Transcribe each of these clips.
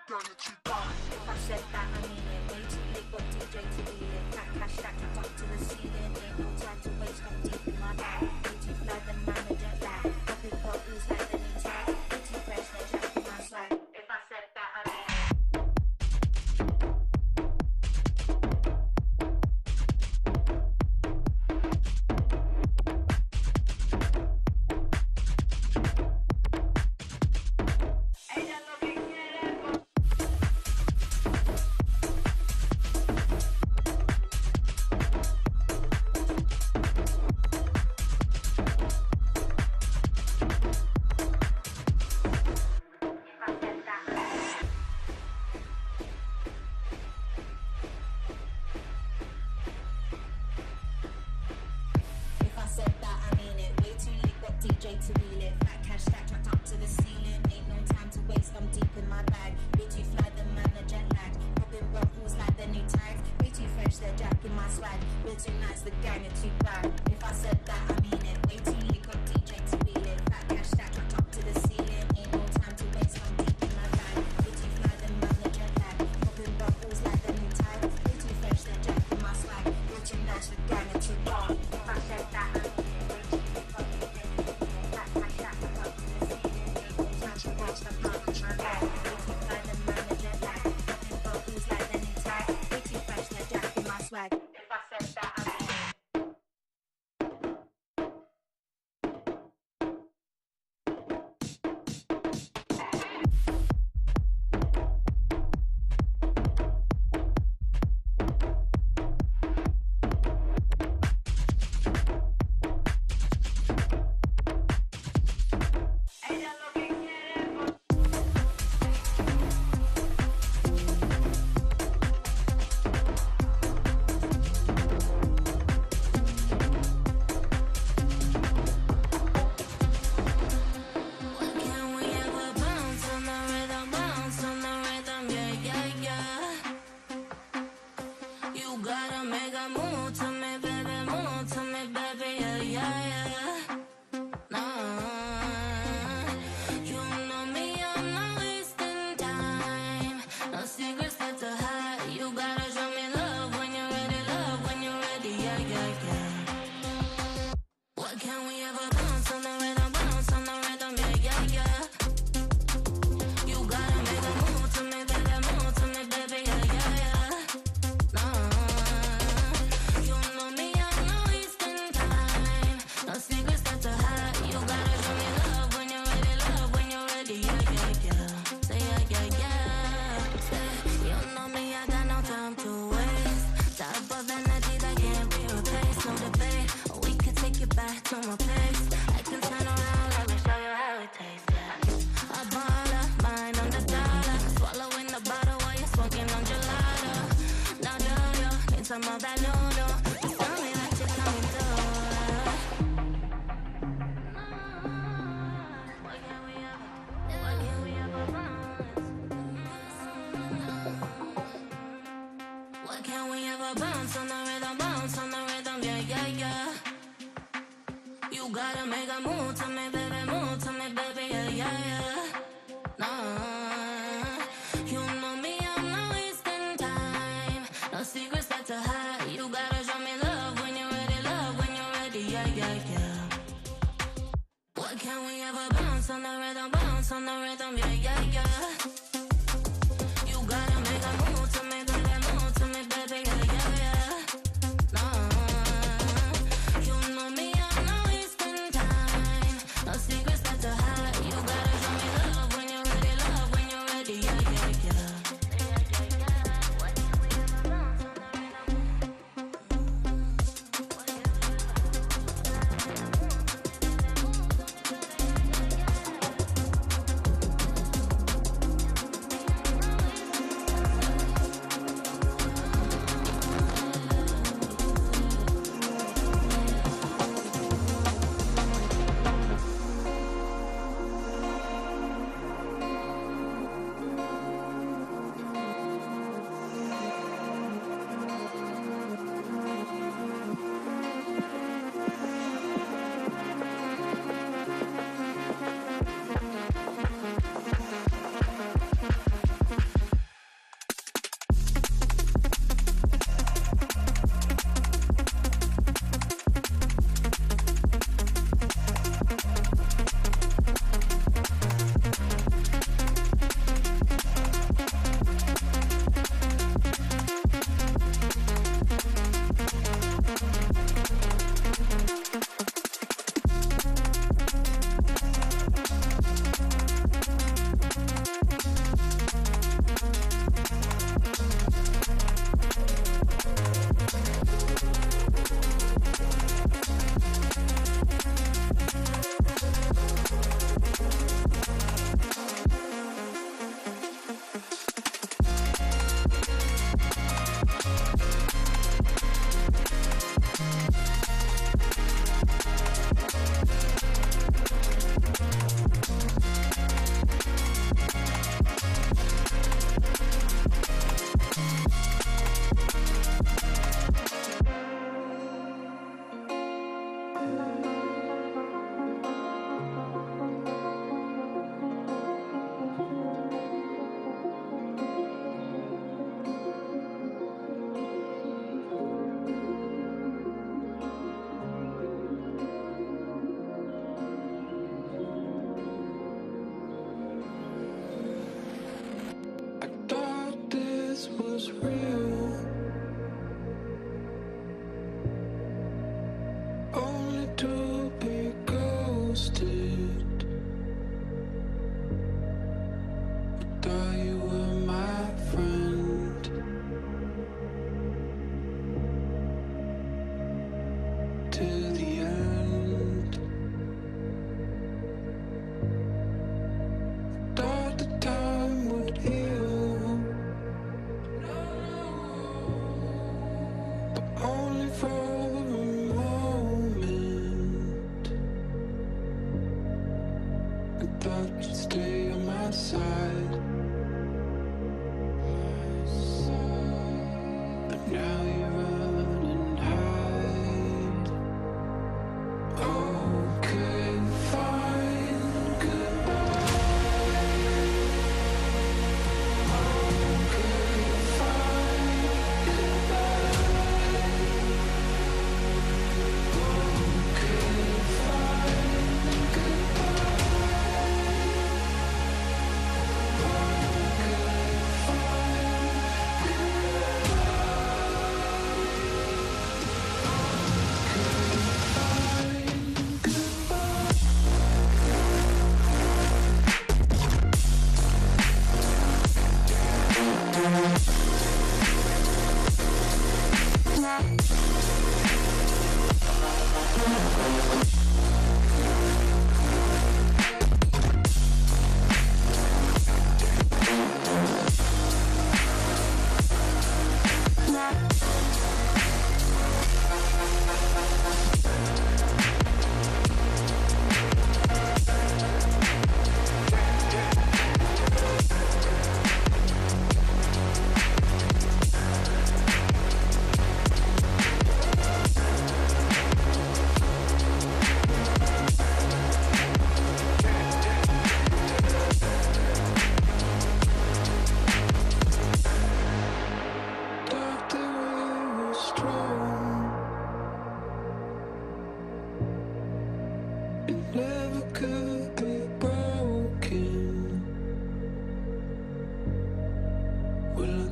If I said that, I mean it. Way too late, got DJ to wheel it. Fat cash stacked up to the ceiling. Ain't no time to waste, I'm deep in my bag. Way too fly, the manager back. Popping bottles like the new tag. Way too fresh, no jack in my swag. If I said that, I mean it.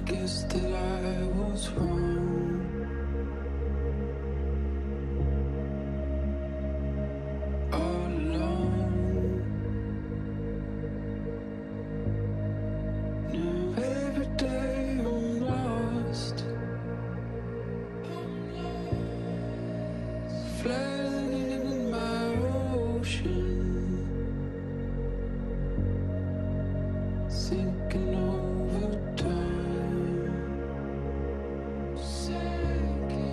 guess that I was wrong. All alone. Now every day I'm lost. Flooding in my ocean. Sinking over time. Sinking.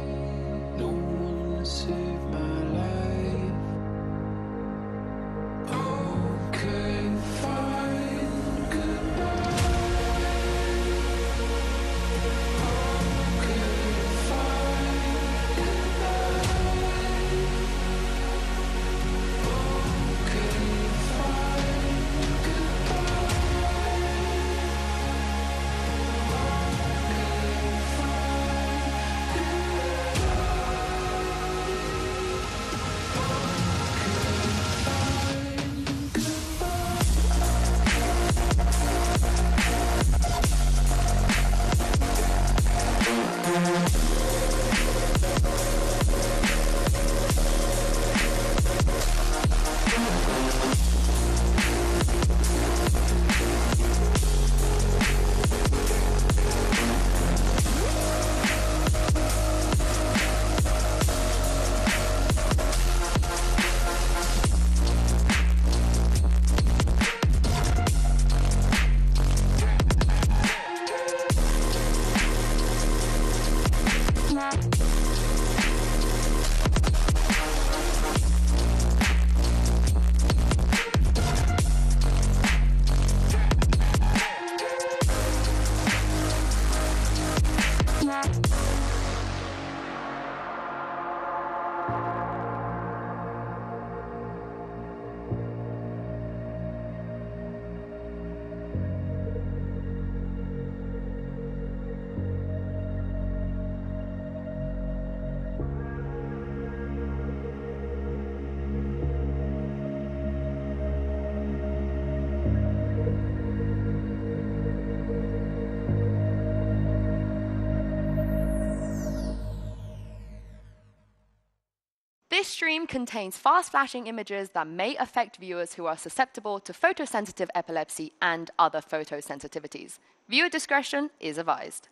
No one to save my life. Okay, fine, goodbye. Okay, fine, goodbye. Okay, fine, This stream contains fast-flashing images that may affect viewers who are susceptible to photosensitive epilepsy and other photosensitivities. Viewer discretion is advised.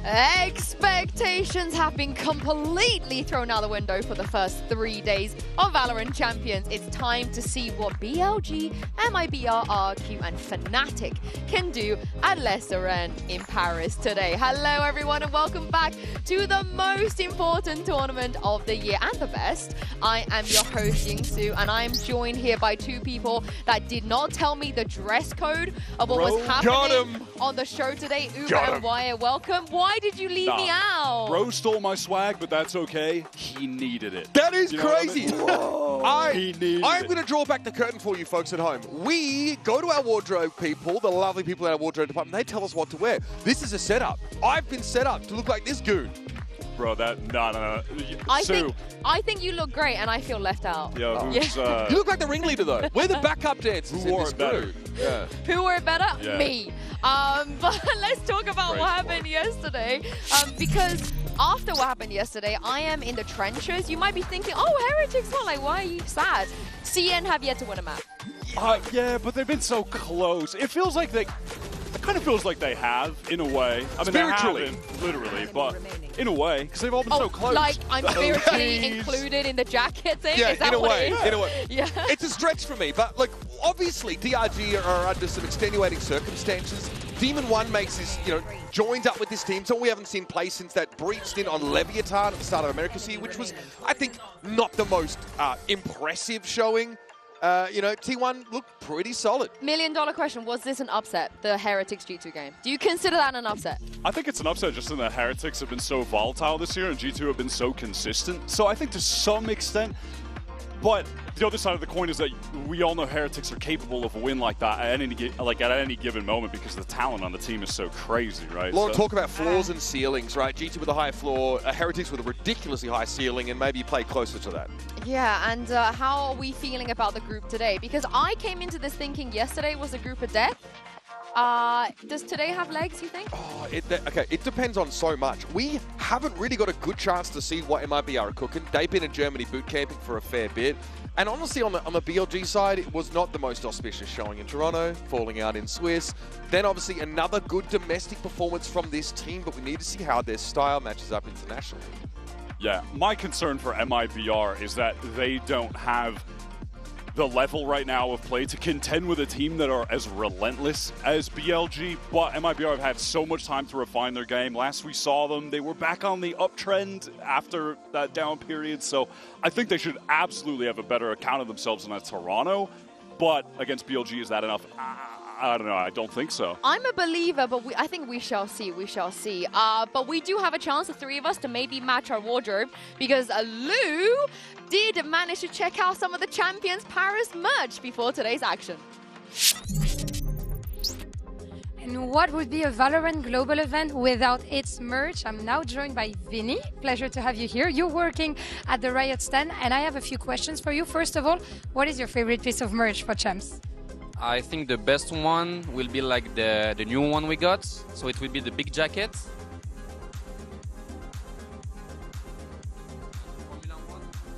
Expectations have been completely thrown out the window for the first 3 days of VALORANT Champions. It's time to see what BLG, MIBR, RQ, and Fnatic can do at LORANT in Paris today. Hello, everyone, and welcome back to the most important tournament of the year and the best. I am your host, Yingsu, and I am joined here by two people that did not tell me the dress code of what was happening on the show today. Uber and Wyatt, welcome. Why did you leave me out? Bro stole my swag, but that's okay. He needed it. That is crazy. I'm going to draw back the curtain for you folks at home. We go to our wardrobe people, the lovely people in our wardrobe department, they tell us what to wear. This is a setup. I've been set up to look like this goon. Bro, no. I think you look great, and I feel left out. Yo, You look like the ringleader, though. We're the backup dancers Who wore it better? Yeah. Who wore it better? Yeah. Me. But let's talk about what happened yesterday. Because after what happened yesterday, I am in the trenches. You might be thinking, oh, Heretics won. Like, why are you sad? CN have yet to win a map. Yeah, but they've been so close. It feels like they... It kind of feels like they have, in a way. I mean, spiritually. they haven't, literally, but in a way, because they've all been so close. Like I'm spiritually included in the jacket thing? Yeah, Is that in a what way. it is? In a way. Yeah. It's a stretch for me, but like obviously DRG are under some extenuating circumstances. Demon One makes his, joins up with this team. So we haven't seen play since that brief stint on Leviathan at the start of America's here, which was, I think, not the most impressive showing. T1 looked pretty solid. $1 million question, was this an upset, the Heretics G2 game? Do you consider that an upset? I think it's an upset just in that Heretics have been so volatile this year and G2 have been so consistent. So I think to some extent, But the other side of the coin is that we all know Heretics are capable of a win like that at any given moment because the talent on the team is so crazy, right? A lot of talk about floors and ceilings, right? GT with a high floor, Heretics with a ridiculously high ceiling, and maybe you play closer to that. Yeah, and how are we feeling about the group today? Because I came into this thinking yesterday was a group of death. Does today have legs, you think? Oh, okay, it depends on so much. We haven't really got a good chance to see what MIBR are cooking. They've been in Germany boot camping for a fair bit. And honestly, on the BLG side, it was not the most auspicious showing in Toronto, falling out in Swiss. Then obviously another good domestic performance from this team, but we need to see how their style matches up internationally. Yeah, my concern for MIBR is that they don't have the level right now of play to contend with a team that are as relentless as BLG, but MIBR have had so much time to refine their game. Last we saw them, they were back on the uptrend after that down period, so I think they should absolutely have a better account of themselves than at Toronto, but against BLG, is that enough? I don't know, I don't think so. I'm a believer, but I think we shall see, but we do have a chance, the three of us, to maybe match our wardrobe, because Lou did manage to check out some of the Champions Paris merch before today's action. And what would be a Valorant global event without its merch? I'm now joined by Vinny. Pleasure to have you here. You're working at the Riot stand, and I have a few questions for you. First of all, what is your favorite piece of merch for Champs? I think the best one will be like the new one we got. So it will be the big jacket.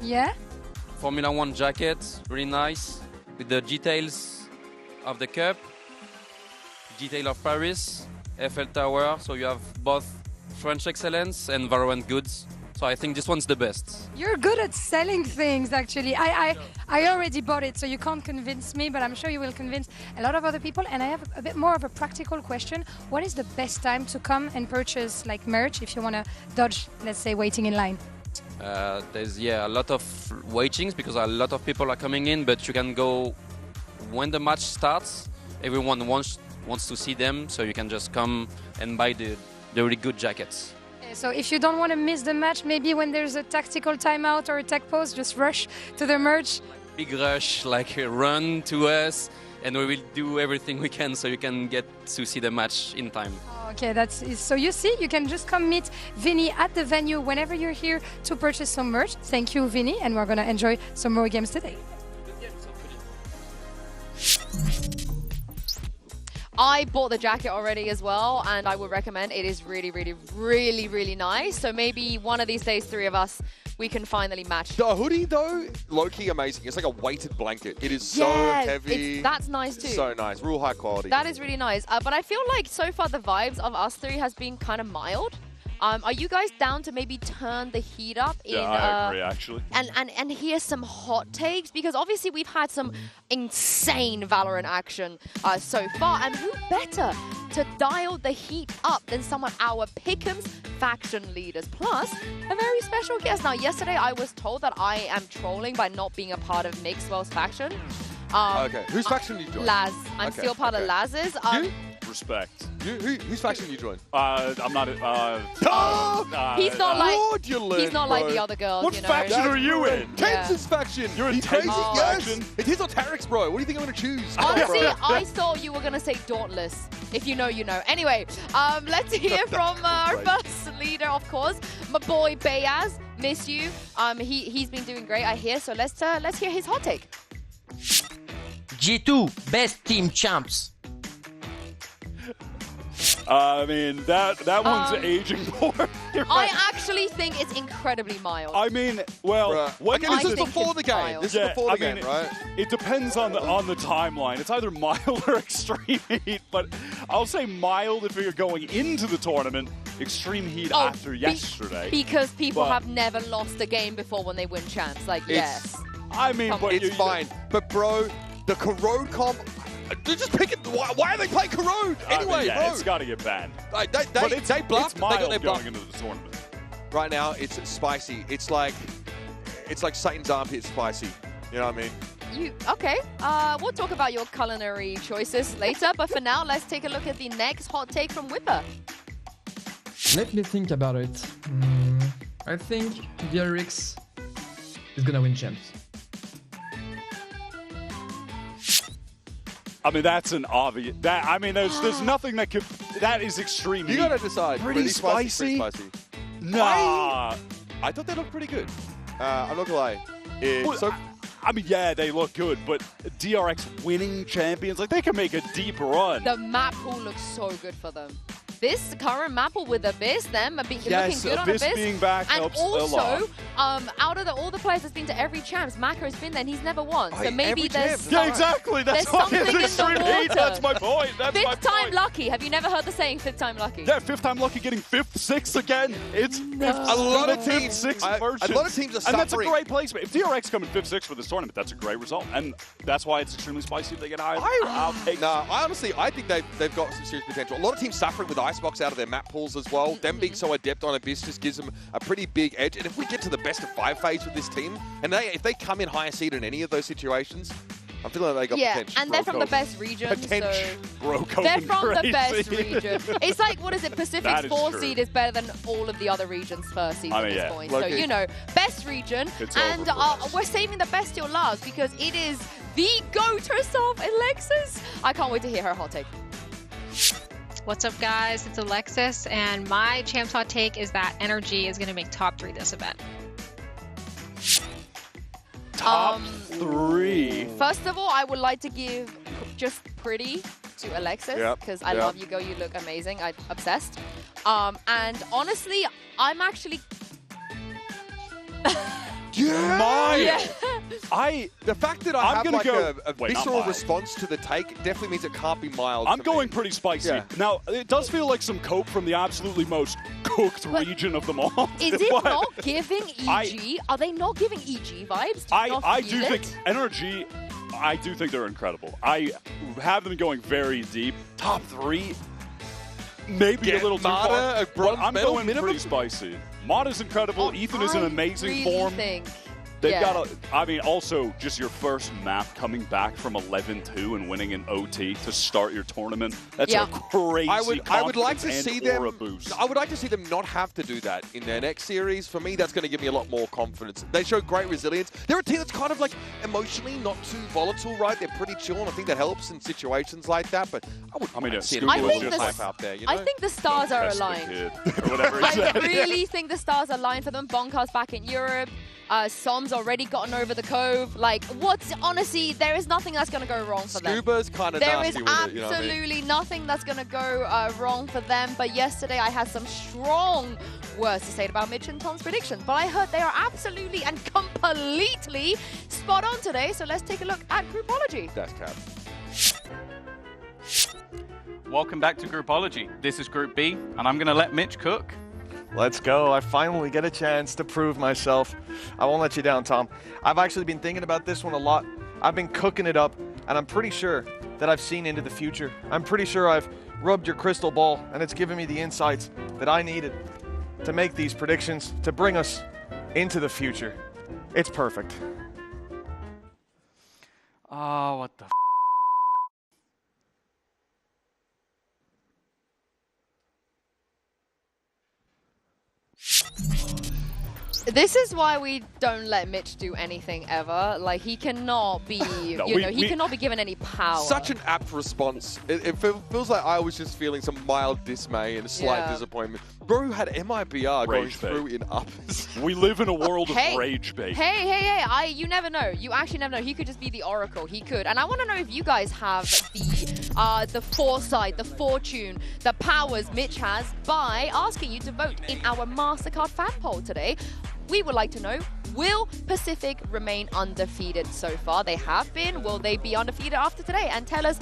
Yeah? Formula 1 jacket, really nice. With the details of the cup, detail of Paris, Eiffel Tower. So you have both French excellence and Valorant goods. So I think this one's the best. You're good at selling things, actually. I already bought it, so you can't convince me, but I'm sure you will convince a lot of other people. And I have a bit more of a practical question. What is the best time to come and purchase like merch if you want to dodge, let's say, waiting in line? There's a lot of waitings because a lot of people are coming in, but you can go when the match starts. Everyone wants to see them, so you can just come and buy the really good jackets. So if you don't want to miss the match, maybe when there's a tactical timeout or a tech pause, just rush to the merch. Big rush, like run to us, and we will do everything we can so you can get to see the match in time. Okay, so you see, you can just come meet Vinny at the venue whenever you're here to purchase some merch. Thank you, Vinny, and we're going to enjoy some more games today. I bought the jacket already as well, and I would recommend it. Is really, really, really, really nice. So maybe one of these days, three of us, we can finally match. The hoodie, though, low-key amazing. It's like a weighted blanket. It is so heavy. That's nice too. So nice. Real high quality. That is really nice. But I feel like so far the vibes of us three has been kind of mild. Are you guys down to maybe turn the heat up? I agree, actually. And hear some hot takes? Because obviously we've had some insane Valorant action so far. And who better to dial the heat up than some of our Pick'ems faction leaders? Plus, a very special guest. Now, yesterday I was told that I am trolling by not being a part of Mixwell's faction. Okay, whose faction did you join? Laz. I'm still part of Laz's. You? Respect. Whose faction you join? I'm not. He's not fraudulent, he's not like the other girls. What you know? faction are you in? Tenz's faction. You're in crazy? Tenz's faction? It is on Tarek's, bro. What do you think I'm gonna choose? Honestly, Bro. I thought you were gonna say Dauntless. If you know, you know. Anyway, let's hear from our first leader, of course, my boy Bayaz. Miss you. He's been doing great, I hear. So let's hear his hot take. G2 best team champs. I mean, that one's aging poor. I actually think it's incredibly mild. I mean, well, when I this is think before it's the game. mild. This is before the game, right? It depends on the timeline. It's either mild or extreme heat, but I'll say mild if you're going into the tournament. Extreme heat after yesterday. Because people have never lost a game before when they win champs. Like, yes. I mean, but it's fine. But bro, the corrode comp. Just pick it. Why are they playing corrode anyway, yeah, bro? it's got to get banned. They bluffed. It's mild they got their bluff. going into the tournament. Right now, it's spicy. It's like Satan's armpit spicy. You know what I mean? Okay. We'll talk about your culinary choices later, but for now, let's take a look at the next hot take from Whipper. Let me think about it. I think VRX is gonna win champs. I mean, that's an obvious. I mean, there's nothing that could. That is extreme. You gotta decide. Pretty spicy. Pretty spicy. Nah. I thought they looked pretty good. I'm not gonna lie. I mean, yeah, they look good, but DRX winning champions, like they can make a deep run. The map pool looks so good for them. This current map pool with Abyss, them looking good Yes, on Abyss Abyss. being back And helps a also, lot. out of all the players that's been to every champs, Maka's been there and he's never won. So maybe every there's champ. Yeah, exactly. That's why something it's in the extreme heat. water. That's my point. That's my Fifth time point. lucky. Have you never heard the saying fifth time lucky? Yeah, fifth time lucky, getting fifth, sixth again. It's A lot of fifth, teams, sixth a version. lot of teams are suffering. And that's a great placement. If DRX come in fifth, sixth for this tournament, that's a great result. And that's why it's extremely spicy if they get high. I'll take I think they've got some serious potential. A lot of teams suffering with Icebox out of their map pools as well. Them being so adept on Abyss just gives them a pretty big edge. And if we get to the best of 5 phase with this team, and if they come in higher seed in any of those situations, I'm feeling like they got potential. And they're from the best region. So they're from the best region. It's like, what is it? Pacific's 4 seed is better than all of the other regions' first seed at this point. So, you know, best region. And we're saving the best till last because it is the GOAT herself, Alexis. I can't wait to hear her hot take. What's up, guys? It's Alexis, and my Champs hot take is that Energy is going to make top 3 this event. Top 3. First of all, I would like to give just pretty to Alexis because I love you, girl. You look amazing. I'm obsessed. And honestly, I'm actually. The fact that I have like a visceral response to the take definitely means it can't be mild. I'm going pretty spicy. Now, it does feel like some cope from the absolutely most cooked region of them all. Is it not giving EG? Are they not giving EG vibes? I do think Energy, I do think they're incredible. I have them going very deep. Top 3, maybe a little too far. A bronze I'm medal going minimum? pretty spicy. Mata's incredible. Ethan is in amazing form. They've got I mean, also just your first map coming back from 11-2 and winning an OT to start your tournament. That's a crazy I would like to see them. Boost. I would like to see them not have to do that in their next series. For me, that's going to give me a lot more confidence. They show great resilience. They're a team that's kind of like emotionally not too volatile, right? They're pretty chill, and I think that helps in situations like that. But I wouldn't see them hype out there. You know? I think the stars are aligned. I really think the stars are aligned for them. Bonkar's back in Europe. Som's already gotten over the cove. Like, honestly, there is nothing that's going to go wrong for them. Scuba's kind of nasty with it, you know what I mean? Absolutely nothing that's going to go wrong for them. But yesterday, I had some strong words to say about Mitch and Tom's predictions. But I heard they are absolutely and completely spot on today. So let's take a look at Groupology. That's cap. Welcome back to Groupology. This is Group B, and I'm going to let Mitch cook. Let's go. I finally get a chance to prove myself. I won't let you down, Tom. I've actually been thinking about this one a lot. I've been cooking it up, and I'm pretty sure that I've seen into the future. I'm pretty sure I've rubbed your crystal ball, and it's given me the insights that I needed to make these predictions, to bring us into the future. It's perfect. Oh, what the This is why we don't let Mitch do anything ever. Like, he cannot be, he cannot be given any power. Such an apt response. It feels like I was just feeling some mild dismay and a slight disappointment. Bro had MIBR going through in uppers. We live in a world of rage bait. Hey, you never know. You actually never know. He could just be the Oracle. He could. And I want to know if you guys have the foresight, the fortune, the powers Mitch has by asking you to vote in our MasterCard fan poll today. We would like to know, will Pacific remain undefeated so far? They have been. Will they be undefeated after today? And tell us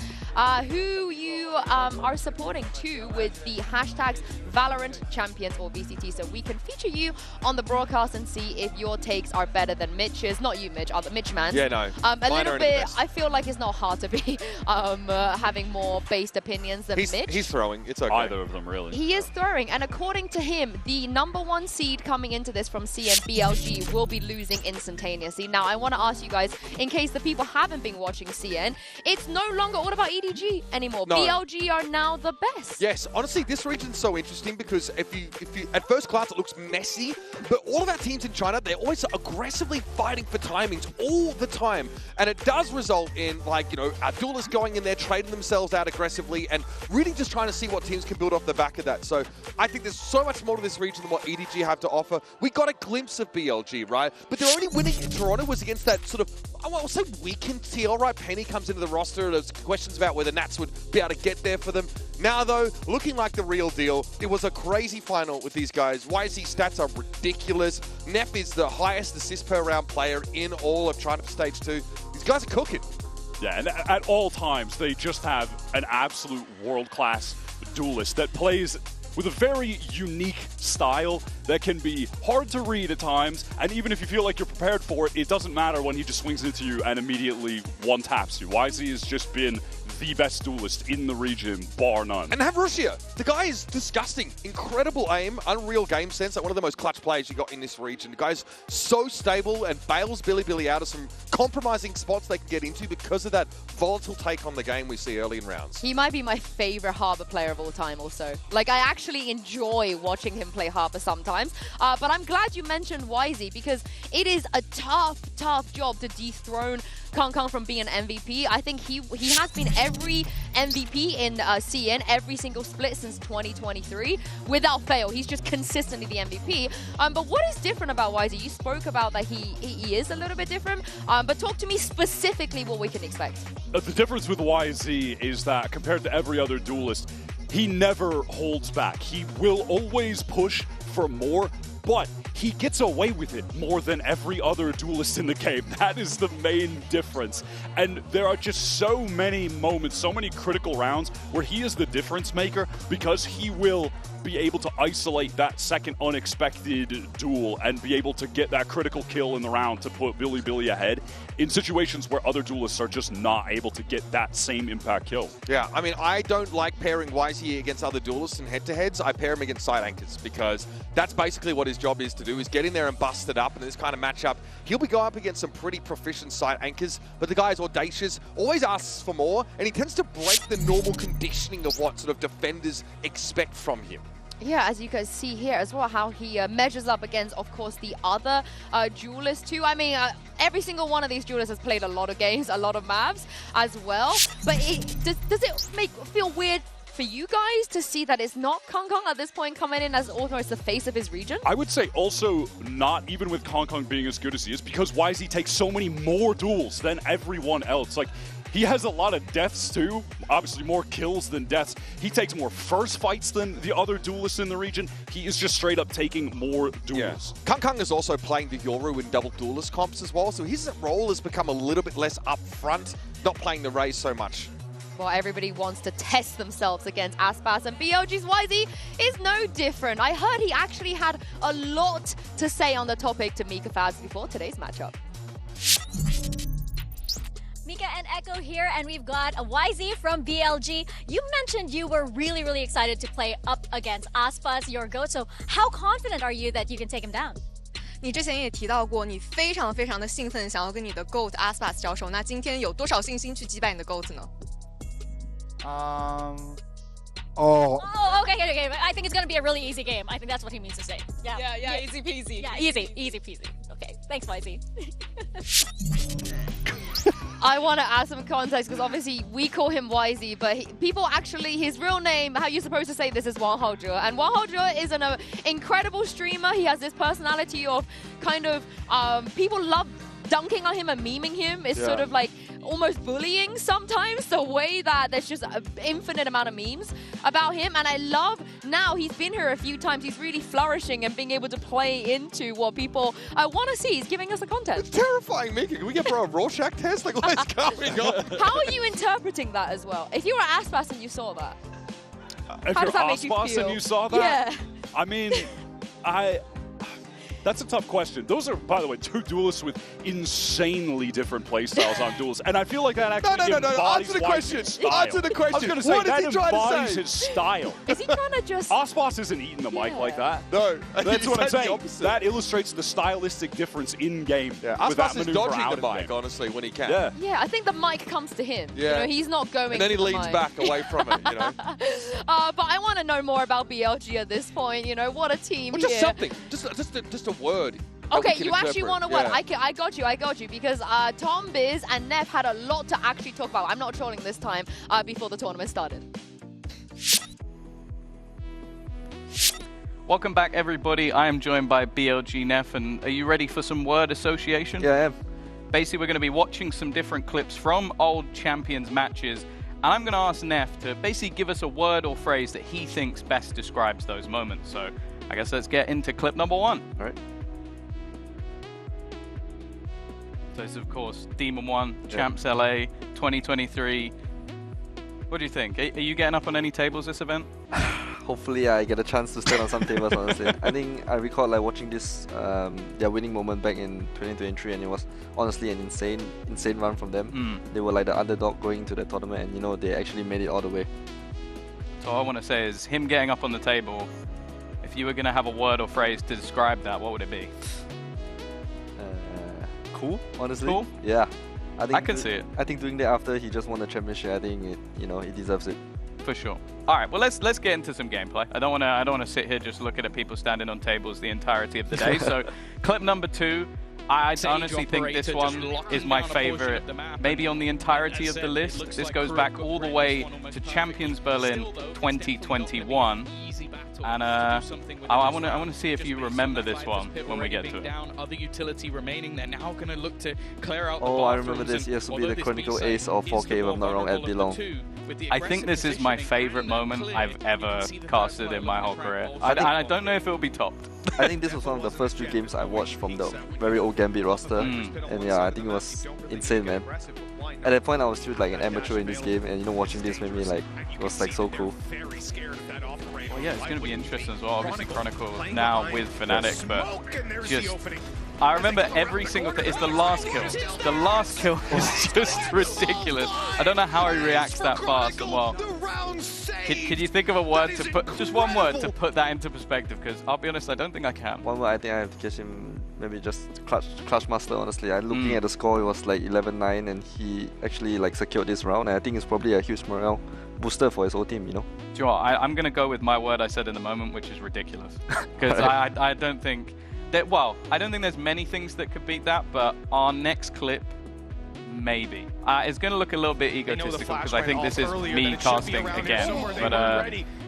who you are supporting too with the hashtags VALORANT Champions or VCT, so we can feature you on the broadcast and see if your takes are better than Mitch's. Not you, Mitch, other Mitch man. Yeah, no. A little bit, I feel like it's not hard to be having more based opinions than Mitch. He's throwing. It's okay. Either of them, really. He is throwing, and according to him, the #1 seed coming into this from CN BLG will be losing instantaneously. Now, I want to ask you guys, in case the people haven't been watching CN, it's no longer all about EG EDG anymore. No. BLG are now the best. Yes, honestly, this region's so interesting because if you at first glance it looks messy, but all of our teams in China, they're always aggressively fighting for timings all the time, and it does result in, like, you know, our duelists going in there, trading themselves out aggressively, and really just trying to see what teams can build off the back of that. So I think there's so much more to this region than what EDG have to offer. We got a glimpse of BLG, right? But their only winning in Toronto was against that sort of, I'll say weakened TL, right? Penny comes into the roster. There's questions about whether Nats would be able to get there for them. Now, though, looking like the real deal. It was a crazy final with these guys. YZ stats are ridiculous. Neff is the highest assist per round player in all of China for Stage 2. These guys are cooking. Yeah, and at all times, they just have an absolute world-class duelist that plays with a very unique style that can be hard to read at times, and even if you feel like you're prepared for it, it doesn't matter when he just swings into you and immediately one-taps you. YZ has just been the best duelist in the region, bar none. And have Russia. The guy is disgusting. Incredible aim, unreal game sense. Like one of the most clutch players you got in this region. The guy's so stable and bails Billy out of some compromising spots they can get into because of that volatile take on the game we see early in rounds. He might be my favorite Harbor player of all time also. Like, I actually enjoy watching him play Harbor sometimes. But I'm glad you mentioned YZ because it is a tough job to dethrone Kong from being an MVP. I think he has been every MVP in CN, every single split since 2023, without fail. He's just consistently the MVP. But what is different about YZ? You spoke about that he is a little bit different, but talk to me specifically what we can expect. The difference with YZ is that compared to every other duelist, he never holds back. He will always push for more, but he gets away with it more than every other duelist in the game. That is the main difference. And there are just so many moments, so many critical rounds where he is the difference maker because he will be able to isolate that second unexpected duel and be able to get that critical kill in the round to put Billy ahead in situations where other duelists are just not able to get that same impact kill. Yeah, I mean, I don't like pairing YZ against other duelists in head-to-heads. I pair him against side anchors because that's basically what his job is to do, is get in there and bust it up. And in this kind of matchup, he'll be going up against some pretty proficient side anchors, but the guy is audacious, always asks for more, and he tends to break the normal conditioning of what sort of defenders expect from him. Yeah, as you guys see here as well, how he measures up against, of course, the other duelists too. I mean, every single one of these duelists has played a lot of games, a lot of maps as well. But does it feel weird for you guys to see that it's not Kong at this point coming in as almost the face of his region? I would say also not even with Kong being as good as he is, because YZ takes so many more duels than everyone else. Like, he has a lot of deaths too, obviously more kills than deaths. He takes more first fights than the other duelists in the region. He is just straight up taking more duels. Yeah. Kong is also playing the Yoru in double duelist comps as well, so his role has become a little bit less upfront, not playing the Raze so much. Well, everybody wants to test themselves against Aspas, and BLG's YZ is no different. I heard he actually had a lot to say on the topic to Mika Fabs before today's matchup. Mika and Echo here, and we've got a YZ from BLG. You mentioned you were really excited to play up against Aspas, your GOAT, so how confident are you that you can take him down? 你之前也提到过，你非常的兴奋，想要跟你的 GOAT Aspas 交手。那今天有多少信心去击败你的 GOAT 呢？ Oh, okay. I think it's going to be a really easy game. I think that's what he means to say. Yeah, easy peasy. Yeah, easy peasy. Okay, thanks, YZ. I want to add some context because obviously we call him YZ, but people actually, his real name, how you're supposed to say this is Wang Haozhe. And Wang Haozhe is an incredible streamer. He has this personality of kind of, people love dunking on him and memeing him. It's sort of like almost bullying sometimes, the way that there's just an infinite amount of memes about him. And I love now he's been here a few times. He's really flourishing and being able to play into what people want to see. He's giving us the content. It's terrifying, Mika. Can we get a Rorschach test? Like, what is going on? How are you interpreting that as well? If you were Aspas and you saw that, if how you're does that make you Aspas feel? and you saw that? Yeah. I mean, That's a tough question. Those are, by the way, two duelists with insanely different playstyles on duels, and I feel like that actually embodies Answer the question. Wise's style. Answer the question. I was going to say What is that he trying to embodies say? his style. Is he trying to just... Ospas isn't eating the mic like that. No, That's what I'm saying. opposite. That illustrates the stylistic difference in game. Yeah, with that Ospas is maneuver dodging out the of mic, game. honestly, when he can. Yeah. Yeah, I think the mic comes to him. Yeah. You know, he's not going And then he to the leans mic. back away from it, you know. But I want to know more about BLG at this point. You know, what a team Well, just here. something. Just a word. that we Okay, can you actually interpret. want a word. Yeah. I got you, because Tom, Biz, and Neff had a lot to actually talk about. I'm not trolling this time before the tournament started. Welcome back, everybody. I am joined by BLG Neff, and are you ready for some word association? Yeah, I am. Basically, we're going to be watching some different clips from old Champions matches, and I'm going to ask Neff to basically give us a word or phrase that he thinks best describes those moments. So I guess let's get into clip number 1. All right. So this is, of course, Demon 1, Champs LA, 2023. What do you think? Are you getting up on any tables this event? Hopefully I get a chance to stand on some tables, honestly. I think I recall like watching this, their winning moment back in 2023, and it was honestly an insane run from them. They were like the underdog going to the tournament, and you know, they actually made it all the way. So all I want to say is him getting up on the table, if you were going to have a word or phrase to describe that, what would it be? Cool, honestly. Cool? Yeah. I can see it. I think doing that after he just won the championship, I think it, you know, he deserves it. For sure. All right, well, let's get into some gameplay. I don't want to sit here just looking at people standing on tables the entirety of the day. So, clip number 2. I honestly think this one is my favorite, maybe on the entirety of the list. This goes back all the way to Champions Berlin 2021. And I want to see if you remember this one when we get to it. Other utility remaining, they're now going to look to clear out the Oh, I remember this. Yes, to be the Chronicle Ace or 4K, if I'm not wrong, at Belong. I think this is my favorite moment I've ever casted in my whole career. I don't know if it will be topped. I think this was one of the first 2 games I watched from the very old Gambit roster. And yeah, I think it was insane, man. At that point, I was still like an amateur in this game, and you know, watching this made me like, it was like so cool. Well, yeah, it's going to be interesting as well. Obviously, Chronicle now with Fnatic, but just... I remember every single thing. It's the last kill. The last kill is just ridiculous. I don't know how he reacts that fast. And well, could you think of a word to put, just one word to put that into perspective? Because I'll be honest, I don't think I can. One word, I think I have to catch him, maybe just clutch master, honestly. I'm looking at the score, it was like 11-9, and he actually like secured this round, and I think it's probably a huge morale booster for his whole team, you know? Do you know what? I'm going to go with my word I said in the moment, which is ridiculous. Because I don't think... Well, I don't think there's many things that could beat that, but our next clip, maybe. It's going to look a little bit egotistical because I think this is me casting again,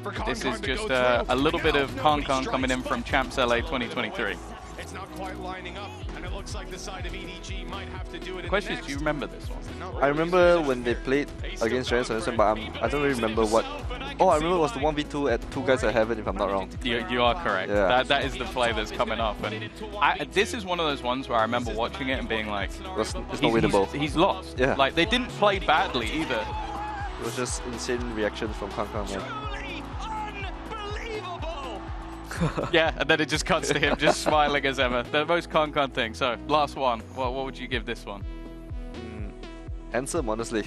but this is just a little bit of Con coming in from Champs LA 2023. It's not quite lining up, and it looks like the side of EDG might have to do it. The question is, do you remember this one? I remember when they played against Giants Anderson, but I don't really remember what. Oh, I remember it was the 1v2 at 2 guys at Heaven, if I'm not wrong. You are correct. Yeah. That is the play that's coming up. And this is one of those ones where I remember watching it and being like, it's not winnable. He's lost. Yeah. Like, they didn't play badly either. It was just insane reactions from Kang, man. Yeah, and then it just cuts to him just smiling as ever. The most Con thing. So, last one. What would you give this one? Handsome, honestly.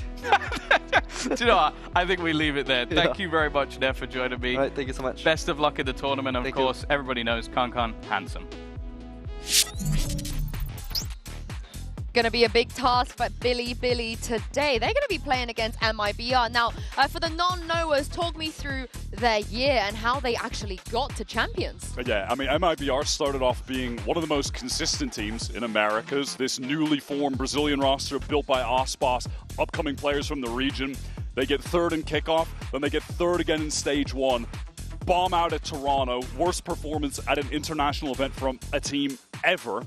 Do you know what? I think we leave it there. Thank you very much, Neff, for joining me. All right, thank you so much. Best of luck in the tournament. And of course, everybody knows Con handsome. Going to be a big task for Billy today. They're going to be playing against MIBR. Now, for the non-knowers, talk me through their year and how they actually got to Champions. Yeah, I mean, MIBR started off being one of the most consistent teams in Americas. This newly formed Brazilian roster built by Ospas, upcoming players from the region. They get 3rd in kickoff, then they get 3rd again in stage 1. Bomb out at Toronto, worst performance at an international event from a team ever.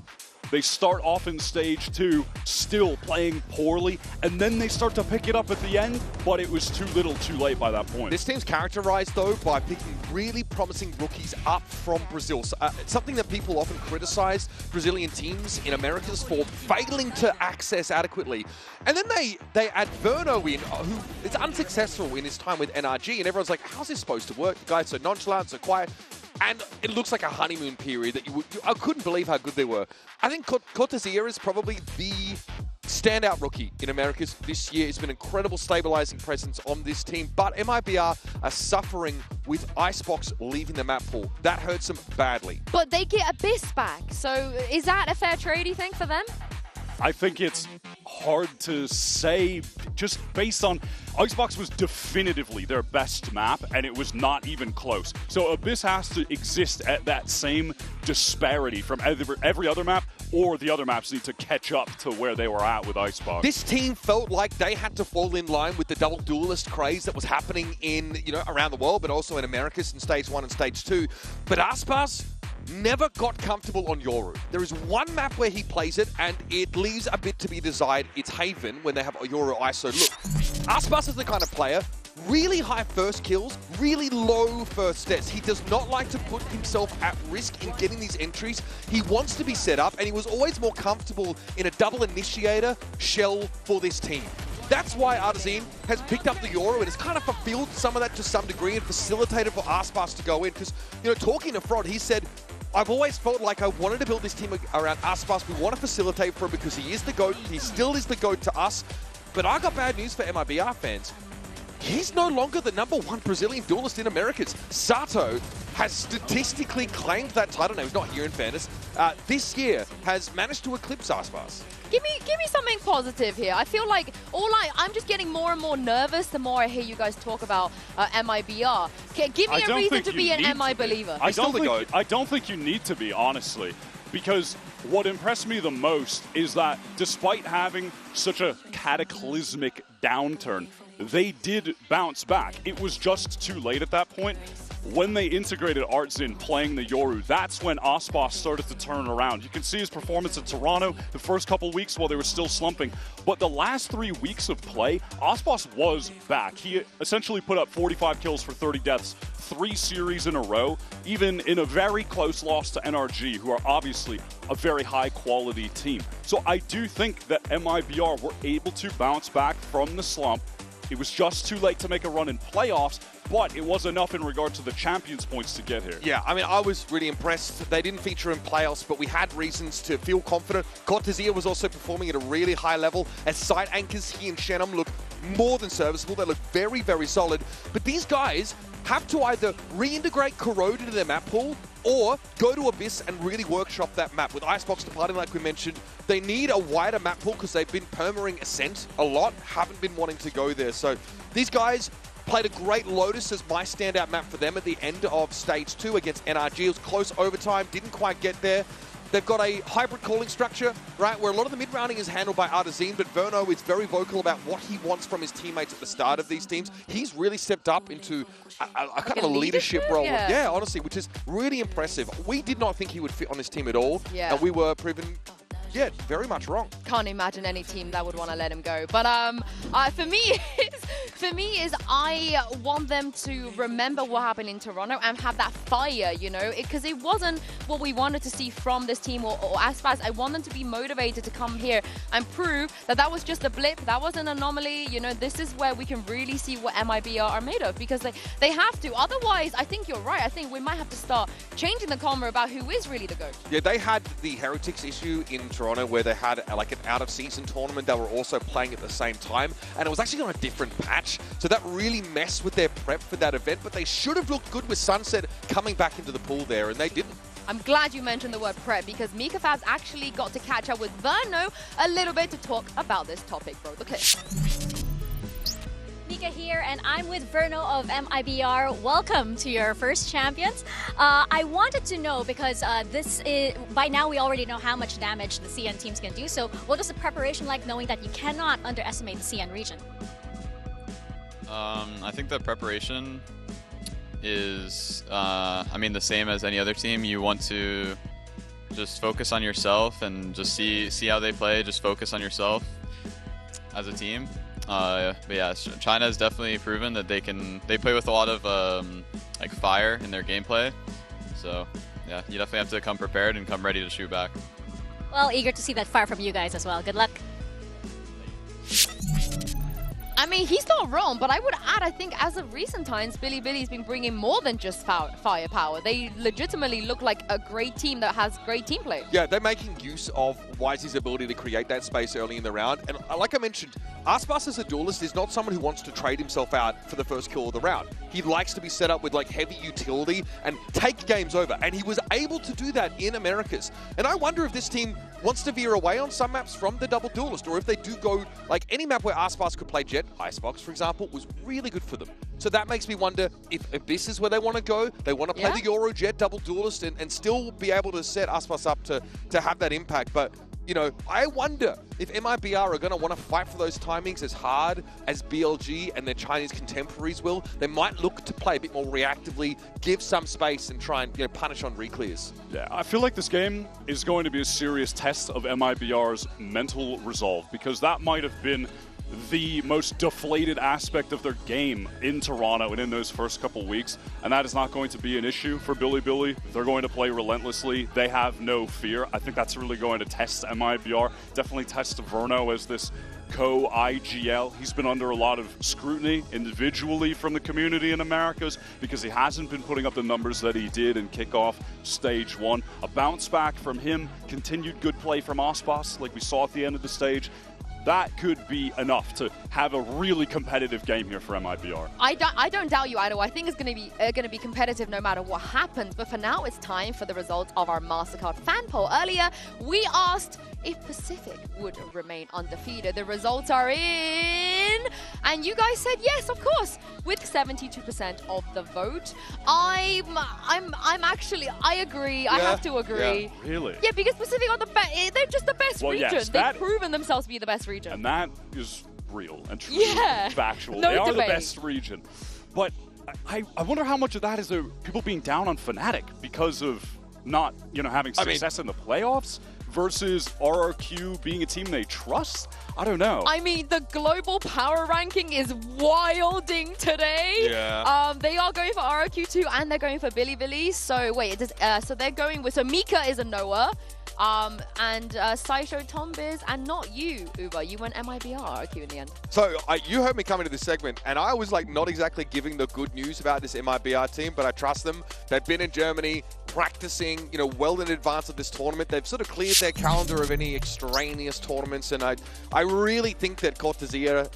They start off in stage 2, still playing poorly, and then they start to pick it up at the end, but it was too little too late by that point. This team's characterized, though, by picking really promising rookies up from Brazil. So, something that people often criticize Brazilian teams in Americas for failing to access adequately. And then they add Verno in, who is unsuccessful in his time with NRG, and everyone's like, how's this supposed to work? The guy's so nonchalant, so quiet. and it looks like a honeymoon period that I couldn't believe how good they were. I think Cortezia is probably the standout rookie in Americas this year. He's been an incredible stabilizing presence on this team, but MIBR are suffering with Icebox leaving the map pool. That hurts them badly. But they get Abyss back, so is that a fair trade, you think, for them? I think it's hard to say, just based on Icebox was definitively their best map, and it was not even close. So Abyss has to exist at that same disparity from every other map, or the other maps need to catch up to where they were at with Icebox. This team felt like they had to fall in line with the double duelist craze that was happening in, around the world, but also in Americas in Stage 1 and Stage 2. But Aspas never got comfortable on Yoru. There is one map where he plays it, and it leaves a bit to be desired. It's Haven when they have Yoru ISO. Look, Aspas is the kind of player, really high first kills, really low first stats. He does not like to put himself at risk in getting these entries. He wants to be set up, and he was always more comfortable in a double initiator shell for this team. That's why Artezine has picked up the Yoru and has kind of fulfilled some of that to some degree and facilitated for Aspas to go in. Because, talking to Frod, he said, I've always felt like I wanted to build this team around Aspas. We want to facilitate for him because he is the GOAT. He still is the GOAT to us. But I got bad news for MIBR fans. He's no longer the #1 Brazilian duelist in Americas. Sato has statistically claimed that title. Now, he's not here in fairness. This year has managed to eclipse Aspas. Give me something positive here. I feel like I'm just getting more and more nervous the more I hear you guys talk about MIBR. Give me a reason to be an MI believer. I don't think you need to be, honestly, because what impressed me the most is that despite having such a cataclysmic downturn, they did bounce back. It was just too late at that point. When they integrated Artezine playing the Yoru, that's when Aspas started to turn around. You can see his performance at Toronto the first couple weeks while they were still slumping. But the last 3 weeks of play, Aspas was back. He essentially put up 45 kills for 30 deaths, 3 series in a row, even in a very close loss to NRG, who are obviously a very high-quality team. So I do think that MIBR were able to bounce back from the slump. It was just too late to make a run in playoffs, but it was enough in regard to the Champions points to get here. Yeah, I mean, I was really impressed. They didn't feature in playoffs, but we had reasons to feel confident. Cortezia was also performing at a really high level. As side anchors, he and Shannon look more than serviceable. They look very, very solid. But these guys have to either reintegrate Corrode into their map pool or go to Abyss and really workshop that map. With Icebox departing, like we mentioned, they need a wider map pool because they've been permering Ascent a lot, haven't been wanting to go there. So these guys played a great Lotus as my standout map for them at the end of Stage 2 against NRG. It was close overtime, didn't quite get there. They've got a hybrid calling structure, right, where a lot of the mid-rounding is handled by Artezine, but Verno is very vocal about what he wants from his teammates at the start of these teams. He's really stepped up into a kind of a leadership role. Yeah, honestly, which is really impressive. We did not think he would fit on this team at all, and we were proven, very much wrong. Can't imagine any team that would want to let him go. But for me is I want them to remember what happened in Toronto and have that fire, because it wasn't what we wanted to see from this team or Aspas. I want them to be motivated to come here and prove that that was just a blip, that was an anomaly. This is where we can really see what MIBR are made of, because they have to. Otherwise, I think you're right. I think we might have to start changing the combo about who is really the GOAT. Yeah, they had the Heretics issue in Toronto where they had like an out-of-season tournament. They were also playing at the same time, and it was actually on a different patch. So that really messed with their prep for that event, but they should have looked good with Sunset coming back into the pool there, and they didn't. I'm glad you mentioned the word prep, because Mika Fabs actually got to catch up with Verno a little bit to talk about this topic, bro. Okay. Mika here, and I'm with Verno of MIBR. Welcome to your first Champions. I wanted to know, because by now we already know how much damage the CN team's going to do, so what was the preparation like, knowing that you cannot underestimate the CN region? I think the preparation is, the same as any other team. You want to just focus on yourself and just see how they play. Just focus on yourself as a team. But yeah, China has definitely proven that they play with a lot of fire in their gameplay. So yeah, you definitely have to come prepared and come ready to shoot back. Well, eager to see that fire from you guys as well. Good luck. I mean, he's not wrong, but I would add, I think, as of recent times, Billy's been bringing more than just firepower. They legitimately look like a great team that has great team play. Yeah, they're making use of Wisey's ability to create that space early in the round. And like I mentioned, Aspas as a duelist is not someone who wants to trade himself out for the first kill of the round. He likes to be set up with like heavy utility and take games over. And he was able to do that in Americas. And I wonder if this team wants to veer away on some maps from the double duelist, or if they do go like any map where Aspas could play Jet, Icebox, for example, was really good for them. So that makes me wonder if this is where they want to go. They want to play the Euro Jet double duelist and still be able to set Aspas up to have that impact. But, you know, I wonder if MIBR are going to want to fight for those timings as hard as BLG and their Chinese contemporaries will. They might look to play a bit more reactively, give some space and try and, you know, punish on reclears. Yeah, I feel like this game is going to be a serious test of MIBR's mental resolve, because that might have been the most deflated aspect of their game in Toronto and in those first couple weeks, and that is not going to be an issue for Billy. They're going to play relentlessly. They have no fear. I think that's really going to test MIBR, definitely test Verno as this co-IGL. He's been under a lot of scrutiny individually from the community in Americas because he hasn't been putting up the numbers that he did in kickoff stage 1. A bounce back from him, continued good play from Aspas like we saw at the end of the stage. That could be enough to have a really competitive game here for MIBR. I don't doubt you, Idol. I think it's going to be competitive no matter what happens. But for now, it's time for the results of our MasterCard fan poll. Earlier, we asked if Pacific would remain undefeated. The results are in, and you guys said yes, of course, with 72% of the vote. I agree. I have to agree. Yeah, really? Yeah, because Pacific are the best. They're just the best region. Yes, They've proven themselves to be the best region. And that is real and true, factual. No they are debate. the best region. But I wonder how much of that is people being down on Fnatic because of not, you know, having success in the playoffs versus RRQ being a team they trust. I don't know. I mean, the global power ranking is wilding today. Yeah. They are going for RRQ2 and they're going for Billy. So wait, so they're going with, so Mika is a Noah. And Saisho, Tombiz, and not you, Uber. You went MIBR RRQ in the end. So you heard me come into this segment, and I was like not exactly giving the good news about this MIBR team, but I trust them. They've been in Germany practicing, you know, well in advance of this tournament. They've sort of cleared their calendar of any extraneous tournaments, and I really think that Cortezia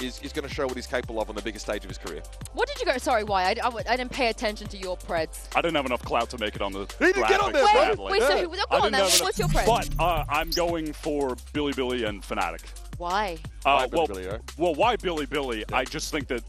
is going to show what he's capable of on the biggest stage of his career. What did you go? Sorry, why? I didn't pay attention to your preds. I didn't have enough clout to make it on the He didn't get on there, Wait, so go on then. What's your preds? But I'm going for Billy and Fnatic. Why? Why Billy? Yeah. I just think that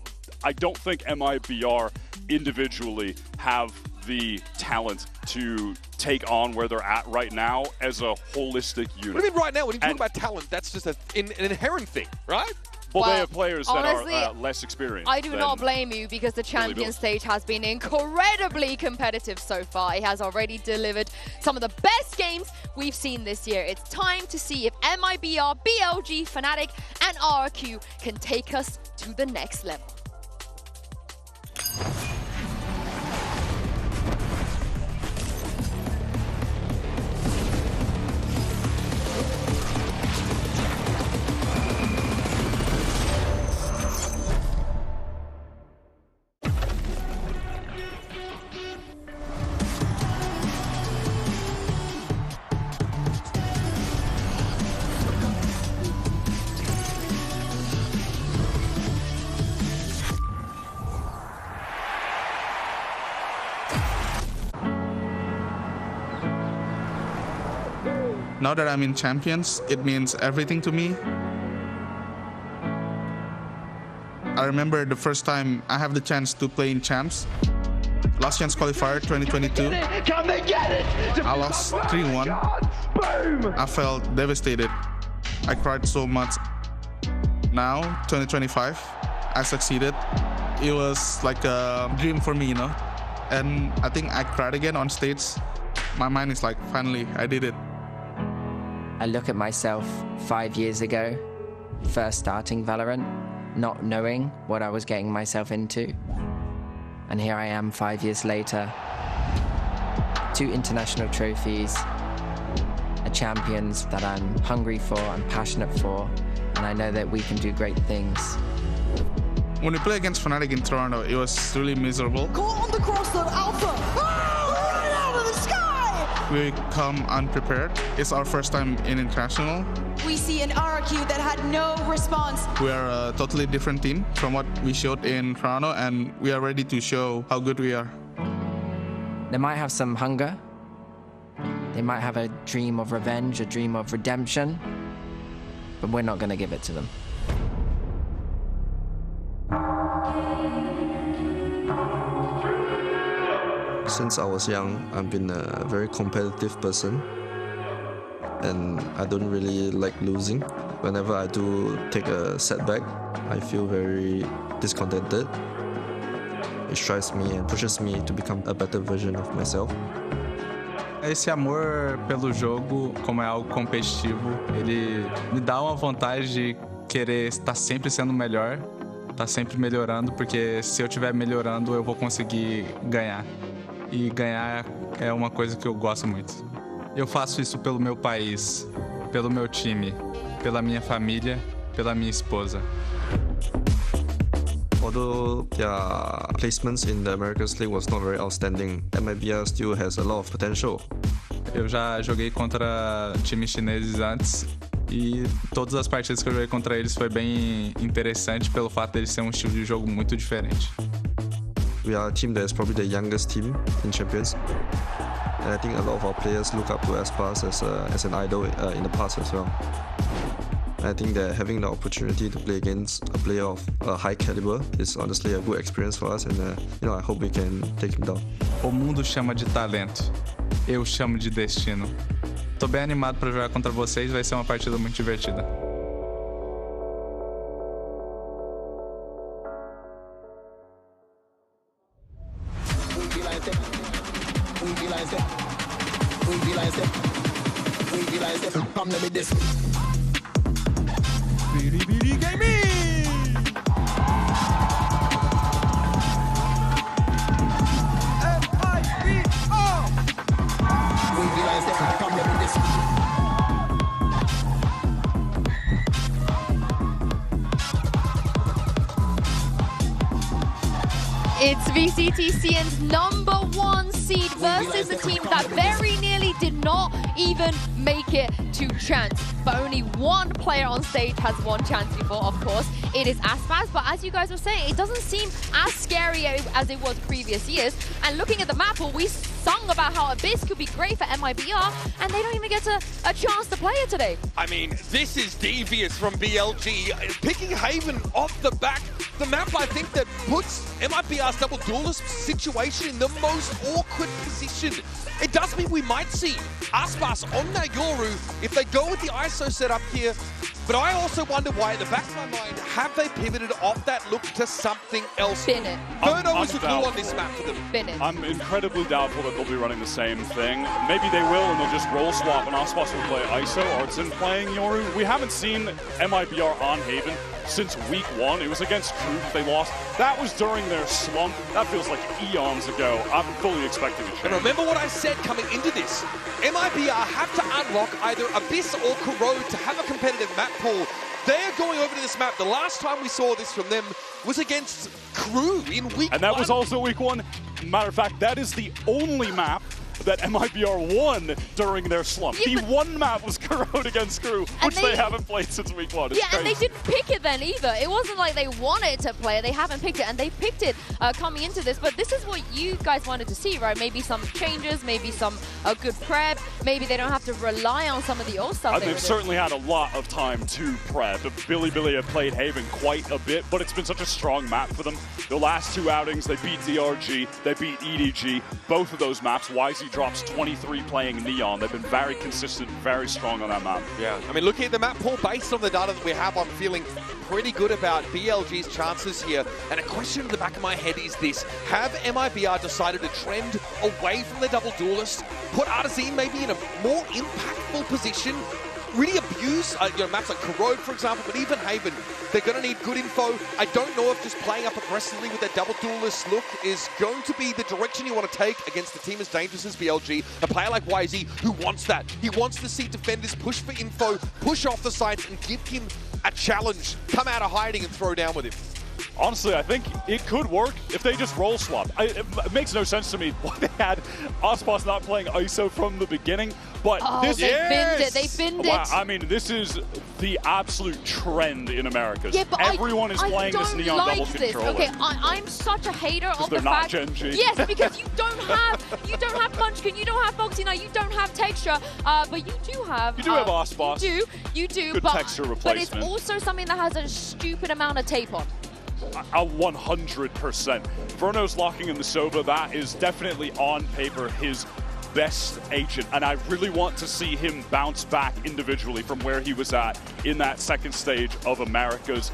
I don't think MIBR individually have the talent to take on where they're at right now as a holistic unit. What do you mean right now? When you talk about talent, that's just an inherent thing, right? Well, they have players honestly, that are less experienced. I do not blame you because the champion stage has been incredibly competitive so far. It has already delivered some of the best games we've seen this year. It's time to see if MIBR, BLG, Fnatic, and RRQ can take us to the next level. Now that I'm in Champions, it means everything to me. I remember the first time I have the chance to play in Champs. Last chance qualifier 2022. Can they get it? I lost 3-1. I felt devastated. I cried so much. Now, 2025, I succeeded. It was like a dream for me, you know? And I think I cried again on stage. My mind is like, finally, I did it. I look at myself 5 years ago, first starting Valorant, not knowing what I was getting myself into. And here I am 5 years later, 2 international trophies, a champions that I'm hungry for, I'm passionate for, and I know that we can do great things. When we play against Fnatic in Toronto, it was really miserable. Go on the crossroad, Alpha! Oh, right out of the sky! We come unprepared. It's our first time in international. We see an RRQ that had no response. We are a totally different team from what we showed in Toronto, and we are ready to show how good we are. They might have some hunger. They might have a dream of revenge, a dream of redemption, but we're not going to give it to them. Since I was young, I've been a very competitive person, and I don't really like losing. Whenever I do take a setback, I feel very discontented. It strives me and pushes me to become a better version of myself. Esse amor pelo jogo, como é algo competitivo, ele me dá uma vontade de querer estar sempre sendo melhor, estar sempre melhorando, porque se eu estiver melhorando, eu vou conseguir ganhar. E ganhar é uma coisa que eu gosto muito. Eu faço isso pelo meu país, pelo meu time, pela minha família, pela minha esposa. Although their placements in the Americas League was not very outstanding, MIBR still has a lot of potential. Eu já joguei contra times chineses antes e todas as partidas que eu joguei contra eles foi bem interessante pelo fato de eles terem um estilo de jogo muito diferente. We are a team that is probably the youngest team in Champions, and I think a lot of our players look up to Aspas as an idol in the past as well. I think that having the opportunity to play against a player of a high caliber is honestly a good experience for us, and I hope we can take him down. O mundo chama de talento, eu chamo de destino. Tô bem animado para jogar contra vocês, vai ser uma partida muito divertida. Come let me this. BDBD Gaming! MIBR! We realize that. Come let me this. It's VCTCN's #1 seed versus a team that very nearly did not even make it to chance. But only one player on stage has won chance before, of course. It is Aspas, but as you guys were saying, it doesn't seem as scary as it was previous years. And looking at the map, well, we sung about how Abyss could be great for MIBR, and they don't even get a chance to play it today. I mean, this is devious from BLG. Picking Haven off the back, the map I think that puts MIBR's double duelist situation in the most awkward position. It does mean we might see Aspas on Nayoru if they go with the ISO setup here. But I also wonder why, at the back of my mind, have they pivoted off that look to something else? Bin it. Verno was the glue on this map for them. Bin it. I'm incredibly doubtful that they'll be running the same thing. Maybe they will, and they'll just roll swap, and Aspas will play ISO, Artson playing Yoru. We haven't seen MIBR on Haven since week 1. It was against Crew that they lost. That was during their slump. That feels like eons ago. I'm fully expecting a change. And remember what I said coming into this. MIBR have to unlock either Abyss or Corrode to have a competitive map pool. They're going over to this map. The last time we saw this from them was against Crew in week 1. And that was also week 1. Matter of fact, that is the only map that MIBR won during their slump. Yeah, the one map was Corrode against Crew, which they haven't played since week 1. It's crazy. And they didn't pick it then either. It wasn't like they wanted to play it. They haven't picked it, and they picked it coming into this. But this is what you guys wanted to see, right? Maybe some changes, maybe some good prep. Maybe they don't have to rely on some of the old stuff. And they've certainly had a lot of time to prep. Billy have played Haven quite a bit, but it's been such a strong map for them. The last 2 outings, they beat DRG, they beat EDG. Both of those maps, YZ drops 23 playing Neon. They've been very consistent, very strong on that map. Yeah, I mean, looking at the map pool, based on the data that we have, I'm feeling pretty good about BLG's chances here. And a question in the back of my head is this. Have MIBR decided to trend away from the double duelist, put Artazine maybe in a more impactful position, really abuse maps like Corrode, for example, but even Haven, they're going to need good info. I don't know if just playing up aggressively with that double duelist look is going to be the direction you want to take against a team as dangerous as BLG. A player like YZ who wants that. He wants to see defenders push for info, push off the sites, and give him a challenge. Come out of hiding and throw down with him. Honestly, I think it could work if they just role swap. It makes no sense to me why they had Aspas not playing ISO from the beginning, but this they binned it. They binned it. I mean, this is the absolute trend in America. Yeah, but everyone is playing this Neon double controller. Okay, I'm such a hater of the they're not fact. Gen G. Yes, because you don't have Munchkin, you don't have Foxy Knight, you don't have Texture, but you do have. You do have Aspas. You do. Good texture replacement. But it's also something that has a stupid amount of tape on. 100%. Verno's locking in the Sova. That is definitely on paper his best agent, and I really want to see him bounce back individually from where he was at in that second stage of Americas.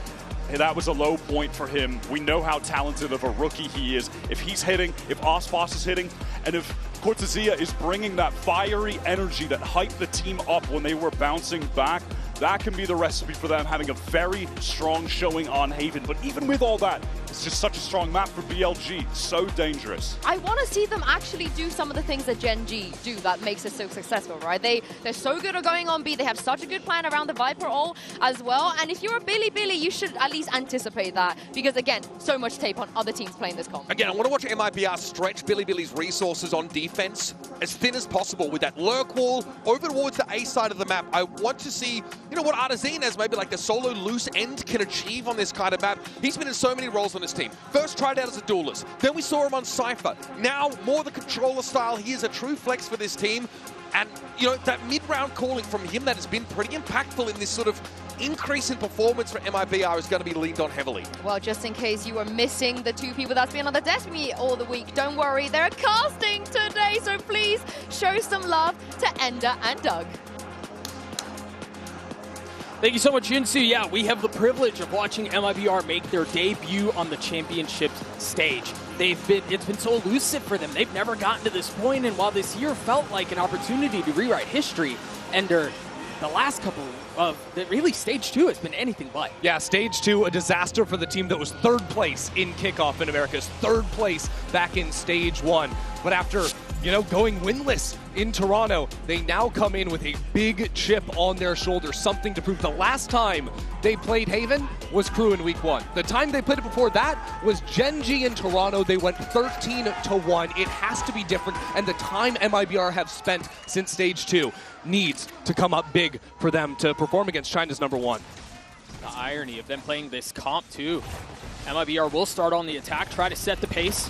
That was a low point for him. We know how talented of a rookie he is. If he's hitting, if Aspas is hitting, and if Cortezia is bringing that fiery energy that hyped the team up when they were bouncing back, that can be the recipe for them having a very strong showing on Haven. But even with all that, it's just such a strong map for BLG. So dangerous. I want to see them actually do some of the things that Gen G do that makes it so successful, right? They're so good at going on B. They have such a good plan around the Viper ult as well. And if you're a Billy, you should at least anticipate that. Because again, so much tape on other teams playing this comp. Again, I want to watch MIBR stretch Billy's resources on defense as thin as possible with that lurk wall over towards the A side of the map. I want to see, you know, what Artezine as maybe like the solo loose end can achieve on this kind of map. He's been in so many roles on this team. First tried out as a duelist, then we saw him on Cypher. Now more the controller style. He is a true flex for this team. And, you know, that mid-round calling from him that has been pretty impactful in this sort of increase in performance for MIBR is going to be leaned on heavily. Well, just in case you were missing the two people that's been on the Destiny all the week, don't worry, they're casting today, so please show some love to Ender and Doug. Thank you so much, Jinsu. Yeah, we have the privilege of watching MIBR make their debut on the championship stage. It's been so elusive for them. They've never gotten to this point, and while this year felt like an opportunity to rewrite history, Ender, the last couple of, really stage 2 has been anything but. Yeah, stage 2, a disaster for the team that was 3rd place in kickoff in Americas, 3rd place back in stage 1. But after, you know, going winless in Toronto, they now come in with a big chip on their shoulder, something to prove. The last time they played Haven was Crew in week 1. The time they played it before that was Gen G in Toronto. They went 13-1. It has to be different, and the time MIBR have spent since stage 2 needs to come up big for them to perform against China's #1. The irony of them playing this comp too. MIBR will start on the attack, try to set the pace,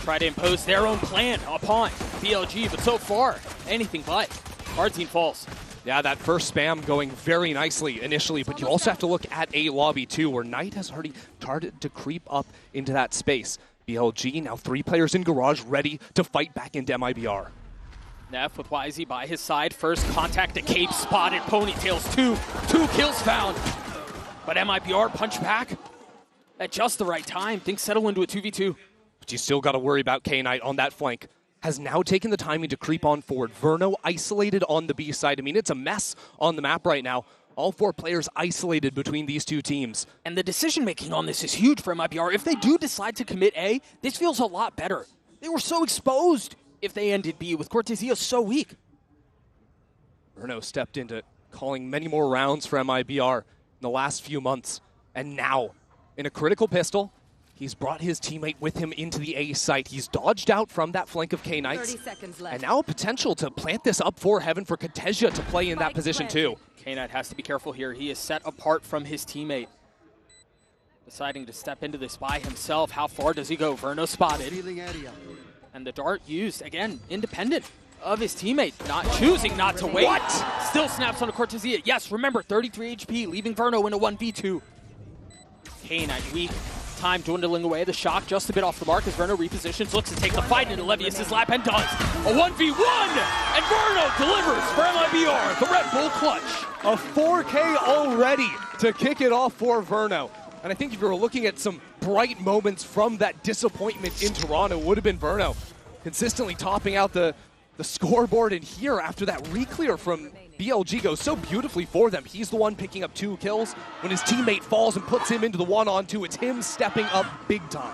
try to impose their own plan upon BLG, but so far, anything but. Artezine falls. Yeah, that first spam going very nicely initially, but you also have to look at A lobby too, where Knight has already started to creep up into that space. BLG, now 3 players in Garage, ready to fight back into MIBR. Neff with YZ by his side. First contact at Cape spotted. Ponytails, two kills found. But MIBR punch back at just the right time. Things settle into a 2v2. But you still got to worry about K-Knight on that flank. Has now taken the timing to creep on forward. Verno isolated on the B side. I mean, it's a mess on the map right now. All 4 players isolated between these 2 teams. And the decision-making on this is huge for MIBR. If they do decide to commit A, this feels a lot better. They were so exposed if they ended B with Cortezia so weak. Verno stepped into calling many more rounds for MIBR in the last few months. And now, in a critical pistol, he's brought his teammate with him into the A site. He's dodged out from that flank of K-Knights. 30 seconds left. And now a potential to plant this up for Heaven for Cortezia to play in that position too. K-Knight has to be careful here. He is set apart from his teammate. Deciding to step into this by himself. How far does he go? Verno spotted. And the dart used, again, independent of his teammate. Choosing not to wait. What? Still snaps on a Cortezia. Yes, remember, 33 HP, leaving Verno in a 1v2. K-Knight weak. Time dwindling away. The shock just a bit off the mark as Verno repositions, looks to take the fight into Levius's lap and does. A 1v1! And Verno delivers for MIBR, the Red Bull clutch. A 4K already to kick it off for Verno. And I think if you were looking at some bright moments from that disappointment in Toronto, it would have been Verno consistently topping out the scoreboard. And here, after that re-clear from BLG goes so beautifully for them. He's the one picking up 2 kills. When his teammate falls and puts him into the 1-on-2, it's him stepping up big time.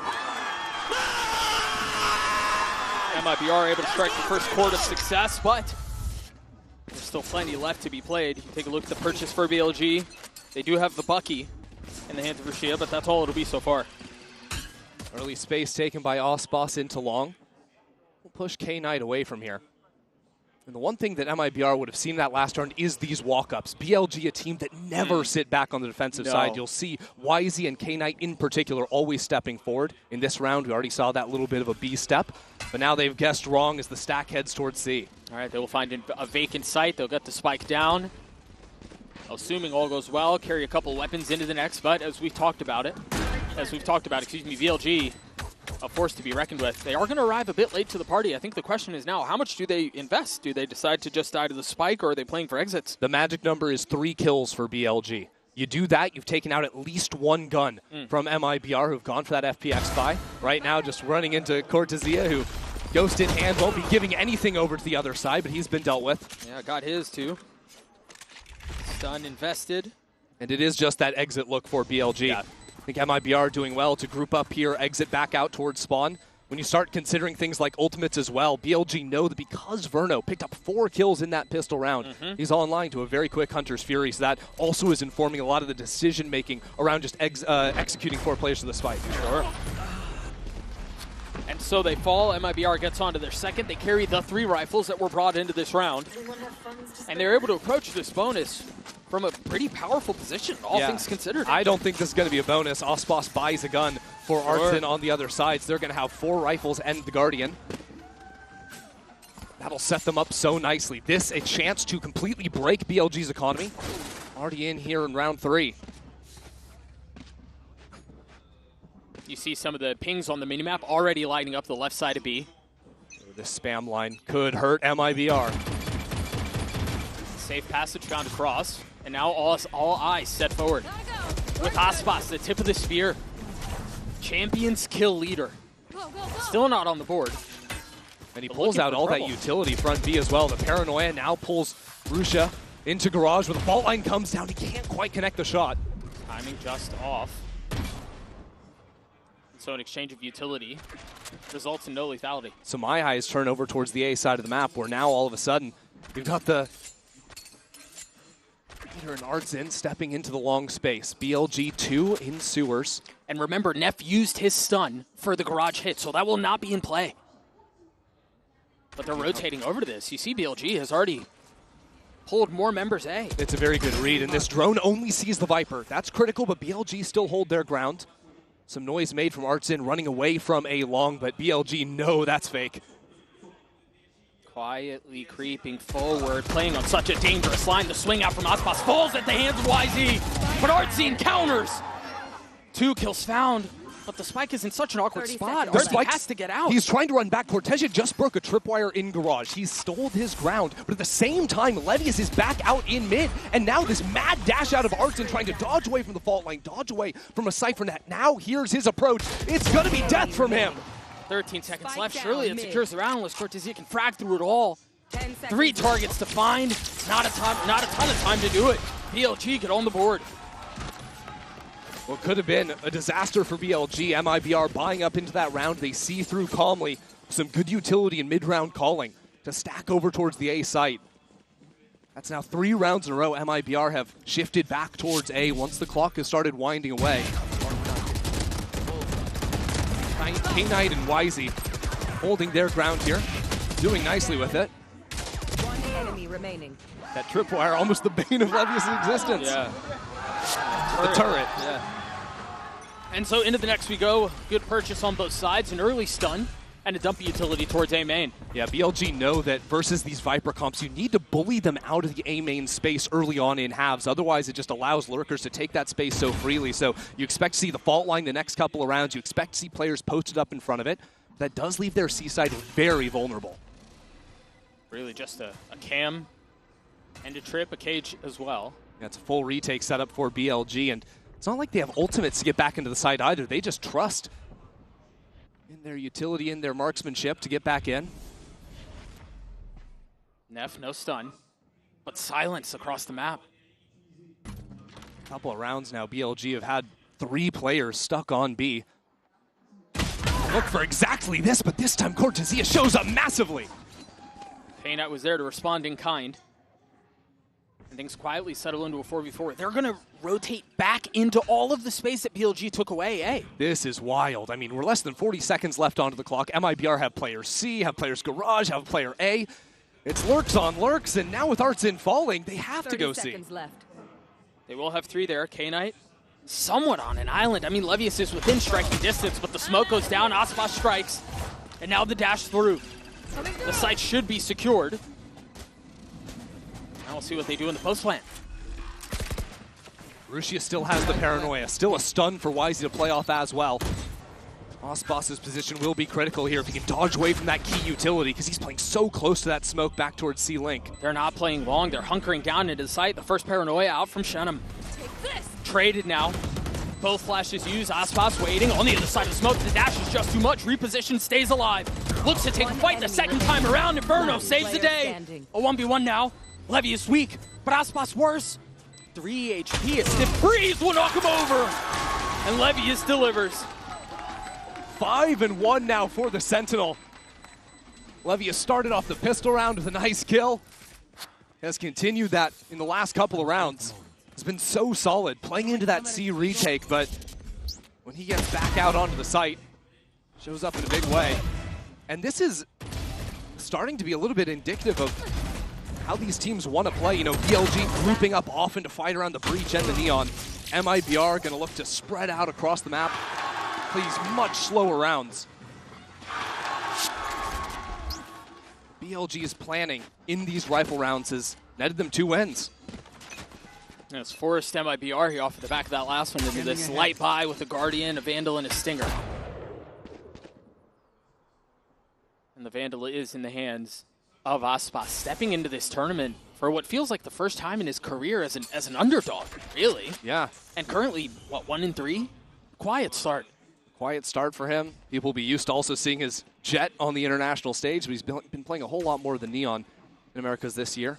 MIBR able to strike the first chord of success, but there's still plenty left to be played. You can take a look at the purchase for BLG. They do have the Bucky. in the hands of Rushia, but that's all it'll be so far. Early space taken by Osbos into long. We'll push K-Knight away from here. And the one thing that MIBR would have seen that last round is these walk-ups. BLG, a team that never sit back on the defensive side. You'll see YZ and K-Knight in particular always stepping forward. In this round, we already saw that little bit of a B step. But now they've guessed wrong as the stack heads towards C. All right, they will find a vacant site. They'll get the spike down. Assuming all goes well, carry a couple weapons into the next, but as we've talked about, VLG, a force to be reckoned with. They are going to arrive a bit late to the party. I think the question is now, how much do they invest? Do they decide to just die to the spike, or are they playing for exits? The magic number is 3 kills for BLG. You do that, you've taken out at least 1 gun from MIBR, who've gone for that FPX buy. Right now, just running into Cortezia, who Ghost in hand, won't be giving anything over to the other side, but he's been dealt with. Yeah, got his too. Stun invested. And it is just that exit look for BLG. Yeah. I think MIBR doing well to group up here, exit back out towards spawn. When you start considering things like ultimates as well, BLG know that because Verno picked up 4 kills in that pistol round, he's online to a very quick Hunter's Fury, so that also is informing a lot of the decision-making around just executing 4 players to the spike. Sure. And so they fall. MIBR gets onto their second. They carry the 3 rifles that were brought into this round. And they're able to approach this bonus from a pretty powerful position, all things considered. I don't think this is going to be a bonus. Osbos buys a gun for Artsin on the other side, so they're going to have 4 rifles and the Guardian. That'll set them up so nicely. This, a chance to completely break BLG's economy. Already in here in round 3. You see some of the pings on the minimap already lighting up the left side of B. This spam line could hurt MIBR. Safe passage found across. And now all eyes set forward. With Osbos, the tip of the spear. Champions kill leader. Still not on the board. And he pulls out all that utility front B as well. The paranoia now pulls Rusha into garage where the fault line comes down. He can't quite connect the shot. Timing just off. So an exchange of utility results in no lethality. So my eyes turn over towards the A side of the map, where now all of a sudden we've got the Peter and Artsin stepping into the long space. BLG 2 in sewers. And remember, Neff used his stun for the garage hit, so that will not be in play. But they're rotating over to this. You see BLG has already pulled more members A. It's a very good read, and this drone only sees the Viper. That's critical, but BLG still hold their ground. Some noise made from Artsin running away from A long, but BLG know that's fake. Quietly creeping forward, playing on such a dangerous line. The swing out from Osbos falls at the hands of YZ, but Artsin counters. 2 kills found, but the spike is in such an awkward spot. The spike has to get out. He's trying to run back. Cortezia just broke a tripwire in garage. He's stole his ground, but at the same time, Levius is back out in mid, and now this mad dash out of Artsin trying to dodge away from the fault line, dodge away from a Cypher net. Now here's his approach. It's gonna be death from him. 13 seconds left. Surely it secures the round unless Cortezia can frag through it all. 3 targets to find. Not a ton of time to do it. BLG get on the board. What could have been a disaster for BLG. MIBR buying up into that round. They see through calmly. Some good utility in mid-round calling to stack over towards the A site. That's now 3 rounds in a row. MIBR have shifted back towards A once the clock has started winding away. K-Knight and YZ holding their ground here, doing nicely with it. 1 enemy remaining. That tripwire, almost the bane of Levius' existence. Yeah. The turret. Yeah. And so into the next we go. Good purchase on both sides, an early stun, and a dump utility towards A main. Yeah, BLG know that versus these Viper comps, you need to bully them out of the A main space early on in halves. Otherwise, it just allows lurkers to take that space so freely. So you expect to see the fault line the next couple of rounds. You expect to see players posted up in front of it. That does leave their C side very vulnerable. Really just a cam and a trip, a cage as well. Yeah, it's a full retake setup for BLG, and it's not like they have ultimates to get back into the side either. They just trust in their utility, in their marksmanship to get back in. Neff, no stun, but silence across the map. Couple of rounds now, BLG have had 3 players stuck on B. Look for exactly this, but this time Cortezia shows up massively. K-Knight was there to respond in kind. And things quietly settle into a 4v4. They're going to rotate back into all of the space that BLG took away, eh? This is wild. I mean, we're less than 40 seconds left onto the clock. MIBR have player C, have players Garage, have player A. It's lurks on lurks, and now with Arts in falling, they have to go C. Left. They will have 3 there. K-Knight somewhat on an island. I mean, Levius is within striking distance, but the smoke goes down. Aspas strikes, and now the dash through. The site should be secured. Now we'll see what they do in the post plant. Rusia still has the paranoia. Still a stun for Wisey to play off as well. Aspas' position will be critical here if he can dodge away from that key utility because he's playing so close to that smoke back towards C-Link. They're not playing long. They're hunkering down into the site. The first paranoia out from Shenum. Traded now. Both flashes used. Aspas waiting on the other side of smoke. The dash is just too much. Reposition, stays alive. Looks to take a fight the second time around. Inferno saves the day. A 1v1 now. Levy is weak, but Aspas worse. 3 HP. A stiff breeze will knock him over. And Levius delivers. 5-1 now for the Sentinel. Levius started off the pistol round with a nice kill. Has continued that in the last couple of rounds. Has been so solid, playing into that C retake, but when he gets back out onto the site, shows up in a big way. And this is starting to be a little bit indicative of how these teams want to play. You know, BLG grouping up often to fight around the breach and the neon. MIBR going to look to spread out across the map. Plays much slower rounds. BLG's planning in these rifle rounds has netted them 2 wins. It's forced MIBR here off of the back of that last one into this light buy with a Guardian, a Vandal, and a Stinger. And the Vandal is in the hands of Aspas, stepping into this tournament for what feels like the first time in his career as an underdog, really. Yeah. And currently, what, 1-3? Quiet start. Quiet start for him. People will be used to also seeing his Jet on the international stage, but he's been playing a whole lot more than Neon in Americas this year,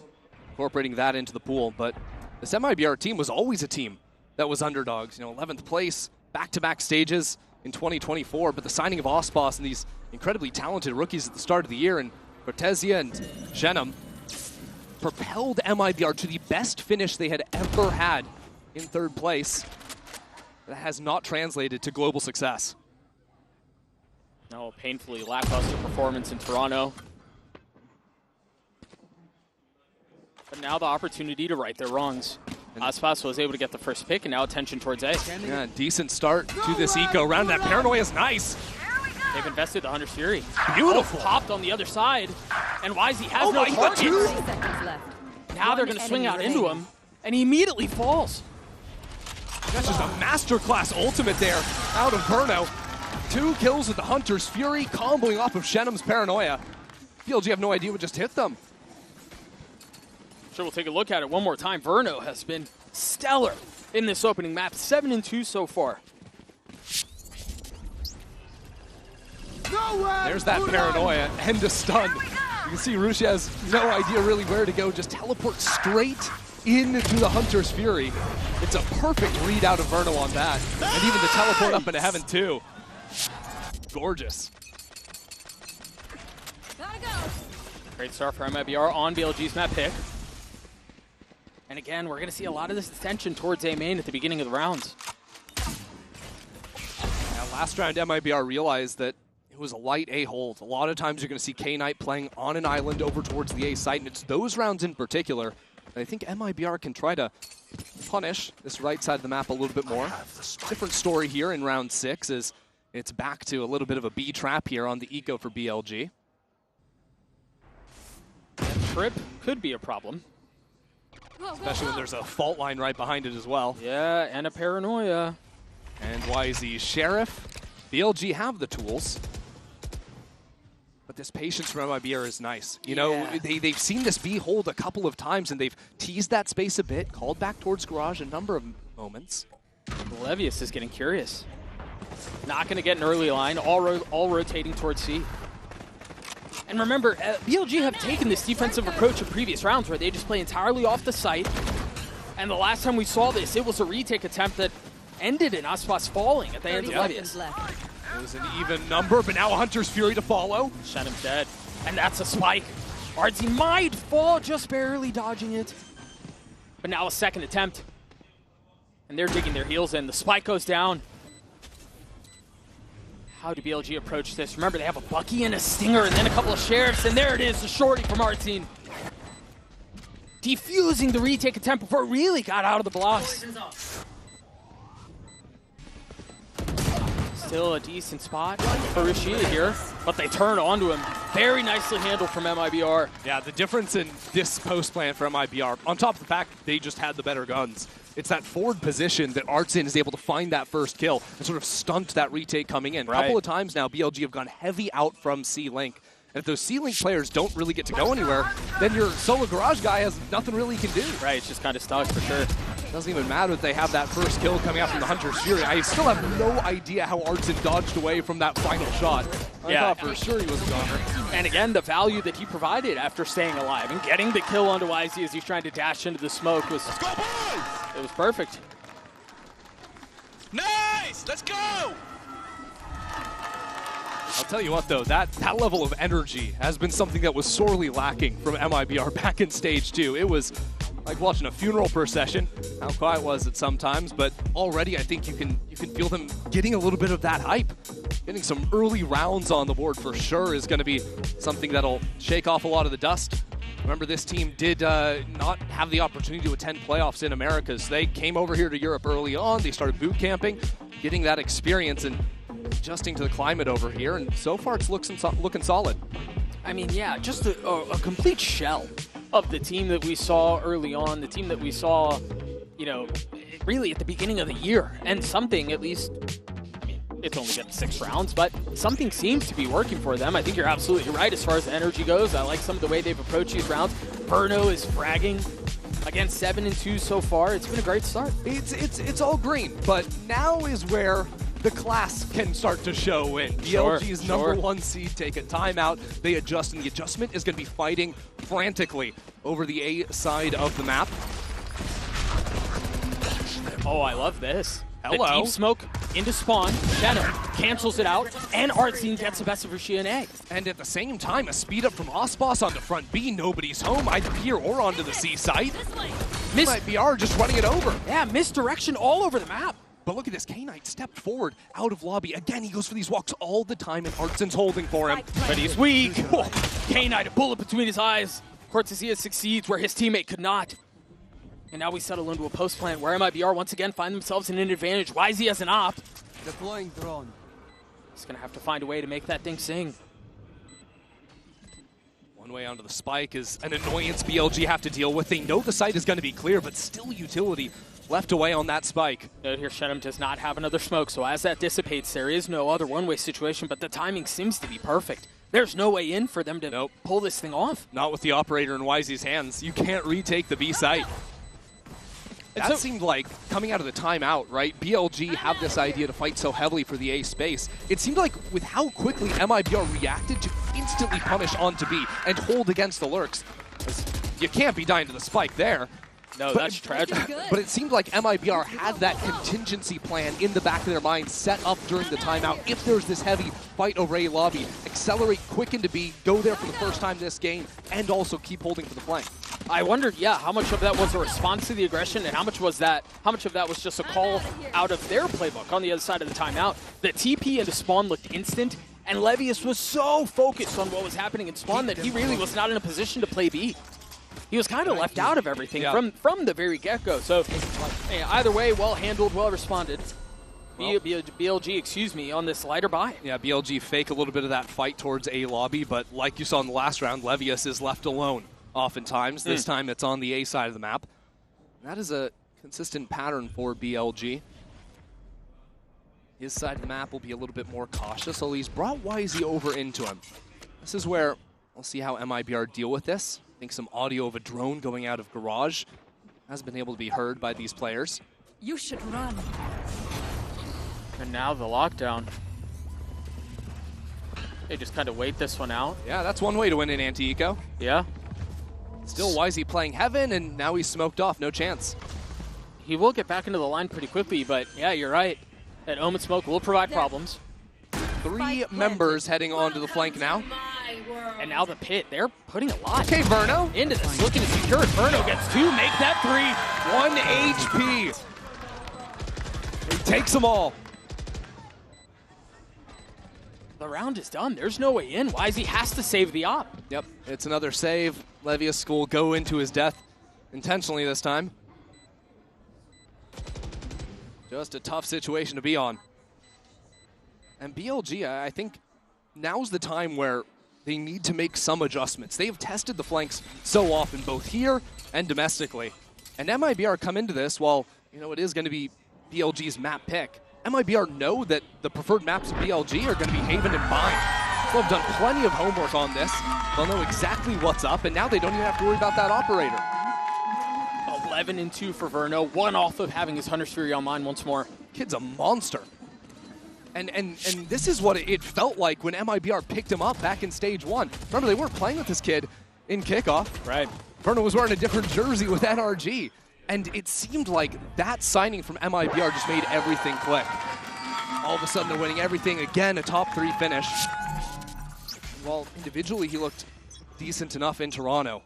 incorporating that into the pool. But this MIBR team was always a team that was underdogs. You know, 11th place, back-to-back stages in 2024, but the signing of Aspas and these incredibly talented rookies at the start of the year, and Cortesia and Shenum, propelled MIBR to the best finish they had ever had in 3rd place. That has not translated to global success. No, a painfully lackluster performance in Toronto. But now the opportunity to right their wrongs. Aspas was able to get the first pick, and now attention towards A. Yeah, decent start to this eco round. That paranoia is nice. They've invested the Hunter's Fury. Beautiful. Popped on the other side, and Wisey has no target. Now they're going to swing out into him, and he immediately falls. That's just a masterclass ultimate there out of Verno. 2 kills with the Hunter's Fury, comboing off of Shenum's paranoia. BLG have no idea what just hit them. Sure, we'll take a look at it one more time. Verno has been stellar in this opening map. 7-2 so far. There's that paranoia and a stun. You can see Rusia has no idea really where to go. Just teleport straight into the Hunter's Fury. It's a perfect read out of Verno on that. And even the teleport up into heaven too. Gorgeous. Great start for MIBR on BLG's map pick. And again, we're going to see a lot of this attention towards A main at the beginning of the rounds. Now, last round, MIBR realized that it was a light A hold. A lot of times you're going to see K-Knight playing on an island over towards the A site, and it's those rounds in particular that I think MIBR can try to punish this right side of the map a little bit more. Different story here in round 6 is it's back to a little bit of a B trap here on the eco for BLG. Trip could be a problem. Especially when there's a fault line right behind it as well. Yeah, and a paranoia. And YZ Sheriff. BLG have the tools. But this patience from MIBR is nice. You know, they've seen this B hold a couple of times, and they've teased that space a bit, called back towards Garage a number of moments. Levius is getting curious. Not going to get an early line, all rotating towards C. And remember, BLG have taken this defensive approach in previous rounds where they just play entirely off the site. And the last time we saw this, it was a retake attempt that ended in Aspas falling at the hands of Levius. It was an even number, but now a Hunter's Fury to follow. Shenum's dead. And that's a spike. Ardsy might fall, just barely dodging it. But now a second attempt. And they're digging their heels in. The spike goes down. How do BLG approach this? Remember, they have a Bucky and a Stinger and then a couple of Sheriffs, and there it is, the shorty from Artsine. Defusing the retake attempt before it really got out of the blocks. Still a decent spot for Rashida here, but they turn onto him. Very nicely handled from MIBR. Yeah, the difference in this post plan for MIBR, on top of the fact they just had the better guns, it's that forward position that Artsin is able to find that first kill and sort of stunt that retake coming in. A couple of times now, BLG have gone heavy out from C-Link. And if those C-Link players don't really get to go anywhere, then your solo garage guy has nothing really he can do. Right, it's just kind of stuck for sure. Doesn't even matter that they have that first kill coming out from the Hunter's Fury. I still have no idea how Artsin dodged away from that final shot. I thought for sure he was a goner. And again, the value that he provided after staying alive and getting the kill onto YZ as he's trying to dash into the smoke was, it was perfect. Nice! Let's go! I'll tell you what, though, that level of energy has been something that was sorely lacking from MIBR back in Stage 2. It was like watching a funeral procession, how quiet was it sometimes, but already I think you can feel them getting a little bit of that hype. Getting some early rounds on the board for sure is going to be something that'll shake off a lot of the dust. Remember, this team did not have the opportunity to attend playoffs in Americas. They came over here to Europe early on. They started boot camping, getting that experience and adjusting to the climate over here, and so far it's looking solid. I mean, yeah, just a complete shell of the team that we saw early on, the team that we saw, you know, really at the beginning of the year. And something, at least, I mean, it's only been 6 rounds, but something seems to be working for them. I think you're absolutely right as far as the energy goes. I like some of the way they've approached these rounds. Verno is fragging. Again, 7-2 so far. It's been a great start. It's all green, but now is where the class can start to show in. BLG's number 1 seed take a timeout. They adjust, and the adjustment is going to be fighting frantically over the A side of the map. Oh, I love this. Hello. The deep smoke into spawn. Shadow cancels it out, and Artsine gets the best of Rashida and A. And at the same time, a speed up from Osboss onto front B. Nobody's home, either here or onto the C site. MIBR just running it over. Yeah, misdirection all over the map. But look at this, K-Knight stepped forward out of lobby. Again, he goes for these walks all the time, and Artsin's holding for him. But he's weak. K-Knight, a bullet between his eyes. Cortesia succeeds where his teammate could not. And now we settle into a post plan where MIBR once again find themselves in an advantage. YZ has an op. Deploying drone. He's going to have to find a way to make that thing sing. One way onto the spike is an annoyance BLG have to deal with. They know the site is going to be clear, but still utility left away on that spike. Note here, Shenum does not have another smoke, so as that dissipates, there is no other one-way situation, but the timing seems to be perfect. There's no way in for them to pull this thing off. Not with the operator in YZ's hands. You can't retake the B site. That seemed like, coming out of the timeout, right? BLG have this idea to fight so heavily for the A space. It seemed like with how quickly MIBR reacted to instantly punish onto B and hold against the lurks. You can't be dying to the spike there. No, that's tragic. But it seemed like MIBR had that contingency plan in the back of their mind set up during the timeout. If there's this heavy fight over A lobby, accelerate quick into B, go there for the first time this game, and also keep holding for the flank. I wondered, yeah, how much of that was a response to the aggression, and how much of that was just a call out of their playbook on the other side of the timeout. The TP into spawn looked instant, and Levius was so focused on what was happening in spawn that he really was not in a position to play B. He was kind of left out of everything from the very get-go. So hey, either way, well handled, well responded. BLG, excuse me, on this lighter buy. Yeah, BLG fake a little bit of that fight towards A lobby, but like you saw in the last round, Levius is left alone oftentimes. This time it's on the A side of the map. That is a consistent pattern for BLG. His side of the map will be a little bit more cautious, so he's brought YZ over into him. This is where we'll see how MIBR deal with this. I think some audio of a drone going out of garage has been able to be heard by these players. You should run. And now the lockdown. They just kind of wait this one out. Yeah, that's one way to win in anti-eco. Yeah. Still YZ playing Heaven, and now he's smoked off. No chance. He will get back into the line pretty quickly, but yeah, you're right. That Omen smoke will provide problems. 3 members heading onto the flank now. And now the pit, they're putting a lot Verno into this. Looking to secure it. Verno gets 2, make that 3. 1 HP. He takes them all. The round is done. There's no way in. YZ has to save the op. Yep, it's another save. Levius will go into his death intentionally this time. Just a tough situation to be on. And BLG, I think now's the time where they need to make some adjustments. They've tested the flanks so often, both here and domestically. And MIBR come into this, while it is going to be BLG's map pick. MIBR know that the preferred maps of BLG are going to be Haven and Bind. They'll have done plenty of homework on this. They'll know exactly what's up, and now they don't even have to worry about that operator. 11-2 for Verno, 1 off of having his Hunter's Fury on mine once more. Kid's a monster. And this is what it felt like when MIBR picked him up back in Stage 1. Remember, they weren't playing with this kid in kickoff. Right. Verno was wearing a different jersey with NRG. And it seemed like that signing from MIBR just made everything click. All of a sudden, they're winning everything. Again, a top 3 finish. While individually, he looked decent enough in Toronto.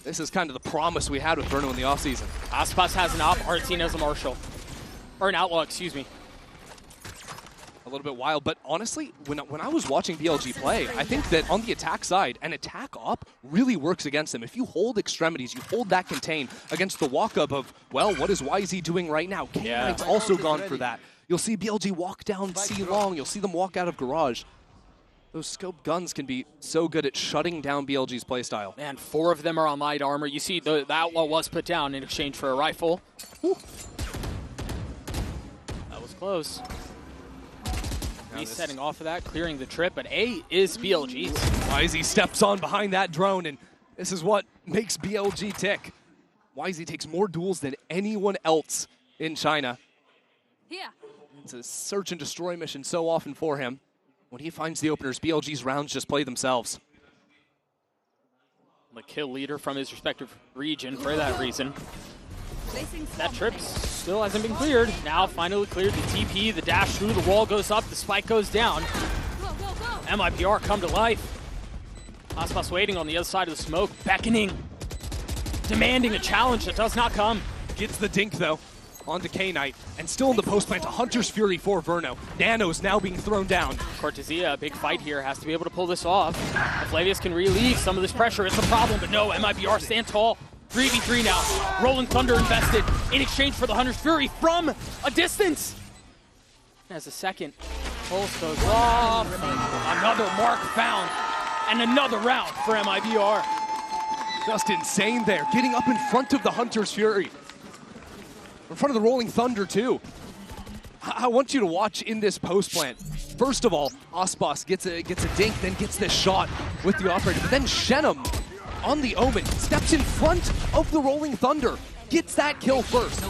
This is kind of the promise we had with Verno in the offseason. Aspas has an op, Artsine has a Marshal. Or an Outlaw, excuse me. A little bit wild, but honestly, when I was watching BLG play, I think that on the attack side, an attack op really works against them. If you hold extremities, you hold that contain against the walk-up of, well, what is YZ doing right now? K9's also gone for that. You'll see BLG walk down C long. You'll see them walk out of garage. Those scope guns can be so good at shutting down BLG's playstyle. Man, 4 of them are on light armor. You see the Outlaw was put down in exchange for a rifle. Whew. That was close. He's setting off of that, clearing the trip, but A is BLG's. YZ steps on behind that drone, and this is what makes BLG tick. YZ takes more duels than anyone else in China. Yeah. It's a search and destroy mission so often for him. When he finds the openers, BLG's rounds just play themselves. The kill leader from his respective region for that reason. That trip still hasn't been cleared. Now finally cleared. The TP, the dash through, the wall goes up, the spike goes down. MIBR come to life. Aspas waiting on the other side of the smoke, beckoning, demanding a challenge that does not come. Gets the dink though, onto K-Knight, and still in the post plant, a Hunter's Fury for Verno. Nano's now being thrown down. Cortesia, a big fight here, has to be able to pull this off. If Flavius can relieve some of this pressure, it's a problem, but no, MIBR stand tall. 3v3 now. Rolling Thunder invested in exchange for the Hunter's Fury from a distance. As a second pulse goes off, another mark found, and another round for MIBR. Just insane there, getting up in front of the Hunter's Fury. In front of the Rolling Thunder too. I want you to watch in this post plant. First of all, Aspas gets a dink, then gets this shot with the operator, but then Shenum on the Omen, steps in front of the Rolling Thunder, gets that kill first.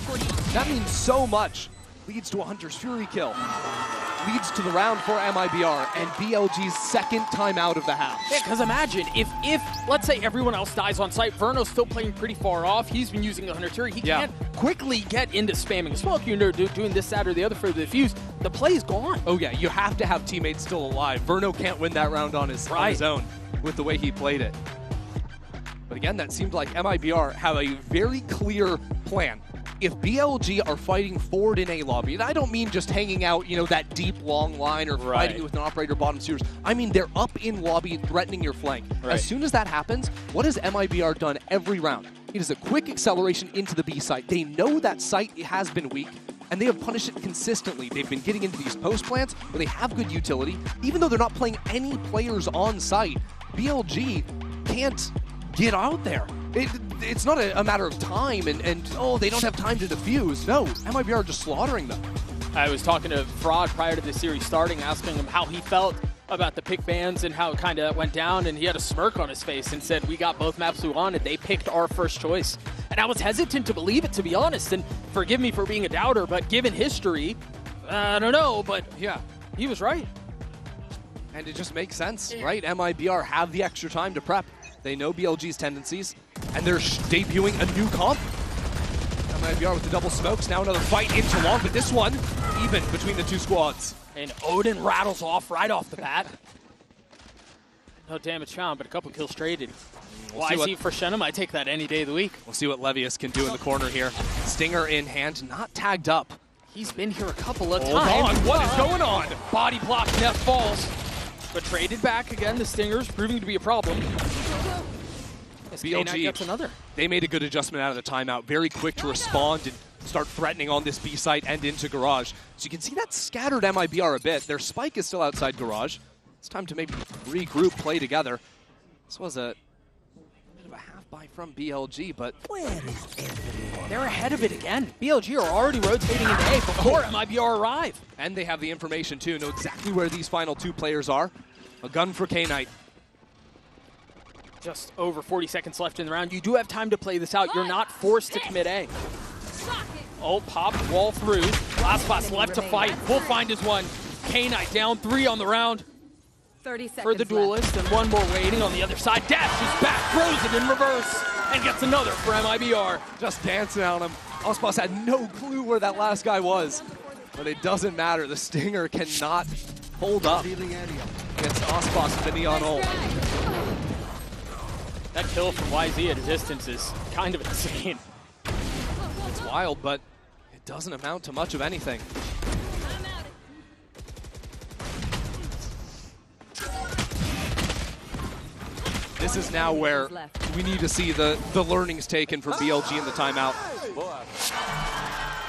That means so much. Leads to a Hunter's Fury kill. Leads to the round for MIBR and BLG's second time out of the half. Yeah, because imagine, if let's say everyone else dies on site, Verno's still playing pretty far off, he's been using the Hunter's Fury, he can't quickly get into spamming smoke, doing this, that, or the other for the defuse. The play's gone. Oh yeah, you have to have teammates still alive. Verno can't win that round on his own with the way he played it. But again, that seemed like MIBR have a very clear plan. If BLG are fighting forward in A lobby, and I don't mean just hanging out, that deep long line or fighting with an operator bottom series. I mean they're up in lobby threatening your flank. As soon as that happens, what has MIBR done every round? It is a quick acceleration into the B site. They know that site has been weak, and they have punished it consistently. They've been getting into these post plants where they have good utility. Even though they're not playing any players on site, BLG can't get out there. It's not a matter of time and oh, they don't have time to defuse. No, MIBR are just slaughtering them. I was talking to Fraud prior to the series starting, asking him how he felt about the pick bans and how it kind of went down, and he had a smirk on his face and said, we got both maps we wanted. They picked our first choice. And I was hesitant to believe it, to be honest, and forgive me for being a doubter, but given history, I don't know, but yeah, he was right. And it just makes sense, right? MIBR have the extra time to prep. They know BLG's tendencies, and they're debuting a new comp. MIBR with the double smokes, now another fight into long, but this one, even between the two squads. And Odin rattles off right off the bat. No damage found, but a couple kills traded. YZ for Shenum, I take that any day of the week. We'll see what Levius can do in the corner here. Stinger in hand, not tagged up. He's been here a couple of Hold times. on, what is going on? Body block, Neff falls. But traded back again, the Stinger's proving to be a problem. BLG gets another. They made a good adjustment out of the timeout. Very quick to respond and start threatening on this B site and into Garage. So you can see that scattered MIBR a bit. Their spike is still outside Garage. It's time to maybe regroup, play together. This was a bit of a half buy from BLG, but they're ahead of it again. BLG are already rotating into A before MIBR arrive. And they have the information too, know exactly where these final two players are. A gun for K-Knight. Just over 40 seconds left in the round. You do have time to play this out. You're not forced to commit A. Oh, pop, wall through. Last spot's left to fight. We'll find his one. K-Knight down 3 on the round. 30 seconds for the duelist, and one more waiting on the other side. Dashes back, throws it in reverse, and gets another for MIBR. Just dancing on him. Ospas had no clue where that last guy was, but it doesn't matter. The Stinger cannot hold up against Ospas with the Neon ult. That kill from YZ at a distance is kind of insane. It's wild, but it doesn't amount to much of anything. This is now where we need to see the learnings taken for BLG in the timeout.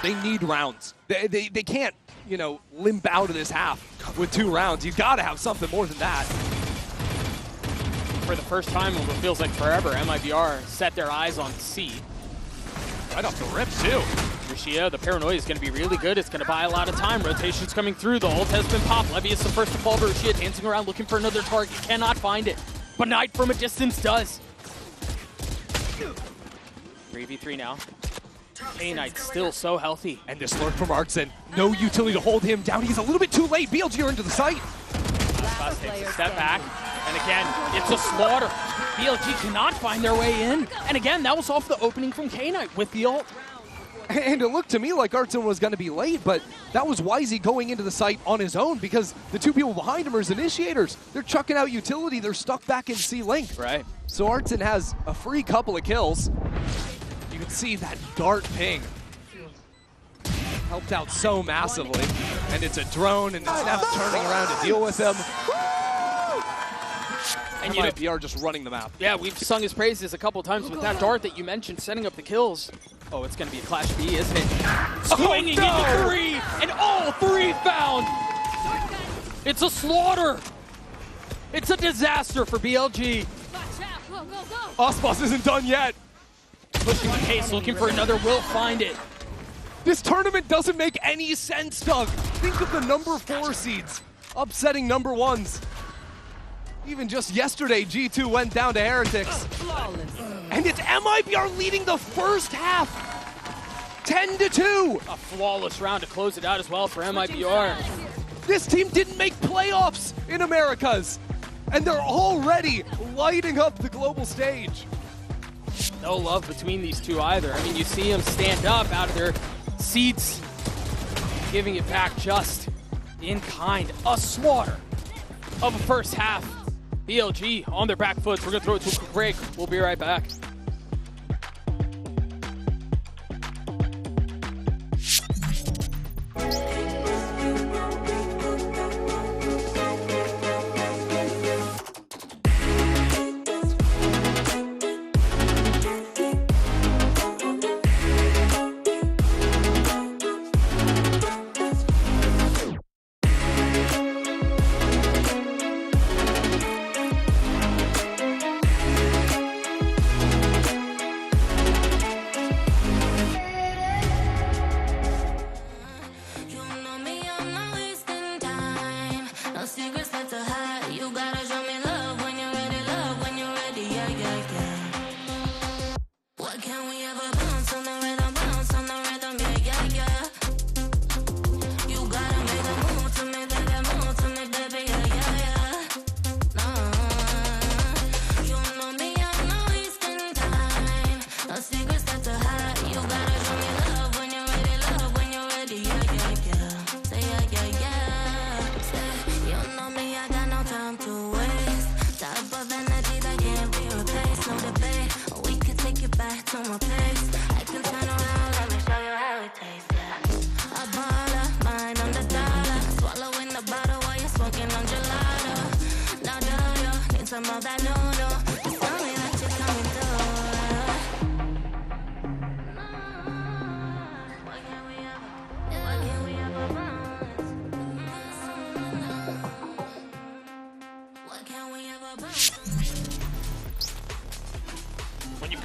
They need rounds. They can't, you know, limp out of this half with 2 rounds. You've got to have something more than that. For the first time in what feels like forever, MIBR set their eyes on C. Right off the rip, too. Rushia, the paranoia is going to be really good. It's going to buy a lot of time. Rotation's coming through. The ult has been popped. Levy is the first to fall. Rushia dancing around looking for another target. Cannot find it. But Knight from a distance does. 3v3 now. K-Knight still so healthy. And this lurk from Artson. No utility to hold him down. He's a little bit too late. BLG are into the site. Last takes a step back. And again, it's a slaughter. BLG cannot find their way in. And again, that was off the opening from K-Knight with the ult. And it looked to me like Artson was going to be late, but that was YZ going into the site on his own because the 2 people behind him are his initiators. They're chucking out utility. They're stuck back in C-Link. Right. So Artson has a free couple of kills. You can see that dart ping. Helped out so massively. And it's a drone, and it's Neff turning around to deal with him. And MIBR just running the map. Yeah, we've sung his praises a couple times with that dart that you mentioned, setting up the kills. Oh, it's going to be a Clash B, isn't it? Swinging into 3, and all 3 found! It's a slaughter! It's a disaster for BLG. Ospas isn't done yet. Pushing the pace, looking for another, will find it. This tournament doesn't make any sense, Doug. Think of the number 4 seeds upsetting number 1s. Even just yesterday, G2 went down to Heretics. And it's MIBR leading the first half, 10-2. A flawless round to close it out as well for MIBR. This team didn't make playoffs in Americas, and they're already lighting up the global stage. No love between these two either. I mean, you see them stand up out of their seats, giving it back just in kind. A slaughter of a first half. BLG on their back foot. We're going to throw it to a quick break. We'll be right back.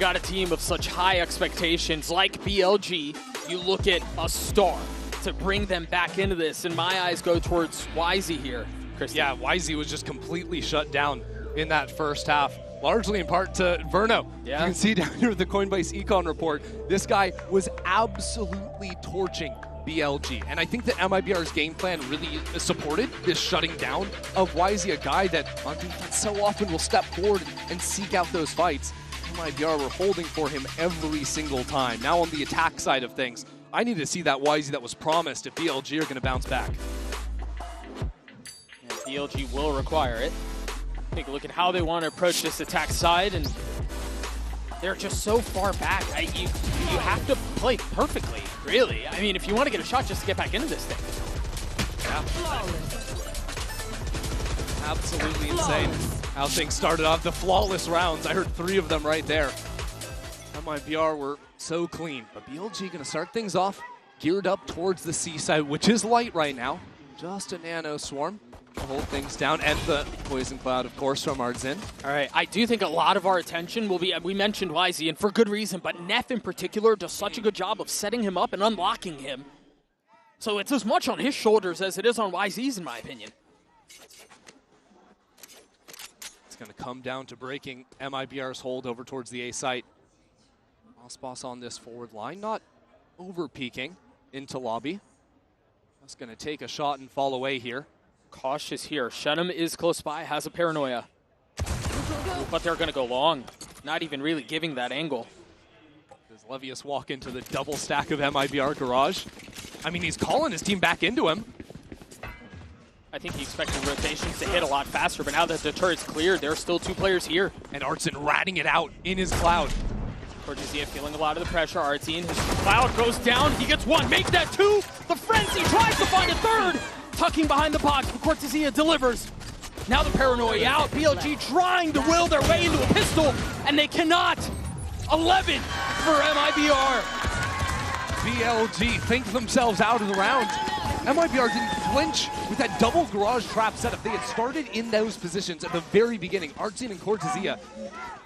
got a team of such high expectations like BLG, you look at a star to bring them back into this, and my eyes go towards YZ here. Christian. Yeah, YZ was just completely shut down in that first half, largely in part to Verno. Yeah. You can see down here with the Coinbase Econ report, this guy was absolutely torching BLG. And I think that MIBR's game plan really supported this shutting down of YZ, a guy that on defense so often will step forward and seek out those fights. MIBR were holding for him every single time. Now on the attack side of things, I need to see that YZ that was promised if BLG are going to bounce back. And BLG will require it. Take a look at how they want to approach this attack side, and they're just so far back. You have to play perfectly, really. I mean, if you want to get a shot, just to get back into this thing. Yeah. Absolutely insane how things started off. The flawless rounds, I heard 3 of them right there. MIBR were so clean, but BLG going to start things off geared up towards the seaside, which is light right now. Just a nano swarm to hold things down, and the poison cloud, of course, from Artzin. All right, I do think a lot of our attention will be, we mentioned YZ, and for good reason, but Neff in particular does such a good job of setting him up and unlocking him. So it's as much on his shoulders as it is on YZ's, in my opinion. It's going to come down to breaking MIBR's hold over towards the A site. Boss on this forward line, not over-peeking into lobby. Just going to take a shot and fall away here. Cautious here. Shenum is close by, has a paranoia. But they're going to go long. Not even really giving that angle. Does Levius walk into the double stack of MIBR garage? I mean, he's calling his team back into him. I think he expected rotations to hit a lot faster, but now that the turret's cleared, there are still 2 players here. And Artzin ratting it out in his cloud. Cortezia feeling a lot of the pressure. Artzin, his cloud goes down. He gets 1, make that 2. The frenzy tries to find a 3rd. Tucking behind the box, but Cortezia delivers. Now the paranoia out. BLG trying to will their way into a pistol, and they cannot. 11 for MIBR. BLG think themselves out of the round. MIBR didn't flinch with that double garage trap setup. They had started in those positions at the very beginning. Artzin and Cortezia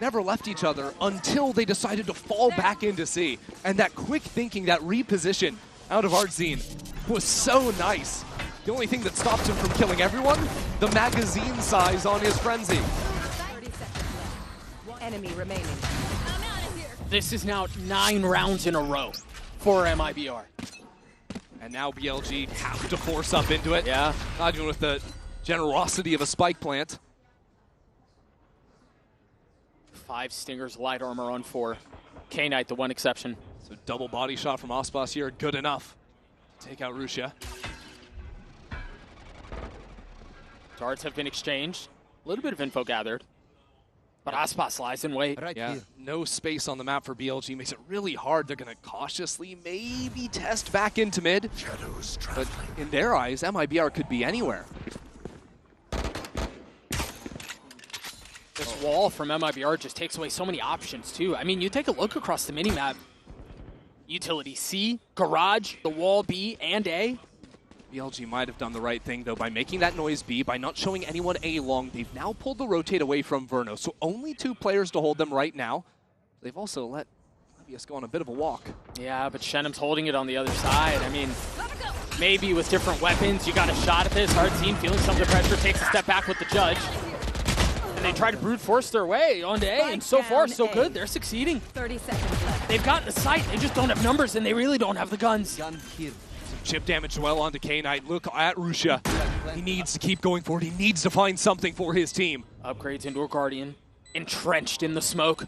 never left each other until they decided to fall back into C. And that quick thinking, that reposition out of Artzin was so nice. The only thing that stopped him from killing everyone, the magazine size on his frenzy. 30 seconds left. Enemy remaining. This is now 9 rounds in a row for MIBR. And now BLG have to force up into it. Yeah. Not even with the generosity of a spike plant. 5 Stingers, light armor on 4. K-Knight, the one exception. So double body shot from Aspas here, good enough. Take out Russia. Darts have been exchanged. A little bit of info gathered. But Aspas lies in wait. Yeah, no space on the map for BLG. Makes it really hard. They're going to cautiously maybe test back into mid. But in their eyes, MIBR could be anywhere. This wall from MIBR just takes away so many options, too. I mean, you take a look across the minimap. Utility C, garage, the wall B, and A. BLG might have done the right thing, though, by making that noise B, by not showing anyone A long. They've now pulled the rotate away from Verno, so only 2 players to hold them right now. They've also let Levius go on a bit of a walk. Yeah, but Shenum's holding it on the other side. I mean, maybe with different weapons, you got a shot at this. Artzin feeling some of the pressure, takes a step back with the judge. And they try to brute force their way onto A, and so far, so good. They're succeeding. 30 seconds left. They've gotten the sight, they just don't have numbers, and they really don't have the guns. Chip damage well onto K-Knight. Look at Russia. He needs to keep going forward. He needs to find something for his team. Upgrades into a Guardian. Entrenched in the smoke.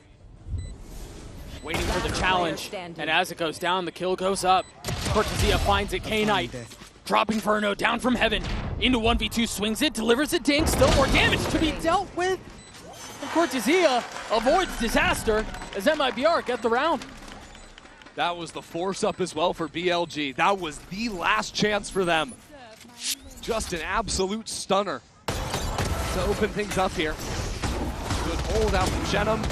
Waiting for the challenge. And as it goes down, the kill goes up. Cortezia finds it. K-Knight dropping Verno down from heaven. Into 1v2, swings it, delivers a dink. Still more damage to be dealt with. And Cortezia avoids disaster as MIBR get the round. That was the force up as well for BLG. That was the last chance for them. Just an absolute stunner to open things up here. Good hold out from Shenum.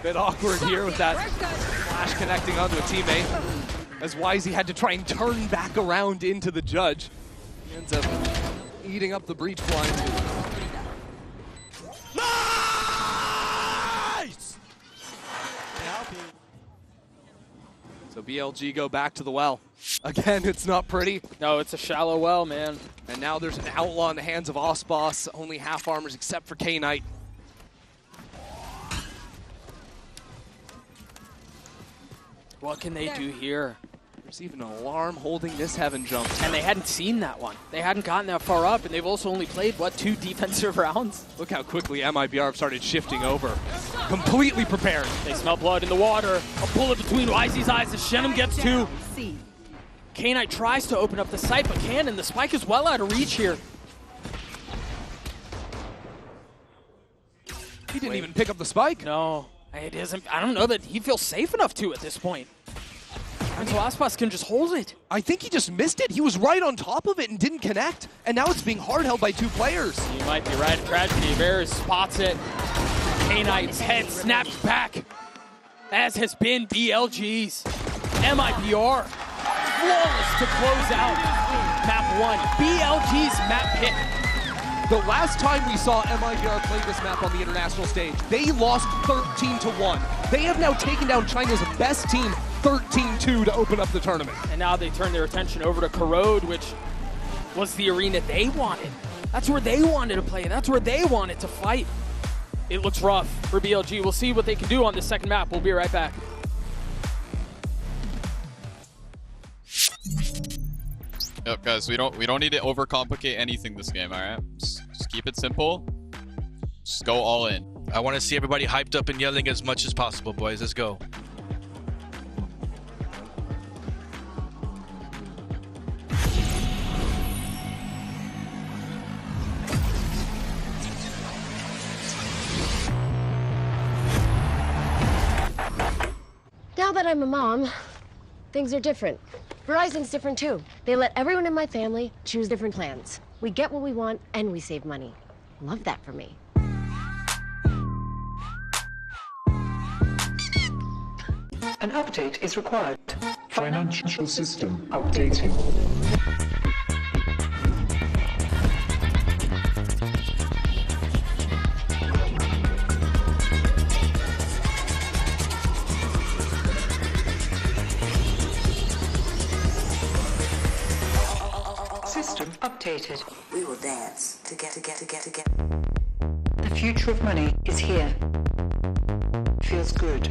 Bit awkward here with that flash connecting onto a teammate, as YZ had to try and turn back around into the judge. He ends up eating up the breach blind. VLG go back to the well. Again, it's not pretty. No, it's a shallow well, man. And now there's an outlaw in the hands of Osboss. Only half armors except for K-Knight. What can they do here? There's even an alarm holding this heaven jump. And they hadn't seen that one. They hadn't gotten that far up, and they've also only played, what, 2 defensive rounds? Look how quickly MIBR have started shifting over. Completely prepared. They smell blood in the water. A bullet between YZ's eyes as Shenum gets 2. K-Knight tries to open up the site, but can, and the spike is well out of reach here. He didn't even pick up the spike. No, it isn't. I don't know that he feels safe enough to at this point. And so Osboss can just hold it. I think he just missed it. He was right on top of it and didn't connect. And now it's being hard held by 2 players. You might be right. Tragedy. Varus spots it. K-Knight's head snaps back, as has been BLG's. MIBR flawless to close out map 1. BLG's map pick. The last time we saw MIBR play this map on the international stage, they lost 13-1. They have now taken down China's best team 13-2 to open up the tournament. And now they turn their attention over to Corrode, which was the arena they wanted. That's where they wanted to play. That's where they wanted to fight. It looks rough for BLG. We'll see what they can do on this second map. We'll be right back. Yep, guys, we don't need to overcomplicate anything this game, all right? Just keep it simple. Just go all in. I want to see everybody hyped up and yelling as much as possible, boys. Let's go. Now that I'm a mom, things are different. Verizon's different too. They let everyone in my family choose different plans. We get what we want and we save money. Love that for me. An update is required. Financial system updating. System updated. We will dance to get. The future of money is here. Feels good.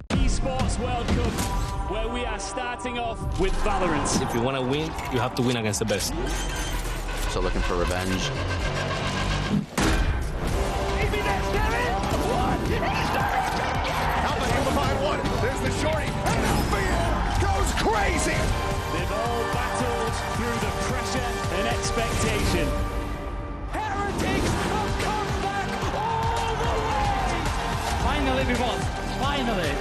Esports World Cup, where we are starting off with VALORANT. If you want to win, you have to win against the best. So looking for revenge. There's the shorty, and Alpha goes crazy! They've all battled through the pressure and expectation. Heretics have come back all the way! Finally, we won. Finally.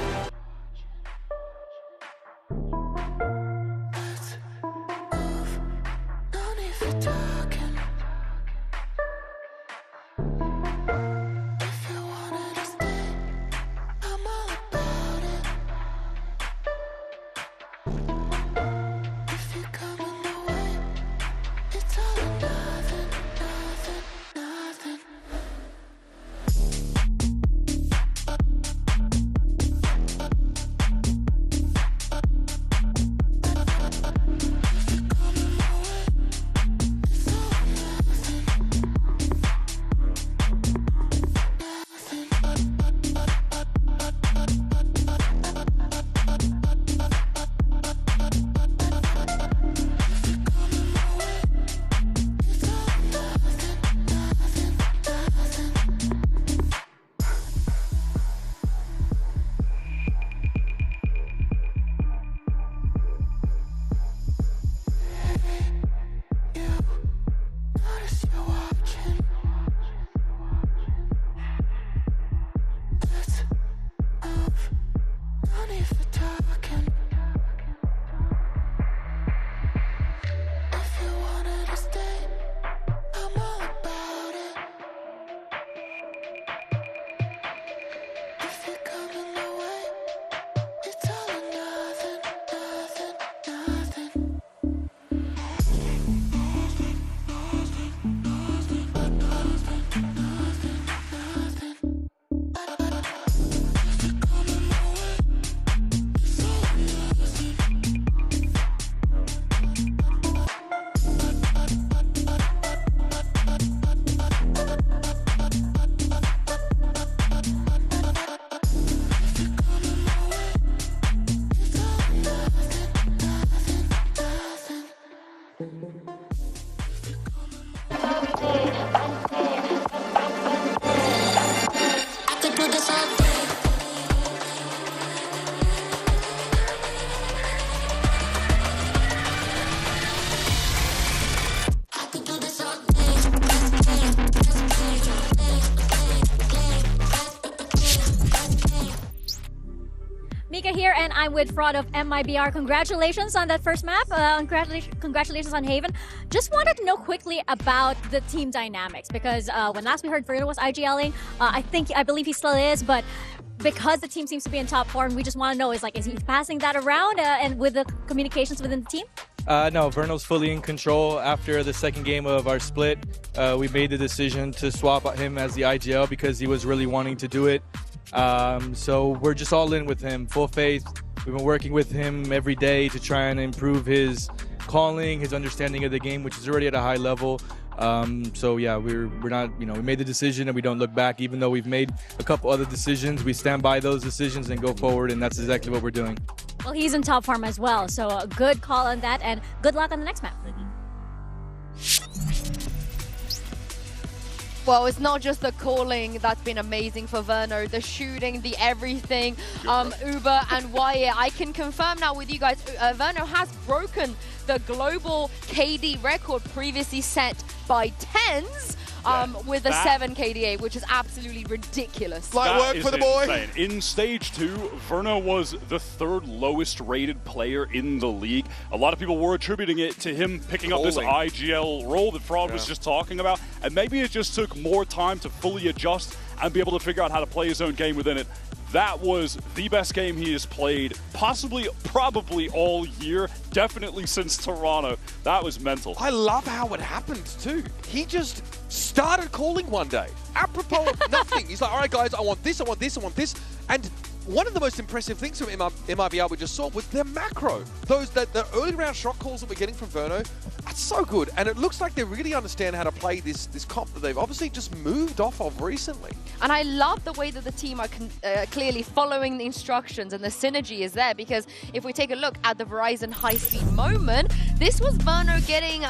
Mika here, and I'm with Fraud of MIBR. Congratulations on that first map. Congratulations on Haven. Just wanted to know quickly about the team dynamics, because when last we heard Verno was IGLing, I believe he still is, but because the team seems to be in top form, we just want to know, is he passing that around and with the communications within the team? No, Verno's fully in control. After the second game of our split, we made the decision to swap him as the IGL because he was really wanting to do it. So we're just all in with him, full faith. We've been working with him every day to try and improve his calling, his understanding of the game, which is already at a high level. So yeah, we're not, we made the decision and we don't look back. Even though we've made a couple other decisions, we stand by those decisions and go forward, and that's exactly what we're doing. Well, he's in top form as well, so a good call on that, and good luck on the next map. Well, it's not just the calling that's been amazing for Verno, the shooting, the everything, Uber and Wyatt. I can confirm now with you guys, Verno has broken the global KD record previously set by tens. With a 7 KDA, which is absolutely ridiculous. Light work for the boy. Insane. In Stage 2, Verno was the 3rd lowest rated player in the league. A lot of people were attributing it to him picking up this IGL role that Fraud was just talking about. And maybe it just took more time to fully adjust and be able to figure out how to play his own game within it. That was the best game he has played, possibly, probably all year, definitely since Toronto. That was mental. I love how it happened too. He just started calling one day, apropos of nothing. He's like, all right, guys, I want this, I want this, I want this. And one of the most impressive things from MIBR we just saw was their macro. The early round shot calls that we're getting from Verno, that's so good. And it looks like they really understand how to play this comp that they've obviously just moved off of recently. And I love the way that the team are clearly following the instructions, and the synergy is there, because if we take a look at the Verizon high-speed moment, this was Verno getting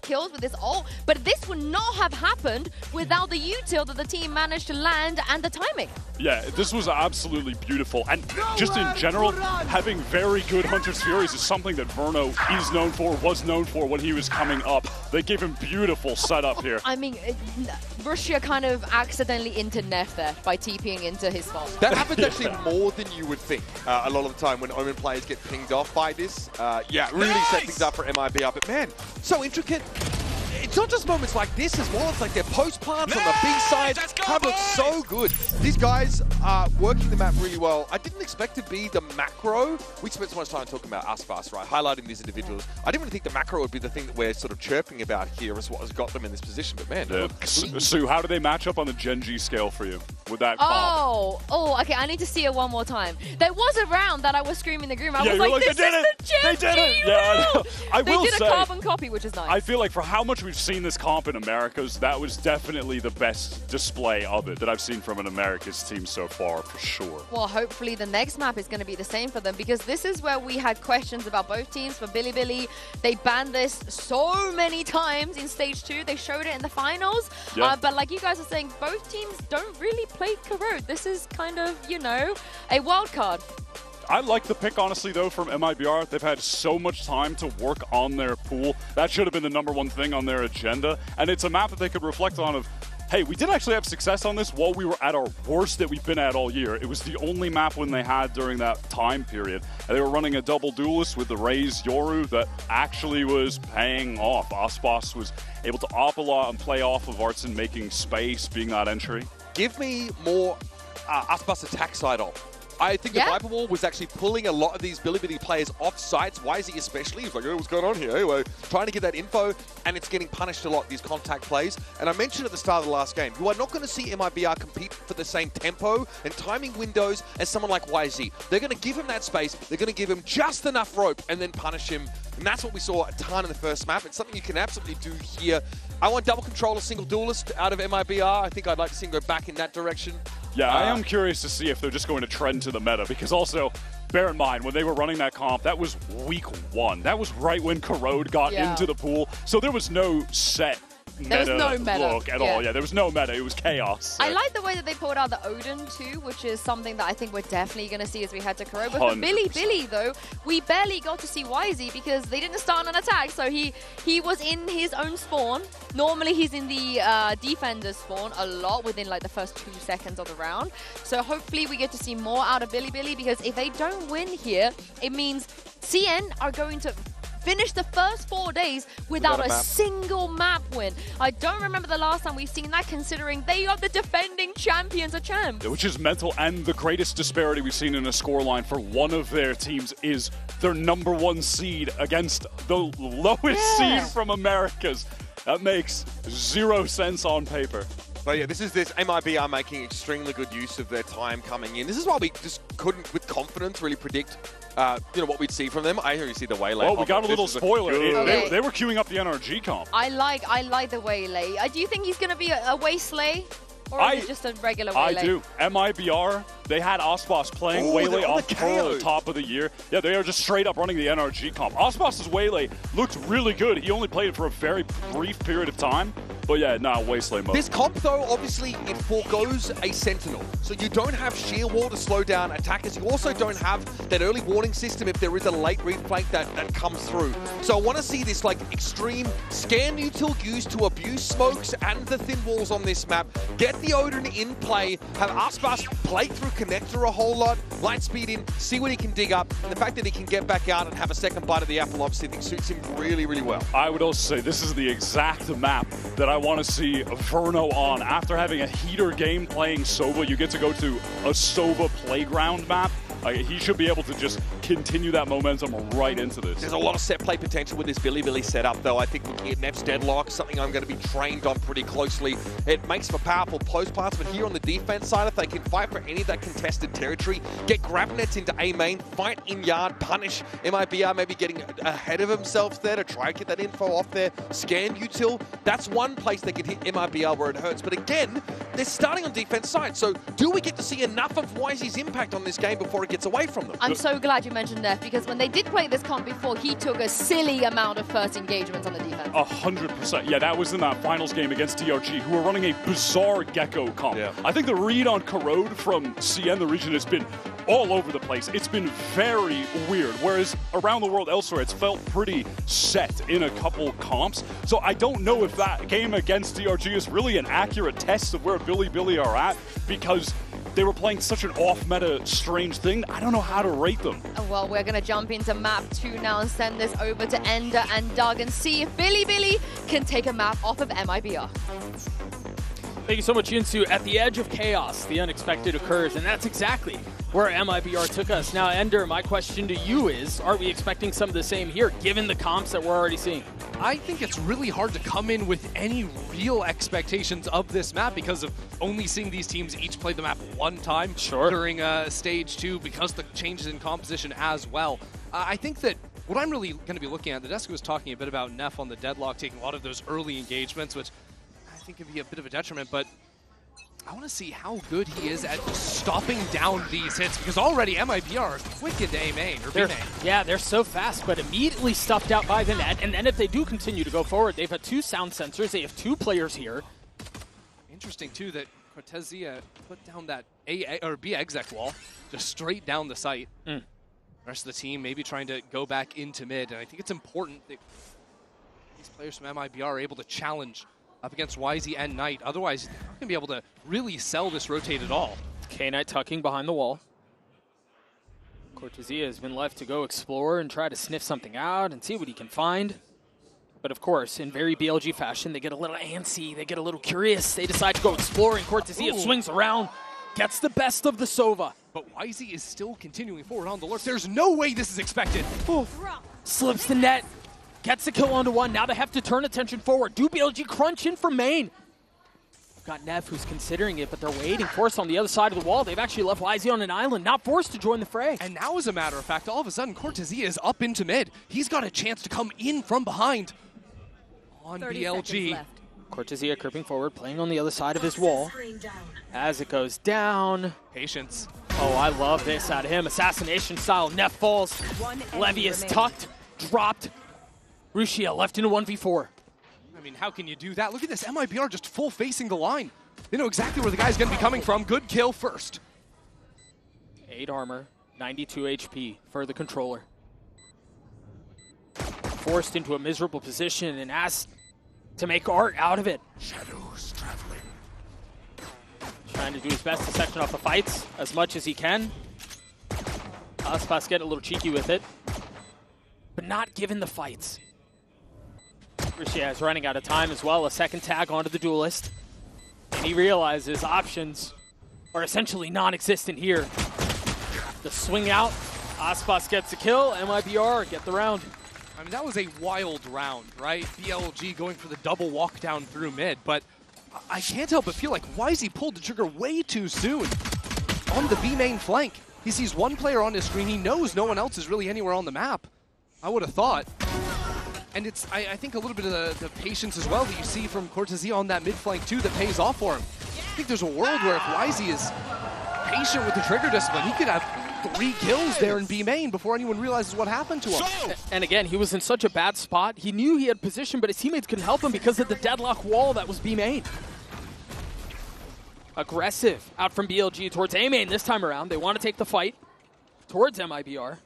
kills with his ult, but this would not have happened without the util that the team managed to land and the timing. Yeah, this was absolutely beautiful. And just in general, having very good Hunter's Furies is something that Verno is known for, was known for when he was coming up. They gave him beautiful setup here. I mean, Russia kind of accidentally into-nerfed there by TPing into his spot. That happens actually more than you would think a lot of the time when Omen players get pinged off by this. Yeah, really set things up for MIBR. But man, so intricate. It's not just moments like this as well. It's like their post plants on the B side have looked so good. These guys are working the map really well. I didn't expect to be the macro. We spent so much time talking about Aspas, right? Highlighting these individuals. I didn't really think the macro would be the thing that we're sort of chirping about here as what has got them in this position. But man, Sue, how do they match up on the Gen G scale for you with that comp? Oh, okay. I need to see it one more time. There was a round that I was screaming the groom. I was like, this is the Gen G round! They did a carbon copy, which is nice. I feel like for how much we've seen this comp in Americas, that was definitely the best display of it that I've seen from an Americas team so far, for sure. Well, hopefully the next map is going to be the same for them, because this is where we had questions about both teams. For Bilibili, they banned this so many times in Stage 2. They showed it in the finals. Yeah. But like you guys are saying, both teams don't really play Corrode. This is kind of, a wild card. I like the pick, honestly, though, from MIBR. They've had so much time to work on their pool. That should have been the #1 thing on their agenda. And it's a map that they could reflect on of, hey, we did actually have success on this while we were at our worst that we've been at all year. It was the only map when they had during that time period. And they were running a double duelist with the Raze Yoru that actually was paying off. Aspas was able to op a lot and play off of Artson making space, being that entry. Give me more Aspas attack side ult. I think the Viper Wall was actually pulling a lot of these Bilibili players off sites. YZ especially. He was like, oh, what's going on here? Anyway, trying to get that info, and it's getting punished a lot, these contact plays. And I mentioned at the start of the last game, you are not going to see MIBR compete for the same tempo and timing windows as someone like YZ. They're going to give him that space. They're going to give him just enough rope and then punish him. And that's what we saw a ton in the first map. It's something you can absolutely do here. I want double control, a single duelist out of MIBR. I think I'd like to see him go back in that direction. Yeah, I am curious to see if they're just going to trend to the meta, because also bear in mind, when they were running that comp, that was week 1. That was right when Corrode got into the pool. So there was no set There was no meta look at all. Yeah, there was no meta. It was chaos. I like the way that they pulled out the Odin too, which is something that I think we're definitely going to see as we head to Corrode. But for Billy, though, we barely got to see YZ because they didn't start an attack. So he was in his own spawn. Normally he's in the defender's spawn a lot within like the first 2 seconds of the round. So hopefully we get to see more out of Billy because if they don't win here, it means CN are going to finish the first 4 days without a single map win. I don't remember the last time we've seen that, considering they are the defending champions of champs. Which is mental, and the greatest disparity we've seen in a scoreline for one of their teams is their #1 seed against the lowest seed from Americas. That makes 0 sense on paper. But yeah, this MIBR making extremely good use of their time coming in. This is why we just couldn't, with confidence, really predict what we'd see from them. I already see the Waylay. Well, we got a little spoiler. They were queuing up the NRG comp. I like the Waylay. Do you think he's going to be a Waylay? Or is it just a regular Waylay? I do. MIBR, they had Osbos playing Waylay on Pearl top of the year. Yeah, they are just straight up running the NRG comp. Osbos's Waylay looked really good. He only played it for a very brief period of time. But yeah, now Wasteland mode. This comp, though, obviously, it forgoes a Sentinel. So you don't have Sheer Wall to slow down attackers. You also don't have that early warning system if there is a late read flank that comes through. So I want to see this like extreme scan util used to abuse smokes and the thin walls on this map. Get the Odin in play, have Aspas play through connector a whole lot, light speed in, see what he can dig up, and the fact that he can get back out and have a second bite of the apple obviously I think suits him really, really well. I would also say this is the exact map that I want to see Verno on. After having a heater game playing Sova, you get to go to a Sova playground map. He should be able to just continue that momentum right into this. There's a lot of set play potential with this Billy setup, though. I think looking at Neff's Deadlock, something I'm going to be trained on pretty closely. It makes for powerful post pass, but here on the defense side, if they can fight for any of that contested territory, get grab nets into A main, fight in yard, punish MIBR, maybe getting ahead of himself there to try and get that info off there, scan util. That's one place they can hit MIBR where it hurts. But again, they're starting on defense side, so do we get to see enough of YZ's impact on this game before it gets away from them? I'm so glad you mentioned Neff, because when they did play this comp before, he took a silly amount of first engagements on the defense. 100%. Yeah, that was in that finals game against DRG, who were running a bizarre Gecko comp. Yeah. I think the read on Corrode from CN, the region, has been all over the place. It's been very weird, whereas around the world elsewhere, it's felt pretty set in a couple comps. So I don't know if that game against DRG is really an accurate test of where Billy are at, because they were playing such an off-meta, strange thing. I don't know how to rate them. Well, we're going to jump into map 2 now and send this over to Ender and Doug and see if Billy can take a map off of MIBR. Thank you so much, Yinsu. At the edge of chaos, the unexpected occurs, and that's exactly where MIBR took us. Now, Ender, my question to you is, are we expecting some of the same here, given the comps that we're already seeing? I think it's really hard to come in with any real expectations of this map because of only seeing these teams each play the map one time during stage 2, because the changes in composition as well. I think that what I'm really going to be looking at, the desk was talking a bit about Neff on the Deadlock, taking a lot of those early engagements, which I think could be a bit of a detriment, but I want to see how good he is at stopping down these hits, because already MIBR are quick into A main, or B main. Yeah, they're so fast, but immediately stuffed out by the net, and then if they do continue to go forward, they've got 2 sound sensors, they have 2 players here. Interesting, too, that Cortezia put down that A or B exec wall, just straight down the site. The rest of the team maybe trying to go back into mid, and I think it's important that these players from MIBR are able to challenge up against YZ and Knight. Otherwise, they're not going to be able to really sell this rotate at all. K-Knight tucking behind the wall. Cortezia has been left to go explore and try to sniff something out and see what he can find. But of course, in very BLG fashion, they get a little antsy, they get a little curious, they decide to go explore, and Cortezia swings around, gets the best of the Sova. But YZ is still continuing forward on the lurk. There's no way this is expected. Slips the net. Gets the kill onto 1. Now they have to turn attention forward. Do BLG crunch in for main? Got Neff who's considering it, but they're waiting for us on the other side of the wall. They've actually left YZ on an island, not forced to join the fray. And now, as a matter of fact, all of a sudden, Cortezia is up into mid. He's got a chance to come in from behind on BLG. Cortesia creeping forward, playing on the other side of his wall. As it goes down. Patience. Oh, I love this out of him. Assassination style. Neff falls. Levy is tucked, dropped. Rushia left in a 1v4. I mean, how can you do that? Look at this. MIBR just full facing the line. They know exactly where the guy's going to be coming from. Good kill first. 8 armor, 92 HP for the controller. Forced into a miserable position and asked to make art out of it. Shadows traveling. Trying to do his best to section off the fights as much as he can. Aspas getting a little cheeky with it, but not given the fights. Rushia is running out of time as well. A second tag onto the duelist. And he realizes options are essentially non-existent here. The swing out, Aspas gets a kill, MIBR get the round. I mean, that was a wild round, right? BLG going for the double walk down through mid, but I can't help but feel like Wisey pulled the trigger way too soon on the B main flank. He sees one player on his screen. He knows no one else is really anywhere on the map. I would have thought. And it's, I think, a little bit of the patience as well that you see from Cortesia on that mid flank too that pays off for him. I think there's a world where if Wisey is patient with the trigger discipline, he could have 3 kills there in B main before anyone realizes what happened to him. And again, he was in such a bad spot. He knew he had position, but his teammates couldn't help him because of the deadlock wall that was B main. Aggressive out from BLG towards A main this time around. They want to take the fight towards MIBR.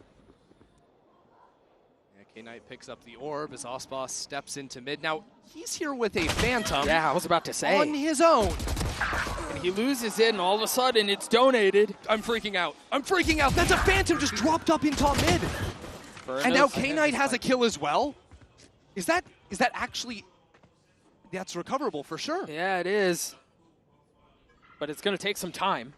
K-Knight picks up the orb as Aspas steps into mid. Now, he's here with a Phantom. Yeah, I was about to say. On his own. And he loses it, and all of a sudden, it's donated. I'm freaking out. I'm freaking out. That's a Phantom just dropped up in top mid. And now K-Knight has a kill as well. Is that actually... That's recoverable for sure. Yeah, it is. But it's going to take some time.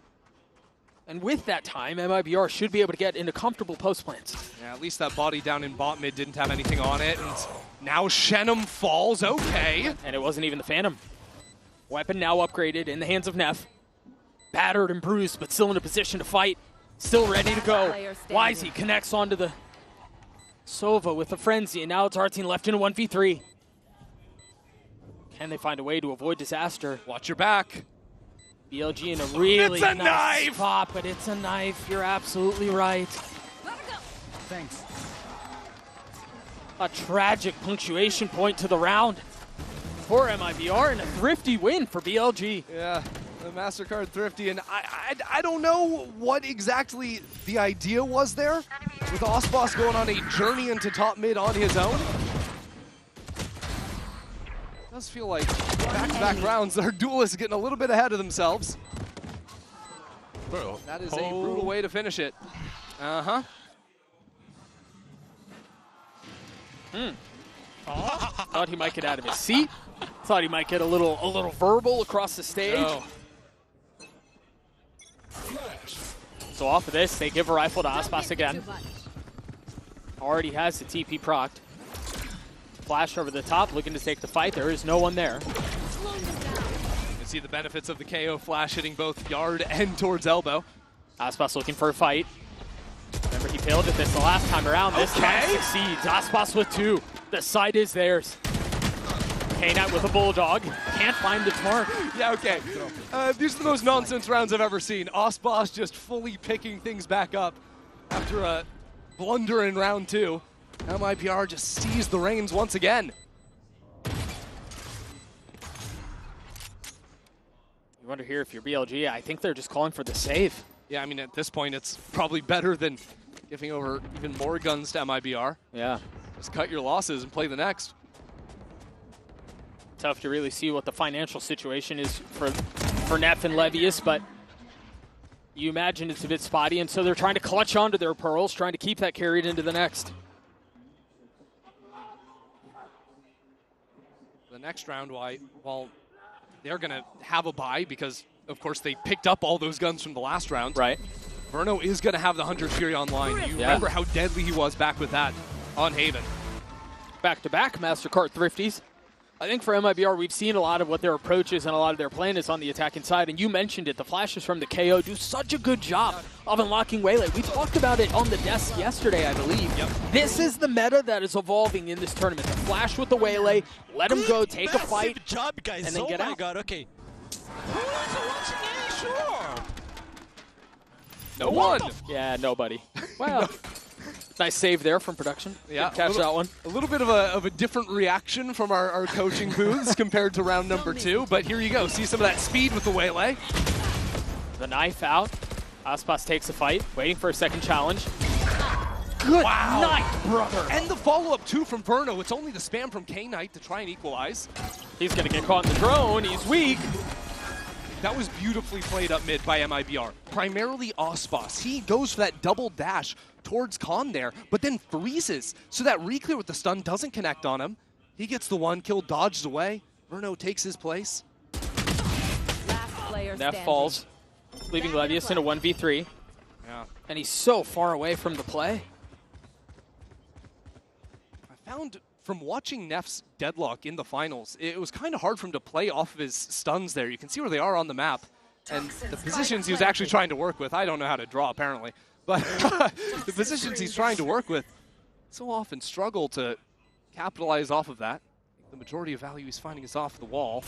And with that time, MIBR should be able to get into comfortable post plants. Yeah, at least that body down in bot mid didn't have anything on it. And now Shenum falls. Okay. And it wasn't even the Phantom. Weapon now upgraded in the hands of Neff. Battered and bruised, but still in a position to fight. Still ready to go. Wisey connects onto the Sova with a frenzy, and now it's our team left in a 1v3. Can they find a way to avoid disaster? Watch your back. BLG in a really nice spot, but it's a knife. You're absolutely right. Thanks. A tragic punctuation point to the round for MIBR and a thrifty win for BLG. Yeah, the MasterCard thrifty, and I don't know what exactly the idea was there with Aspas going on a journey into top mid on his own. Does feel like back-to-back rounds, our duelists getting a little bit ahead of themselves. Bro, that is a brutal way to finish it. Uh-huh. Thought he might get out of his seat. Thought he might get a little verbal across the stage. Oh. So off of this, they give a rifle to Aspas again. Already has the TP procced. Flash over the top, looking to take the fight. There is no one there. You can see the benefits of the KO flash hitting both yard and towards elbow. Aspas looking for a fight. Remember, he failed at this the last time around. This time succeeds. Aspas with 2. The side is theirs. K-Knight with a Bulldog. Can't find its mark. Yeah, okay. These are the most nonsense rounds I've ever seen. Aspas just fully picking things back up after a blunder in round 2. MIBR just seized the reins once again. You wonder here if you're BLG, I think they're just calling for the save. Yeah, I mean, at this point, it's probably better than giving over even more guns to MIBR. Yeah. Just cut your losses and play the next. Tough to really see what the financial situation is for Neff and Levius, but you imagine it's a bit spotty, and so they're trying to clutch onto their pearls, trying to keep that carried into the next. The next round, while they're going to have a bye because, of course, they picked up all those guns from the last round. Right. Verno is going to have the 100 Fury online. You remember how deadly he was back with that on Haven. Back-to-back MasterCard thrifties. I think for MIBR, we've seen a lot of what their approach is and a lot of their plan is on the attacking side. And you mentioned it, the flashes from the KO do such a good job of unlocking Waylay. We talked about it on the desk yesterday, I believe. Yep. This is the meta that is evolving in this tournament. The flash with the Waylay, let him go, take a fight, Good job, guys. and then get oh my out. god, okay. Who is watching any sure? No one. Yeah, nobody. Well, nice save there from production. Yeah, didn't catch that one. A little bit of a different reaction from our coaching booths compared to round number 2, but here you go. See some of that speed with the Waylay. The knife out. Aspas takes a fight, waiting for a second challenge. Good night, brother. And the follow-up, too, from Verno. It's only the spam from K-Knight to try and equalize. He's going to get caught in the drone. He's weak. That was beautifully played up mid by MIBR. Primarily Aspas. He goes for that double dash towards Khan there, but then freezes. So that reclear with the stun doesn't connect on him. He gets the one kill, dodges away. Verno takes his place. Neff falls, leaving Levius in a 1v3. Yeah. And he's so far away from the play. I found from watching Neff's deadlock in the finals, it was kind of hard for him to play off of his stuns there. You can see where they are on the map. And the positions he was actually trying to work with, I don't know how to draw apparently, but the positions he's trying to work with so often struggle to capitalize off of that. The majority of value he's finding is off the wall.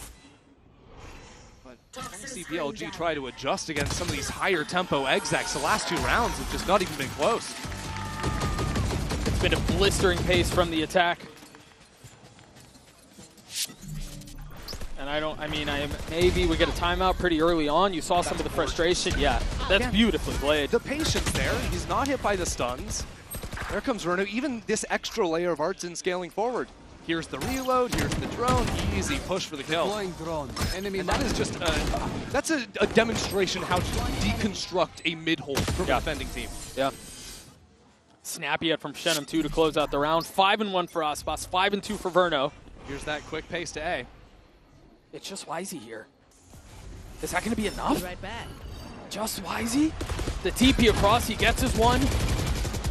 But I see BLG try to adjust against some of these higher tempo execs. The last 2 rounds have just not even been close. It's been a blistering pace from the attack. And maybe we get a timeout pretty early on. You saw some of the frustration. Yeah, that's beautifully played. The patience there. He's not hit by the stuns. There comes Verno. Even this extra layer of arts in scaling forward. Here's the reload. Here's the drone. Easy push for the kill. And that is just that's a demonstration how to deconstruct a mid-hold from a defending team. Yeah. Snappy yet from Shenum 2 to close out the round. 5-1 for Aspas, 5-2 for Verno. Here's that quick pace to A. It's just Wisey here. Is that going to be enough? Right back. Just Wisey? The TP across, he gets his one.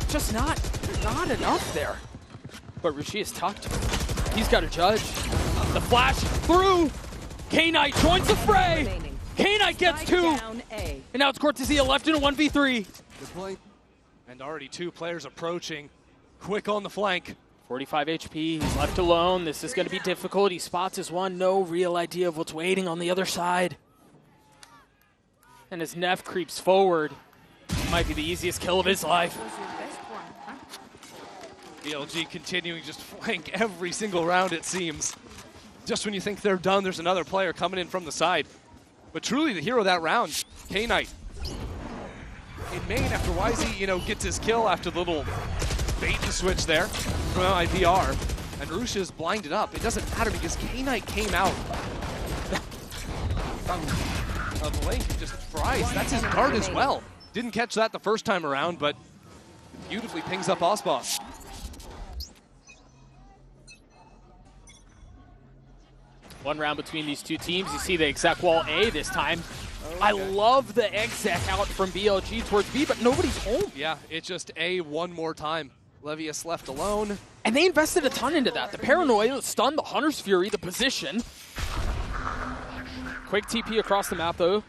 Just not enough there. But Rishi is tucked. He's got to judge. The flash through. K-Knight joins the fray. K-Knight gets 2. And now it's Cortezia left in a 1v3. And already 2 players approaching. Quick on the flank. 45 HP, he's left alone. This is going to be difficult. He spots his one, no real idea of what's waiting on the other side. And as Neff creeps forward, might be the easiest kill of his life. BLG continuing just flank every single round, it seems. Just when you think they're done, there's another player coming in from the side. But truly the hero of that round, K-Knight. In main after Wisey, gets his kill after the little bait and switch there from MIBR, and Rusha is blinded up. It doesn't matter because K-Knight came out of Link and just fries. That's his guard as well. Didn't catch that the first time around, but beautifully pings up Aspas. One round between these 2 teams. You see the exec wall A this time. Okay. I love the exec out from BLG towards B, but nobody's home. Yeah, it's just A one more time. Levius left alone. And they invested a ton into that. The paranoia, the stun, the Hunter's Fury, the position. Quick TP across the map, though.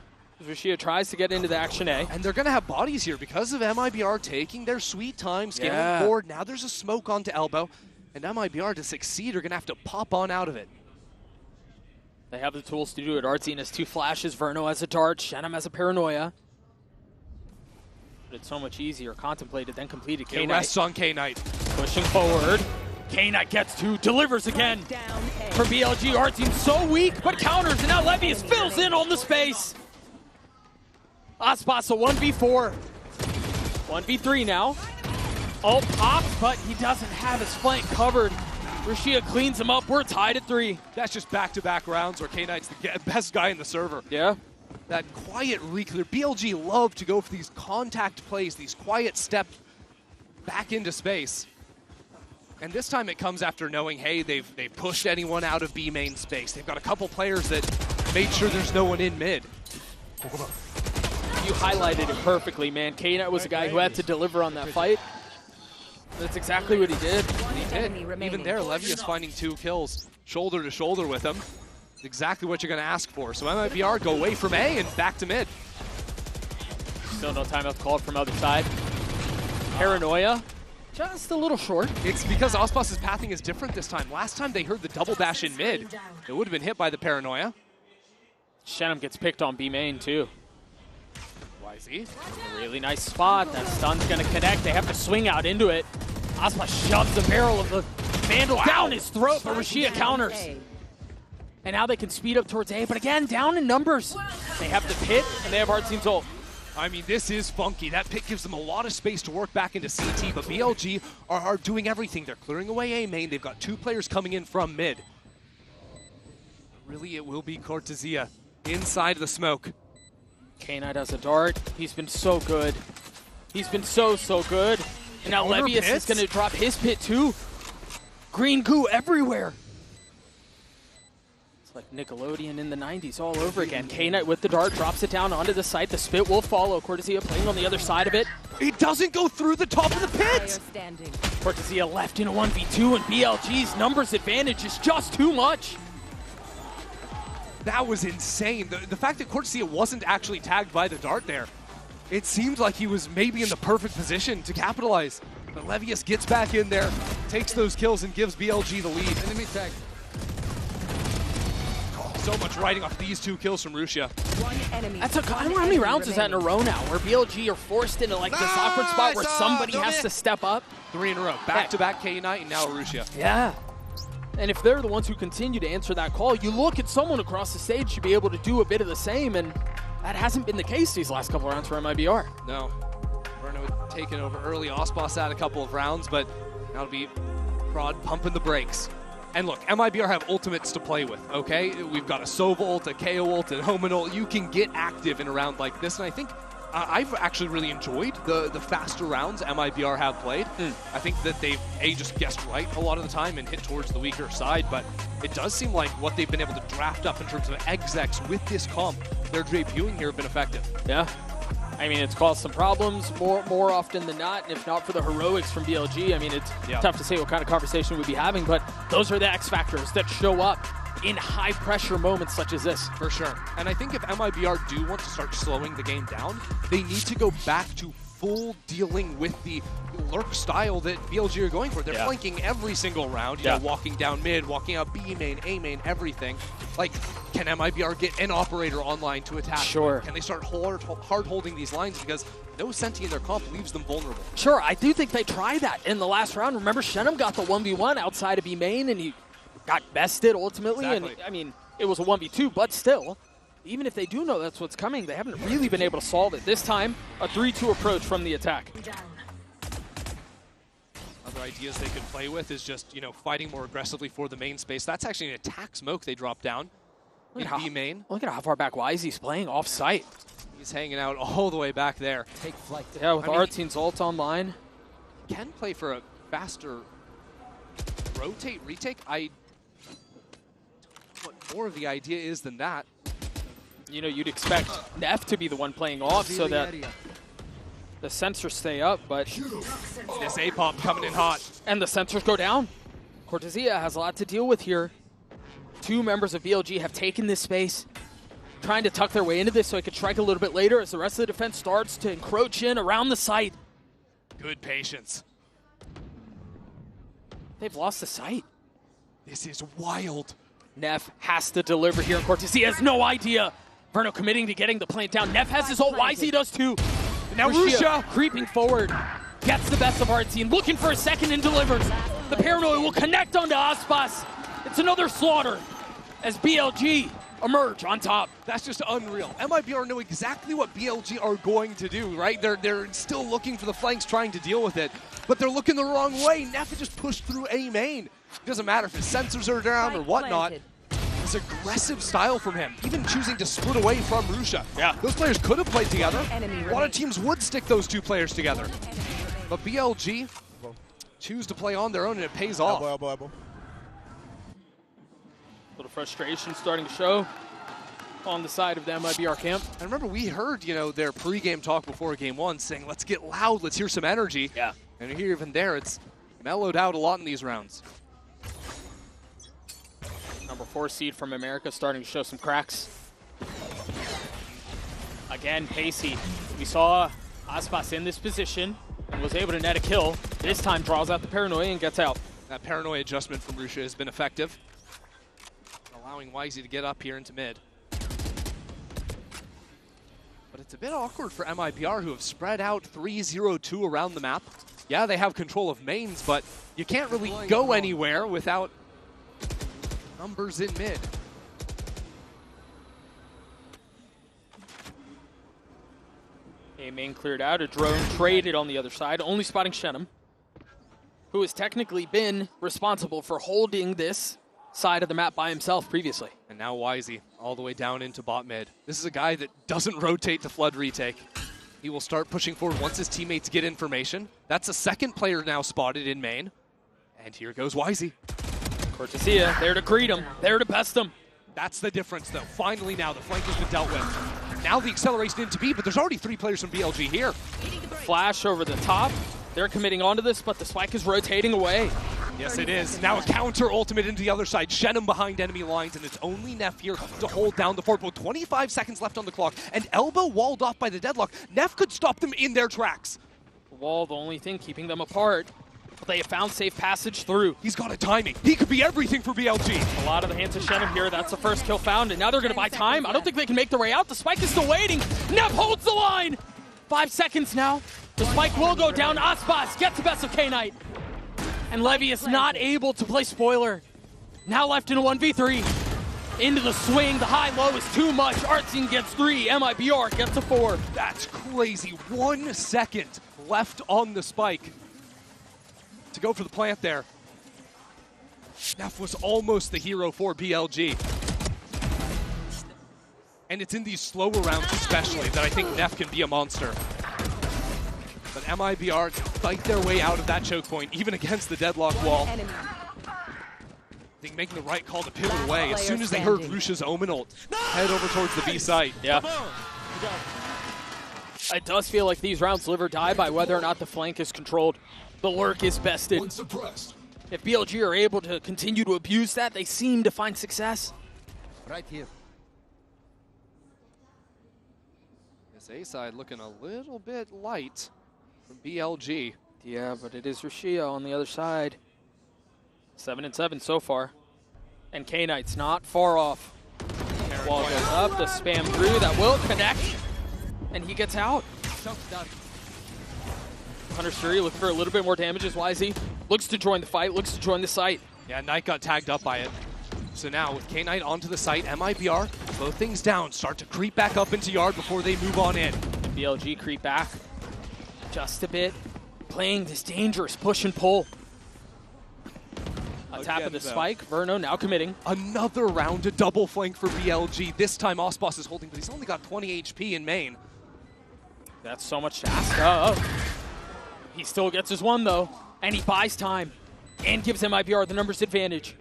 Rashia tries to get into the action A. And they're going to have bodies here because of MIBR taking their sweet time, scaling forward. Now there's a smoke onto elbow. And MIBR, to succeed, are going to have to pop on out of it. They have the tools to do it. Artsine has 2 flashes. Verno has a dart. Shenum has a paranoia. But it's so much easier. Contemplated, then completed. K-Knight. It rests on K-Knight. Pushing forward. K-Knight gets 2, delivers again. For BLG, Artsine so weak, but counters, and now Levius fills in on the space. Aspas a 1v4. 1v3 now. Ult pops, but he doesn't have his flank covered. Rashia cleans him up. We're tied at 3. That's just back-to-back rounds where K-Knight's the best guy in the server. Yeah. That quiet reclear. BLG love to go for these contact plays, these quiet steps back into space. And this time it comes after knowing, hey, they've pushed anyone out of B main space. They've got a couple players that made sure there's no one in mid. You highlighted it perfectly, man. K-Knight was a guy who had to deliver on that fight. That's exactly what he did. He did. Even there, Levius finding 2 kills. shoulder to shoulder with him. It's exactly what you're going to ask for. So MIBR go away from A and back to mid. Still no timeout called from other side. Paranoia, just a little short. It's because Ospas' pathing is different this time. Last time they heard the double dash in mid. It would have been hit by the Paranoia. Shenum gets picked on B main too. YZ. A really nice spot. That stun's gonna connect. They have to swing out into it. Ospas shoves the barrel of the Vandal down his throat, but Rashia counters. And now they can speed up towards A, but again, down in numbers. They have the pit, and they have Artzine's ult. I mean, this is funky. That pit gives them a lot of space to work back into CT, but BLG are doing everything. They're clearing away A main. They've got 2 players coming in from mid. Really, it will be Cortesia inside the smoke. K-Knight has a dart. He's been so good. He's been so good. And now Levius is going to drop his pit too. Green goo everywhere. It's like Nickelodeon in the 90s all over again. K-Knight with the dart drops it down onto the site. The spit will follow. Cortesia playing on the other side of it. It doesn't go through the top of the pit. Cortesia left in a 1v2, and BLG's numbers advantage is just too much. That was insane. The fact that Cortesia wasn't actually tagged by the dart there, it seems like he was maybe in the perfect position to capitalize. But Levius gets back in there, takes those kills, and gives BLG the lead. Enemy tag. Oh, so much riding off these 2 kills from Rusia. That's I don't know how many rounds is that in a row now, where BLG are forced into like this awkward spot where somebody has to step up. 3 in a row. Back-to-back K-Knight and now Rusia. Yeah. And if they're the ones who continue to answer that call, you look at someone across the stage to be able to do a bit of the same, and that hasn't been the case these last couple of rounds for MIBR. No. Verno taking over early. Ospas had a couple of rounds, but that'll be Prod pumping the brakes. And look, MIBR have ultimates to play with, okay? We've got a Sova ult, a KO ult, and Homan ult. You can get active in a round like this, and I think I've actually really enjoyed the faster rounds MIBR have played. I think that they've, just guessed right a lot of the time and hit towards the weaker side, but it does seem like what they've been able to draft up in terms of execs with this comp, they're debuting here, have been effective. Yeah. I mean, it's caused some problems more often than not, and if not for the heroics from BLG, I mean, it's tough to say what kind of conversation we'd be having, but those are the X factors that show up in high-pressure moments such as this. For sure. And I think if MIBR do want to start slowing the game down, they need to go back to full dealing with the lurk style that BLG are going for. They're flanking every single round, you know, walking down mid, walking out B main, A main, everything. Like, can MIBR get an operator online to attack? Sure. Can they start hard holding these lines? Because no Senti in their comp leaves them vulnerable. Sure, I do think they tried that in the last round. Remember, Shenum got the 1v1 outside of B main, and he got bested ultimately. Exactly. And I mean, it was a 1v2, but still, even if they do know that's what's coming, they haven't really been able to solve it. This time, a 3-2 approach from the attack. Other ideas they could play with is just, you know, fighting more aggressively for the main space. That's actually an attack smoke they dropped down in B main. Look at how far back YZ's playing off site. He's hanging out all the way back there. Take flight. Yeah, with Artzine's ult online. Can play for a faster rotate, retake. What more of the idea is than that. You know, you'd expect Neff to be the one playing off so that the sensors stay up, but this A-pop coming in hot. And the sensors go down. Cortesia has a lot to deal with here. 2 members of BLG have taken this space, trying to tuck their way into this so he could strike a little bit later as the rest of the defense starts to encroach in around the site. Good patience. They've lost the site. This is wild. Neff has to deliver here, and Cortesia has no idea. Verno committing to getting the plant down. Neff has his ult, YZ does too. And now Rusia creeping forward, gets the best of Artzine, looking for a second and delivers. The Paranoid will connect onto Aspas. It's another slaughter as BLG emerge on top. That's just unreal. MIBR know exactly what BLG are going to do, right? They're still looking for the flanks, trying to deal with it, but they're looking the wrong way. Neff just pushed through A main. It doesn't matter if his sensors are down or whatnot. It's aggressive style from him, even choosing to split away from Rusia. Yeah. Those players could have played together. A lot of teams would stick those 2 players together. But BLG choose to play on their own, and it pays off. Little frustration starting to show on the side of the MIBR camp. And remember, we heard, you know, their pre-game talk before Game 1 saying, let's get loud, let's hear some energy. Yeah. And here, even there, it's mellowed out a lot in these rounds. Number 4 seed from America starting to show some cracks. Again, Pacey. We saw Aspas in this position and was able to net a kill. This time draws out the paranoia and gets out. That paranoia adjustment from Rusha has been effective, allowing Wisey to get up here into mid. But it's a bit awkward for MIBR, who have spread out 3-0-2 around the map. Yeah, they have control of mains, but you can't really go anywhere without numbers in mid. A main cleared out, a drone traded on the other side, only spotting Shenum, who has technically been responsible for holding this side of the map by himself previously. And now Wisey all the way down into bot mid. This is a guy that doesn't rotate to flood retake. He will start pushing forward once his teammates get information. That's a second player now spotted in main. And here goes Wisey. Cortesia, there to greet him, there to best him. That's the difference, though. Finally now, the flank has been dealt with. Now the acceleration into B, but there's already 3 players from BLG here. Flash over the top. They're committing onto this, but the spike is rotating away. Yes, it is. Now a counter ultimate into the other side. Shenum behind enemy lines, and it's only Neff here to hold down the fort. But 25 seconds left on the clock, and Elbow walled off by the deadlock. Neff could stop them in their tracks. Wall, the only thing keeping them apart. But they have found safe passage through. He's got a timing. He could be everything for BLG. A lot of the hands of Shenum here. That's the first kill found, and now they're going to buy time. I don't think they can make their way out. The spike is still waiting. Neff holds the line. 5 seconds now. The spike will go down. Aspas gets the best of K-Knight. And Levy is not able to play spoiler. Now left in a 1v3. Into the swing. The high-low is too much. Artsing gets 3. MIBR gets a 4. That's crazy. 1 second left on the spike to go for the plant there. Neff was almost the hero for BLG. And it's in these slower rounds especially that I think Neff can be a monster. But MIBR fight their way out of that choke point, even against the deadlock wall. I think making the right call to pivot away. As soon as they heard Rusha's Omen ult, head over towards the B site. Yeah. It does feel like these rounds live or die by whether or not the flank is controlled. The lurk is bested. If BLG are able to continue to abuse that, they seem to find success. Right here. This A side looking a little bit light from BLG. Yeah, but it is Rushia on the other side. 7-7 so far. And K-Knight's not far off. Wall goes up, the spam through, that will connect. And he gets out. Hunter's Fury looking for a little bit more damage as Wisey looks to join the fight, looks to join the site. Yeah, Knight got tagged up by it. So now with K-Knight onto the site, MIBR, slow things down, start to creep back up into yard before they move on in. And BLG creep back just a bit, playing this dangerous push and pull. A tap of the spike, Verno now committing. Another round of double flank for BLG. This time Osbos is holding, but he's only got 20 HP in main. That's so much to ask of. He still gets his 1 though, and he buys time and gives MIBR the numbers advantage.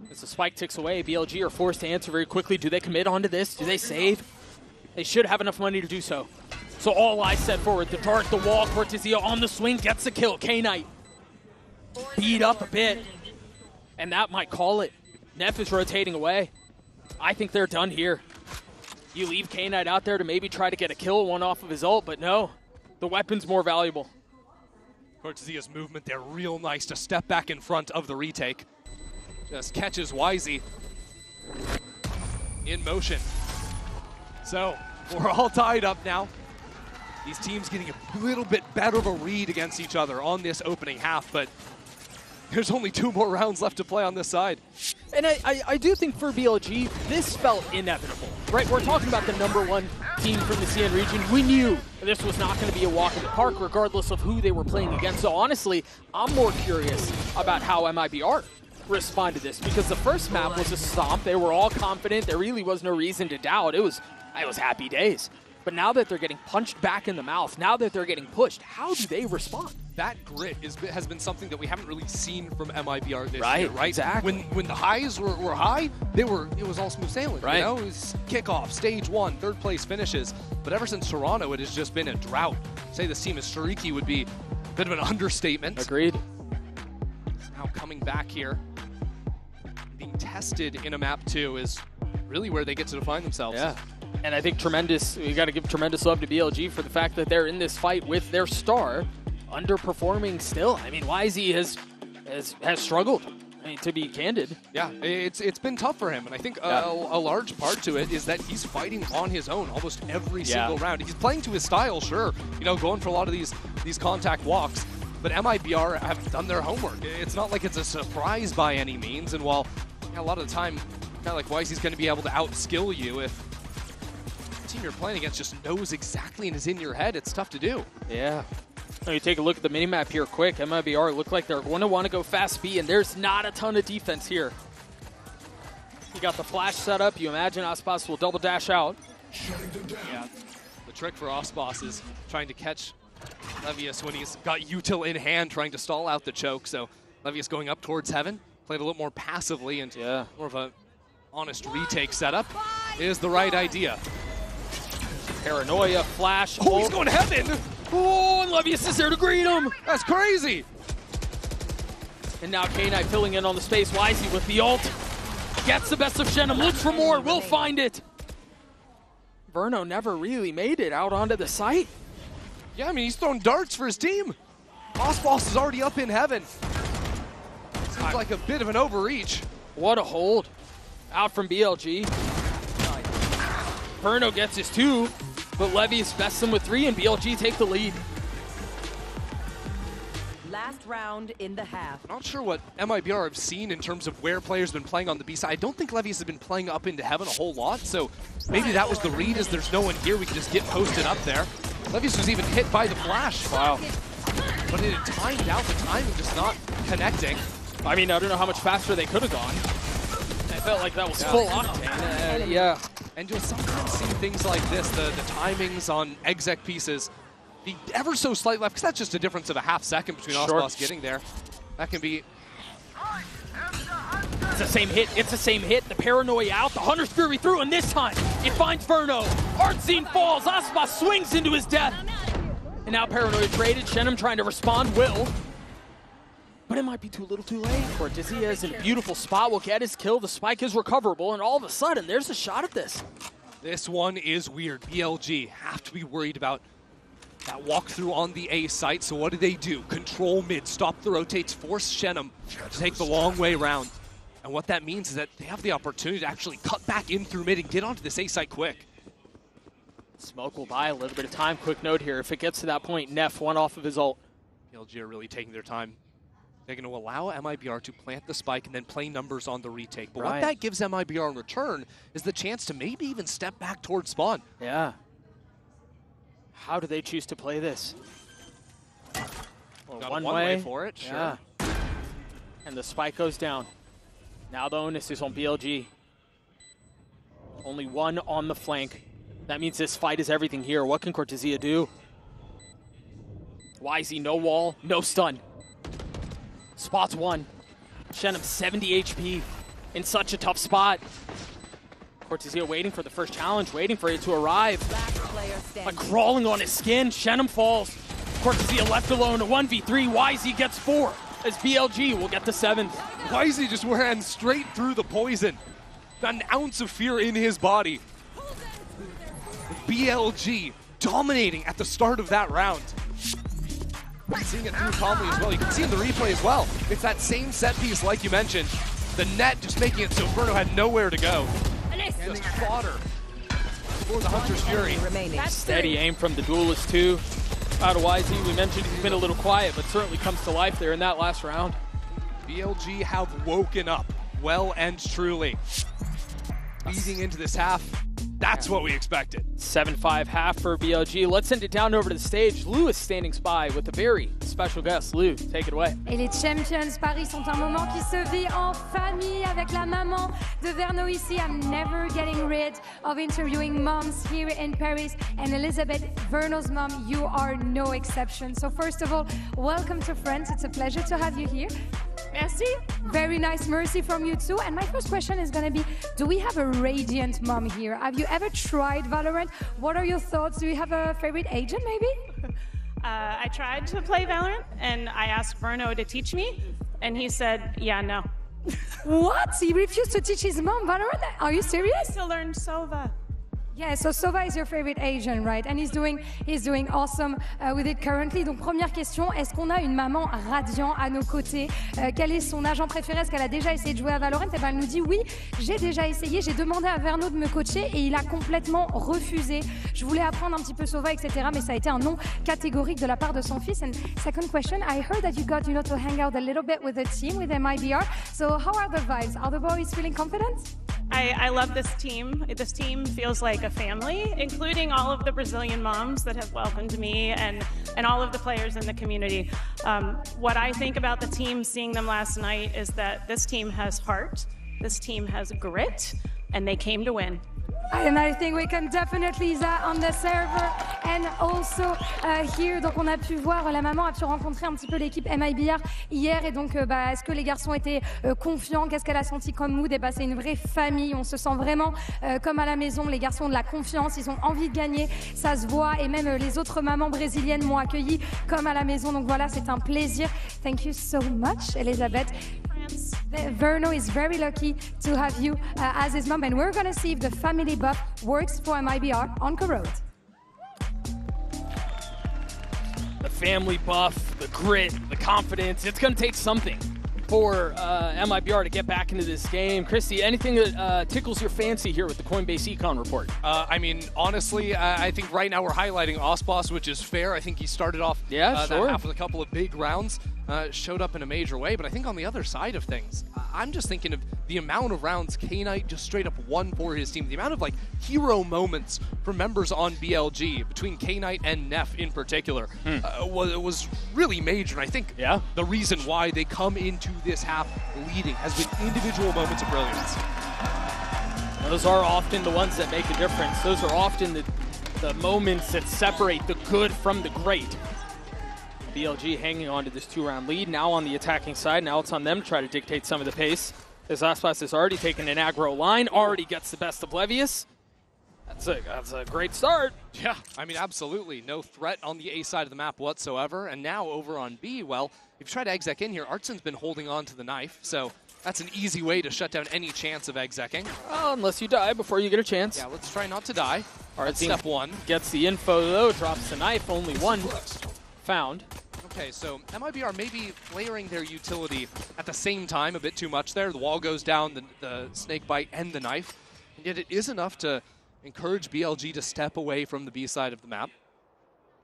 As the spike ticks away, BLG are forced to answer very quickly. Do they commit onto this? Do they save? They should have enough money to do so. So all eyes set forward. The dart, the wall, Cortesia on the swing, gets the kill. K-Knight beat up a bit, and that might call it. Neff is rotating away. I think they're done here. You leave K-Knight out there to maybe try to get a kill, 1 off of his ult, but no. The weapon's more valuable. Cortesia's movement there, real nice to step back in front of the retake. Just catches Wisey in motion. So we're all tied up now. These teams getting a little bit better of a read against each other on this opening half, but there's only 2 more rounds left to play on this side. And I do think for BLG, this felt inevitable, right? We're talking about the #1 team from the CN region. We knew this was not going to be a walk in the park, regardless of who they were playing against. So honestly, I'm more curious about how MIBR respond to this, because the first map was a stomp. They were all confident. There really was no reason to doubt. It was happy days. But now that they're getting punched back in the mouth, now that they're getting pushed, how do they respond? That grit has been something that we haven't really seen from MIBR this year, right? Exactly. When the highs were high, it was all smooth sailing. Right. You know, it was kickoff, stage 1, 3rd place finishes. But ever since Toronto, it has just been a drought. Say this team is streaky would be a bit of an understatement. Agreed. It's now coming back here. being tested in a map 2 is really where they get to define themselves. Yeah. And I think we got to give tremendous love to BLG for the fact that they're in this fight with their star, underperforming still. I mean, YZ has struggled, I mean, to be candid. Yeah, it's been tough for him, and I think a large part to it is that he's fighting on his own almost every single round. He's playing to his style, sure, you know, going for a lot of these contact walks, but MIBR have done their homework. It's not like it's a surprise by any means, and while a lot of the time, kind of like YZ's going to be able to outskill you if the team you're playing against just knows exactly and is in your head, it's tough to do. Yeah. Now you take a look at the minimap here quick. MIBR look like they're going to want to go fast B, and there's not a ton of defense here. You got the flash set up. You imagine Aspas will double dash out. Yeah, the trick for Aspas is trying to catch Levius when he's got util in hand, trying to stall out the choke. So Levius going up towards Heaven, played a little more passively and more of a honest retake setup is the right idea. Paranoia, flash. Oh, he's going Heaven! Oh, and Levius is there to greet him. That's crazy. And now K-Knight filling in on the space. YZ with the ult. Gets the best of Shenum, looks for more, will find it. Verno never really made it out onto the site. Yeah, I mean, he's throwing darts for his team. Aspas is already up in Heaven. Seems like a bit of an overreach. What a hold. Out from BLG. Verno gets his 2, but Levius bests him with 3, and BLG take the lead. Last round in the half. Not sure what MIBR have seen in terms of where players have been playing on the B side. I don't think Levius has been playing up into Heaven a whole lot, so maybe that was the read, as there's no one here. We can just get posted up there. Levius was even hit by the flash. Wow. But it had timed out, the timing just not connecting. I mean, I don't know how much faster they could have gone. I felt like that was full octane. Yeah. And you'll sometimes see things like this, the timings on exec pieces, be ever so slight left, because that's just a difference of a half second between Aspas getting there. That can be... It's the same hit, it's the same hit. The Paranoia out, the Hunter's Fury through, and this time it finds Verno. Artscene falls, Aspas swings into his death. And now Paranoia traded, Shenum trying to respond, will. But it might be too little too late. Cortezia is in a beautiful spot, will get his kill, the spike is recoverable, and all of a sudden there's a shot at this. This one is weird. BLG have to be worried about that walkthrough on the A site, so what do? Control mid, stop the rotates, force Shenum to take the long way round. And what that means is that they have the opportunity to actually cut back in through mid and get onto this A site quick. Smoke will buy a little bit of time. Quick note here, if it gets to that point, Neff one off of his ult. BLG are really taking their time. They're going to allow MIBR to plant the spike and then play numbers on the retake. But what that gives MIBR in return is the chance to maybe even step back towards spawn. Yeah. How do they choose to play this? Well, one way for it, sure. Yeah. And the spike goes down. Now the onus is on BLG. Only one on the flank. That means this fight is everything here. What can Cortezia do? YZ, no wall, no stun. Spots one. Shenum 70 HP in such a tough spot. Cortezia waiting for the first challenge, waiting for it to arrive. Like crawling on his skin, Shenum falls. Cortezia left alone, a 1v3, YZ gets 4 as BLG will get the 7th. YZ just ran straight through the poison. Not an ounce of fear in his body. BLG dominating at the start of that round. Seeing it through calmly as well. You can see in the replay as well. It's that same set piece like you mentioned. The net just making it so Verno had nowhere to go. Just fodder for the Hunter's Fury. Steady aim from the Duelist too. Out of YZ, we mentioned he's been a little quiet, but certainly comes to life there in that last round. BLG have woken up well and truly. Easing into this half. That's what we expected. 7-5 half for BLG. Let's send it down over to the stage. Lou is standing by with a very special guest. Lou, take it away. Et les Champions Paris sont un moment qui se vit en famille avec la maman de Verno ici. I'm never getting rid of interviewing moms here in Paris. And Elizabeth, Verno's mom, you are no exception. So first of all, welcome to France. It's a pleasure to have you here. Merci. Very nice mercy from you too. And my first question is going to be, do we have a radiant mom here? Have you ever tried Valorant? What are your thoughts? Do you have a favorite agent maybe? I tried to play Valorant and I asked Verno to teach me and he said, yeah, no. What? He refused to teach his mom Valorant? Are you serious? To learn Sova. Yeah, so Sova is your favorite Asian, right? And he's doing awesome with it currently. Donc première question, est-ce qu'on a une maman radiant à nos côtés? Quel est son agent préféré? Est-ce qu'elle a déjà essayé de jouer à Valorant? Et ben elle nous dit oui, j'ai déjà essayé, j'ai demandé à Verno de me coacher et il a complètement refusé. Je voulais apprendre un petit peu Sova, etc. Mais ça a été un non catégorique de la part de son fils. And second question, I heard that you got, to hang out a little bit with the team, with MIBR. So how are the vibes? Are the boys feeling confident? I love this team. This team feels like a family, including all of the Brazilian moms that have welcomed me and all of the players in the community. What I think about the team, seeing them last night, is that this team has heart, this team has grit, and they came to win. And I think we can definitely that on the server and also here. Donc on a pu voir, la maman a pu rencontrer un petit peu l'équipe MIBR hier et donc est-ce que les garçons étaient confiants? Qu'est-ce qu'elle a senti comme mood? Et c'est une vraie famille, on se sent vraiment comme à la maison. Les garçons ont de la confiance, ils ont envie de gagner, ça se voit et même les autres mamans brésiliennes m'ont accueilli comme à la maison. Donc voilà, c'est un plaisir. Thank you so much, Elizabeth. Verno is very lucky to have you as his mom, and we're going to see if the family buff works for MIBR on Road. The family buff, the grit, the confidence, it's going to take something for MIBR to get back into this game. Christy, anything that tickles your fancy here with the Coinbase Econ report? I mean, honestly, I think right now we're highlighting Osboss, which is fair. I think he started off that half with a couple of big rounds, showed up in a major way. But I think on the other side of things, I'm just thinking of the amount of rounds K-Knight just straight up won for his team. The amount of hero moments for members on BLG between K-Knight and Neff in particular was really major. And I think the reason why they come into this half leading has been individual moments of brilliance. Those are often the ones that make a difference. Those are often the moments that separate the good from the great. BLG hanging on to this 2-round lead. Now on the attacking side, now it's on them to try to dictate some of the pace. As Aspas has already taken an aggro line, already gets the best of Levius. That's a great start. Yeah, I mean, absolutely. No threat on the A side of the map whatsoever. And now over on B, well, if you try to exec in here, Artsen's been holding on to the knife, so that's an easy way to shut down any chance of execing. Unless you die before you get a chance. Yeah, let's try not to die. Artsen step one. Gets the info though, drops the knife, only one found. Okay, so MIBR may be layering their utility at the same time a bit too much there. The wall goes down, the snake bite, and the knife. And yet it is enough to encourage BLG to step away from the B side of the map.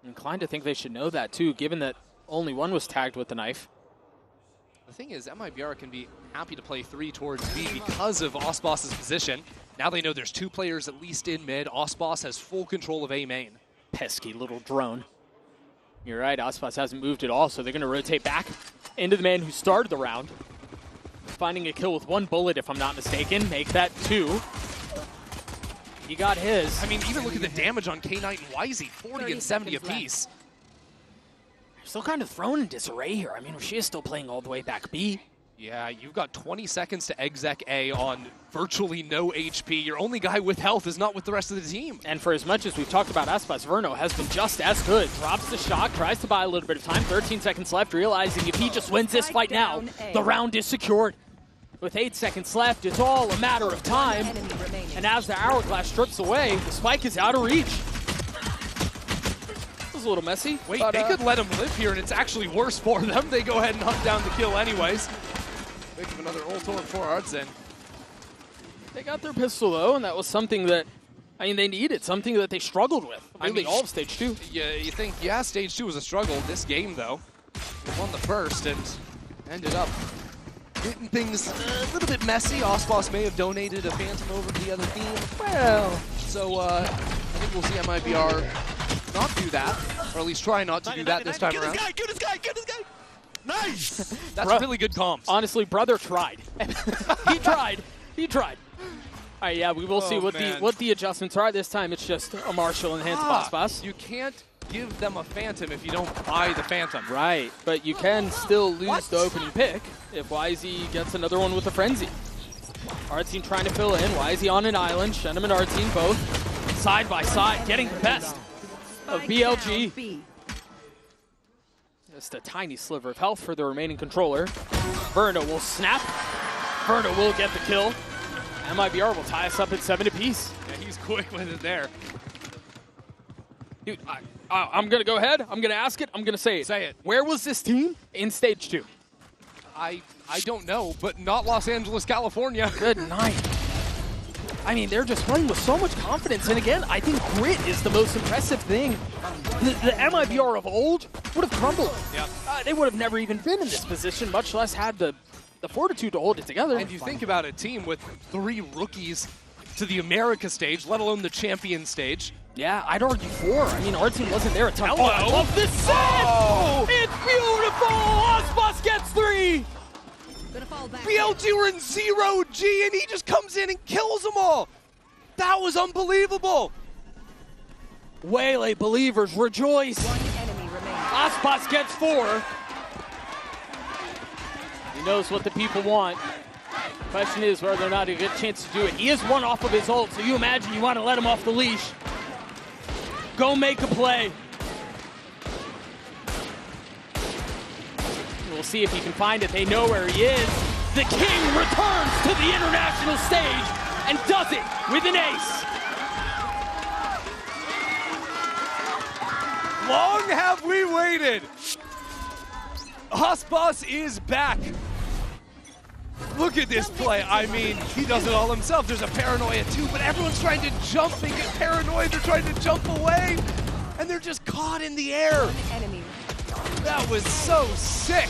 I'm inclined to think they should know that too, given that only one was tagged with the knife. The thing is, MIBR can be happy to play 3 towards B because of Osboss's position. Now they know there's 2 players at least in mid. Osboss has full control of A main. Pesky little drone. You're right, Osboss hasn't moved at all, so they're going to rotate back into the man who started the round. Finding a kill with 1 bullet, if I'm not mistaken. Make that 2. He got his. I mean, even look at the damage on K-Knight and YZ, 40 and 70 apiece. Still kind of thrown in disarray here. I mean, she is still playing all the way back B. Yeah, you've got 20 seconds to exec A on virtually no HP. Your only guy with health is not with the rest of the team. And for as much as we've talked about Aspas, Verno has been just as good. Drops the shock, tries to buy a little bit of time. 13 seconds left, realizing if he just wins this fight now, the round is secured. With 8 seconds left, it's all a matter of time. And as the hourglass strips away, the spike is out of reach. This is a little messy. Wait, they could let him live here, and it's actually worse for them. They go ahead and hunt down the kill anyways. Think of another ult torn for Artsen. They got their pistol, though, and that was something that, I mean, they needed, something that they struggled with. Really, I mean, all of Stage 2. Yeah, you think, yeah, Stage 2 was a struggle. This game, though, won the first and ended up getting things a little bit messy. Osboss may have donated a Phantom over to the other team. Well, so I think we'll see MIBR not do that, or at least try not to do that this time around. Get this guy! Nice! That's really good comms. Honestly, brother tried. He tried. He tried. All right, yeah, we will see what the adjustments are. This time it's just a Marshall enhanced boss. You can't give them a Phantom if you don't buy the Phantom. Right, but you can still lose the opening pick if YZ gets another one with a Frenzy. Artsine trying to fill in. YZ on an island. Shenham and Artsine both side by side, getting the best of BLG. Just a tiny sliver of health for the remaining controller. Verno will snap. Verno will get the kill. MIBR will tie us up at 7 apiece. Yeah, he's quick with it there. Dude, I'm going to go ahead. I'm going to ask it. I'm going to say it. Say it. Where was this team in stage 2? I don't know, but not Los Angeles, California. Good night. I mean, they're just playing with so much confidence. And again, I think grit is the most impressive thing. The MIBR of old would have crumbled. Yeah. They would have never even been in this position, much less had the fortitude to hold it together. And you think about a team with 3 rookies to the America stage, let alone the champion stage. Yeah, I'd argue 4. I mean, our team wasn't there a ton. Hello. Oh, I love this set! Oh. It's beautiful! Osbos gets 3! BLG were in 0G and he just comes in and kills them all. That was unbelievable. Waylay believers rejoice. One enemy remains. Osbos gets 4. He knows what the people want. Question is whether or not he gets a chance to do it. He is 1 off of his ult, so you imagine you want to let him off the leash. Go make a play. We'll see if he can find it. They know where he is. The king returns to the international stage and does it with an ace. Long have we waited. Osbos is back. Look at this play. I mean, he does it all himself. There's a paranoia too, but everyone's trying to jump. They get paranoid. They're trying to jump away, and they're just caught in the air. Enemy. That was so sick.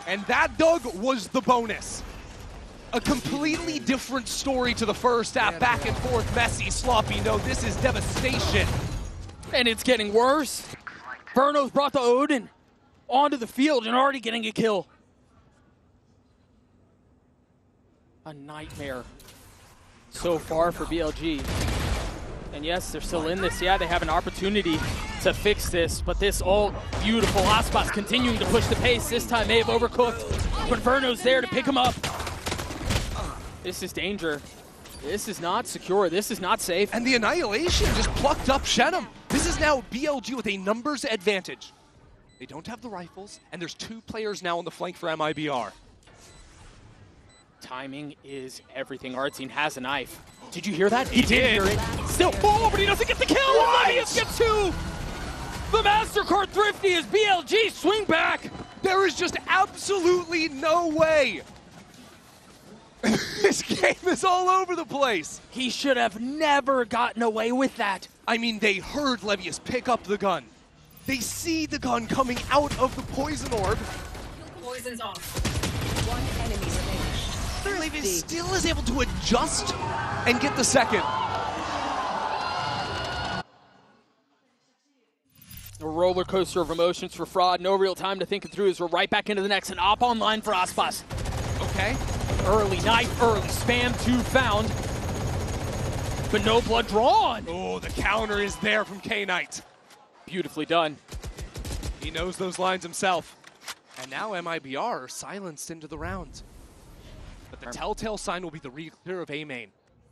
And that, Doug, was the bonus. A completely different story to the first half. Back and forth, messy, sloppy. No, this is devastation. And it's getting worse. Verno's brought the Odin onto the field and already getting a kill. A nightmare so far for BLG. And yes, they're still in this. Yeah, they have an opportunity to fix this, but this all beautiful. Osbos continuing to push the pace. This time they have overcooked, but Verno's there to pick him up. This is danger. This is not secure. This is not safe. And the Annihilation just plucked up Shenum. This is now BLG with a numbers advantage. They don't have the rifles, and there's 2 players now on the flank for MIBR. Timing is everything. Artsine has a knife. Did you hear that? He did. Hear it. Still, oh, but he doesn't get the kill. Elias gets 2. The MasterCard Thrifty is BLG. Swing back. There is just absolutely no way. This game is all over the place. He should have never gotten away with that. I mean, they heard Levius pick up the gun. They see the gun coming out of the poison orb. Poison's off. One enemy remains. Levius still is able to adjust and get the second. A roller coaster of emotions for Fraud. No real time to think it through as we're right back into the next. An op online for Osbos. Okay. Early knife, early spam, 2 found. But no blood drawn. Oh, the counter is there from K-Knight. Beautifully done. He knows those lines himself. And now MIBR are silenced into the round. But the telltale sign will be the re-clear of A main.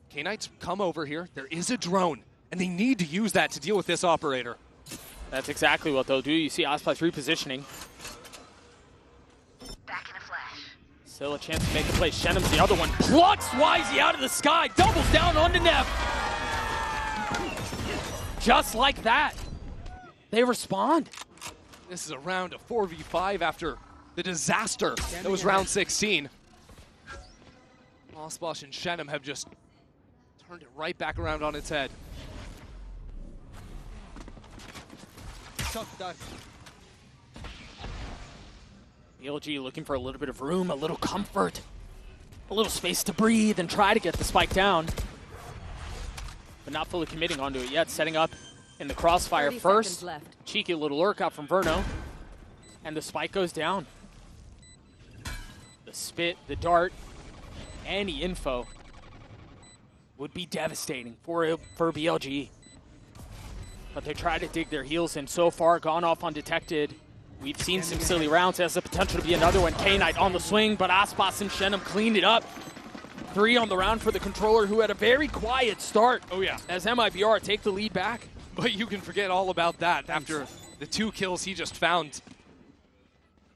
K-Knight's come over here. There is a drone, and they need to use that to deal with this operator. That's exactly what they'll do. You see Osbos repositioning. Back in a flash. Still a chance to make a play. Shenum's the other one. Plucks Wisey out of the sky. Doubles down onto Nev. Just like that. They respond. This is a round of 4v5 after the disaster that was round 16. Osbos and Shenum have just turned it right back around on its head. BLG looking for a little bit of room, a little comfort, a little space to breathe and try to get the spike down. But not fully committing onto it yet, setting up in the crossfire first. Cheeky little lurk out from Verno. And the spike goes down. The spit, the dart, any info would be devastating for BLG. But they try to dig their heels in. So far, gone off undetected. We've seen some silly rounds. Has the potential to be another one. K-Knight on the swing, but Osbos and Shenum cleaned it up. 3 on the round for the controller, who had a very quiet start. Oh, yeah. As MIBR take the lead back. But you can forget all about that after the 2 kills he just found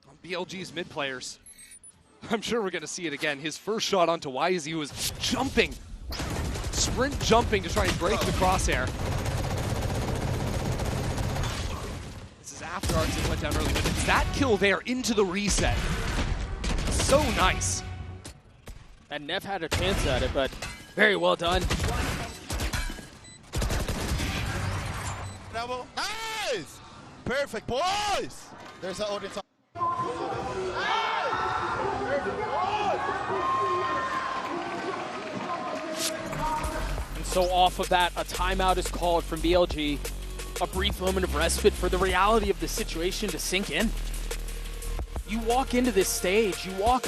on BLG's mid players. I'm sure we're going to see it again. His first shot onto YZ was jumping, sprint jumping to try and break the crosshair. This is after Artson went down early, but it's that kill there into the reset. So nice. And Neff had a chance at it, but very well done. Double. Nice! Perfect, boys! There's an audience. And so off of that, a timeout is called from BLG. A brief moment of respite for the reality of the situation to sink in. You walk into this stage, you walk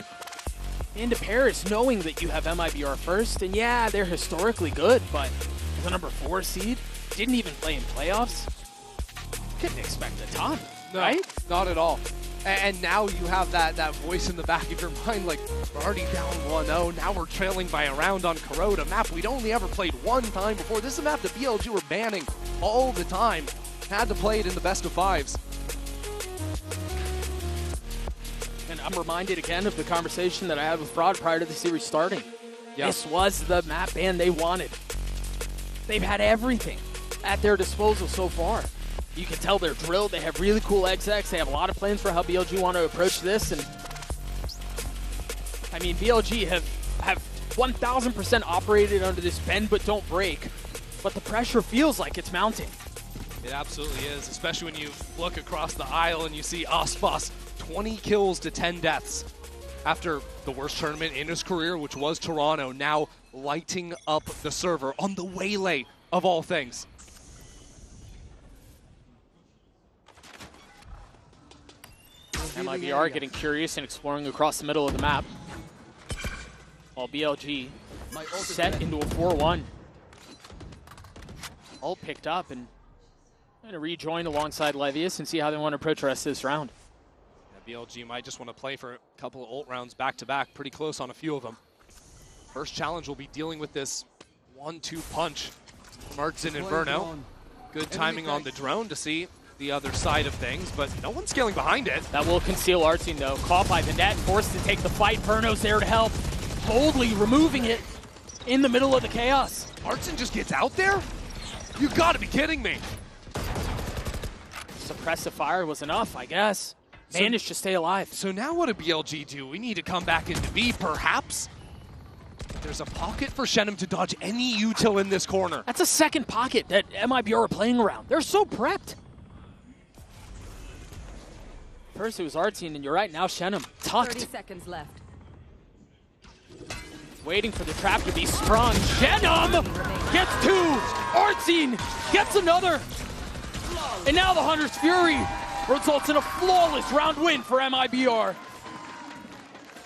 into Paris knowing that you have MIBR first, and yeah, they're historically good, but the number 4 seed, didn't even play in playoffs. Couldn't expect a ton, right? Not at all. And now you have that voice in the back of your mind, like, we're already down 1-0, now we're trailing by a round on Corrode, a map we'd only ever played 1 time before. This is a map that BLG were banning all the time. Had to play it in the best of 5s. And I'm reminded again of the conversation that I had with Fraud prior to the series starting. Yep. This was the map ban they wanted. They've had everything at their disposal so far. You can tell they're drilled. They have really cool execs. They have a lot of plans for how BLG want to approach this. And I mean, BLG have 1,000% operated under this bend but don't break. But the pressure feels like it's mounting. It absolutely is, especially when you look across the aisle and you see Ospas 20 kills to 10 deaths after the worst tournament in his career, which was Toronto, now lighting up the server on the Waylay of all things. MIBR getting curious and exploring across the middle of the map. While BLG set into a 4-1. All picked up and going to rejoin alongside Levius and see how they want to approach the rest of this round. Yeah, BLG might just want to play for a couple of ult rounds back-to-back, pretty close on a few of them. First challenge will be dealing with this 1-2 punch from Artson and Verno. Good timing on the drone to see the other side of things, but no one's scaling behind it. That will conceal Artson though. Caught by the net, forced to take the fight. Verno's there to help, boldly removing it in the middle of the chaos. Artson just gets out there? You gotta be kidding me. Suppressive fire was enough, I guess. Managed to stay alive. So now what do BLG do? We need to come back into B, perhaps? There's a pocket for Shenum to dodge any util in this corner. That's a second pocket that MIBR are playing around. They're so prepped. First it was Artson, and you're right, now Shenum. Tucked. 30 seconds left. Waiting for the trap to be sprung. Shenum gets 2. Artson gets another. And now the Hunter's Fury results in a flawless round win for MIBR.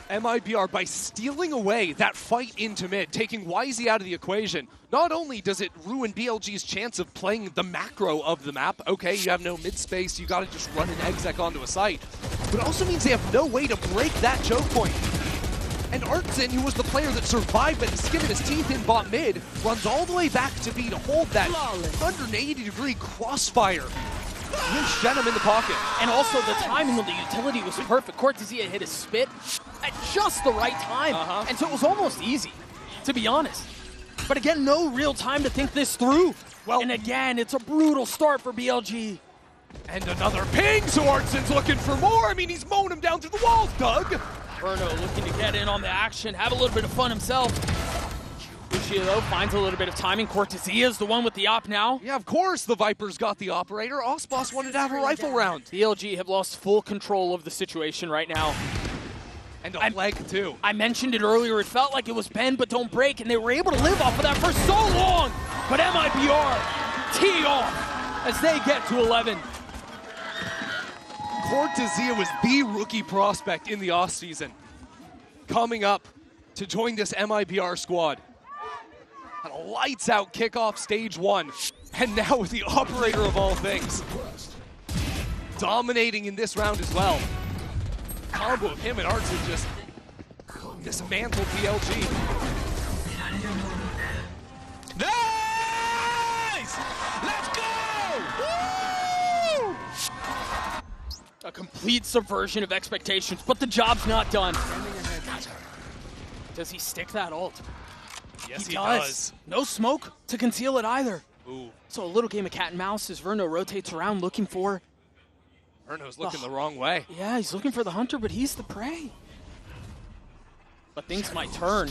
MIBR, by stealing away that fight into mid, taking YZ out of the equation, not only does it ruin BLG's chance of playing the macro of the map, okay, you have no mid space, you gotta just run an exec onto a site, but it also means they have no way to break that choke point. And Artson, who was the player that survived by the skin of his teeth in bot mid, runs all the way back to B to hold that 180-degree crossfire. With Shenum in the pocket. And also the timing of the utility was perfect. Cortezia hit a spit at just the right time. And so it was almost easy, to be honest. But again, no real time to think this through. Well, and again, it's a brutal start for BLG. And another ping, so Artson's looking for more. I mean, he's mowing him down through the walls, Doug. Verno looking to get in on the action, have a little bit of fun himself. Lucio, though, finds a little bit of timing. Cortezia is the one with the op now. Yeah, of course the Vipers got the operator. Osboss wanted to have a rifle round. BLG have lost full control of the situation right now. And a leg, too. I mentioned it earlier. It felt like it was bend but don't break, and they were able to live off of that for so long. But MIBR tee off as they get to 11. Cortezia was the rookie prospect in the offseason, coming up to join this MIBR squad. And a lights-out kickoff stage 1. And now with the operator of all things, dominating in this round as well. Combo of him and Artson just dismantled BLG. Nice! Let's go! A complete subversion of expectations, but the job's not done. Does he stick that ult? Yes, he does. No smoke to conceal it either. Ooh. So a little game of cat and mouse as Verno rotates around looking for... Verno's looking the wrong way. Yeah, he's looking for the hunter, but he's the prey. But things might turn.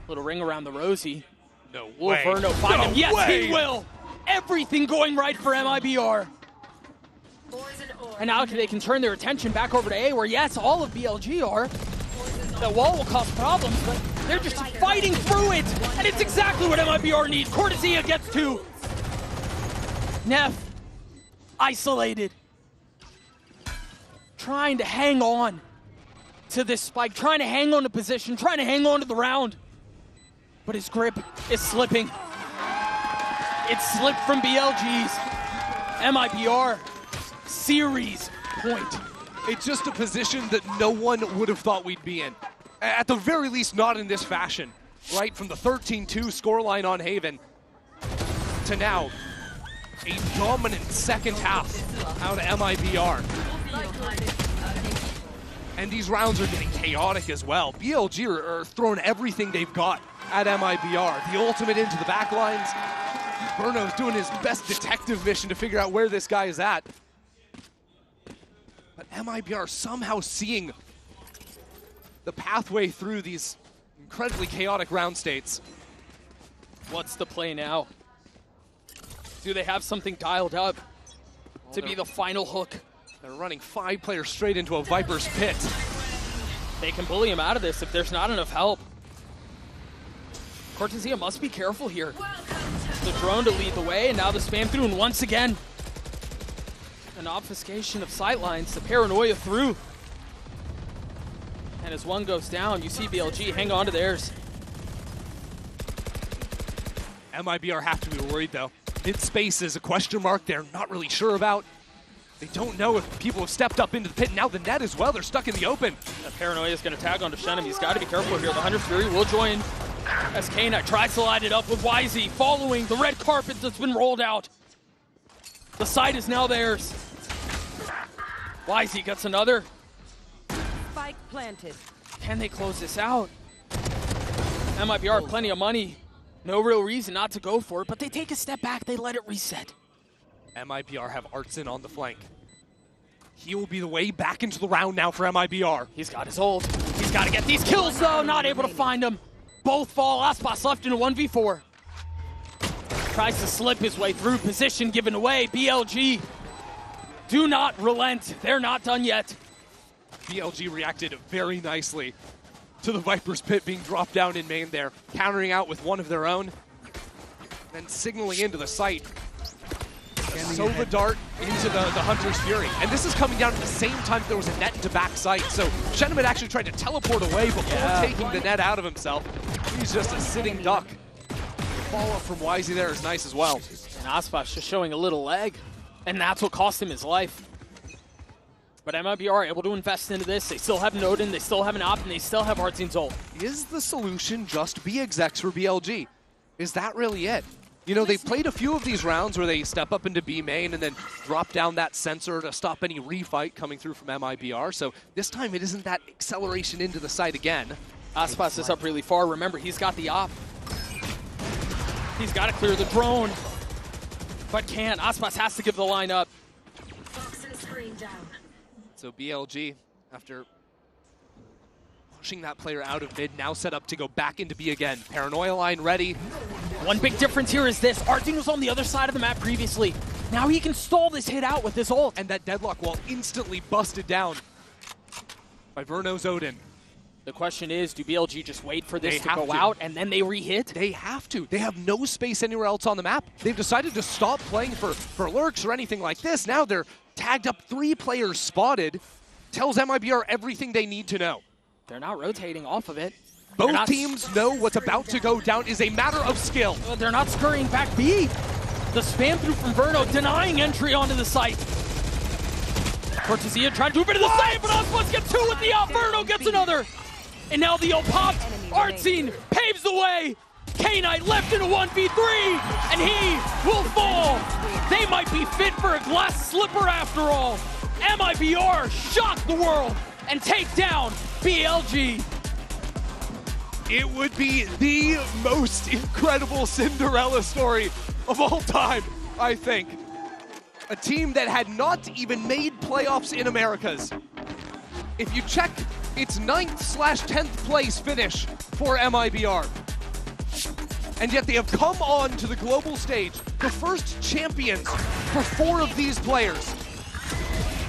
Little ring around the rosy. No Will way. Verno find him? Yes, way. he will! Everything going right for MIBR. And now they can turn their attention back over to A, where yes, all of BLG are. The wall will cause problems, but they're just fighting through it. And it's exactly what MIBR need. Cortezia gets two. Neff, isolated. Trying to hang on to this spike, trying to hang on to position, trying to hang on to the round. But his grip is slipping. It slipped from BLG's. MIBR, series point. It's just a position that no one would have thought we'd be in. At the very least, not in this fashion. Right, from the 13-2 scoreline on Haven to now, a dominant second half out of MIBR. And these rounds are getting chaotic as well. BLG are throwing everything they've got at MIBR. The ultimate into the back lines. Verno's doing his best detective mission to figure out where this guy is at. But MIBR somehow seeing the pathway through these incredibly chaotic round states. What's the play now? Do they have something dialed up to be the final hook? They're running 5 players straight into a Viper's pit. They can bully him out of this if there's not enough help. Cortezia must be careful here. The drone to lead the way, and now the spam through, and once again, an obfuscation of sightlines, the paranoia through. And as one goes down, you see BLG hang on to theirs. MIBR have to be worried though. Mid-space is a question mark they're not really sure about. They don't know if people have stepped up into the pit. Now the net as well, they're stuck in the open. That paranoia is going to tag onto Shenum. He's got to be careful here. The Hunter's Fury will join as K-Knight tries to line it up with YZ, following the red carpet that's been rolled out. The site is now theirs. YZ gets another. Spike planted. Can they close this out? MIBR have plenty of money. No real reason not to go for it, but they take a step back, they let it reset. MIBR have Artson on the flank. He will be the way back into the round now for MIBR. He's got his ult. He's got to get these kills though, not able to find him. Both fall, Aspas left in a 1v4. Tries to slip his way through, position given away. BLG do not relent, they're not done yet. BLG reacted very nicely to the Viper's pit being dropped down in main there, countering out with one of their own, then signaling into the site. Sova dart into the Hunter's Fury. And this is coming down at the same time there was a net into back site. So Shenum had actually tried to teleport away before taking the net out of himself. He's just a sitting duck. The follow-up from YZ there is nice as well. And Aspas just showing a little leg, and that's what cost him his life. But MIBR are able to invest into this. They still have Nodin, they still have an op, and they still have Artzin's ult. Is the solution just B-execs for BLG? Is that really it? You know, they've played a few of these rounds where they step up into B main and then drop down that sensor to stop any refight coming through from MIBR. So this time it isn't that acceleration into the site again. Aspas is up really far. Remember, he's got the op. He's got to clear the drone, but can't. Aspas has to give the line up. So BLG, after pushing that player out of mid, now set up to go back into B again. Paranoia line ready. One big difference here is this. Artin was on the other side of the map previously. Now he can stall this hit out with his ult. And that deadlock wall instantly busted down by Verno's Odin. The question is, do BLG just wait for this to go out and then they re-hit? They have to. They have no space anywhere else on the map. They've decided to stop playing for lurks or anything like this. Now they're tagged up, 3 players spotted. Tells MIBR everything they need to know. They're not rotating off of it. Both teams know what's about to go down is a matter of skill. They're not scurrying back B. The spam through from Verno, denying entry onto the site. Cortezia trying to do a bit of the same, but Aspas gets 2 with the out. Verno gets another. And now the ult popped. Artzine paves the way. K-Knight left in a 1v3, and he will fall. They might be fit for a glass slipper after all. MIBR shock the world and take down BLG. It would be the most incredible Cinderella story of all time, I think. A team that had not even made playoffs in Americas. If you check its 9th/10th place finish for MIBR. And yet they have come on to the global stage, the first champions for 4 of these players.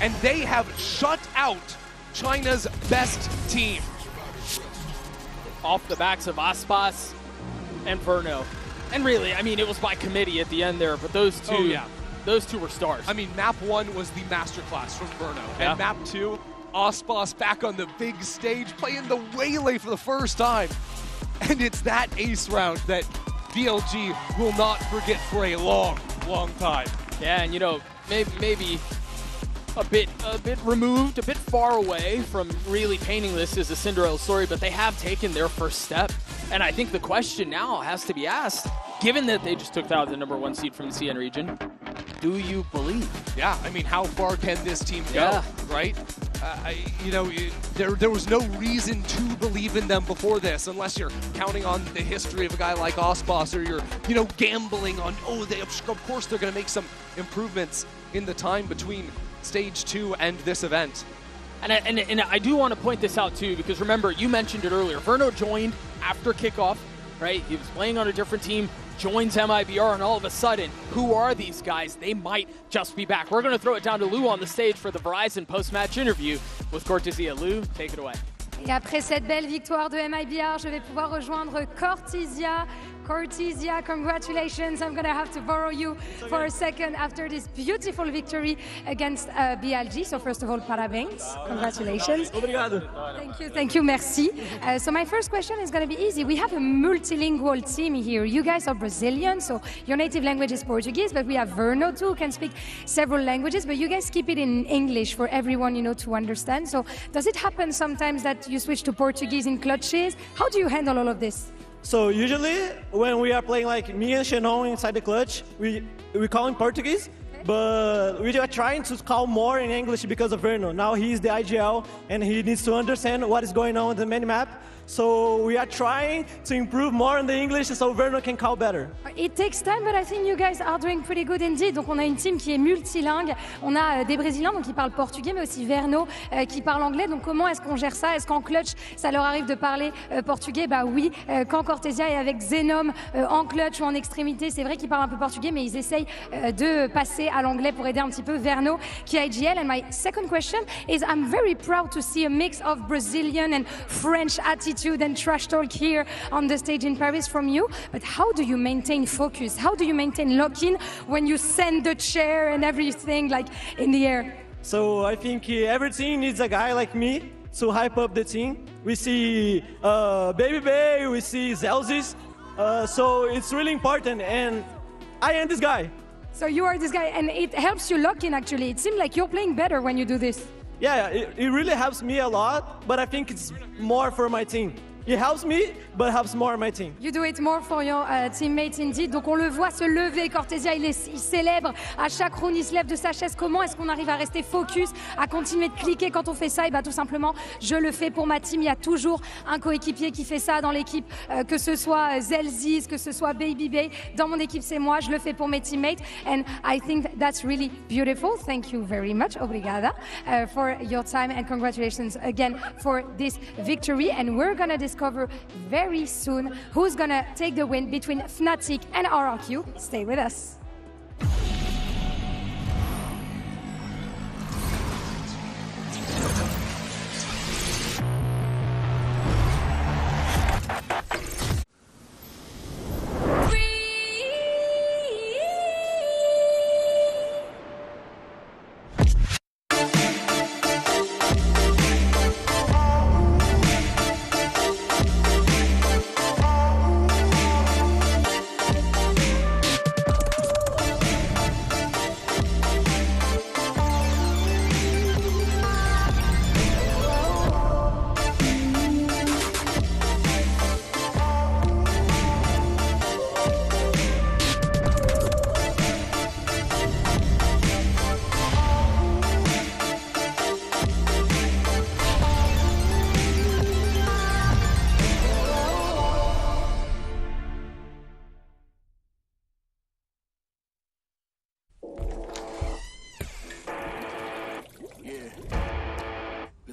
And they have shut out China's best team. Off the backs of Aspas and Verno. And really, I mean, it was by committee at the end there, but those two, those two were stars. I mean, map 1 was the masterclass from Verno. Yeah. And map 2, Aspas back on the big stage, playing the Waylay for the first time. And it's that ace round that BLG will not forget for a long, long time. Yeah, and you know, maybe a bit removed, a bit far away from really painting this as a Cinderella story, but they have taken their first step. And I think the question now has to be asked, given that they just took out the #1 seed from the CN region, do you believe? Yeah, I mean, how far can this team go, right? You know, there was no reason to believe in them before this, unless you're counting on the history of a guy like Aspas, or you're, you know, gambling on, oh, of course they're going to make some improvements in the time between Stage 2 and this event. And I do want to point this out too, because remember, you mentioned it earlier, Verno joined after kickoff, right? He was playing on a different team, joins MIBR, and all of a sudden, who are these guys? They might just be back. We're going to throw it down to Lou on the stage for the Verizon post-match interview with Cortesia. Lou, take it away. Et après cette belle victoire de MIBR, je vais pouvoir rejoindre Cortesia. Cortesia, congratulations. I'm going to have to borrow you for a second after this beautiful victory against BLG. So first of all, parabéns. Congratulations. Obrigado. Thank you, merci. So my first question is going to be easy. We have a multilingual team here. You guys are Brazilian, so your native language is Portuguese, but we have Verno too, who can speak several languages, but you guys keep it in English for everyone, you know, to understand. So does it happen sometimes that you switch to Portuguese in clutches? How do you handle all of this? So usually when we are playing like me and Shannon inside the clutch, we call in Portuguese, but we are trying to call more in English because of Verno. Now he's the IGL and he needs to understand what is going on in the minimap. So we are trying to improve more in the English so Verno can call better. It takes time, but I think you guys are doing pretty good indeed. Donc on a une team qui est multilingue. On a des Brésiliens donc qui parlent portugais, mais aussi Verno qui parle anglais. Donc comment est-ce qu'on gère ça? Est-ce qu'en clutch, ça leur arrive de parler portugais? Bah oui, quand Cortesia est avec Zenom en clutch ou en extrémité, c'est vrai qu'ils parlent un peu portugais, mais ils essayent de passer à l'anglais pour aider un petit peu Verno qui est IGL. And my second question is, I'm very proud to see a mix of Brazilian and French attitude and trash talk here on the stage in Paris from you, but how do you maintain focus? How do you maintain lock-in when you send the chair and everything like in the air? So I think every team needs a guy like me to hype up the team. We see Baby Bay, we see Zelzis, so it's really important, and I am this guy. So you are this guy, and it helps you lock in actually. It seems like you're playing better when you do this. Yeah, it really helps me a lot, but I think it's more for my team. It helps me, but helps more my team. You do it more for your teammates indeed. Donc on le voit se lever, Cortesia, il célèbre à chaque round, il se lève de sa chaise. Comment est-ce qu'on arrive à rester focus, à continuer de cliquer quand on fait ça? Et bah tout simplement, je le fais pour ma team. Il y a toujours un coéquipier qui fait ça dans l'équipe, que ce soit Zelzis, que ce soit Baby Bay. Dans mon équipe, c'est moi. Je le fais pour mes teammates. And I think that's really beautiful. Thank you very much, obrigada, for your time and congratulations again for this victory. And we're gonna discover very soon who's gonna take the win between Fnatic and RRQ. Stay with us.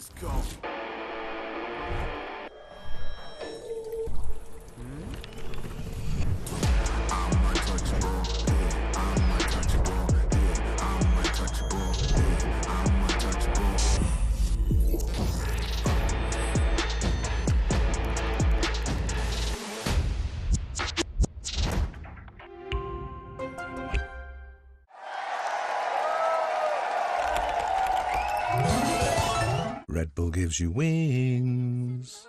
Let's go. Red Bull gives you wings.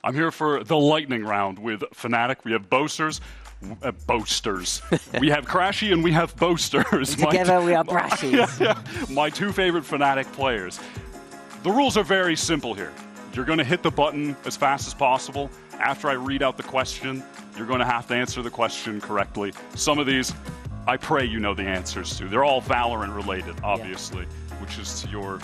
I'm here for the lightning round with Fnatic. We have boasters. We have Crashy and we have boasters. Together we are brashies. My two favorite Fnatic players. The rules are very simple here. You're going to hit the button as fast as possible. After I read out the question, you're going to have to answer the question correctly. Some of these, I pray you know the answers to. They're all Valorant related, obviously, which is to your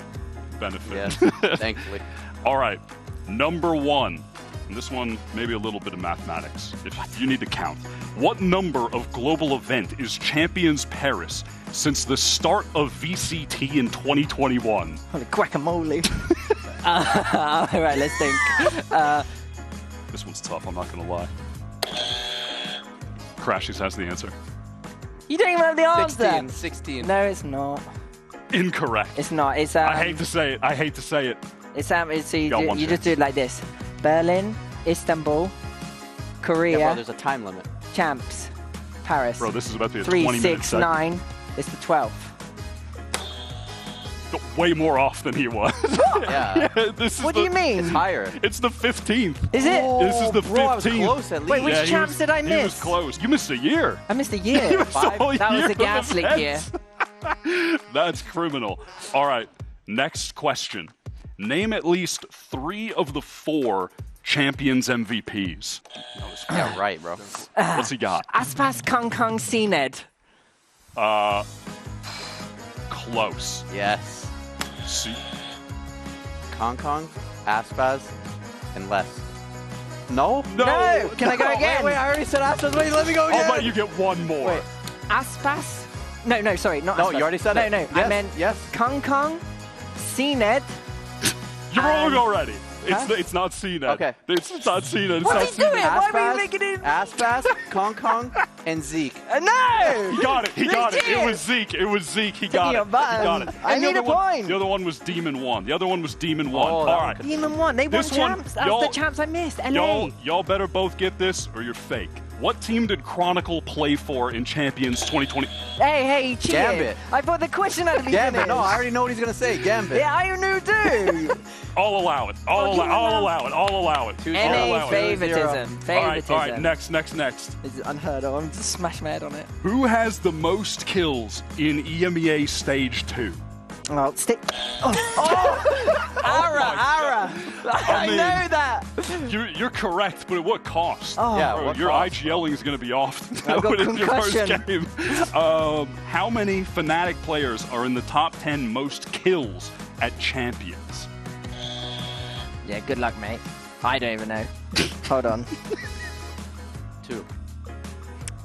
benefit. Yes, thankfully. All right, number one. And this one, maybe a little bit of mathematics, if you need to count. What number of global event is Champions Paris since the start of VCT in 2021? Holy guacamole. All right, let's think. This one's tough, I'm not going to lie. Crashies has the answer. You don't even have the answer. 16. No, it's not. Incorrect. It's not. It's I hate to say it. I hate to say it. It's so you just do it like this: Berlin, Istanbul, Korea. Yeah, bro, there's a time limit. Champs, Paris. Bro, this is about to be a 3, 20-minute 6, 9. It's the 12th. Way more off than he was. Yeah. This is What do you mean? It's higher. It's the 15th. Is it? This is the 15th. Bro, I was close at least. Wait, which champs did I miss? He was close. You missed a year. I missed a year. You missed a whole That was year the of Gaslight year. events. That's criminal. All right, next question. Name at least 3 of the 4 Champions MVPs. Yeah, right, bro. What's he got? Aspas, Kong Kong, CNED. Close. Yes. See? Kong Kong, Aspaz, and less. No? No! Can I go again? Wait, I already said Aspaz. Wait, let me go again. I'll bet you get one more. Wait. Aspas? No, sorry, not No, Aspas. you already said it. No, Yes, I meant Kong Kong, CNED. You're wrong already. Huh? It's not CNET. Okay. It's not CNET. It's What's not he doing? CNET. Why are we making him? Aspaz, Kong Kong, and Zeke. No! He got it. He got it. It was Zeke. It was Zeke. He got it. He got it. I And need the a other one- point. The other one was Demon 1. The other one was Demon 1. Oh, All right. Demon 1. They won This one, champs. That's y'all- the champs I missed. LA. Y'all better both get this or you're fake. What team did Chronicle play for in Champions 2020? Hey, he cheated. Gambit. I thought the question had to be Gambit. finished. No, I already know what he's going to say. Gambit. Yeah, I knew too. I'll allow it. I'll allow it. I'll allow it. I'll NA allow it. favoritism. Favoritism. All right. Next. This is unheard of. I'm just smash my head on it. Who has the most kills in EMEA Stage 2? Oh, stick. Ara. I mean, know that. You're correct, but at what cost? Oh. Yeah, Bro, what your cost? IGLing is going to be off I've got in your first concussion. game. How many Fnatic players are in the top 10 most kills at Champions? Yeah, good luck, mate. I don't even know. Hold on. 2.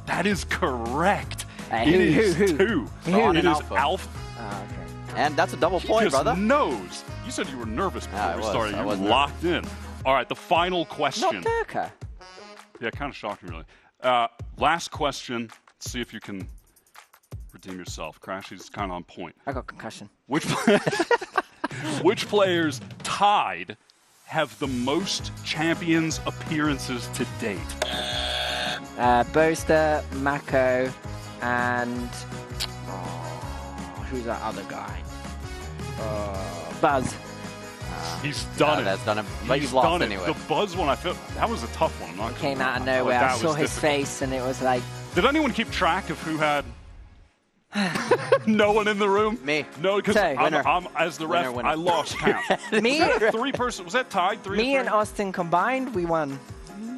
That is correct. Who? It is Who? 2. On It and is Alpha. Alpha. Oh, okay. And that's a double He point, just brother. knows. You said you were nervous before Yeah, I we was. started. I You were was locked in. All right, the final question. Not Durka. Yeah, kind of shocking, really. Last question. Let's see if you can redeem yourself. Crashy's kind of on point. I got concussion. Which players tied have the most Champions appearances to date? Boaster, Mako, and who's that other guy? Buzz. He's done it. That's done it. But He's you've lost done it. anyway. The Buzz one, I felt that was a tough one. I'm not Came gonna out of lie. nowhere. That I was saw his difficult. face, and it was like. Did anyone keep track of who had? No one in the room. Me. No, because Say, I'm as the ref. Winner. I lost count. Me, Was that 3-person? Was that tied? 3 me or and 3? Austin combined, we won.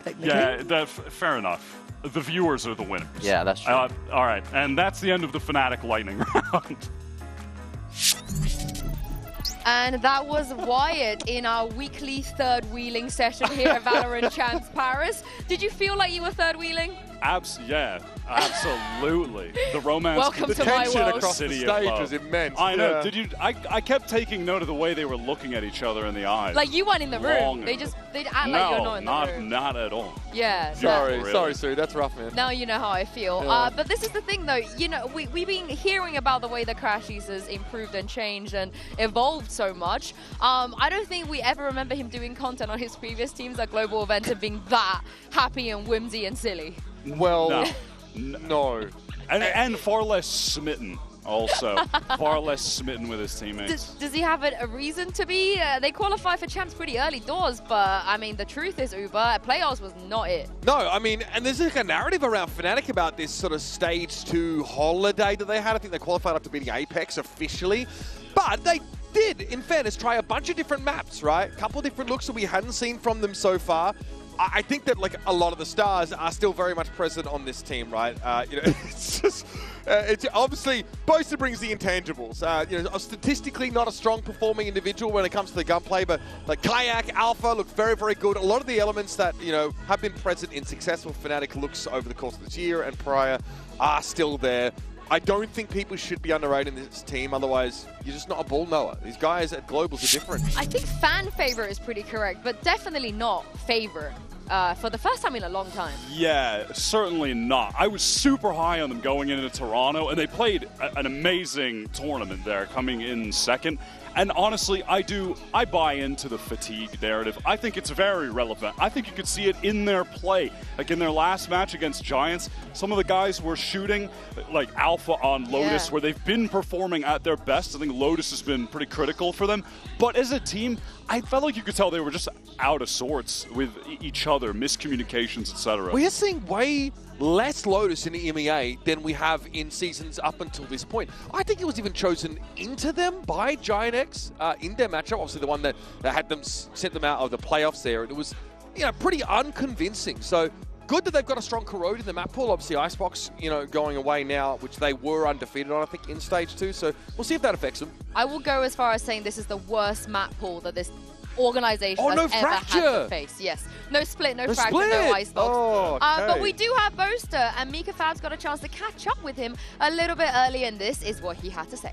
Technically. Yeah, fair enough. The viewers are the winners. Yeah, that's true. All right, and that's the end of the Fnatic lightning round. And that was Wyatt in our weekly third wheeling session here at VALORANT Champs Paris. Did you feel like you were third wheeling? Yeah, absolutely. The romance. Welcome The to my tension world. across the City stage of was Love. immense. I know. Yeah. Did you? I kept taking note of the way they were looking at each other in the eyes. Like you weren't in the room. Long They'd act like you're not in the room. not at all. Yeah. Sorry, Sue. That's rough, man. Now you know how I feel. Yeah. But this is the thing, though. You know, we've been hearing about the way the Crashies has improved and changed and evolved so much. I don't think we ever remember him doing content on his previous teams at global events and being that happy and whimsy and silly. Well, no. And far less smitten. Also, far less smitten with his teammates. Does he have a reason to be? They qualify for champs pretty early doors, but I mean, the truth is, Uber, playoffs was not it. No, I mean, and there's like a narrative around Fnatic about this sort of stage 2 holiday that they had. I think they qualified up to beating Apex officially, but they did, in fairness, try a bunch of different maps, right? A couple of different looks that we hadn't seen from them so far. I think that like a lot of the stars are still very much present on this team, right? You know, it's just, it's obviously Boaster brings the intangibles. You know, statistically not a strong performing individual when it comes to the gunplay, but like Kayak, Alpha look very, very good. A lot of the elements that, you know, have been present in successful Fnatic looks over the course of this year and prior are still there. I don't think people should be underrating this team, otherwise you're just not a ball knower. These guys at Globals are different. I think fan favorite is pretty correct, but definitely not favorite. for the first time in a long time. Yeah, certainly not. I was super high on them going into Toronto, and they played an amazing tournament there, coming in second. And honestly, I buy into the fatigue narrative. I think it's very relevant. I think you could see it in their play. Like in their last match against Giants, some of the guys were shooting like Alpha on Lotus, where they've been performing at their best. I think Lotus has been pretty critical for them. But as a team, I felt like you could tell they were just out of sorts with each other, miscommunications, etc. We are seeing way less Lotus in the EMEA than we have in seasons up until this point. I think it was even chosen into them by Giant X in their matchup. Obviously, the one that had them sent them out of the playoffs there. And it was, pretty unconvincing. So good that they've got a strong Corrode in the map pool. Obviously, Icebox, going away now, which they were undefeated on, I think, in Stage 2. So we'll see if that affects them. I will go as far as saying this is the worst map pool that this organization has ever fracture. had to face. Yes. No split, no fracture, split. no Icebox. Oh, okay. But we do have Boaster, and Mika Fab's got a chance to catch up with him a little bit early, and this is what he had to say.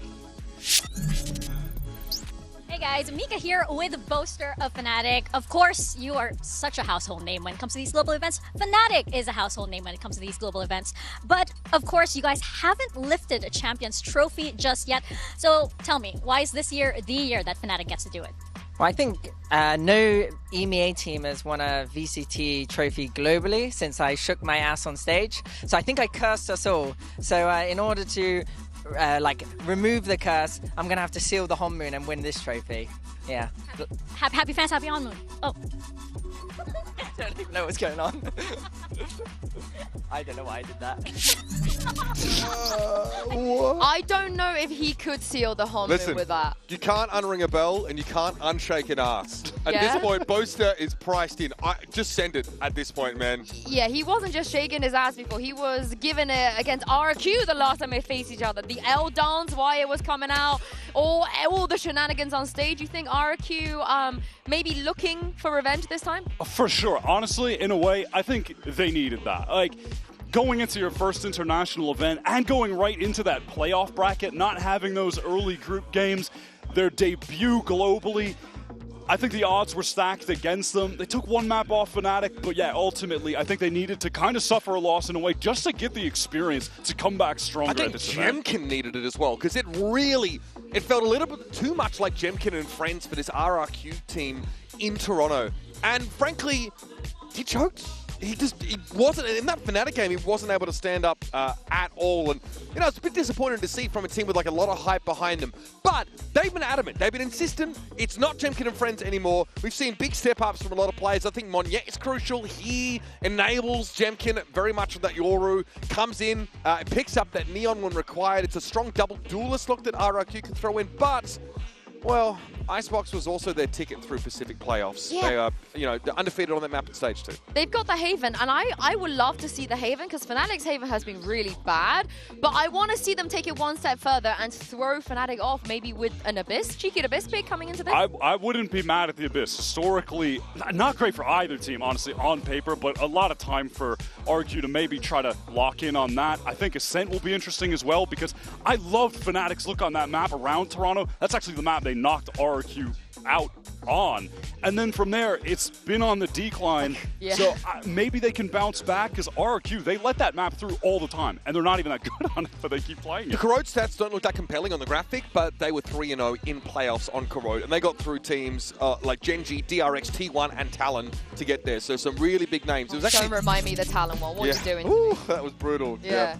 Hey guys, Mika here with Boaster of Fnatic. Of course, you are such a household name when it comes to these global events. Fnatic is a household name when it comes to these global events. But of course, you guys haven't lifted a Champions Trophy just yet. So tell me, why is this year the year that Fnatic gets to do it? Well, I think no EMEA team has won a VCT trophy globally since I shook my ass on stage. So I think I cursed us all. So in order to remove the curse, I'm going to have to seal the Hon Moon and win this trophy. Yeah. Happy fans, happy on moon. Oh. I don't even know what's going on. I don't know why I did that. I don't know if he could seal the Hon Moon with that. You can't unring a bell and you can't unshake an ass. At this point, Boaster is priced in. Just send it at this point, man. Yeah, he wasn't just shaking his ass before. He was giving it against RQ the last time they faced each other. The L dance, why it was coming out, all the shenanigans on stage. You think RQ maybe looking for revenge this time? For sure. Honestly, in a way, I think they needed that. Like, going into your first international event and going right into that playoff bracket, not having those early group games, their debut globally, I think the odds were stacked against them. They took one map off Fnatic, but yeah, ultimately, I think they needed to kind of suffer a loss in a way just to get the experience to come back stronger at this event. I think Jemkin needed it as well, because it felt a little bit too much like Jemkin and friends for this RRQ team in Toronto. And frankly, he choked. He wasn't, in that Fnatic game, he wasn't able to stand up at all. And, it's a bit disappointing to see from a team with like a lot of hype behind them. But they've been adamant. They've been insistent. It's not Jemkin and friends anymore. We've seen big step-ups from a lot of players. I think Monyet is crucial. He enables Jemkin very much with that Yoru. Comes in, picks up that Neon when required. It's a strong double duelist look that RRQ can throw in. But, well, Icebox was also their ticket through Pacific playoffs. Yeah. They are, they're undefeated on that map at Stage 2. They've got the Haven, and I would love to see the Haven, because Fnatic's Haven has been really bad, but I want to see them take it one step further and throw Fnatic off, maybe with an Abyss, cheeky Abyss pick coming into this. I wouldn't be mad at the Abyss. Historically, not great for either team, honestly, on paper, but a lot of time for RQ to maybe try to lock in on that. I think Ascent will be interesting as well, because I loved Fnatic's look on that map around Toronto. That's actually the map they knocked RQ out on, and then from there it's been on the decline. So maybe they can bounce back, because RQ, they let that map through all the time and they're not even that good on it, but they keep playing it. The Corrode stats don't look that compelling on the graphic, but they were 3-0 in playoffs on Corrode, and they got through teams like Genji, DRX, T1 and Talon to get there, so some really big names. It was actually... Don't remind me of the Talon one. What are you doing? Ooh, that was brutal. Yeah.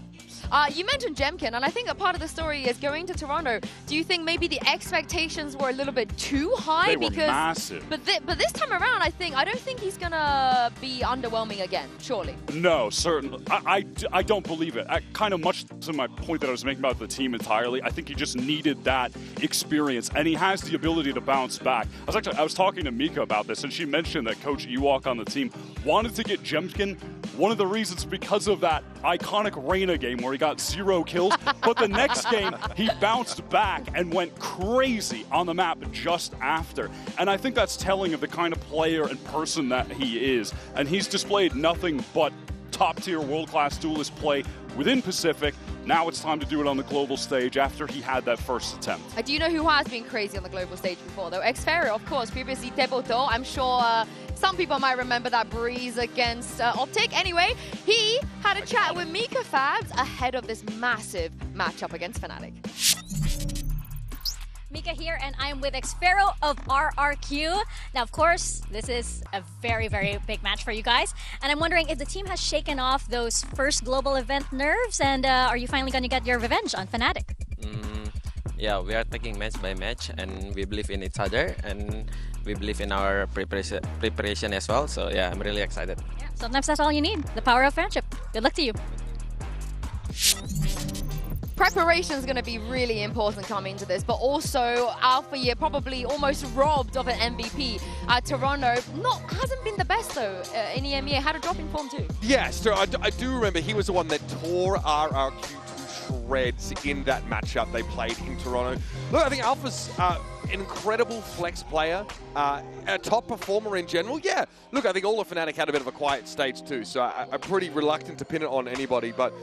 You mentioned Jemkin, and I think a part of the story is going to Toronto. Do you think maybe the expectations were a little bit too high? They were massive. But this time around, I don't think he's gonna be underwhelming again. Surely. No, certainly. I don't believe it. Kind of much to my point that I was making about the team entirely. I think he just needed that experience, and he has the ability to bounce back. I was talking to Mika about this, and she mentioned that Coach Ewok on the team wanted to get Jemkin. One of the reasons because of that iconic Reyna game where he got 0 kills, but the next game he bounced back and went crazy on the map just after. And I think that's telling of the kind of player and person that he is. And he's displayed nothing but top-tier world-class duelist play within Pacific. Now it's time to do it on the global stage after he had that first attempt. Do you know who has been crazy on the global stage before, though? Xferio, of course, previously Debutó. I'm sure Some people might remember that breeze against Optic. Anyway, he had a chat with Mika Fabs ahead of this massive matchup against Fnatic. Mika here, and I am with Xfero of RRQ. Now, of course, this is a very, very big match for you guys. And I'm wondering if the team has shaken off those first global event nerves, and are you finally going to get your revenge on Fnatic? Yeah, we are taking match by match, and we believe in each other, and we believe in our preparation as well. So yeah, I'm really excited. Yeah, sometimes that's all you need, the power of friendship. Good luck to you. Preparation is going to be really important coming into this, but also Alpha Year probably almost robbed of an MVP. Toronto hasn't been the best though in EMEA, had a drop in form too. Yes, I do remember he was the one that tore RRQ to shreds in that matchup they played in Toronto. Look, I think Alpha's an incredible flex player, a top performer in general. Yeah, look, I think all of Fnatic had a bit of a quiet stage too, so I'm pretty reluctant to pin it on anybody, but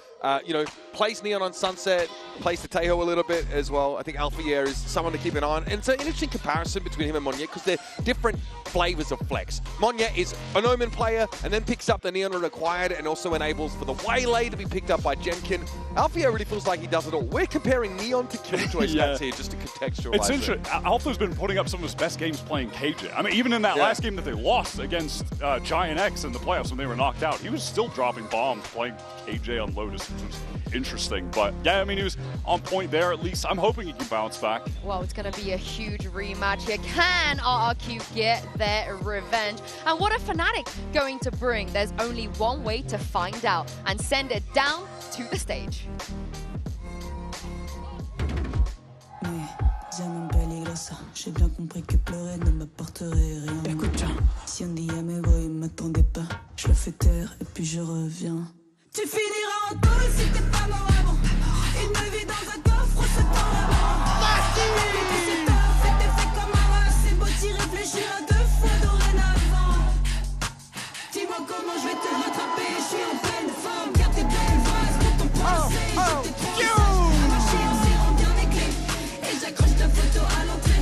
you know, plays Neon on Sunset, plays the Taeho a little bit as well. I think Alpha Year is someone to keep an eye on, and it's an interesting comparison between him and Monye because they're different flavors of flex. Monye is an Omen player and then picks up the Neon when required and also enables for the Waylay to be picked up by Jenkin. Alpha Year really feels like he does it all. We're comparing Neon to Killjoy stats here just to contextualize It's interesting. Alpha's been putting up some of his best games playing KJ. I mean, even in that last game that they lost against Giant X in the playoffs when they were knocked out, he was still dropping bombs playing KJ on Lotus, which was interesting. But yeah, I mean, he was on point there at least. I'm hoping he can bounce back. Well, it's going to be a huge rematch here. Can RRQ get their revenge? And what are Fnatic going to bring? There's only one way to find out and send it down to the stage. J'ai bien compris que pleurer ne m'apporterait rien. Écoute bien, si on dit à mes voix, ils m'attendaient pas. Je le fais taire et puis je reviens. Tu finiras en taule si t'es pas mort avant. Une vie dans un coffre, c'est pas vraiment. C'est tard, fais tes faits comme un rat. C'est beau t'y réfléchir à deux fois dorénavant. Dis-moi comment je vais te rattraper. Je suis en pleine forme. Garde tes belles phrases pour ton procès. J'étais trop sage. Marcher en serrant bien les clés. Et j'accroche ta photo à l'entrée.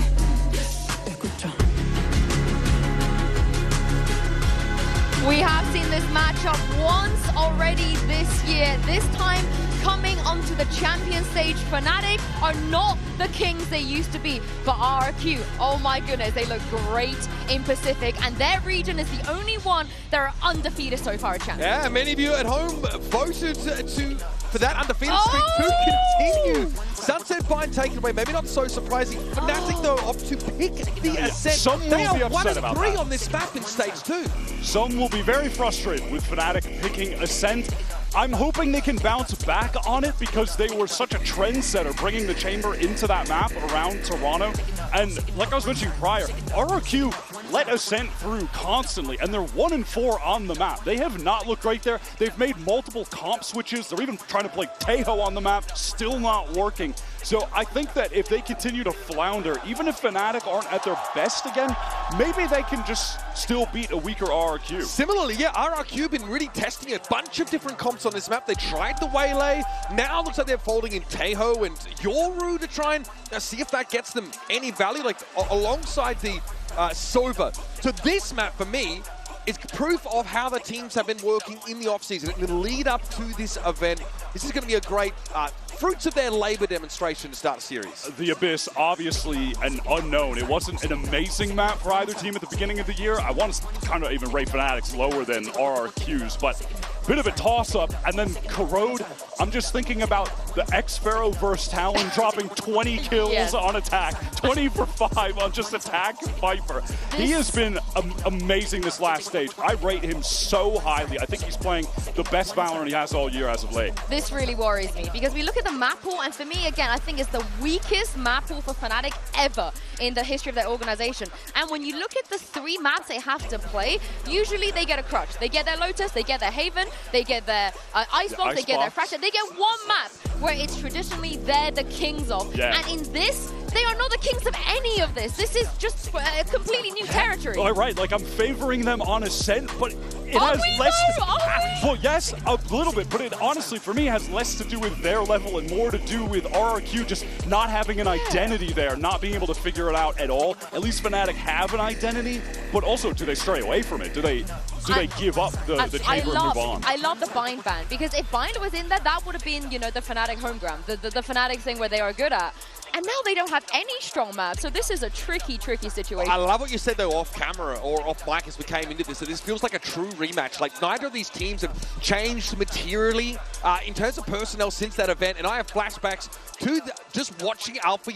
We have seen this matchup once already this year. This time coming onto the champion stage, Fnatic are not the kings they used to be. But RRQ, oh my goodness, they look great in Pacific, and their region is the only one that are undefeated so far at champions. Yeah, many of you at home voted for that undefeated streak to continue. Sunset Bind taken away, maybe not so surprising. Fnatic, though, opt to pick the Ascent. They are 1-3 on this map in stage 2. Some will be very frustrated with Fnatic picking Ascent. I'm hoping they can bounce back on it because they were such a trendsetter bringing the Chamber into that map around Toronto. And like I was mentioning prior, RRQ let Ascent through constantly, and they're 1-4 on the map. They have not looked great there. They've made multiple comp switches. They're even trying to play Taeho on the map, still not working. So I think that if they continue to flounder, even if Fnatic aren't at their best again, maybe they can just still beat a weaker RRQ. Similarly, yeah, RRQ been really testing a bunch of different comps on this map. They tried the Waylay. Now it looks like they're folding in Taeho and Yoru to try and see if that gets them any value, like alongside the Sova. So this map, for me, is proof of how the teams have been working in the offseason, in the lead up to this event. This is going to be a great fruits of their labor demonstration to start the series. The Abyss, obviously an unknown. It wasn't an amazing map for either team at the beginning of the year. I want to kind of even rate Fnatic's lower than RRQ's, but bit of a toss-up. And then Corrode, I'm just thinking about the Xfero versus Talon dropping 20 kills on attack, 20 for 5 on just attack Viper. He has been amazing this last stage. I rate him so highly. I think he's playing the best Valorant he has all year as of late. This really worries me because we look at the map pool, and for me, again, I think it's the weakest map pool for Fnatic ever in the history of their organization. And when you look at the 3 maps they have to play, usually they get a crutch. They get their Lotus, they get their Haven, they get their Icebox, they get their Fracture. They get one map where it's traditionally they're the kings of. And in this, they are not the kings of any of this. This is just a completely new territory. Right, like I'm favoring them on Ascent, but it has less. Well, yes, a little bit, but it honestly, for me, has less to do with their level and more to do with RRQ just not having an identity there, not being able to figure it out at all. At least Fnatic have an identity, but also, do they stray away from it? Do they give up the chamber and move on? I love the Bind ban, because if Bind was in there, that would have been, you know, the Fnatic home ground, the Fnatic thing where they are good at. And now they don't have any strong maps, so this is a tricky, tricky situation. I love what you said, though, off camera or off mic as we came into this. So this feels like a true rematch. Like, neither of these teams have changed materially in terms of personnel since that event. And I have flashbacks to just watching Alpha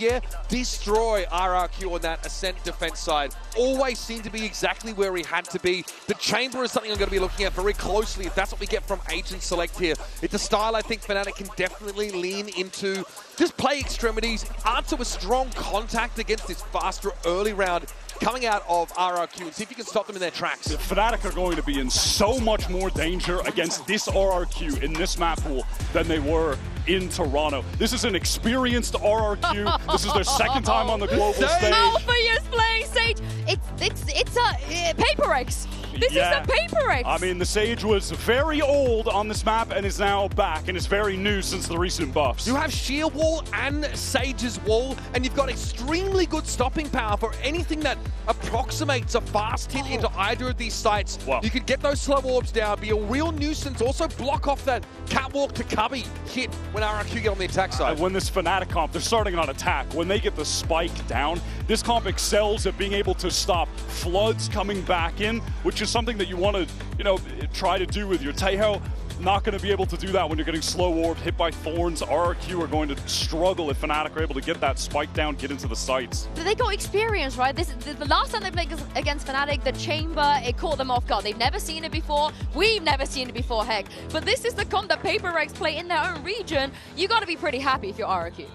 destroy RRQ on that Ascent defense side. Always seemed to be exactly where he had to be. The chamber is something I'm going to be looking at very closely if that's what we get from Agent Select here. It's a style I think Fnatic can definitely lean into. Just play extremities, answer with strong contact against this faster early round coming out of RRQ, and see if you can stop them in their tracks. The Fnatic are going to be in so much more danger against this RRQ in this map pool than they were in Toronto. This is an experienced RRQ. This is their second time on the global stage. Alpha is playing Sage. It's a Paper X. This is a Paper X. I mean, the Sage was very old on this map and is now back and is very new since the recent buffs. You have Sheer Wall and Sage's Wall, and you've got extremely good stopping power for anything that approximates a fast hit into either of these sites. Wow. You can get those slow orbs down, be a real nuisance, also block off that catwalk to cubby hit when RRQ get on the attack side. And when this Fnatic comp, they're starting on attack. When they get the spike down, this comp excels at being able to stop floods coming back in, which is something that you want to, you know, try to do with your Taeho. Not going to be able to do that when you're getting slow orbed, hit by thorns. RRQ are going to struggle if Fnatic are able to get that spike down, get into the sites. They got experience, right? The last time they played against Fnatic, the chamber, it caught them off guard. They've never seen it before. We've never seen it before, heck. But this is the comp that Paper Rex play in their own region. You got to be pretty happy if you're RRQ.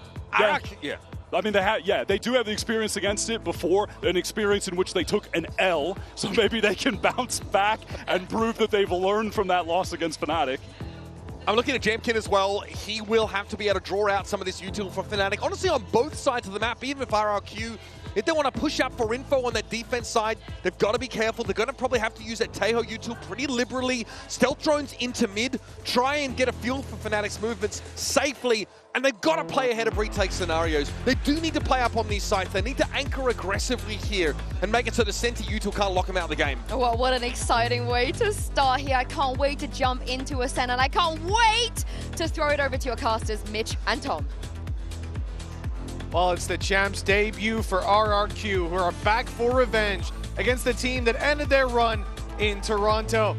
Yeah. I mean, they do have the experience against it before, an experience in which they took an L, so maybe they can bounce back and prove that they've learned from that loss against Fnatic. I'm looking at Jamkin as well. He will have to be able to draw out some of this util for Fnatic. Honestly, on both sides of the map, even if RRQ, if they want to push up for info on that defense side, they've got to be careful. They're going to probably have to use that Taeho util pretty liberally. Stealth drones into mid, try and get a feel for Fnatic's movements safely. And they've got to play ahead of retake scenarios. They do need to play up on these sites. They need to anchor aggressively here and make it so the center util can't lock them out of the game. Well, what an exciting way to start here. I can't wait to jump into Ascent, and I can't wait to throw it over to your casters, Mitch and Tom. Well, it's the champs' debut for RRQ, who are back for revenge against the team that ended their run in Toronto.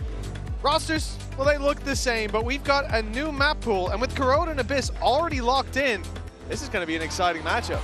Rosters, well, they look the same, but we've got a new map pool, and with Corona and Abyss already locked in, this is going to be an exciting matchup.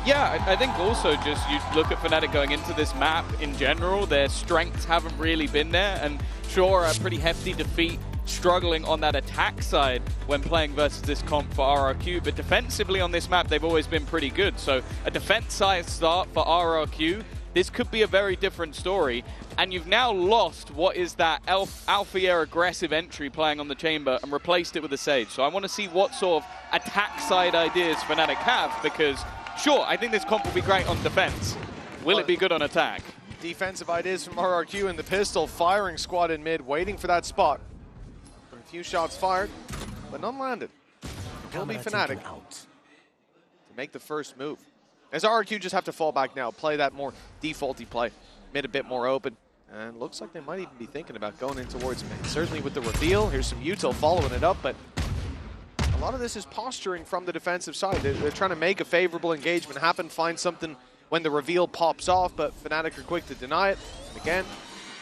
Yeah, I think also just you look at Fnatic going into this map in general, their strengths haven't really been there, and sure, a pretty hefty defeat, struggling on that attack side when playing versus this comp for RRQ, but defensively on this map, they've always been pretty good. So a defense side start for RRQ, this could be a very different story. And you've now lost what is that Alpha Year aggressive entry playing on the chamber and replaced it with a Sage. So I want to see what sort of attack side ideas Fnatic have, because sure, I think this comp will be great on defense. Will it be good on attack? Defensive ideas from RRQ and the pistol, firing squad in mid, waiting for that spot. A few shots fired, but none landed. It will be Fnatic to make the first move. As RRQ just have to fall back now, play that more defaulty play. Mid a bit more open. And looks like they might even be thinking about going in towards mid. Certainly with the reveal, here's some util following it up, but a lot of this is posturing from the defensive side. They're trying to make a favorable engagement happen, find something when the reveal pops off, but Fnatic are quick to deny it. And again,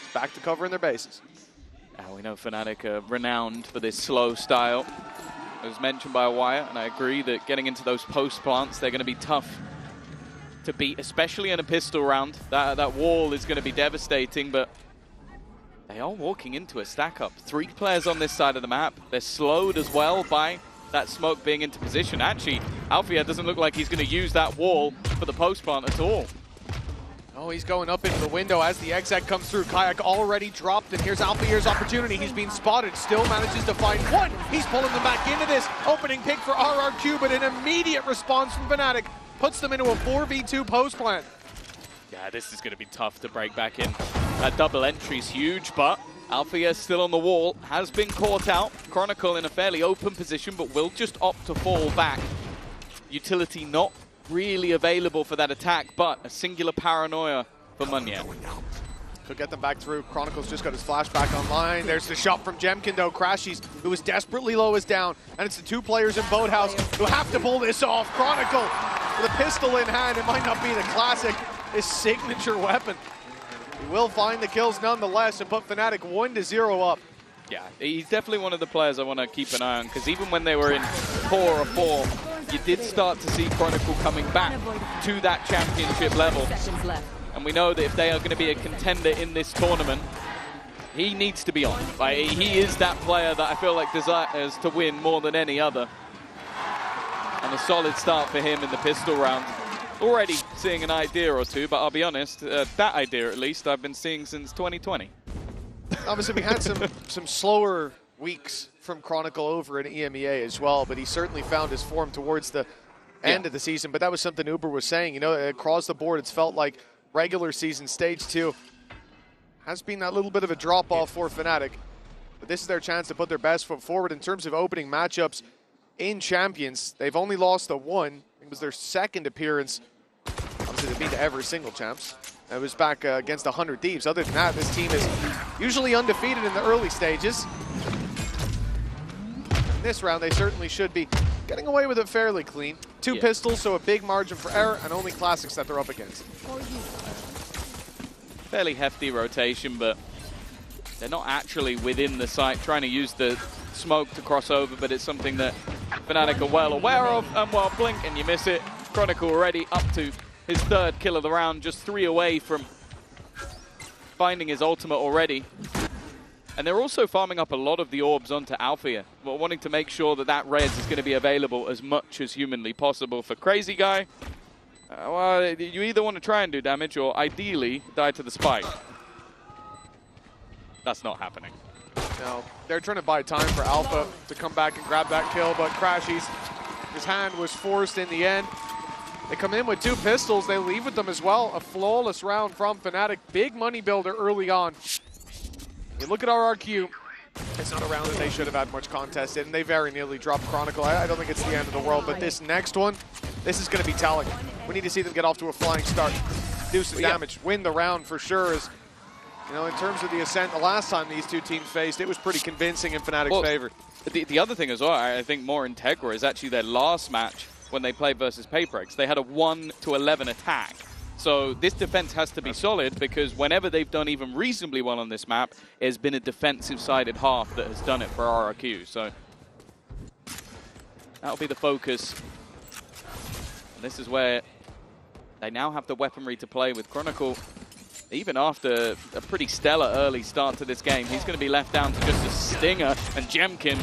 it's back to covering their bases. We know Fnatic are renowned for this slow style. It was mentioned by Wire, and I agree that getting into those post plants, they're going to be tough to beat, especially in a pistol round. That wall is going to be devastating, but they are walking into a stack up. 3 players on this side of the map. They're slowed as well by that smoke being into position. Actually, Alfia doesn't look like he's going to use that wall for the post plant at all. Oh, he's going up into the window as the exec comes through. Kayak already dropped, and here's Alfia's opportunity. He's being spotted, still manages to find one. He's pulling them back into this. Opening pick for RRQ, but an immediate response from Fnatic puts them into a 4v2 post plant. Yeah, this is going to be tough to break back in. That double entry is huge, but Althea still on the wall, has been caught out. Chronicle in a fairly open position, but will just opt to fall back. Utility not really available for that attack, but a singular paranoia for Munye. Could get them back through. Chronicle's just got his flashback online. There's the shot from Jemkin, though. Crashies, who is desperately low, is down. And it's the two players in Boathouse who have to pull this off. Chronicle with a pistol in hand. It might not be the classic, his signature weapon. He will find the kills nonetheless and put Fnatic 1-0 up. Yeah, he's definitely one of the players I want to keep an eye on, because even when they were in poorer form, you did start to see Chronicle coming back to that championship level. And we know that if they are going to be a contender in this tournament, he needs to be on. Like, he is that player that I feel like desires to win more than any other. And a solid start for him in the pistol round. Already seeing an idea or two, but I'll be honest, that idea at least I've been seeing since 2020. Obviously, we had some slower weeks from Chronicle over in EMEA as well, but he certainly found his form towards the end of the season. But that was something Uber was saying. You know, across the board, it's felt like regular season stage 2 has been that little bit of a drop-off for Fnatic. But this is their chance to put their best foot forward in terms of opening matchups in Champions. They've only lost the one. It was their second appearance. Obviously, they've been to every single champs. It was back against 100 Thieves. Other than that, this team is usually undefeated in the early stages. In this round, they certainly should be getting away with it fairly clean. Two pistols, so a big margin for error, and only classics that they're up against. Fairly hefty rotation, but they're not actually within the site trying to use the smoke to cross over, but it's something that Fnatic are well aware of, and while blink and you miss it, Chronicle already up to his third kill of the round, just 3 away from finding his ultimate already. And they're also farming up a lot of the orbs onto Althea, wanting to make sure that that res is going to be available as much as humanly possible for Crazy Guy. Well, you either want to try and do damage or ideally die to the spike. That's not happening. No, they're trying to buy time for Alpha to come back and grab that kill, but Crashies, his hand was forced in the end. They come in with 2 pistols. They leave with them as well. A flawless round from Fnatic. Big money builder early on. You look at RRQ, it's not a round that they should have had much contest in. They very nearly dropped Chronicle. I don't think it's the end of the world, but this next one, this is going to be telling. We need to see them get off to a flying start, do some damage, win the round for sure. As, you know, in terms of the Ascent, the last time these two teams faced, it was pretty convincing in Fnatic's favor. The other thing as well, I think more Integra, is actually their last match when they played versus Paperex. They had a 1-11 attack. So this defense has to be solid, because whenever they've done even reasonably well on this map, it has been a defensive-sided half that has done it for RRQ. So that'll be the focus. And this is where they now have the weaponry to play with. Chronicle, even after a pretty stellar early start to this game, he's going to be left down to just a stinger. And Jemkin,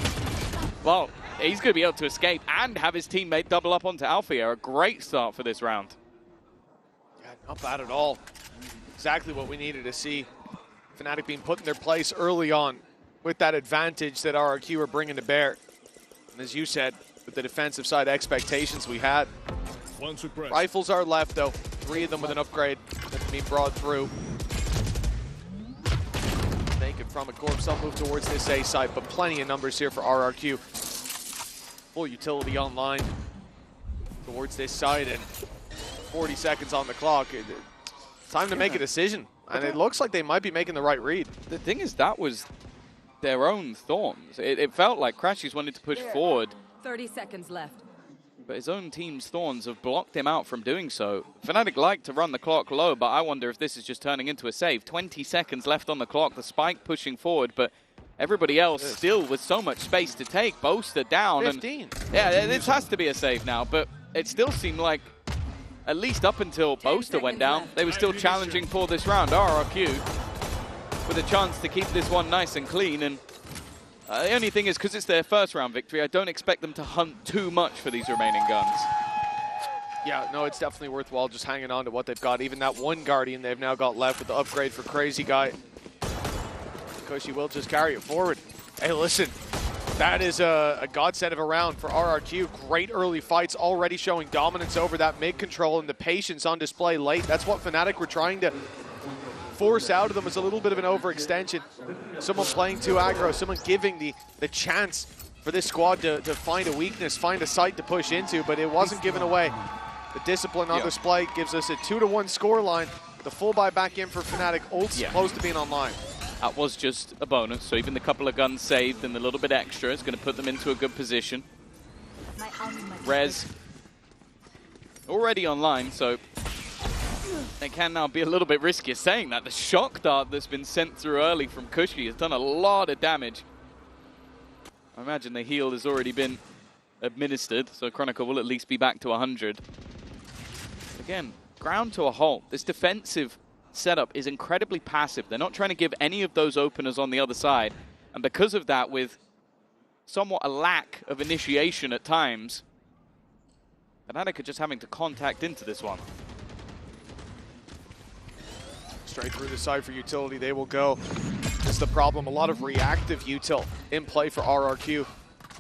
well, he's going to be able to escape and have his teammate double up onto Althea. A great start for this round. Not bad at all. Exactly what we needed to see. Fnatic being put in their place early on with that advantage that RRQ are bringing to bear. And as you said, with the defensive side expectations we had. Rifles are left though. 3 of them with an upgrade that's being brought through. Naked from a corpse, they'll move towards this A side, but plenty of numbers here for RRQ. Full utility online towards this side, and 40 seconds on the clock. Time to make a decision, and it looks like they might be making the right read. The thing is, that was their own Thorns. It felt like Crashies wanted to push forward. 30 seconds left. But his own team's Thorns have blocked him out from doing so. Fnatic like to run the clock low, but I wonder if this is just turning into a save. 20 seconds left on the clock, the spike pushing forward, but everybody else still with so much space to take. Boaster down. 15. And yeah, this has to be a save now, but it still seemed like, at least up until Boaster went down, they were still challenging for this round. RRQ with a chance to keep this one nice and clean. And the only thing is, because it's their first round victory, I don't expect them to hunt too much for these remaining guns. Yeah, no, it's definitely worthwhile just hanging on to what they've got. Even that one Guardian they've now got left with the upgrade for Crazy Guy. Because he will just carry it forward. Hey, listen. That is a godsend of a round for RRQ. Great early fights, already showing dominance over that mid control and the patience on display late. That's what Fnatic were trying to force out of them was a little bit of an overextension. Someone playing too aggro, someone giving the chance for this squad to find a weakness, find a site to push into, but it wasn't given away. The discipline on display gives us a 2-1 scoreline. The full buy back in for Fnatic, ult's close to being online. That was just a bonus, so even the couple of guns saved and the little bit extra is going to put them into a good position. Rez already online, so they can now be a little bit riskier. Saying that, the shock dart that's been sent through early from Cushy has done a lot of damage. I imagine the heal has already been administered, so Chronicle will at least be back to 100. Again, ground to a halt. This defensive setup is incredibly passive. They're not trying to give any of those openers on the other side, and because of that, with somewhat a lack of initiation at times, Fnatic are just having to contact into this one. Straight through the side for utility, they will go. That's the problem, a lot of reactive util in play for RRQ.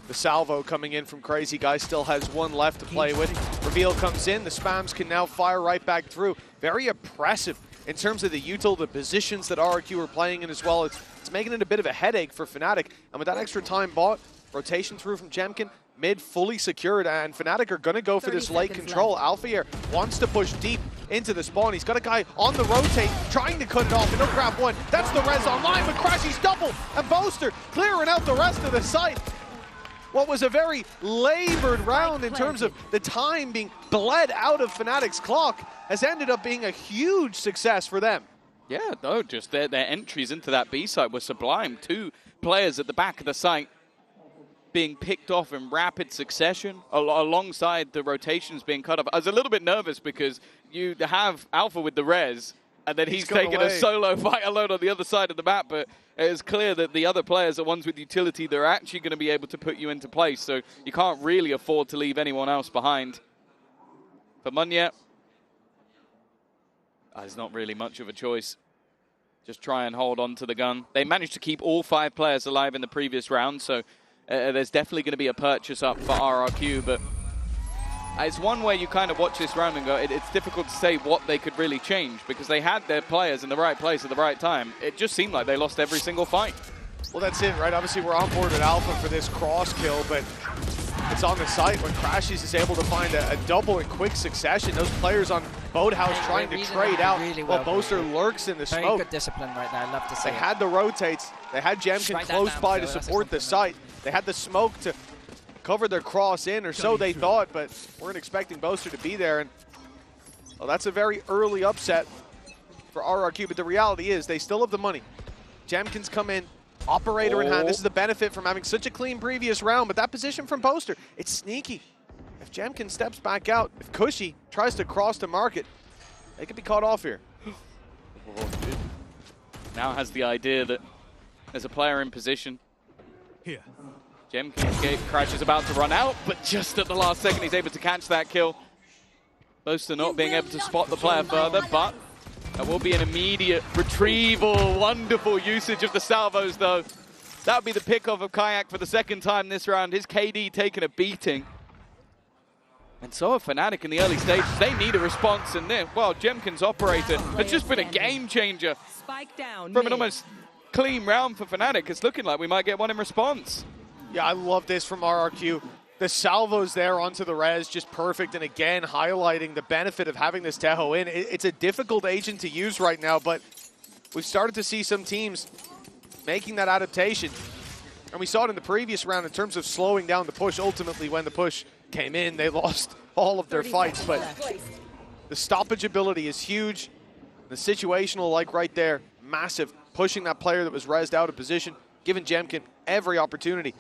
The salvo coming in from Crazy Guy still has one left to play with. Reveal comes in, the spams can now fire right back through. Very oppressive in terms of the util, the positions that RRQ are playing in as well. It's making it a bit of a headache for Fnatic. And with that extra time bought, rotation through from Jemkin, mid fully secured, and Fnatic are going to go for this late control. Alphair wants to push deep into the spawn. He's got a guy on the rotate, trying to cut it off, and he'll grab one. That's the res online, but Crashy's double, and Boaster clearing out the rest of the site. What was a very labored round in terms of the time being bled out of Fnatic's clock has ended up being a huge success for them. Yeah, no, just their entries into that B site were sublime. 2 players at the back of the site being picked off in rapid succession alongside the rotations being cut off. I was a little bit nervous because you have Alpha with the res, and then he's taking a solo fight alone on the other side of the map, but it's clear that the other players are ones with utility that are actually going to be able to put you into place, so you can't really afford to leave anyone else behind. For Munya, there's not really much of a choice. Just try and hold on to the gun. They managed to keep all 5 players alive in the previous round, so there's definitely going to be a purchase up for RRQ, but it's one where you kind of watch this round and go, it's difficult to say what they could really change because they had their players in the right place at the right time. It just seemed like they lost every single fight. Well, that's it, right? Obviously, we're on board with Alpha for this cross kill, but it's on the site when Crashies is able to find a double in quick succession. Those players on Boathouse trying to trade out while Boaster lurks in the smoke. Very good discipline right there. I love to see They had the rotates. They had Jemkin close by to support the site. They had the smoke to cover their cross in, or so they thought, but weren't expecting Boaster to be there. And well, that's a very early upset for RRQ, but the reality is they still have the money. Jemkin's come in, operator in hand. This is the benefit from having such a clean previous round, but that position from Boaster, it's sneaky. If Jemkin steps back out, if Cushy tries to cross to market, they could be caught off here. Now has the idea that there's a player in position. Here. Jemkin Crash is about to run out, but just at the last second he's able to catch that kill. Boaster not being able to spot the player further, but there will be an immediate retrieval. Wonderful usage of the salvos, though. That would be the pickoff of Kayak for the 2nd time this round. His KD taking a beating. And so are Fnatic in the early stages. They need a response, and well, Jemkin's operator has just been a game changer. Spike down. From an almost clean round for Fnatic, it's looking like we might get one in response. Yeah, I love this from RRQ. The salvos there onto the res, just perfect, and again, highlighting the benefit of having this Teho in. It's a difficult agent to use right now, but we've started to see some teams making that adaptation. And we saw it in the previous round in terms of slowing down the push. Ultimately, when the push came in, they lost all of their fights, but the stoppage ability is huge. The situational, like right there, massive. Pushing that player that was rezzed out of position, giving Jemkin every opportunity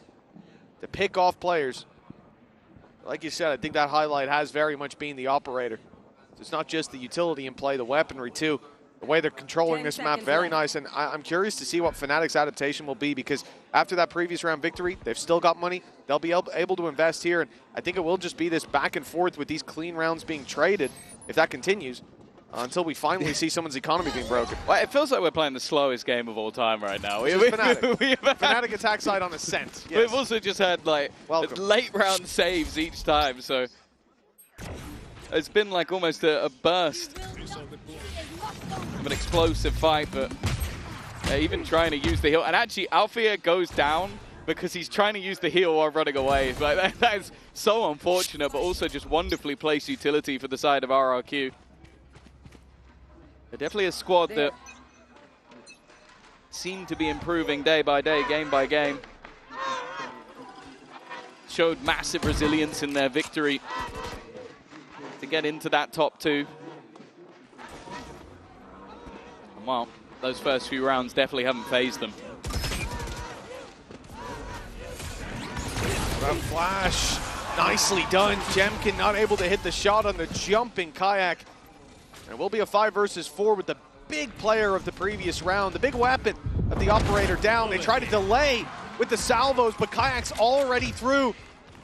to pick off players. Like you said, I think that highlight has very much been the operator. It's not just the utility in play, the weaponry too. The way they're controlling this map, very nice. And I'm curious to see what Fnatic's adaptation will be, because after that previous round victory, they've still got money. They'll be able to invest here. And I think it will just be this back and forth with these clean rounds being traded, if that continues, until we finally see someone's economy being broken. Well, it feels like we're playing the slowest game of all time right now. Fnatic. Fnatic attack side on ascent. Yes. We've also just had like late round saves each time, so It's been like almost a burst of an explosive fight, but even trying to use the heal. And actually, Alfia goes down because he's trying to use the heal while running away. Like, that is so unfortunate, but also just wonderfully placed utility for the side of RRQ. They're definitely a squad that seem to be improving day by day, game by game. Showed massive resilience in their victory to get into that top 2. And well, those first few rounds definitely haven't phased them. That flash, nicely done. Jemkin not able to hit the shot on the jumping Kayak. It will be a 5 versus 4 with the big player of the previous round, the big weapon of the operator down. They try to delay with the salvos, but Kayak's already through.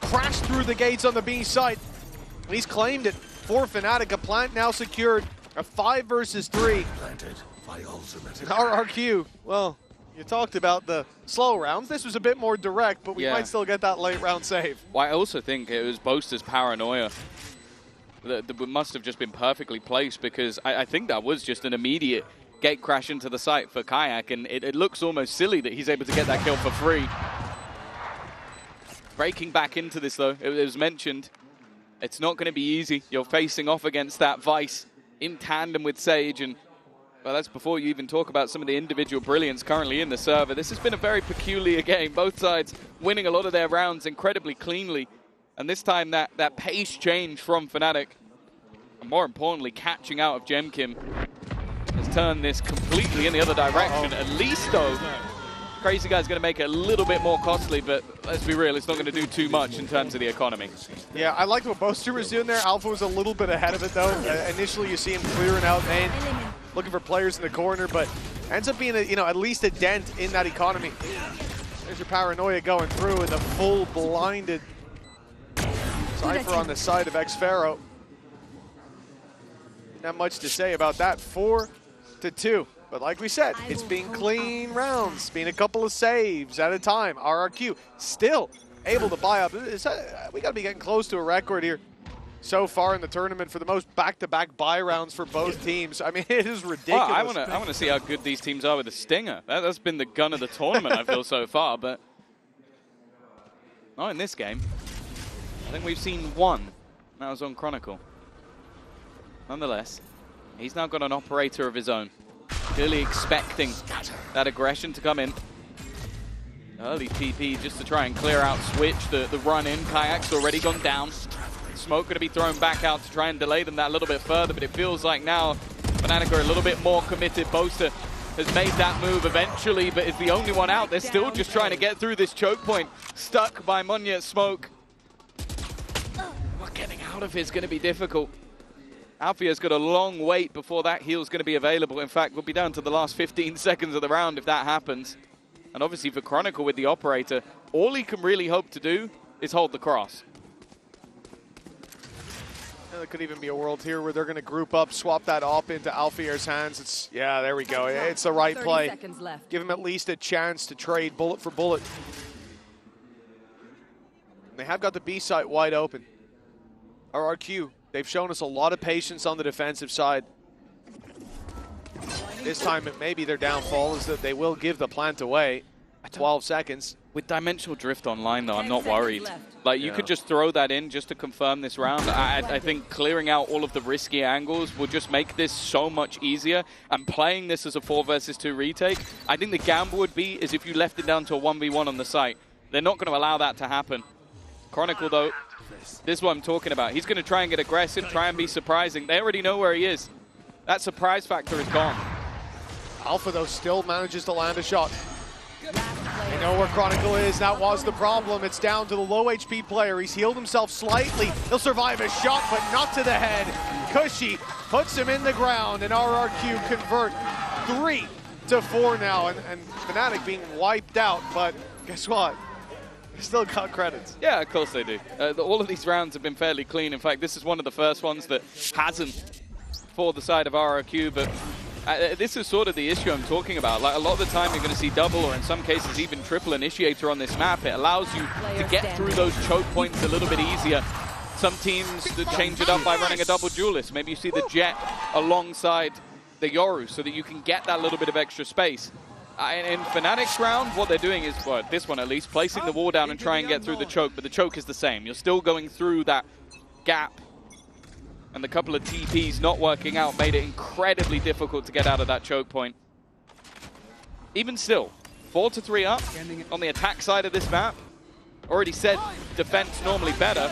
Crashed through the gates on the B site. He's claimed it for Fnatic. A plant now secured. A 5 versus 3. RRQ, well, you talked about the slow rounds. This was a bit more direct, but we might still get that late round save. Well, I also think it was Boaster's paranoia that must have just been perfectly placed, because I think that was just an immediate gate crash into the site for Kayak, and it looks almost silly that he's able to get that kill for free. Breaking back into this, though, it was mentioned, it's not going to be easy. You're facing off against that Vice in tandem with Sage, and well, that's before you even talk about some of the individual brilliance currently in the server. This has been a very peculiar game. Both sides winning a lot of their rounds incredibly cleanly, and this time that pace change from Fnatic, and more importantly, catching out of Jemkin, has turned this completely in the other direction. At least, though, Crazy Guy's going to make it a little bit more costly, but let's be real, it's not going to do too much in terms of the economy. Yeah, I liked what Boaster was doing there. Alpha was a little bit ahead of it, though. Initially, you see him clearing out main, looking for players in the corner, but ends up being at least a dent in that economy. There's your paranoia going through, and the full blinded Cypher on the side of xFaro. Not much to say about that. 4-2. But like we said, it's been clean rounds, been a couple of saves at a time. RRQ still able to buy up. We got to be getting close to a record here so far in the tournament for the most back-to-back buy rounds for both teams. I mean, it is ridiculous. Well, I want to see how good these teams are with the Stinger. That's been the gun of the tournament, I feel, so far, but not in this game. I think we've seen one. That was on Chronicle. Nonetheless, he's now got an operator of his own. Clearly expecting that aggression to come in. Early TP just to try and clear out Switch. The run in. Kayak's already gone down. Smoke going to be thrown back out to try and delay them that a little bit further, but it feels like now Fnatic are a little bit more committed. Boaster has made that move eventually, but is the only one out. They're still just trying to get through this choke point. Stuck by Munya Smoke. What getting out of here is going to be difficult. Alfia's got a long wait before that heal's going to be available. In fact, we'll be down to the last 15 seconds of the round if that happens. And obviously for Chronicle with the operator, all he can really hope to do is hold the cross. There could even be a world here where they're going to group up, swap that op into Alfia's hands. Yeah, there we go. It's the right play. Give him at least a chance to trade bullet for bullet. And they have got the B site wide open. RRQ. They've shown us a lot of patience on the defensive side. This time, it may be their downfall is that they will give the plant away. 12 seconds. With Dimensional Drift online, though, I'm not worried. Like, you could just throw that in just to confirm this round. I think clearing out all of the risky angles will just make this so much easier. And playing this as a 4 versus 2 retake, I think the gamble would be is if you left it down to a 1v1 on the site. They're not going to allow that to happen. Chronicle, though, this is what I'm talking about. He's going to try and get aggressive, try and be surprising. They already know where he is. That surprise factor is gone. Alpha, though, still manages to land a shot. They know where Chronicle is. That was the problem. It's down to the low HP player. He's healed himself slightly. He'll survive a shot, but not to the head. Cushy puts him in the ground, and RRQ convert 3-4 now. And Fnatic being wiped out, but guess what? Still got credits. Yeah, of course they do. All of these rounds have been fairly clean. In fact, this is one of the first ones that hasn't for the side of RRQ, but this is sort of the issue I'm talking about. Like, a lot of the time you're going to see double or in some cases even triple initiator on this map. It allows you to get through those choke points a little bit easier. Some teams that change it up by running a double duelist. Maybe you see the Jet alongside the Yoru so that you can get that little bit of extra space. In Fnatic's round, what they're doing is, well, this one at least, placing the wall down and try and get through the choke, but the choke is the same. You're still going through that gap, and the couple of TPs not working out made it incredibly difficult to get out of that choke point. Even still, 4-3 up on the attack side of this map. Already said defense normally better.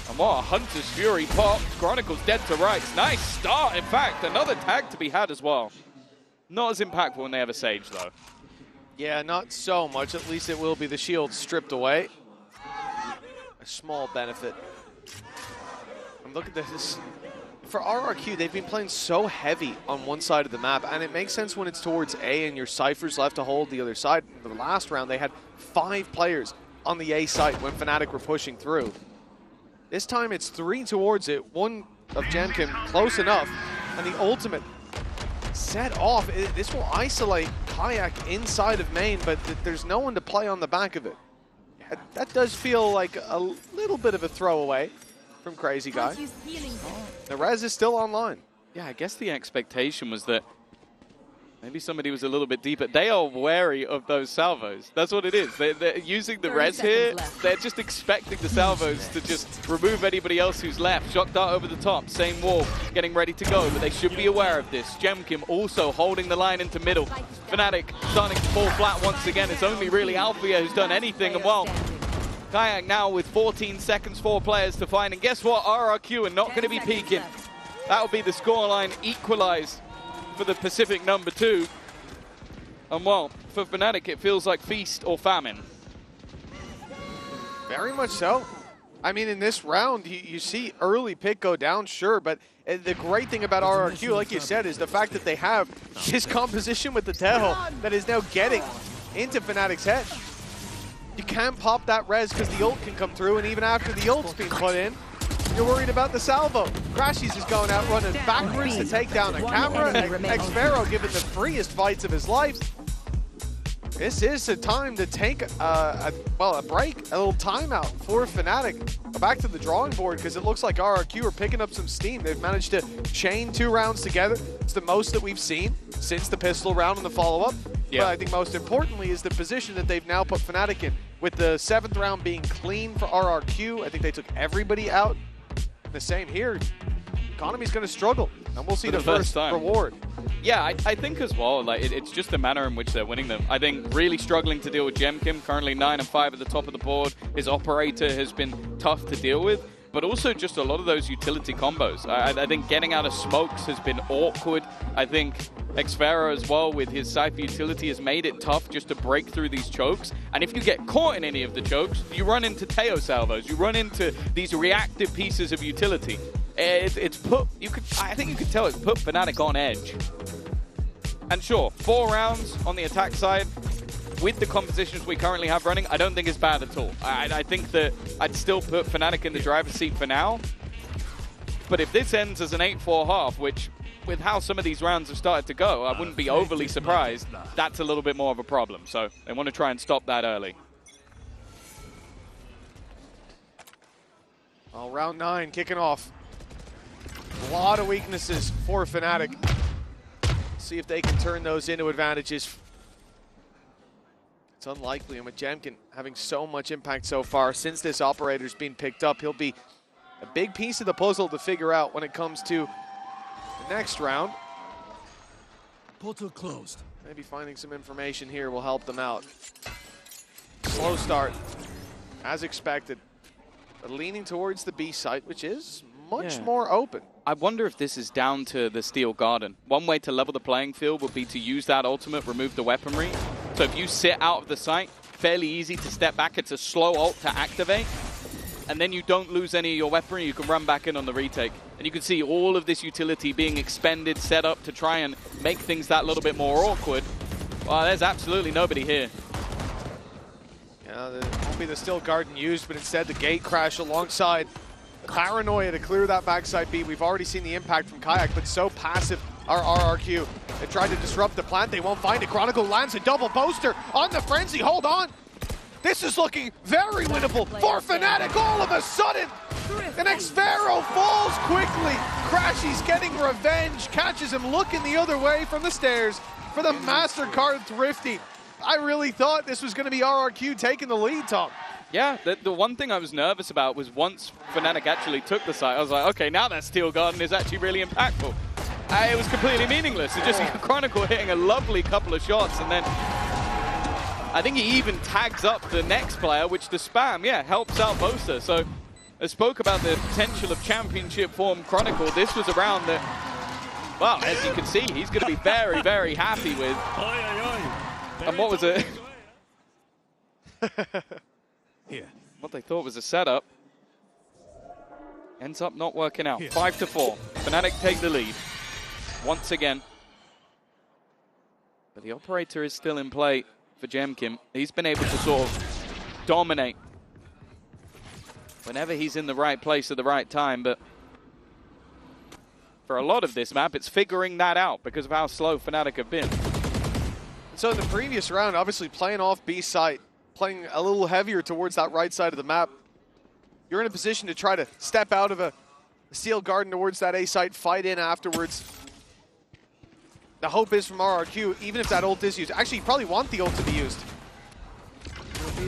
And what a Hunter's Fury pop. Chronicles dead to rights. Nice start, in fact. Another tag to be had as well. Not as impactful when they have a Sage, though. Yeah, not so much. At least it will be the shield stripped away. A small benefit. And look at this. For RRQ, they've been playing so heavy on one side of the map, and it makes sense when it's towards A and your Cypher's left to hold the other side. The last round, they had 5 players on the A site when Fnatic were pushing through. This time, it's 3 towards it. 1 of Jamkim close enough, and the ultimate set off. This will isolate Kayak inside of main, but there's no one to play on the back of it. That does feel like a little bit of a throwaway from Crazy Guy. The res is still online. Yeah, I guess the expectation was that maybe somebody was a little bit deeper. They are wary of those salvos. That's what it is. They're using the res here. They're just expecting the salvos to just remove anybody else who's left. Shock dart over the top. Same wall getting ready to go, but they should be aware of this. Gemkim also holding the line into middle. Fnatic starting to fall flat once again. It's only really Althea who's done anything. And well, Kayak now with 14 seconds, 4 players to find. And guess what? RRQ are not going to be peeking. That will be the scoreline equalized for the Pacific number 2. And well, for Fnatic, it feels like feast or famine. Very much so. I mean, in this round, you see early pick go down, sure, but the great thing about RRQ, like you said, is the fact that they have this composition with the Teho that is now getting into Fnatic's head. You can't pop that res because the ult can come through, and even after the ult's been put in, you're worried about the salvo. Crashies is going out running backwards to take down a camera. Xfero giving the freest fights of his life. This is a time to take a break, a little timeout for Fnatic. Back to the drawing board because it looks like RRQ are picking up some steam. They've managed to chain 2 rounds together. It's the most that we've seen since the pistol round and the follow-up. Yeah. But I think most importantly is the position that they've now put Fnatic in. With the 7th round being clean for RRQ, I think they took everybody out. The same here. Economy's going to struggle, and we'll see the first reward. Yeah, I think as well, like it's just the manner in which they're winning them. I think really struggling to deal with Gemkim, currently 9 and 5 at the top of the board. His operator has been tough to deal with, but also just a lot of those utility combos. I think getting out of smokes has been awkward. I think Xfero as well with his Cypher utility has made it tough just to break through these chokes. And if you get caught in any of the chokes, you run into Teo salvos. You run into these reactive pieces of utility. It's put, I think you could tell it's put Fnatic on edge. And sure, 4 rounds on the attack side with the compositions we currently have running, I don't think it's bad at all. I think that I'd still put Fnatic in the driver's seat for now. But if this ends as an 8-4 half, which with how some of these rounds have started to go, I wouldn't be overly surprised. That's a little bit more of a problem. So they want to try and stop that early. Well, round 9 kicking off. A lot of weaknesses for Fnatic. See if they can turn those into advantages. It's unlikely, and with Jamkin having so much impact so far since this operator's been picked up, he'll be a big piece of the puzzle to figure out when it comes to the next round. Portal closed. Maybe finding some information here will help them out. Slow start, as expected, but leaning towards the B site, which is much more open. I wonder if this is down to the Steel Garden. One way to level the playing field would be to use that ultimate, remove the weaponry. So if you sit out of the site, fairly easy to step back. It's a slow ult to activate. And then you don't lose any of your weaponry. You can run back in on the retake. And you can see all of this utility being expended, set up to try and make things that little bit more awkward. Well, there's absolutely nobody here. Yeah, there won't be the Steel Garden used, but instead the gate crash alongside the Paranoia to clear that backside beat. We've already seen the impact from Kayak, but so passive are RRQ. They tried to disrupt the plant. They won't find it. Chronicle lands a double poster on the Frenzy. Hold on. This is looking very winnable for Fnatic all of a sudden. The next Pharaoh falls quickly. Crashy's getting revenge, catches him looking the other way from the stairs for the MasterCard Thrifty. I really thought this was going to be RRQ taking the lead, Tom. Yeah, the one thing I was nervous about was once Fnatic actually took the site, I was like, okay, now that Steel Garden is actually really impactful. It was completely meaningless. It just Chronicle hitting a lovely couple of shots, and then I think he even tags up the next player, which the spam, yeah, helps out Boaster. So I spoke about the potential of championship form Chronicle. This was a round that, well, as you can see, he's going to be very, very happy with. And what was it? What they thought was a setup ends up not working out. 5-4. Fnatic take the lead once again. But the operator is still in play for Jemkin. He's been able to sort of dominate whenever he's in the right place at the right time. But for a lot of this map, it's figuring that out because of how slow Fnatic have been. So in the previous round, obviously playing off B site, playing a little heavier towards that right side of the map, you're in a position to try to step out of a Steel Garden towards that A site, fight in afterwards. The hope is from RRQ, even if that ult is used. Actually, you probably want the ult to be used.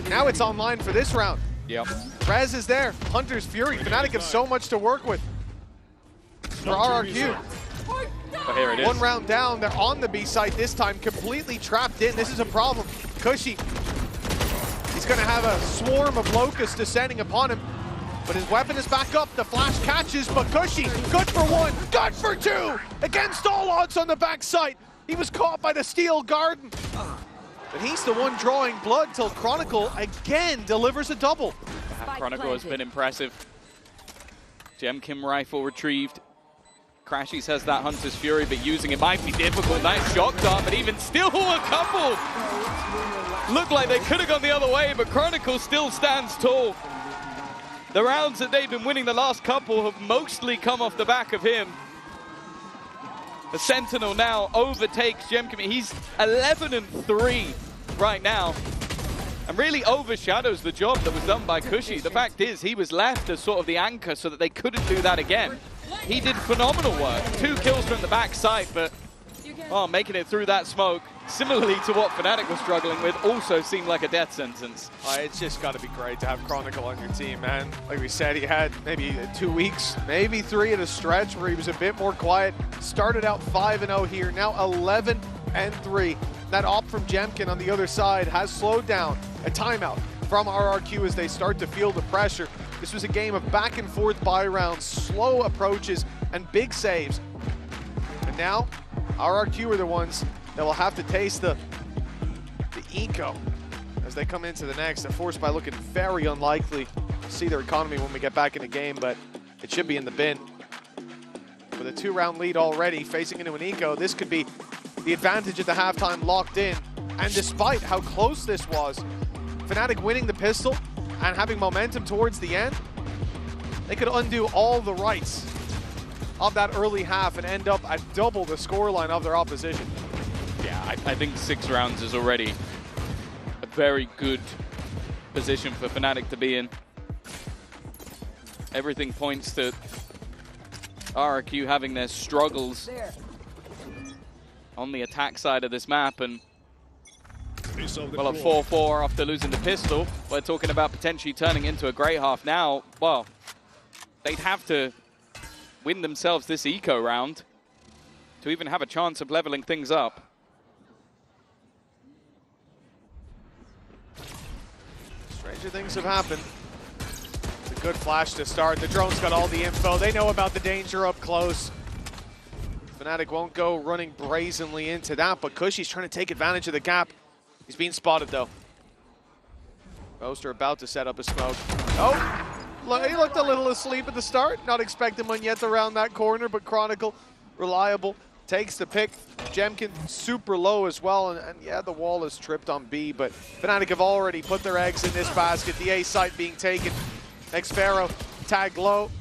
Now it's online for this round. Yep. Rez is there. Hunter's Fury. Fnatic have so much to work with. For RRQ. But here it is. One round down. They're on the B site this time, completely trapped in. This is a problem. Cushy. He's going to have a swarm of locusts descending upon him. But his weapon is back up. The flash catches, but Cushy, good for one, good for two. Against all odds on the backside. He was caught by the Steel Garden. But he's the one drawing blood till Chronicle again delivers a double. Chronicle has been impressive. Jemkin rifle retrieved. Crashies has that Hunter's Fury, but using it might be difficult. Nice shock dart, but even still a couple. Looked like they could have gone the other way, but Chronicle still stands tall. The rounds that they've been winning the last couple have mostly come off the back of him. The Sentinel now overtakes Jemkin. He's 11-3 right now, and really overshadows the job that was done by Cushy. The fact is, he was left as sort of the anchor so that they couldn't do that again. He did phenomenal work. 2 kills from the backside, but making it through that smoke, similarly to what Fnatic was struggling with, also seemed like a death sentence. It's just got to be great to have Chronicle on your team, man. Like we said, he had maybe 2 weeks, maybe 3 at a stretch where he was a bit more quiet. Started out 5-0 here, now 11-3. That op from Jemkin on the other side has slowed down. A timeout from RRQ as they start to feel the pressure. This was a game of back and forth buy rounds, slow approaches, and big saves. And now, RRQ are the ones that will have to taste the eco as they come into the next. The force by looking very unlikely. We'll see their economy when we get back in the game, but it should be in the bin. With a 2-round lead already, facing into an eco, this could be the advantage at the halftime locked in. And despite how close this was, Fnatic winning the pistol and having momentum towards the end, they could undo all the rights of that early half and end up at double the scoreline of their opposition. Yeah, I think 6 rounds is already a very good position for Fnatic to be in. Everything points to RRQ having their struggles on the attack side of this map, and well, a 4-4 after losing the pistol, we're talking about potentially turning into a great half now. Well, they'd have to win themselves this eco round to even have a chance of leveling things up. Stranger things have happened. It's a good flash to start. The drone's got all the info. They know about the danger up close. Fnatic won't go running brazenly into that, but Cushy's trying to take advantage of the gap. He's being spotted, though. Boaster about to set up a smoke. Oh, he looked a little asleep at the start. Not expecting one yet around that corner, but Chronicle, reliable, takes the pick. Jemkin super low as well, and yeah, the wall is tripped on B, but Fnatic have already put their eggs in this basket. The A site being taken. Next Pharaoh, tag low.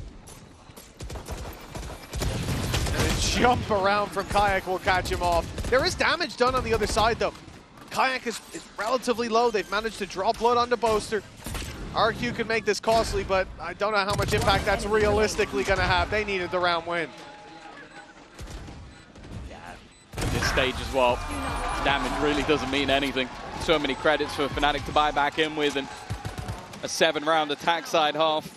And a jump around from Kayak will catch him off. There is damage done on the other side, though. Kayak is relatively low. They've managed to draw blood onto Boaster. RQ could make this costly, but I don't know how much impact that's realistically going to have. They needed the round win. At this stage as well, damage really doesn't mean anything. So many credits for Fnatic to buy back in with, and a 7-round attack side half.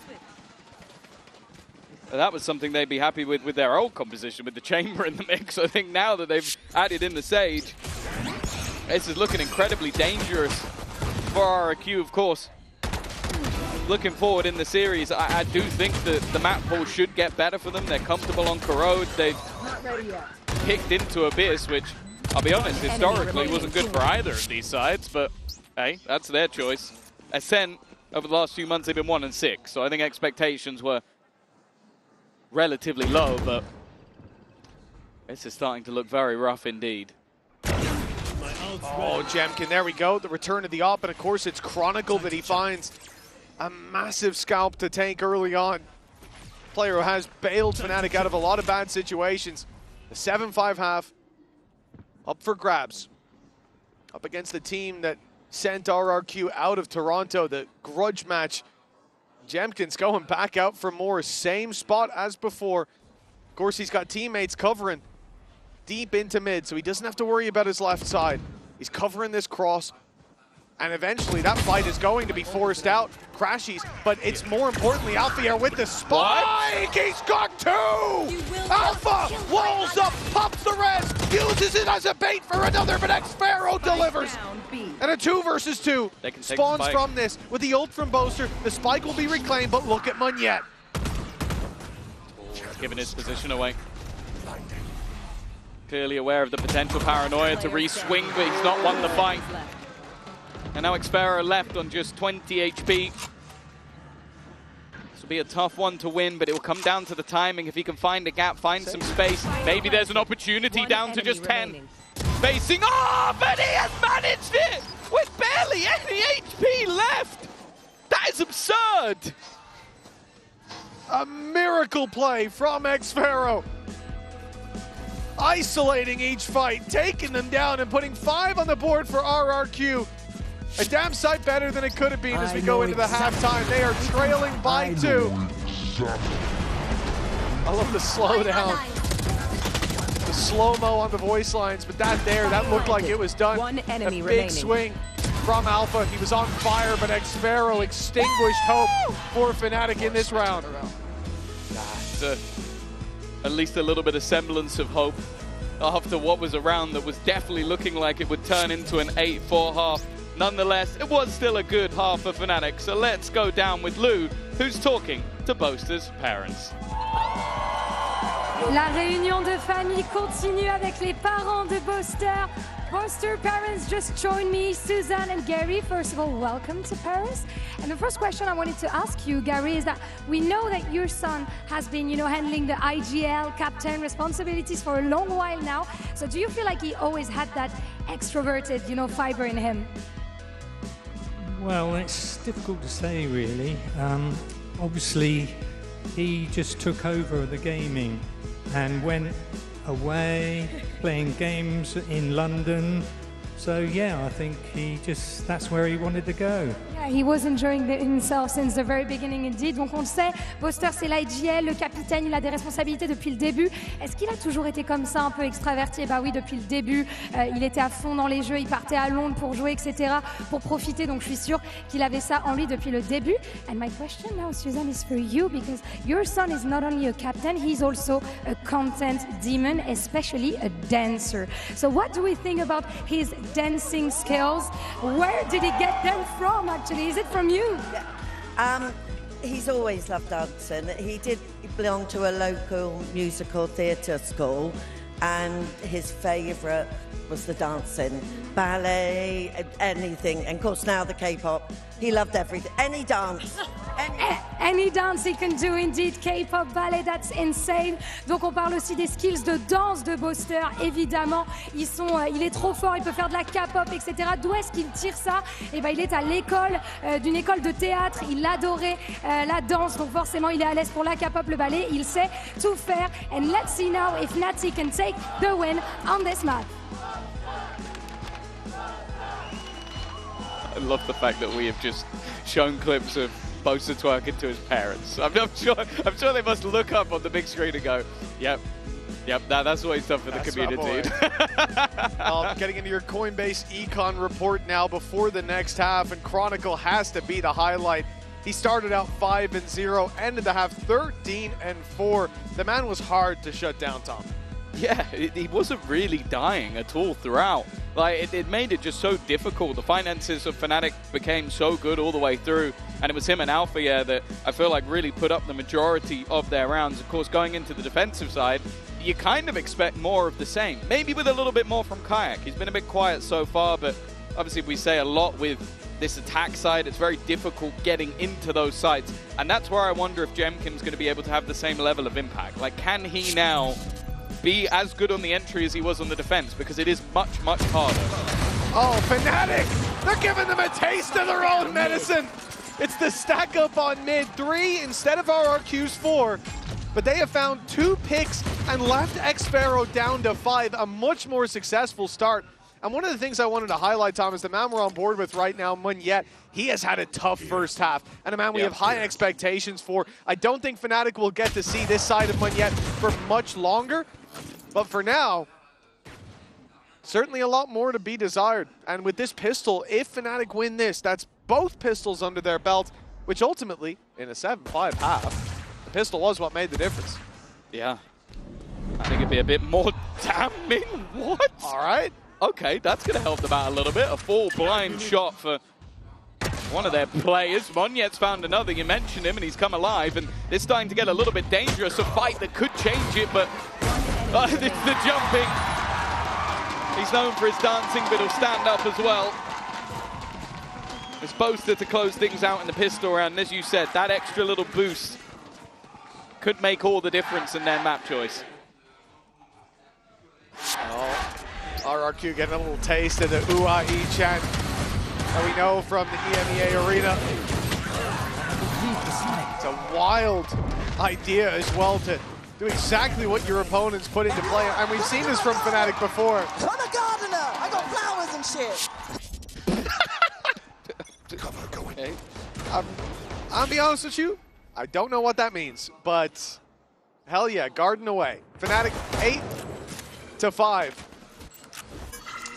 That was something they'd be happy with their old composition, with the chamber in the mix. I think now that they've added in the Sage, this is looking incredibly dangerous for RRQ, of course. Looking forward in the series, I do think that the map pool should get better for them. They're comfortable on Corrode. They've kicked into Abyss, which, I'll be honest, historically wasn't good for either of these sides, but hey, that's their choice. Ascent, over the last few months, they've been 1-6, so I think expectations were relatively low, but this is starting to look very rough indeed. Oh, Jemkin, there we go. The return of the op, and of course it's Chronicle that he finds a massive scalp to tank early on. Player who has bailed Fnatic out of a lot of bad situations. The 7-5 half up for grabs. Up against the team that sent RRQ out of Toronto, the grudge match. Jemkin's going back out for more, same spot as before. Of course, he's got teammates covering deep into mid, so he doesn't have to worry about his left side. He's covering this cross, and eventually that fight is going to be forced out. Crashies, but it's more importantly Alfier with the spike. He's got two! Alpha walls up, pops the res, uses it as a bait for another, but Xpharaoh delivers. And a 2 versus 2 spawns from this. With the ult from Boaster, the spike will be reclaimed, but look at Munyet. Giving his position away. Clearly aware of the potential paranoia to re-swing, but he's not won the fight. And now Xpharaoh left on just 20 HP. This will be a tough one to win, but it will come down to the timing. If he can find a gap, find some space, maybe there's an opportunity down to just 10. Facing off, and he has managed it with barely any HP left. That is absurd. A miracle play from Xpharaoh. Isolating each fight, taking them down and putting 5 on the board for RRQ. A damn sight better than it could have been as we go into the halftime. They are trailing by 2. I love the slowdown. The slow-mo on the voice lines, but that looked like it was done. One enemy a big remaining. swing from Alpha. He was on fire, but Xpharaoh extinguished hope for Fnatic in this round. At least a little bit of semblance of hope after what was a round that was definitely looking like it would turn into an 8-4 half. Nonetheless, it was still a good half for Fnatic, so let's go down with Lou, who's talking to Boaster's parents. La réunion de famille continue avec les parents de Boaster. Boaster parents just joined me, Suzanne and Gary. First of all, welcome to Paris. And the first question I wanted to ask you, Gary, is that we know that your son has been, handling the IGL captain responsibilities for a long while now. So do you feel like he always had that extroverted, fiber in him? Well, it's difficult to say, really. Obviously, he just took over the gaming and went away playing games in London. So yeah, I think that's where he wanted to go. Yeah, he was enjoying himself since the very beginning indeed. Donc on le sait, Boaster c'est l'IGL, le capitaine, il a des responsabilités depuis le début. Est-ce qu'il a toujours été comme ça, un peu extraverti? Bah oui, depuis le début, il était à fond dans les jeux, il partait à Londres pour jouer, etc., pour profiter. Donc je suis sûre qu'il avait ça en lui depuis le début. And my question now, Suzanne, is for you, because your son is not only a captain, he's also a content demon, especially a dancer. So what do we think about his dancing skills? Where did he get them from, actually? Is it from you? He's always loved dancing. He belong to a local musical theatre school, and his favourite was the dancing, ballet, anything. And of course now the K-pop. He loved everything, any dance. Any dance he can do, indeed. K-pop, ballet, that's insane. Donc on parle aussi des skills de danse de Boaster, évidemment. Il est trop fort, il peut faire de la K-pop, etc. D'où est-ce qu'il tire ça? Eh ben, il est à l'école, d'une école de théâtre. Il adorait la danse, donc forcément il est à l'aise pour la K-pop, le ballet. Il sait tout faire. And let's see now if Fnatic can take the win on this map. love the fact that we have just shown clips of Bosa twerking to his parents. I'm sure they must look up on the big screen and go, yep, that's what he's done for the community. Getting into your Coinbase econ report now before the next half, and Chronicle has to be the highlight. He started out 5-0, ended the half 13-4. The man was hard to shut down, Tom. Yeah, he wasn't really dying at all throughout. Like, it made it just so difficult. The finances of Fnatic became so good all the way through, and it was him and Alpha that I feel like really put up the majority of their rounds. Of course, going into the defensive side, you kind of expect more of the same. Maybe with a little bit more from Kayak. He's been a bit quiet so far, but obviously we say a lot with this attack side. It's very difficult getting into those sites, and that's where I wonder if Jemkin's going to be able to have the same level of impact. Like, can he now be as good on the entry as he was on the defense? Because it is much, much harder. Oh, Fnatic! They're giving them a taste of their own medicine! It's the stack up on mid. 3 instead of RRQ's 4. But they have found 2 picks and left xFaroe down to 5. A much more successful start. And one of the things I wanted to highlight, Tom, is the man we're on board with right now, Munyet. He has had a tough first half, and a man we have high expectations for. I don't think Fnatic will get to see this side of Munyet for much longer, but for now, certainly a lot more to be desired. And with this pistol, if Fnatic win this, that's both pistols under their belt, which ultimately, in a 7-5 half, the pistol was what made the difference. Yeah. I think it'd be a bit more damning. What? All right. Okay, that's going to help them out a little bit. A full blind shot for one of their players. Monyet's found another. You mentioned him, and he's come alive, and it's starting to get a little bit dangerous. A fight that could change it, but it's the jumping. He's known for his dancing, but he'll stand up as well. It's Bosa to close things out in the pistol round. And as you said, that extra little boost could make all the difference in their map choice. Oh. RRQ getting a little taste of the UAE chant that we know from the EMEA arena. It's a wild idea as well to do exactly what your opponents put into play. And we've seen this from Fnatic before. I'm a gardener. I got flowers and shit. Okay. I'll be honest with you, I don't know what that means, but hell yeah, garden away. Fnatic 8-5.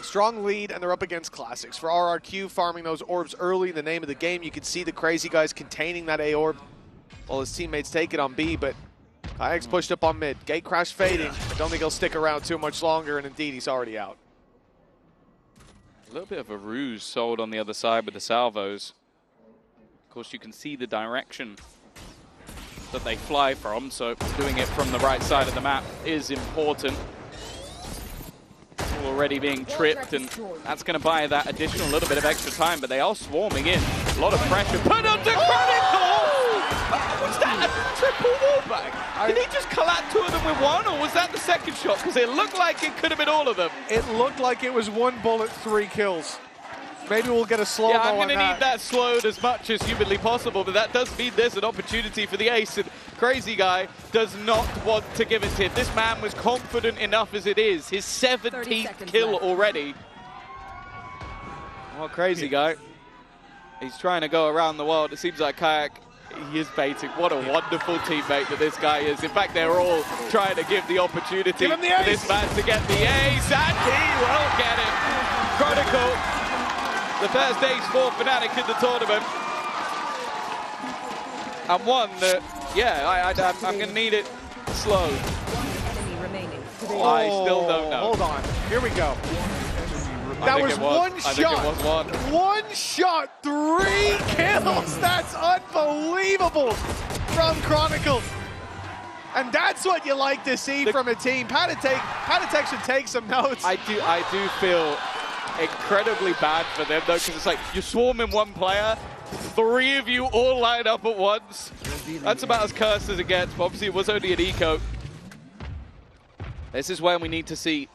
Strong lead, and they're up against Classics. For RRQ, farming those orbs early in the name of the game. You can see the crazy guys containing that A orb while his teammates take it on B, but Kayak's pushed up on mid. Gate crash fading. I don't think he'll stick around too much longer, and indeed, he's already out. A little bit of a ruse sold on the other side with the salvos. Of course, you can see the direction that they fly from, so doing it from the right side of the map is important. Already being tripped, and that's going to buy that additional little bit of extra time, but they are swarming in. A lot of pressure put onto Chronicle! Was that a triple wallbang? Did he just collide 2 of them with 1, or was that the second shot? Because it looked like it could have been all of them. It looked like it was 1 bullet, 3 kills. Maybe we'll get a slow-mo on that. Yeah, I'm going to need that slowed as much as humanly possible, but that does mean there's an opportunity for the ace, and Crazy Guy does not want to give it to him. This man was confident enough as it is. His 17th kill already. Oh, Crazy Guy. He's trying to go around the world. It seems like Kayak, he is baiting. What a wonderful teammate that this guy is. In fact, they're all trying to give the opportunity for this man to get the ace, and he will get it. Chronicle. The first ace for Fnatic in the tournament. And one that, yeah, I'm going to need it slow. I still don't know. Hold on. Here we go. That was one shot. One shot, 3 kills. That's unbelievable from Chronicle. And that's what you like to see from a team. Patatek should take some notes. I do feel incredibly bad for them, though, because it's like you're swarming 1 player, 3 of you all line up at once. That's about as cursed as it gets, but obviously it was only an eco. This is when we need to see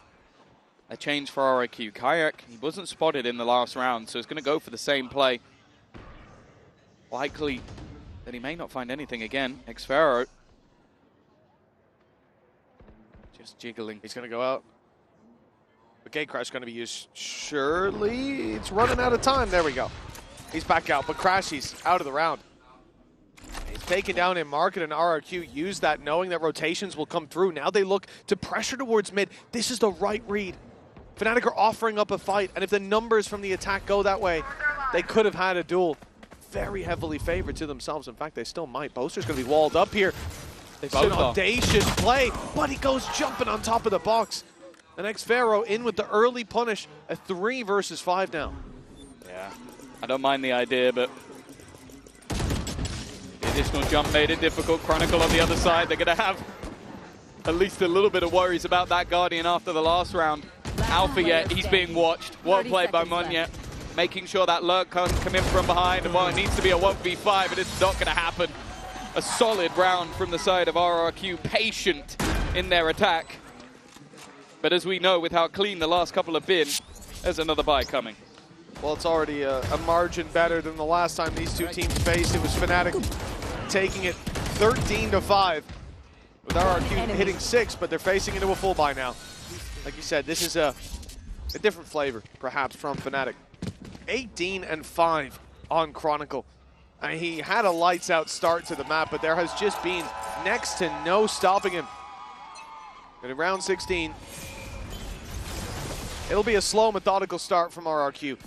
a change for RIQ. Kayak, he wasn't spotted in the last round, so he's going to go for the same play. Likely that he may not find anything again. xFaroe just jiggling. He's going to go out. The gate crash going to be used. Surely it's running out of time. There we go. He's back out, but Crashy's out of the round. He's taken down in market, and RRQ used that knowing that rotations will come through. Now they look to pressure towards mid. This is the right read. Fnatic are offering up a fight, and if the numbers from the attack go that way, they could have had a duel. Very heavily favored to themselves. In fact, they still might. Boaster's going to be walled up here. It's an audacious play, but he goes jumping on top of the box. And xFaroe in with the early punish. A 3 versus 5 now. Yeah, I don't mind the idea, but the additional jump made it difficult. Chronicle on the other side, they're going to have at least a little bit of worries about that Guardian after the last round. Alpha yet, he's being watched. What a play by Munya. Making sure that lurk can't come in from behind. And while it needs to be a 1v5, it is not going to happen. A solid round from the side of RRQ, patient in their attack. But as we know, with how clean the last couple have been, there's another buy coming. Well, it's already a margin better than the last time these two teams faced. It was Fnatic taking it 13-5. With RRQ hitting 6, but they're facing into a full buy now. Like you said, this is a different flavor, perhaps, from Fnatic. 18-5 on Chronicle. He had a lights-out start to the map, but there has just been next to no stopping him. And in round 16, it'll be a slow, methodical start from RRQ.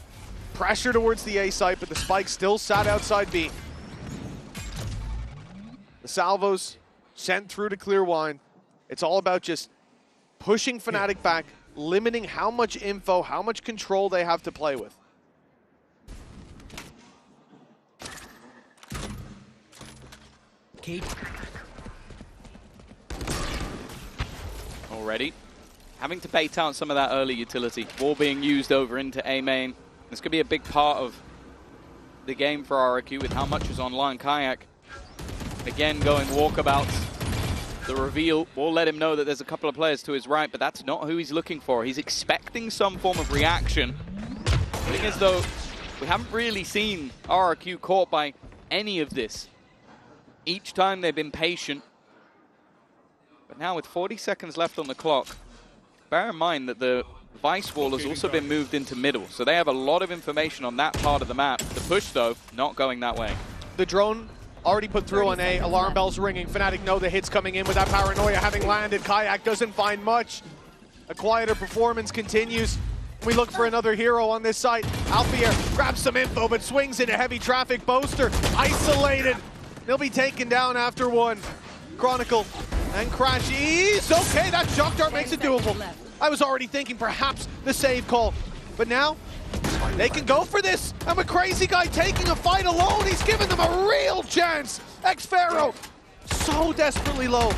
Pressure towards the A site, but the spike still sat outside B. The salvos sent through to clear wine. It's all about just pushing Fnatic back, limiting how much info, how much control they have to play with. Already having to bait out some of that early utility. Wall being used over into A main. This could be a big part of the game for RRQ with how much is online. Kayak again going walkabouts. The reveal will let him know that there's a couple of players to his right, but that's not who he's looking for. He's expecting some form of reaction. Looking as though we haven't really seen RRQ caught by any of this. Each time they've been patient. But now with 40 seconds left on the clock, bear in mind that the Vice wall has also been moved into middle, so they have a lot of information on that part of the map. The push, though, not going that way. The drone already put through on A, alarm bells ringing. Fnatic know the hit's coming in with that paranoia having landed. Kayak doesn't find much. A quieter performance continues. We look for another hero on this site. Alfier grabs some info, but swings into heavy traffic. Boaster isolated. They'll be taken down after one. Chronicle and Crashies. Okay, that shock dart makes it doable. I was already thinking perhaps the save call, but now they can go for this. I'm a crazy guy taking a fight alone. He's giving them a real chance. xFaroe so desperately low.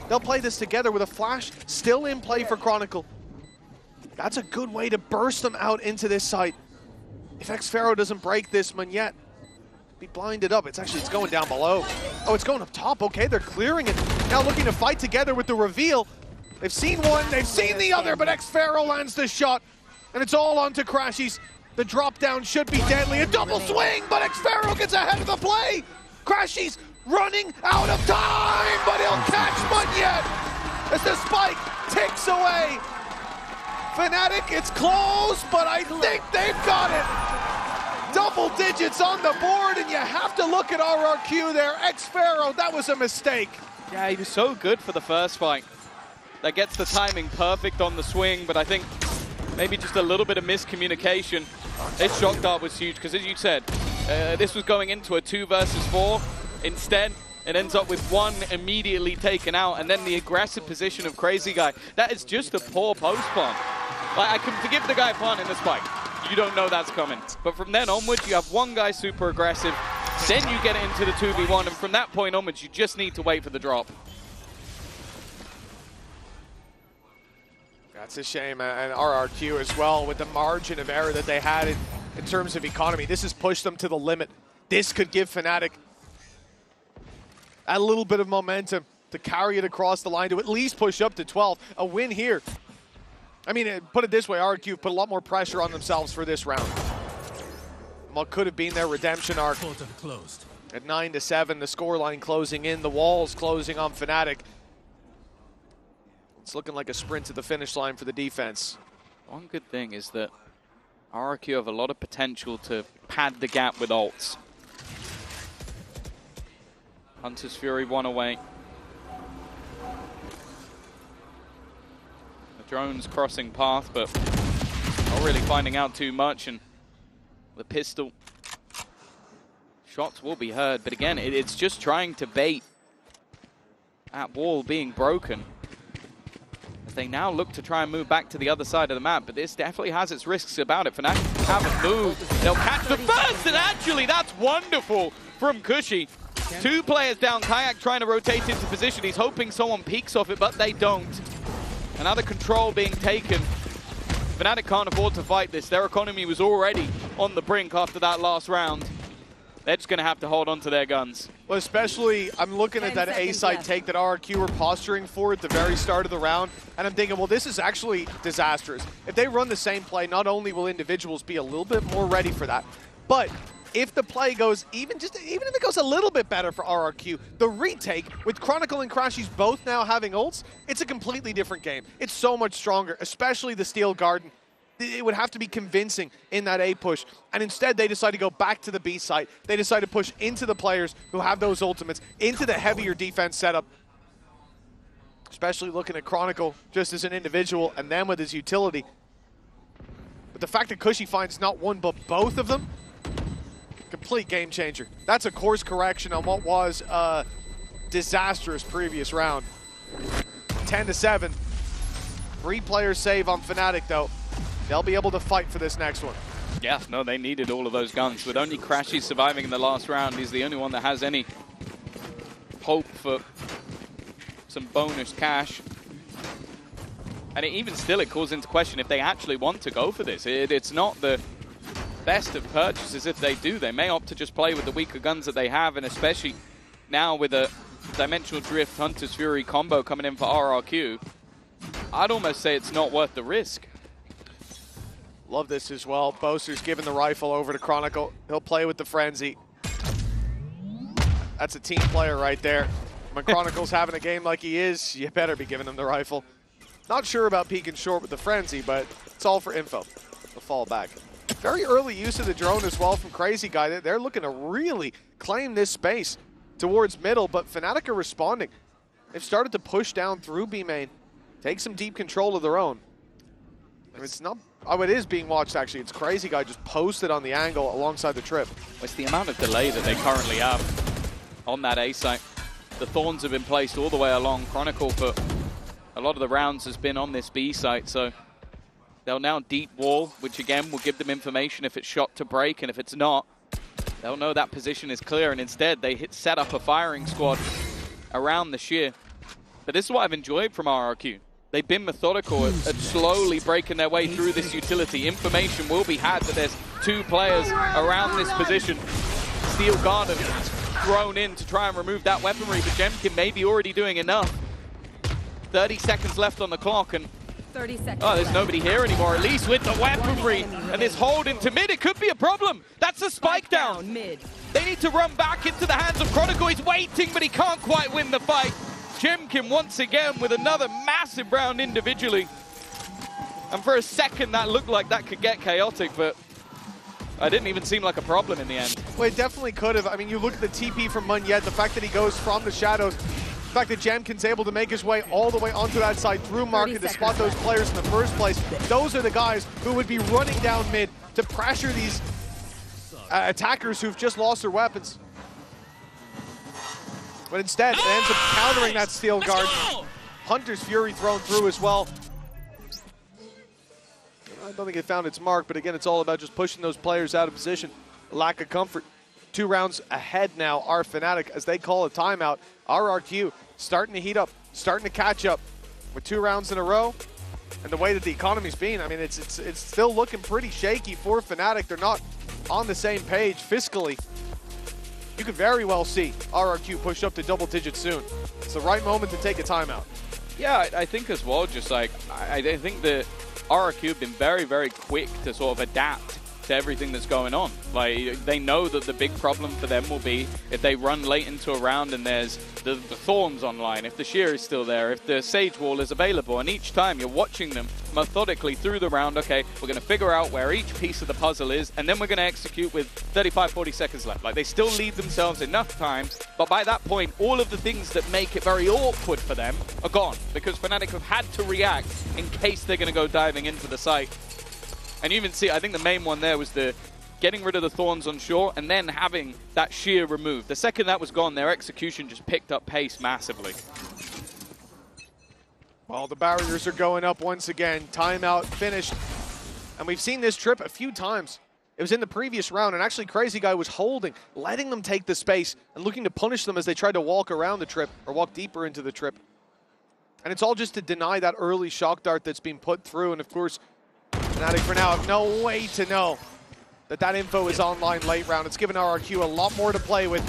They'll play this together with a flash still in play for Chronicle. That's a good way to burst them out into this site. If xFaroe doesn't break this one yet, be blinded up. It's going down below. Oh, it's going up top. Okay, they're clearing it. Now looking to fight together with the reveal. They've seen one, they've seen the other, but xFaroe lands the shot. And it's all onto Crashies. The drop down should be deadly. A double swing, but xFaroe gets ahead of the play. Crashies running out of time, but he'll catch Munya as the spike ticks away. Fnatic, it's close, but I think they've got it. Double digits on the board, and you have to look at RRQ there. xFaroe, that was a mistake. Yeah, he was so good for the first fight. That gets the timing perfect on the swing, but I think maybe just a little bit of miscommunication. This shock dart was huge, because as you said, this was going into a 2 versus 4. Instead, it ends up with one immediately taken out, and then the aggressive position of Crazy Guy. That is just a poor post plant. Like, I can forgive the guy planting the spike. You don't know that's coming. But from then onwards, you have one guy super aggressive, then you get it into the 2v1, and from that point onwards, you just need to wait for the drop. That's a shame, and RRQ as well, with the margin of error that they had in terms of economy. This has pushed them to the limit. This could give Fnatic a little bit of momentum to carry it across the line, to at least push up to 12. A win here. I mean, put it this way, RRQ put a lot more pressure on themselves for this round. What could have been their redemption arc. Closed. At 9-7, the scoreline closing in, the walls closing on Fnatic. It's looking like a sprint to the finish line for the defense. One good thing is that RRQ have a lot of potential to pad the gap with ults. Hunter's Fury one away. The drone's crossing path, but not really finding out too much, and the pistol shots will be heard, but again, it's just trying to bait that wall being broken. As they now look to try and move back to the other side of the map, but this definitely has its risks about it. Fnatic haven't moved. They'll catch the first, and actually that's wonderful from Cushy. 2 players down, Kayak trying to rotate into position. He's hoping someone peeks off it, but they don't. Another control being taken. Fnatic can't afford to fight this. Their economy was already on the brink after that last round. They're just going to have to hold on to their guns. Well, especially, I'm looking at that A-side take that RRQ were posturing for at the very start of the round, and I'm thinking, well, this is actually disastrous. If they run the same play, not only will individuals be a little bit more ready for that, but if the play goes even if it goes a little bit better for RRQ, the retake with Chronicle and Crashies both now having ults, it's a completely different game. It's so much stronger, especially the Steel Garden. It would have to be convincing in that A push, and instead they decide to go back to the B site. They decide to push into the players who have those ultimates, into the heavier defense setup. Especially looking at Chronicle just as an individual and then with his utility. But the fact that Cushy finds not one but both of them, complete game changer. That's a course correction on what was a disastrous previous round. 10-7. 3 players save on Fnatic though. They'll be able to fight for this next one. Yeah, no, they needed all of those guns. With only Crashy surviving in the last round, he's the only one that has any hope for some bonus cash. And even still, it calls into question if they actually want to go for this. It's not the best of purchases if they do. They may opt to just play with the weaker guns that they have, and especially now with a Dimensional Drift Hunter's Fury combo coming in for RRQ, I'd almost say it's not worth the risk. Love this as well. Boaster's giving the rifle over to Chronicle. He'll play with the Frenzy. That's a team player right there. When Chronicle's having a game like he is, you better be giving him the rifle. Not sure about peeking short with the Frenzy, but it's all for info. The fall back. Very early use of the drone as well from Crazy Guy. They're looking to really claim this space towards middle, but Fnatic are responding. They've started to push down through B main, take some deep control of their own. It's not, oh, it is being watched actually. It's Crazy Guy just posted on the angle alongside the trip. It's the amount of delay that they currently have on that A site. The Thorns have been placed all the way along. Chronicle for a lot of the rounds has been on this B site, so they'll now deep wall, which again will give them information if it's shot to break, and if it's not, they'll know that position is clear, and instead they set up a firing squad around the shear. But this is what I've enjoyed from RRQ. They've been methodical at slowly breaking their way through this utility. Information will be had that there's 2 players around this position. Steel Garden thrown in to try and remove that weaponry, but Jemkin may be already doing enough. 30 seconds left on the clock, and 30 seconds. Oh, there's nobody here anymore, at least with the weaponry. And this hold into mid, it could be a problem. That's a spike down. Mid. They need to run back into the hands of Chronicle. He's waiting, but he can't quite win the fight. Jemkin once again with another massive round individually. And for a second, that looked like that could get chaotic, but it didn't even seem like a problem in the end. Well, it definitely could have. I mean, you look at the TP from Munyet, the fact that he goes from the shadows, the fact that Jemkin's able to make his way all the way onto that side through market to spot those players in the first place. Those are the guys who would be running down mid to pressure these attackers who've just lost their weapons. But instead, it ends up countering that Steel Guard. Hunter's Fury thrown through as well. I don't think it found its mark, but again, it's all about just pushing those players out of position. Lack of comfort. 2 rounds ahead now are Fnatic as they call a timeout. RRQ starting to heat up, starting to catch up with 2 rounds in a row. And the way that the economy's been, I mean, it's still looking pretty shaky for Fnatic. They're not on the same page fiscally. You could very well see RRQ push up to double digits soon. It's the right moment to take a timeout. Yeah, I think as well, just like, I think that RRQ have been very, very quick to sort of adapt to everything that's going on. Like, they know that the big problem for them will be if they run late into a round and there's the Thorns online, if the Sheer is still there, if the Sage Wall is available, and each time you're watching them methodically through the round, okay, we're going to figure out where each piece of the puzzle is, and then we're going to execute with 35, 40 seconds left. Like, they still leave themselves enough time, but by that point, all of the things that make it very awkward for them are gone, because Fnatic have had to react in case they're going to go diving into the site. And you even see, I think the main one there was the getting rid of the Thorns on shore and then having that Sheer removed. The second that was gone, their execution just picked up pace massively. Well, the barriers are going up once again. Timeout finished. And we've seen this trip a few times. It was in the previous round, and actually Crazy Guy was holding, letting them take the space, and looking to punish them as they tried to walk around the trip, or walk deeper into the trip. And it's all just to deny that early shock dart that's been put through. And of course, Fnatic for now have no way to know that that info is online late round. It's given RRQ a lot more to play with.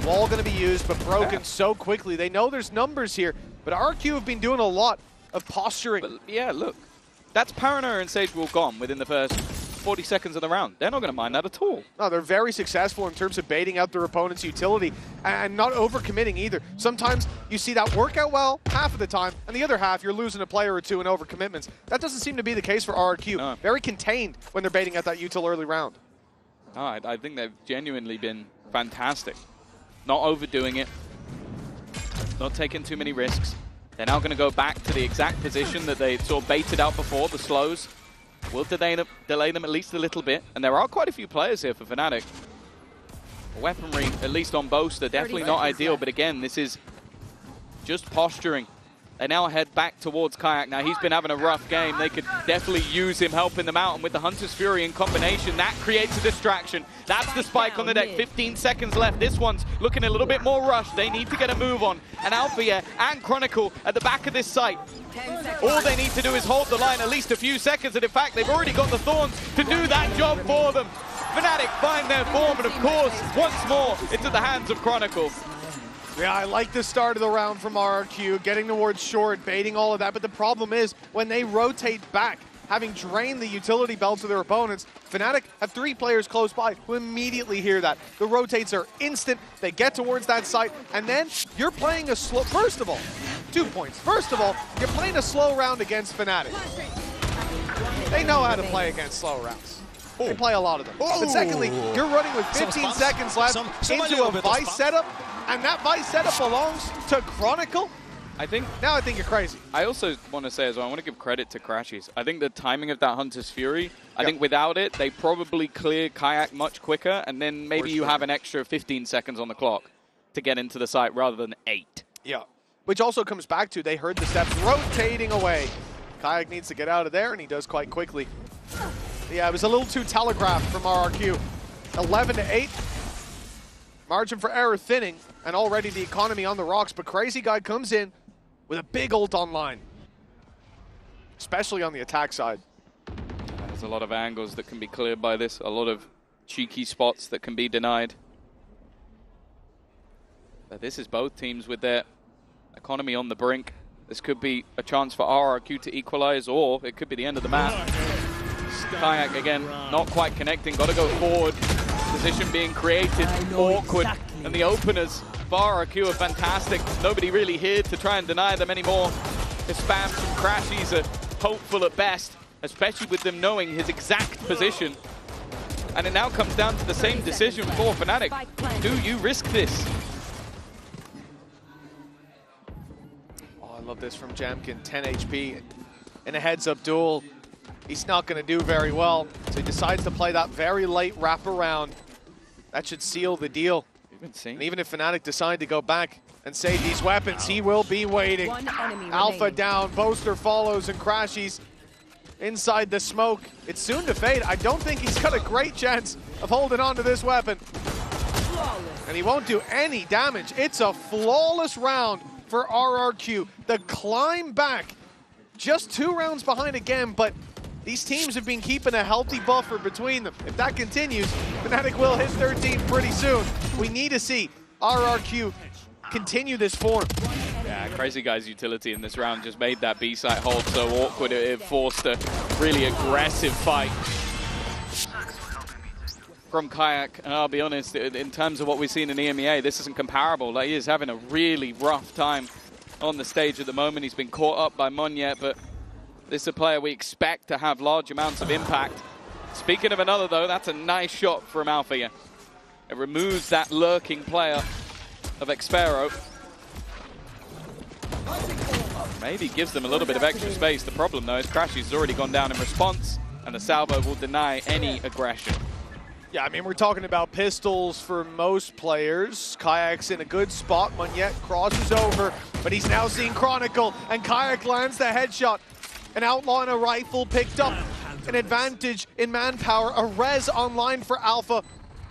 The wall going to be used, but broken so quickly. They know there's numbers here, but RRQ have been doing a lot of posturing. But yeah, look, that's Paranoia and Sage Wall gone within the first 40 seconds of the round. They're not going to mind that at all. No, they're very successful in terms of baiting out their opponent's utility and not overcommitting either. Sometimes you see that work out well half of the time, and the other half you're losing a player or two in overcommitments. That doesn't seem to be the case for RRQ. No. Very contained when they're baiting out that util early round. No, I think they've genuinely been fantastic. Not overdoing it, not taking too many risks. They're now going to go back to the exact position that they sort of baited out before, the slows. Will delay them at least a little bit. And there are quite a few players here for Fnatic. Weaponry, at least on Boast, are definitely not ideal. But again, this is just posturing. They now head back towards Kayak. Now, he's been having a rough game. They could definitely use him helping them out. And with the Hunter's Fury in combination, that creates a distraction. That's the spike on the deck. 15 seconds left. This one's looking a little bit more rushed. They need to get a move on. And Alpha and Chronicle at the back of this site. All they need to do is hold the line at least a few seconds. And in fact, they've already got the Thorns to do that job for them. Fnatic find their form. And of course, once more, it's at the hands of Chronicle. Yeah, I like the start of the round from RRQ, getting towards short, baiting all of that, but the problem is when they rotate back, having drained the utility belts of their opponents, Fnatic have 3 players close by who immediately hear that. The rotates are instant, they get towards that site, and then you're playing a slow, first of all, 2 points. First of all, you're playing a slow round against Fnatic. They know how to play against slow rounds. They play a lot of them. But secondly, you're running with 15 seconds left into a Vice setup, and that Vice setup belongs to Chronicle. I think you're crazy. I also want to say as well, I want to give credit to Crashies. I think the timing of that Hunter's Fury, I think without it, they probably clear Kayak much quicker, and then maybe you have an extra 15 seconds on the clock to get into the site rather than 8. Yeah, which also comes back to they heard the steps rotating away. Kayak needs to get out of there, and he does quite quickly. Yeah, it was a little too telegraphed from RRQ. 11-8. Margin for error thinning, and already the economy on the rocks, but Crazy Guy comes in with a big ult online, especially on the attack side. There's a lot of angles that can be cleared by this, a lot of cheeky spots that can be denied. But this is both teams with their economy on the brink. This could be a chance for RRQ to equalize, or it could be the end of the map. Kayak again, not quite connecting, got to go forward. Position being created, awkward, and the openers for RRQ are fantastic. Nobody really here to try and deny them anymore. His spams from Crashies are hopeful at best, especially with them knowing his exact position. And it now comes down to the same decision for Fnatic. Do you risk this? Oh, I love this from Jamkin, 10 HP in a heads-up duel. He's not going to do very well, so he decides to play that very late wraparound. That should seal the deal. And even if Fnatic decide to go back and save these weapons, he will be waiting. Alpha down, Boaster follows, and Crashies inside the smoke. It's soon to fade. I don't think he's got a great chance of holding on to this weapon. And he won't do any damage. It's a flawless round for RRQ. The climb back, just 2 rounds behind again, but these teams have been keeping a healthy buffer between them. If that continues, Fnatic will hit 13 pretty soon. We need to see RRQ continue this form. Yeah, Crazy Guy's utility in this round just made that B-site hold so awkward. It forced a really aggressive fight. from Kayak. And I'll be honest, in terms of what we've seen in EMEA, this isn't comparable. Like, he is having a really rough time on the stage at the moment. He's been caught up by Monyet, but this is a player we expect to have large amounts of impact. Speaking of another, though, that's a nice shot from Alpha here. It removes that lurking player of Xpero. Maybe gives them a little bit of extra space. The problem, though, is Crashy's has already gone down in response, and the salvo will deny any aggression. Yeah, I mean, we're talking about pistols for most players. Kayak's in a good spot. Monyet crosses over, but he's now seeing Chronicle, and Kayak lands the headshot. An outlaw and a rifle picked up. An advantage in manpower. A res online for Alpha.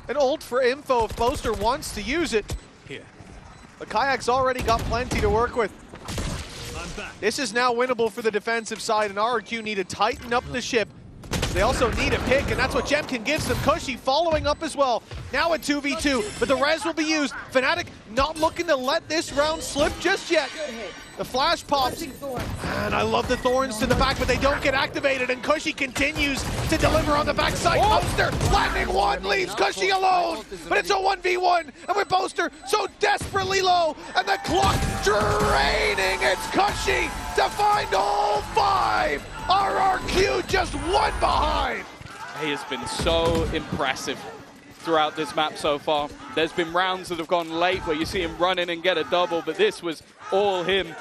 An ult for info if Boaster wants to use it. Here. But Kayak's already got plenty to work with. This is now winnable for the defensive side, and RRQ need to tighten up the ship. They also need a pick, and that's what Jemkin gives them. Cushy following up as well. Now a 2v2, but the res will be used. Fnatic not looking to let this round slip just yet. The flash pops, and I love the thorns to the back, but they don't get activated, and Cushy continues to deliver on the backside. Boaster landing one, leaves Cushy alone, but it's a 1v1, and with Boaster so desperately low, and the clock draining, it's Cushy to find all 5. RRQ just one behind. He has been so impressive throughout this map so far. There's been rounds that have gone late where you see him run in and get a double, but this was all him.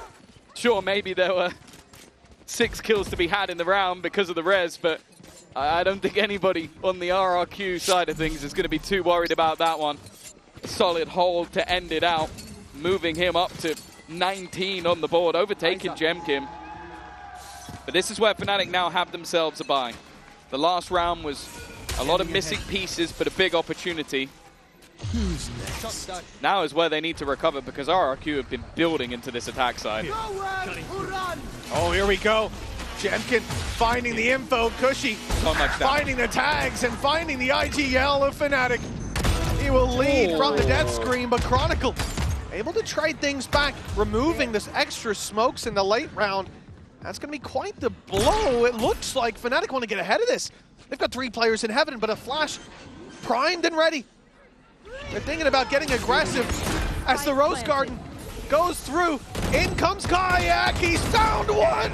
Sure, maybe there were 6 kills to be had in the round because of the res, but I don't think anybody on the RRQ side of things is going to be too worried about that one. A solid hold to end it out, moving him up to 19 on the board, overtaking Jemkin. But this is where Fnatic now have themselves a bye. The last round was a lot of missing pieces, but a big opportunity. Who's next? Now is where they need to recover, because RRQ have been building into this attack side. Oh, here we go. Jemkin finding the info. Cushy finding the tags and finding the IGL of Fnatic. He will lead from the death screen, but Chronicle able to trade things back, removing this extra smokes in the late round. That's going to be quite the blow. It looks like Fnatic want to get ahead of this. They've got 3 players in heaven, but a flash primed and ready. They're thinking about getting aggressive as the Rose Garden goes through. In comes Kayak. He's found one.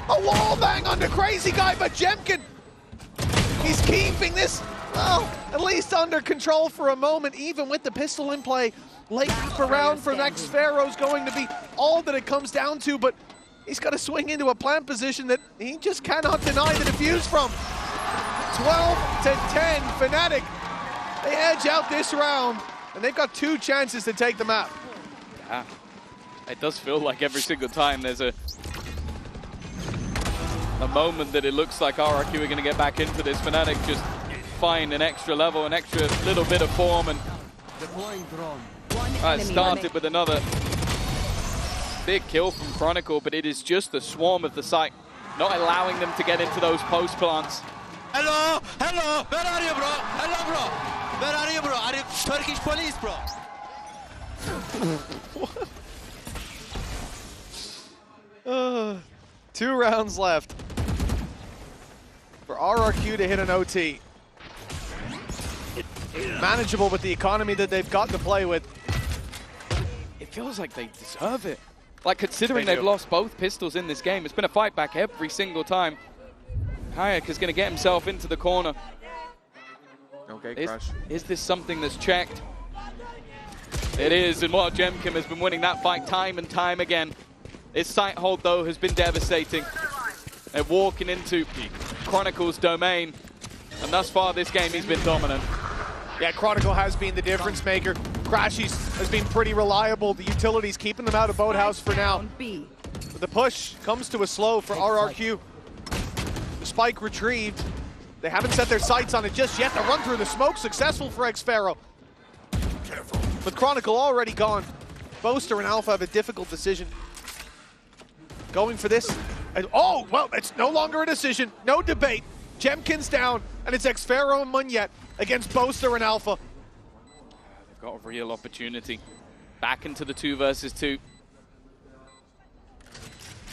A wall bang onto Crazy Guy, but Jemkin, he's keeping this, well, at least under control for a moment, even with the pistol in play. Late round for Xpero's going to be all that it comes down to, but he's got to swing into a plant position that he just cannot deny the defuse from. 12 to 10, Fnatic, they edge out this round, and they've got 2 chances to take the map. Yeah, it does feel like every single time there's a moment that it looks like RRQ are going to get back into this. Fnatic just find an extra level, an extra little bit of form, and started with another big kill from Chronicle, but it is just the swarm of the site, not allowing them to get into those post plants. Hello, hello, where are you, bro? Hello, bro. Where are you, bro? Are you Turkish police, bro? 2 rounds left for RRQ to hit an OT. Manageable with the economy that they've got to play with. It feels like they deserve it. Like, considering they've lost both pistols in this game, it's been a fight back every single time. Kayak is going to get himself into the corner. Okay, Crash. Is this something that's checked? It is, and while Jemkin has been winning that fight time and time again, his sight hold, though, has been devastating. They're walking into Chronicle's domain, and thus far this game he's been dominant. Yeah, Chronicle has been the difference maker. Crashies has been pretty reliable. The utilities keeping them out of Boathouse for now. But the push comes to a slow for RRQ. The spike retrieved. They haven't set their sights on it just yet. The run through the smoke successful for Xpero. With Chronicle already gone, Boaster and Alpha have a difficult decision. Going for this. And, oh, well, it's no longer a decision. No debate. Jemkin's down, and it's Xpero and Monyet against Boaster and Alpha. They've got a real opportunity. Back into the 2 versus 2.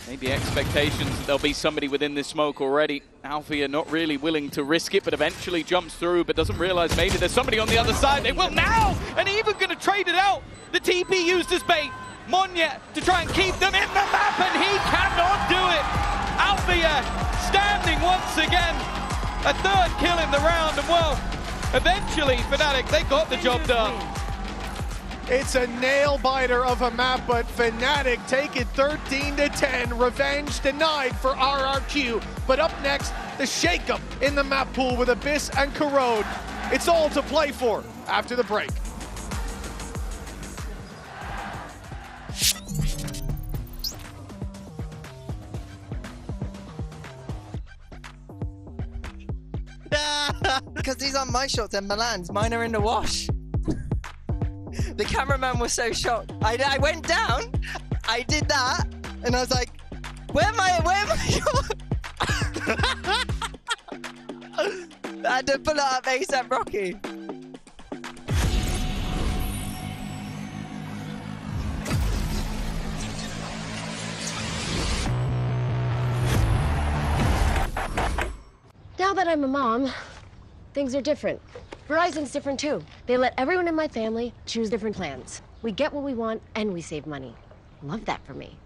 Maybe expectations that there'll be somebody within this smoke already. Alfia not really willing to risk it, but eventually jumps through, but doesn't realize maybe there's somebody on the other side. They will now, and even going to trade it out. The TP used as bait. Monya to try and keep them in the map, and he cannot do it. Alfia standing once again. A third kill in the round, and well, eventually Fnatic, they got the job done. It's a nail-biter of a map, but Fnatic take it 13-10. Revenge denied for RRQ. But up next, the shakeup in the map pool with Abyss and Corrode. It's all to play for after the break. Because these aren't my shots, they're Milan's. Mine are in the wash. The cameraman was so shocked. I went down, I did that, and I was like, where am I shots? I had to pull it up ASAP Rocky. Now that I'm a mom, things are different. Verizon's different too. They let everyone in my family choose different plans. We get what we want and we save money. Love that for me.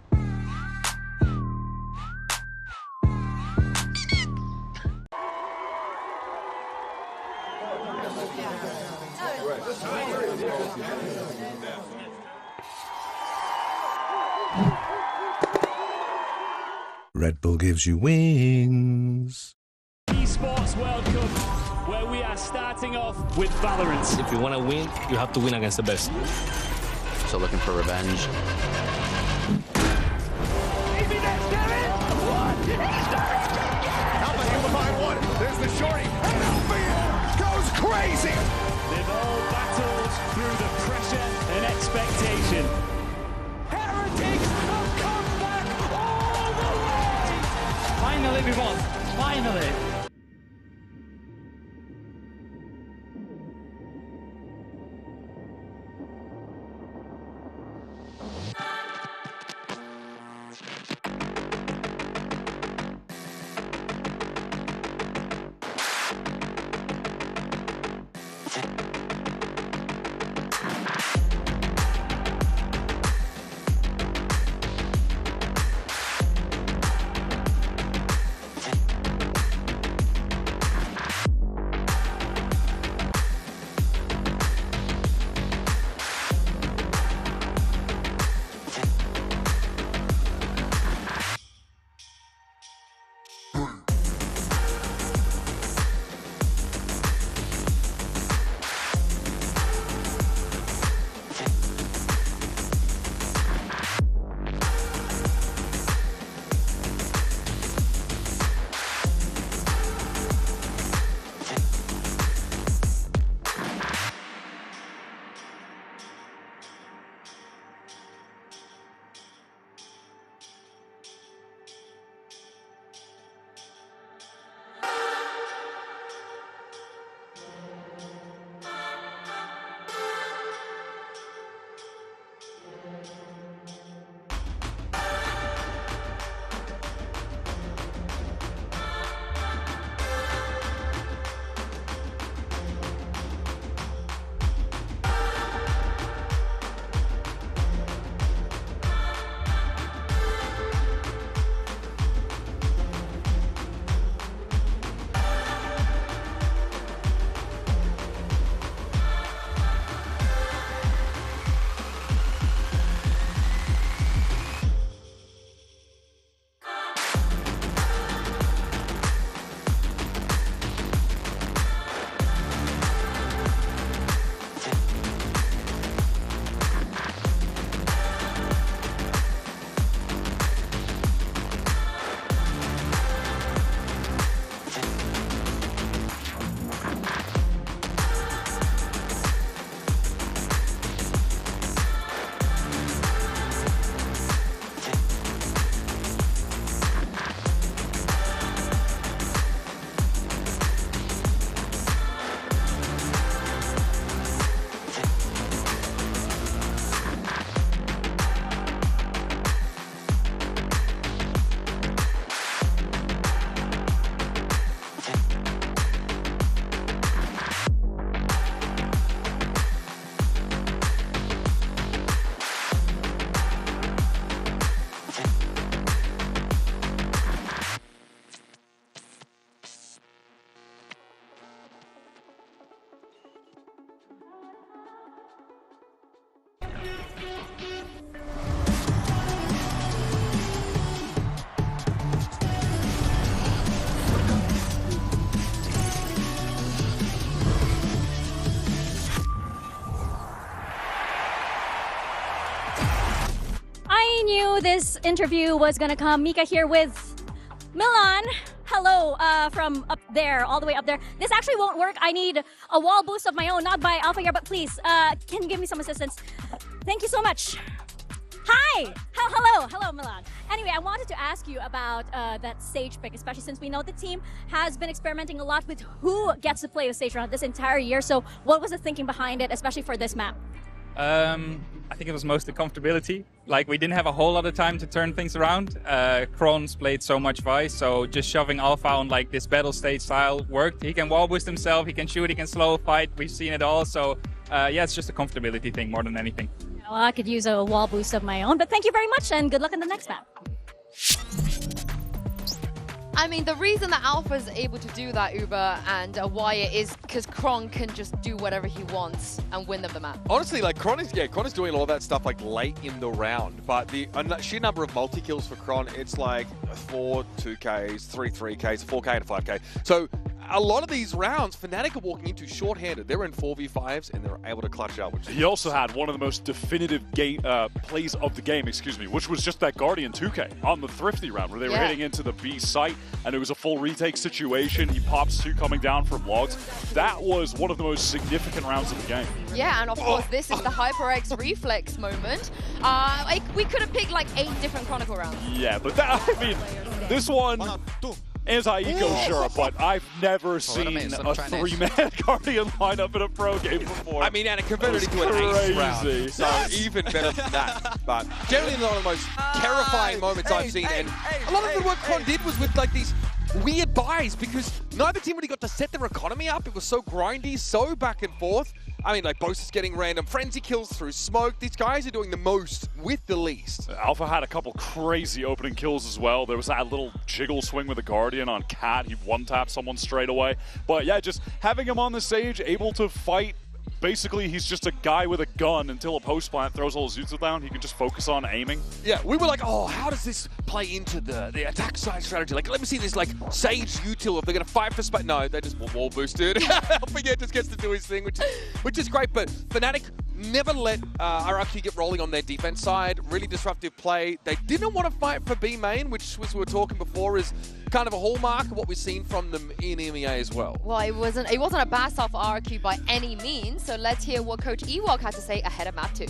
Red Bull gives you wings. Esports World Cup, where we are starting off with VALORANT. If you want to win, you have to win against the best. So looking for revenge. Alpha behind one. There's the shorty. And Alpha goes crazy. They've all battled through the pressure and expectation. Heretics have come back all the way! Finally, we won. Finally. this interview was gonna come. Mika here with Milan. Hello from up there, all the way up there. This actually won't work. I need a wall boost of my own, not by Alpha here, but please, can you give me some assistance? Thank you so much. Hi! Hello, Milan. Anyway, I wanted to ask you about that stage pick, especially since we know the team has been experimenting a lot with who gets to play the stage round this entire year. So what was the thinking behind it, especially for this map? I think it was mostly comfortability. Like, we didn't have a whole lot of time to turn things around. Kron's played so much Vice, so just shoving Alpha on like this battle stage style worked. He can wall boost himself, he can shoot, he can slow fight. We've seen it all. So yeah, it's just a comfortability thing more than anything. Well, I could use a wall boost of my own, but thank you very much and good luck in the next map. I mean, the reason that Alpha is able to do that, Uber and Wyatt, is because Kron can just do whatever he wants and win them the map. Honestly, like Kron is doing all that stuff like late in the round, but the sheer number of multi-kills for Kron, it's like 4 2Ks, 3 3Ks, 4K and 5K. So a lot of these rounds, Fnatic are walking into short-handed. They're in 4v5s and they're able to clutch out. He also had one of the most definitive plays of the game, which was just that Guardian 2K on the Thrifty round where they were hitting into the B site and it was a full retake situation. He pops 2 coming down from logs. That was one of the most significant rounds of the game. Yeah, and of course, this is the HyperX reflex moment. We could have picked like 8 different Chronicle rounds. Yeah, but that, I mean, this one... Anti-eco, sure, but I've never seen a 3-man Guardian lineup in a pro game before. I mean, and it converted into an ace round, so even better than that. But generally one of the most terrifying moments I've seen, and a lot of the work Kron did was with like these weird buys, because neither team really got to set their economy up. It was so grindy, so back and forth. I mean, like, Boast is getting random frenzy kills through smoke. These guys are doing the most with the least. Alpha had a couple crazy opening kills as well. There was that little jiggle swing with the Guardian on Cat. He one-tapped someone straight away. But yeah, just having him on the stage, able to fight. Basically, he's just a guy with a gun until a post-plant throws all his Jutsu down. He can just focus on aiming. Yeah, we were like, oh, how does this play into the attack side strategy? Like, let me see this, like, Sage util if they're going to fight for space. No, they just wall boosted. Alpha just gets to do his thing, which is great. But Fnatic never let RRQ get rolling on their defense side. Really disruptive play. They didn't want to fight for B main, which, as we were talking before, is kind of a hallmark of what we've seen from them in MEA as well. Well, it wasn't a bad start for RRQ by any means, so let's hear what Coach Ewok had to say ahead of map 2.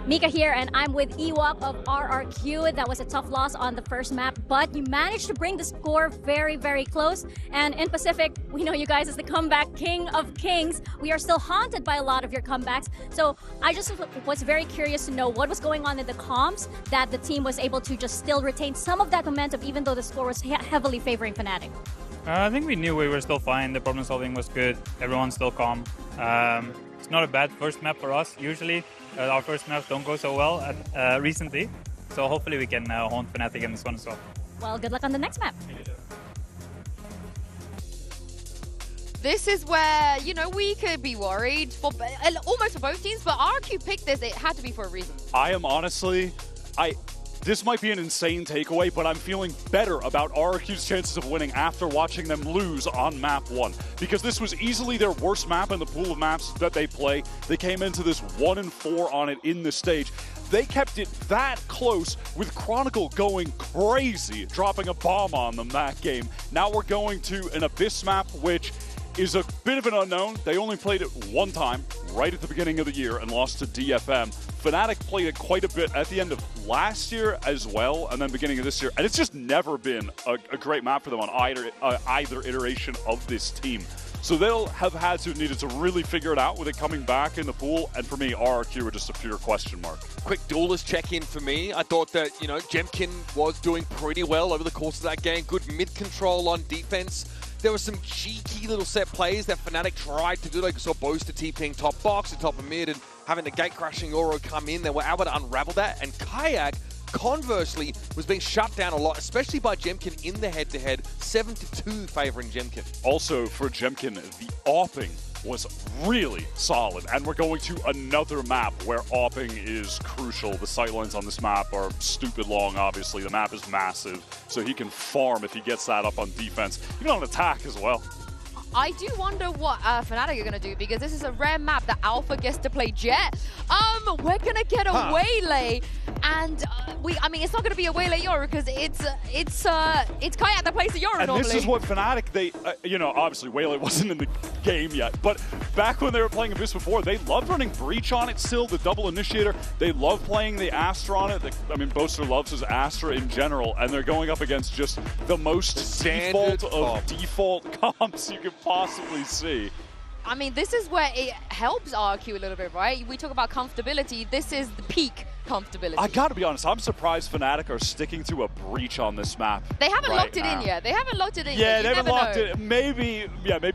Mika here, and I'm with Ewok of RRQ. That was a tough loss on the first map, but you managed to bring the score very, very close. And in Pacific, we know you guys as the comeback king of kings. We are still haunted by a lot of your comebacks. So I just was very curious to know what was going on in the comms that the team was able to just still retain some of that momentum, even though the score was heavily favoring Fnatic. I think we knew we were still fine. The problem solving was good. Everyone's still calm. It's not a bad first map for us. Usually, our first maps don't go so well recently. So hopefully we can haunt Fnatic in this one as well. Well, good luck on the next map. This is where, you know, we could be worried for almost for both teams, but RRQ picked this. It had to be for a reason. I am honestly... This might be an insane takeaway, but I'm feeling better about RRQ's chances of winning after watching them lose on map 1. Because this was easily their worst map in the pool of maps that they play. They came into this 1-4 on it in the stage. They kept it that close with Chronicle going crazy, dropping a bomb on them that game. Now we're going to an Abyss map, which is a bit of an unknown. They only played it one time, right at the beginning of the year, and lost to DFM. Fnatic played it quite a bit at the end of last year as well, and then beginning of this year. And it's just never been a great map for them on either iteration of this team. So they'll have needed to really figure it out with it coming back in the pool. And for me, RRQ are just a pure question mark. Quick duelist check-in for me. I thought that, you know, Jemkin was doing pretty well over the course of that game. Good mid-control on defense. There were some cheeky little set plays that Fnatic tried to do. Like, saw Boaster TPing top box and top of mid and having the gate-crashing Oro come in. They were able to unravel that. And Kayak, conversely, was being shut down a lot, especially by Jemkin in the head-to-head. 7-2 favoring Jemkin. Also, for Jemkin, the AWPing was really solid. And we're going to another map where AWPing is crucial. The sightlines on this map are stupid long, obviously. The map is massive, so he can farm if he gets that up on defense, even on attack as well. I do wonder what Fnatic are going to do, because this is a rare map that Alpha gets to play Jet. We're going to get a waylay, and I mean, it's not going to be a waylay Yoru, because it's Kayak that plays the Yoru normally. And this is what Fnatic, they, you know, obviously waylay wasn't in the game yet, but back when they were playing Abyss before, they loved running Breach on it still, the double initiator. They love playing the Astra on it. I mean, Boaster loves his Astra in general, and they're going up against just the most default of default comps you could possibly see. I mean, this is where it helps RQ a little bit, right? We talk about comfortability. This is the peak comfortability. I gotta be honest, I'm surprised Fnatic are sticking to a Breach on this map. They haven't locked it in yet. They haven't locked it in yet. Yeah, they haven't locked it. Maybe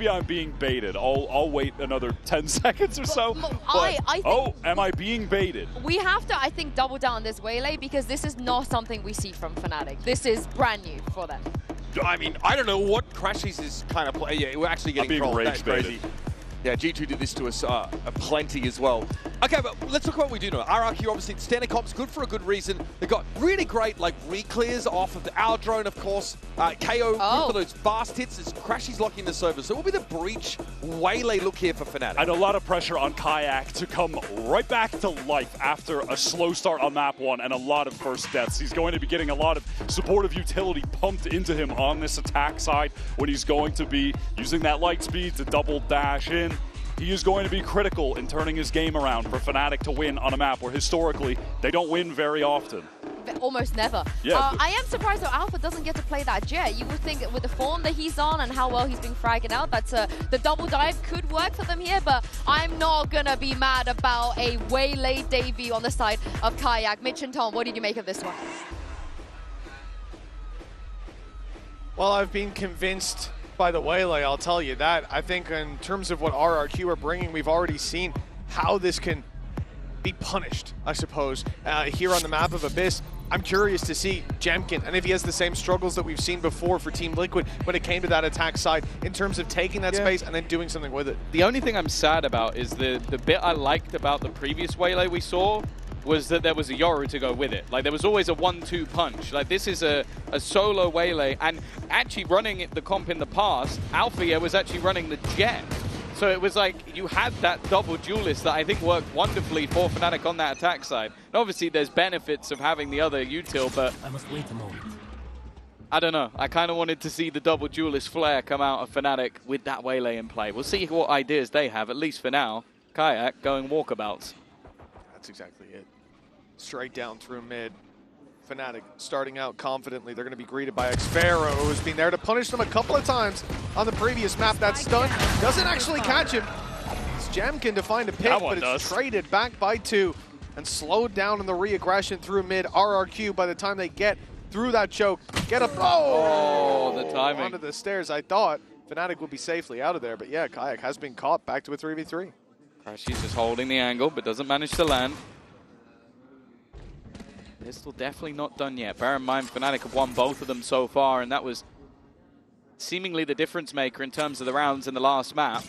I'm being baited. I'll wait another 10 seconds or so. I think am I being baited? We have to, I think, double down on this waylay, because this is not something we see from Fnatic. This is brand new for them. I mean, I don't know what Crashies is kind of play. Yeah, we're actually getting trolled. That's crazy. Yeah, G2 did this to us plenty as well. Okay, but let's look at what we do know. RRQ, obviously, standard comp's good for a good reason. They've got really great, like, re-clears off of our drone, of course. KO, good for those fast hits as Crashies locking this over. So it will be the Breach waylay look here for Fnatic. And a lot of pressure on Kayak to come right back to life after a slow start on map 1 and a lot of first deaths. He's going to be getting a lot of supportive utility pumped into him on this attack side when he's going to be using that light speed to double dash in. He is going to be critical in turning his game around for Fnatic to win on a map where historically they don't win very often. Almost never. Yeah, I am surprised though Alpha doesn't get to play that Jet. You would think that with the form that he's on and how well he's been fragging out, that the double dive could work for them here, but I'm not going to be mad about a waylay debut on the side of Kayak. Mitch and Tom, what did you make of this one? Well, I've been convinced by the waylay, I'll tell you that. I think in terms of what RRQ are bringing, we've already seen how this can be punished, I suppose, here on the map of Abyss. I'm curious to see Jemkin, and if he has the same struggles that we've seen before for Team Liquid when it came to that attack side, in terms of taking that space and then doing something with it. The only thing I'm sad about is the bit I liked about the previous waylay we saw was that there was a Yoru to go with it. Like, there was always a 1-2 punch. Like, this is a solo waylay, and actually running the comp in the past, Alpha was actually running the Jet. So it was like you had that double duelist that I think worked wonderfully for Fnatic on that attack side. And obviously there's benefits of having the other util, but I must wait a moment. I don't know. I kind of wanted to see the double duelist flare come out of Fnatic with that waylay in play. We'll see what ideas they have, at least for now. Kayak going walkabouts. That's exactly it. Straight down through mid. Fnatic starting out confidently. They're going to be greeted by xFaroh, who's been there to punish them a couple of times on the previous map. That stun doesn't actually catch him. It's Jemkin to find a pick, but it's traded back by 2 and slowed down in the re-aggression through mid. RRQ, by the time they get through that choke, get a the timing onto the stairs. I thought Fnatic would be safely out of there, but yeah, Kayak has been caught back to a 3v3. She's just holding the angle, but doesn't manage to land. Pistol definitely not done yet. Bear in mind, Fnatic have won both of them so far, and that was seemingly the difference maker in terms of the rounds in the last map.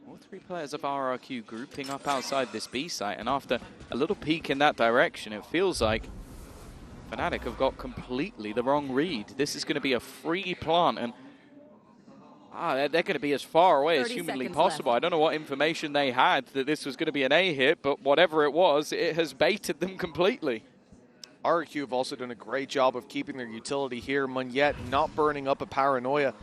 All 3 players of RRQ grouping up outside this B site, and after a little peek in that direction, it feels like Fnatic have got completely the wrong read. This is going to be a free plant, and they're going to be as far away as humanly possible. I don't know what information they had that this was going to be an A hit, but whatever it was, it has baited them completely. RRQ have also done a great job of keeping their utility here. Munyet not burning up a paranoia.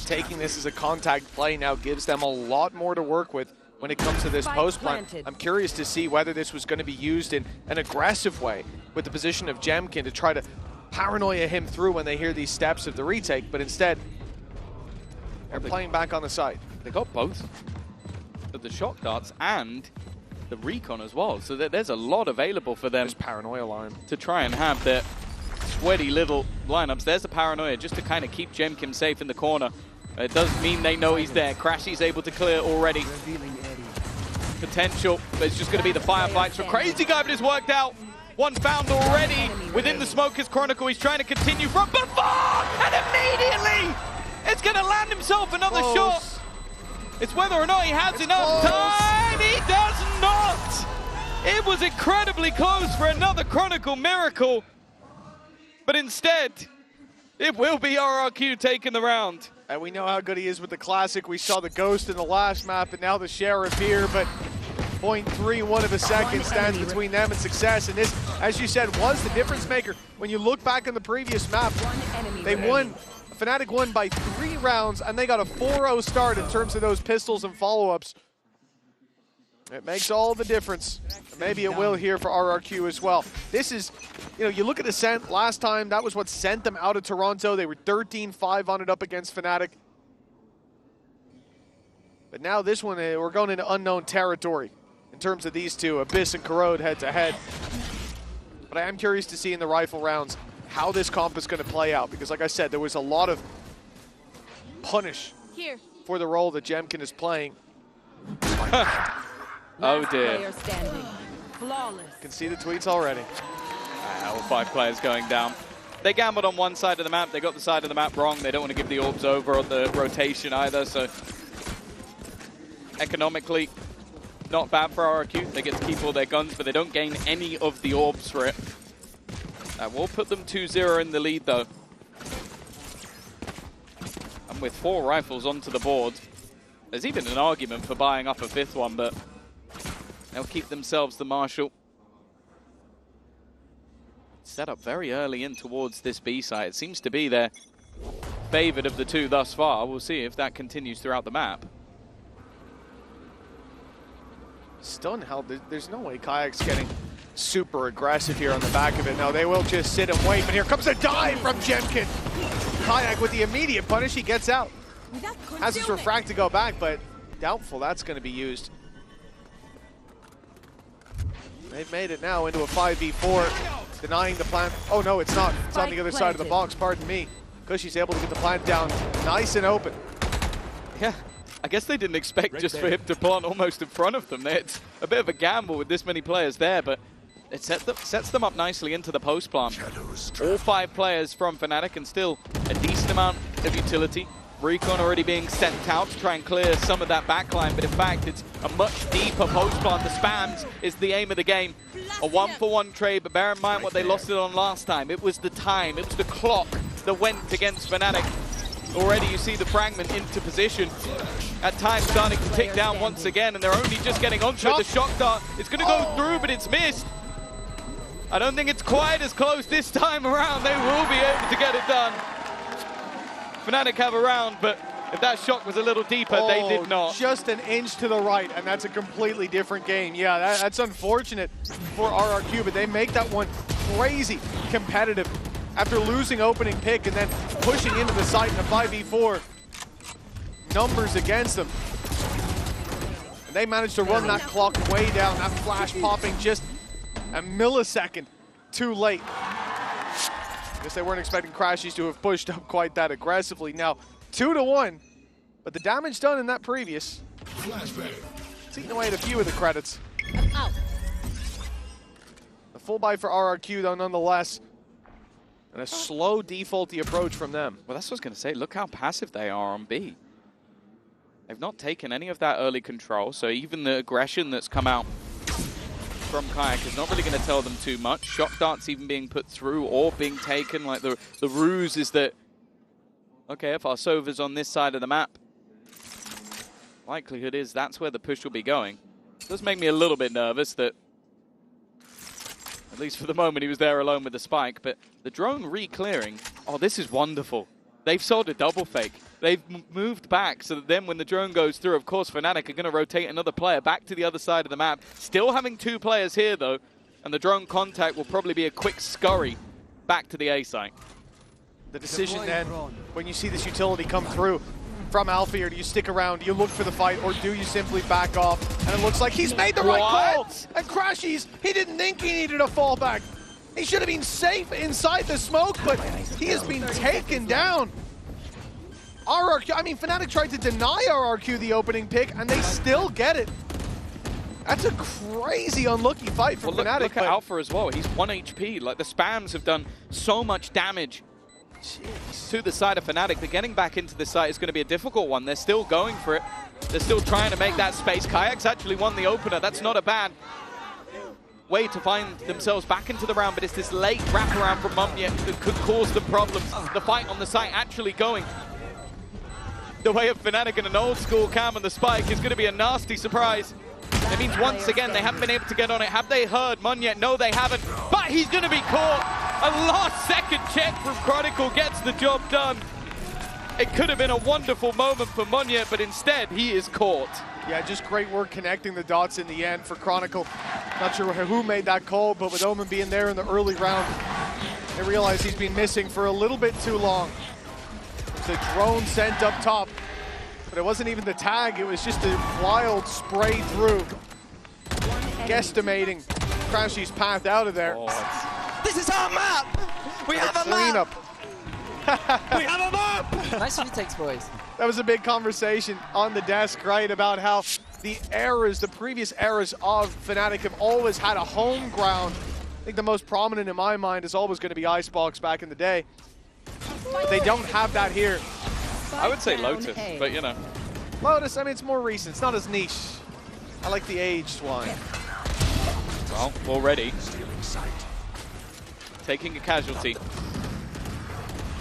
Taking this as a contact play now gives them a lot more to work with when it comes to this post plant. I'm curious to see whether this was going to be used in an aggressive way with the position of Jemkin to try to paranoia him through when they hear these steps of the retake, but instead they're playing back on the side. They got both of the shock darts and the recon as well, so there's a lot available for them. There's paranoia line to try and have their sweaty little lineups. There's the paranoia just to kind of keep Jemkin safe in the corner. It does mean they know he's there. Crashy's able to clear already. Potential, but it's just going to be the firefights from Crazy Guy, but it's worked out. One found already within the Smoker's Chronicle. He's trying to continue from before, and immediately it's going to land himself another shot. It's whether or not he has enough time. He does not. It was incredibly close for another Chronicle miracle. But instead, It will be RRQ taking the round. And we know how good he is with the Classic. We saw the Ghost in the last map, and now the Sheriff here, but 0.31 of a second stands between them and success. And this, as you said, was the difference maker. When you look back on the previous map, they won, Fnatic won by 3 rounds, and they got a 4-0 start in terms of those pistols and follow-ups. It makes all the difference. Maybe it will here for RRQ as well. This is, you know, you look at Ascent last time, that was what sent them out of Toronto. They were 13-5 on it up against Fnatic. But now this one, we're going into unknown territory in terms of these two, Abyss and Corrode head-to-head. But I am curious to see in the rifle rounds how this comp is going to play out, because like I said, there was a lot of punish for the role that Jemkin is playing. Oh dear. You can see the tweets already. All 5 players going down. They gambled on one side of the map. They got the side of the map wrong. They don't want to give the orbs over on the rotation either. So economically, not bad for RRQ. They get to keep all their guns, but they don't gain any of the orbs for it. That will put them 2-0 in the lead though. And with 4 rifles onto the board, there's even an argument for buying up a 5th one, but they'll keep themselves the Marshal. Set up very early in towards this B site. It seems to be their favored of the 2 thus far. We'll see if that continues throughout the map. Stunned hell, there's no way Kayak's getting super aggressive here on the back of it. Now they will just sit and wait, but here comes a dive from Jemkin. Kayak with the immediate punish, he gets out. Has his refract to go back, but doubtful that's going to be used. They've made it now into a 5v4, denying the plant. Oh no, it's not. It's on the other side of the box, pardon me. Cushy's able to get the plant down nice and open. Yeah, I guess they didn't expect just for him to plant almost in front of them. It's a bit of a gamble with this many players there, but it sets them up nicely into the post plant. All 5 players from Fnatic, and still a decent amount of utility. Recon already being sent out to try and clear some of that backline, but in fact it's a much deeper post plant. The spams is the aim of the game. A 1-for-1 trade, but bear in mind what they lost it on last time. It was the time, it was the clock that went against Fnatic. Already you see the fragment into position. At times starting to tick down once again, and they're only just getting onto it. The shock dart is going to go through, but it's missed. I don't think it's quite as close this time around. They will be able to get it done. Fnatic have a round, but if that shot was a little deeper, they did not. Just an inch to the right, and that's a completely different game. Yeah, that's unfortunate for RRQ, but they make that one crazy competitive after losing opening pick and then pushing into the site in a 5v4. Numbers against them. And they managed to run that clock way down, that flash popping just a millisecond too late. I guess they weren't expecting Crashies to have pushed up quite that aggressively. Now, 2-1, but the damage done in that previous, it's eating away at a few of the credits. A full buy for RRQ though, nonetheless, and a slow defaulty approach from them. Well, that's what I was going to say. Look how passive they are on B. They've not taken any of that early control, so even the aggression that's come out from Kayak is not really going to tell them too much. Shock darts even being put through or being taken. Like the ruse is that, okay, if our Sova's on this side of the map, likelihood is that's where the push will be going. It does make me a little bit nervous that, at least for the moment, he was there alone with the spike. But the drone re-clearing, oh, this is wonderful. They've sold a double fake. They've moved back so that then when the drone goes through, of course, Fnatic are going to rotate another player back to the other side of the map. Still having 2 players here, though, and the drone contact will probably be a quick scurry back to the A site. The decision then, when you see this utility come through from Alfear, do you stick around, do you look for the fight, or do you simply back off? And it looks like he's made the right call! And Crashies, he didn't think he needed a fallback. He should have been safe inside the smoke, but he has been taken down. RRQ, I mean, Fnatic tried to deny RRQ the opening pick, and they still get it. That's a crazy unlucky fight for Fnatic. Look at Alpha as well. He's 1 HP. Like, the spams have done so much damage to the side of Fnatic. But getting back into the site is going to be a difficult one. They're still going for it. They're still trying to make that space. Kayak's actually won the opener. That's not a bad way to find themselves back into the round, but it's this late wraparound from Mumnya that could cause them problems. The fight on the site actually going the way of Fnatic, and an old school cam on the spike is going to be a nasty surprise. It means once again they haven't been able to get on it. Have they heard Mumnya? No, they haven't. But he's going to be caught. A last-second check from Chronicle gets the job done. It could have been a wonderful moment for Mumnya, but instead he is caught. Yeah, just great work connecting the dots in the end for Chronicle. Not sure who made that call, but with Omen being there in the early round, they realize he's been missing for a little bit too long. It's a drone sent up top, but it wasn't even the tag, it was just a wild spray through. Guesstimating Crashy's path out of there. This is our map! We have a map! We have a map! Nice retakes, boys. That was a big conversation on the desk, right, about how the previous eras of Fnatic have always had a home ground. I think the most prominent in my mind is always going to be Icebox back in the day. They don't have that here. I would say Lotus, but you know. Lotus, I mean, it's more recent. It's not as niche. I like the aged one. Well, already taking a casualty.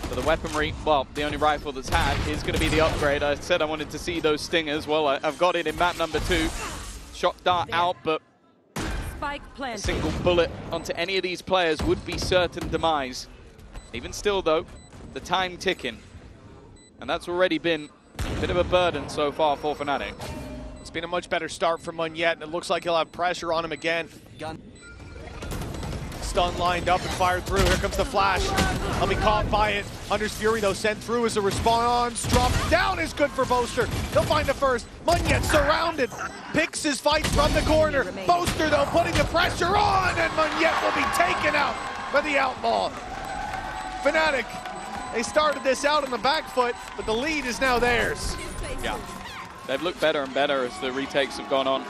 For the weaponry, well, the only rifle that's had is going to be the upgrade. I said I wanted to see those stingers. Well, I've got it in map number 2. Shot dart out, but a single bullet onto any of these players would be certain demise. Even still, though, the time ticking. And that's already been a bit of a burden so far for Fnatic. It's been a much better start for Monyet, and it looks like he'll have pressure on him again. Stun lined up and fired through. Here comes the flash. He'll be caught by it. Hunter's Fury, though, sent through as a response. Drop down is good for Boaster. They'll find the first. Monyet surrounded. Picks his fight from the corner. Boaster, though, putting the pressure on, and Monyet will be taken out by the Outlaw. Fnatic, they started this out on the back foot, but the lead is now theirs. Yeah, they've looked better and better as the retakes have gone on.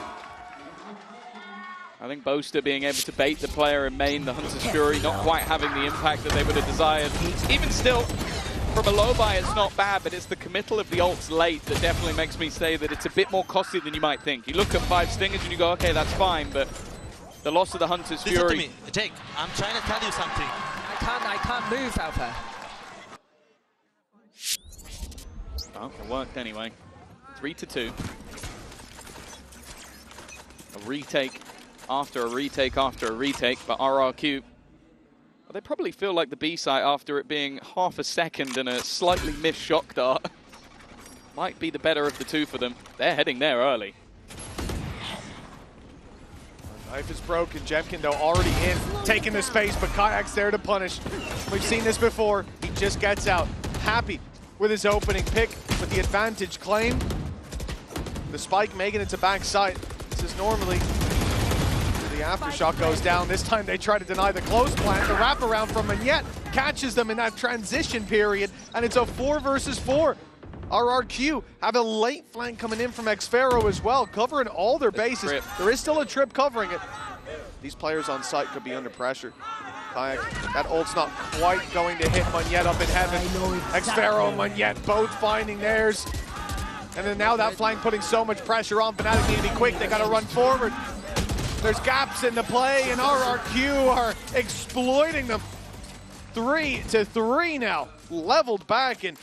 I think Boaster being able to bait the player in main, the Hunter's Fury, not quite having the impact that they would have desired. Even still, from a low buy, it's not bad, but it's the committal of the ults late that definitely makes me say that it's a bit more costly than you might think. You look at 5 stingers and you go, okay, that's fine, but the loss of the Hunter's Fury... Listen to me, Jake, I'm trying to tell you something. I can't move, Alpha. Oh, it worked anyway. 3-2. A retake after a retake after a retake, but RRQ, well, they probably feel like the B site after it being half a second and a slightly missed shock dart. Might be the better of the two for them. They're heading there early. Knife is broken. Jemkin, though, already in, taking the space, but Kayak's there to punish. We've seen this before. He just gets out. Happy with his opening pick, with the advantage claim. The spike making it to backside. This is normally the aftershock goes down. This time they try to deny the close plant. The wraparound from Monyet catches them in that transition period, and it's a 4 versus 4. RRQ have a late flank coming in from Xfero as well, covering all their bases. There is still a trip covering it. These players on site could be under pressure. Kayak, that ult's not quite going to hit Monyet up in heaven. Xfero and Monyet both finding theirs. And then now that flank putting so much pressure on. Fnatic need to be quick, they gotta run forward. There's gaps in the play, and RRQ are exploiting them. 3-3 now, leveled back, and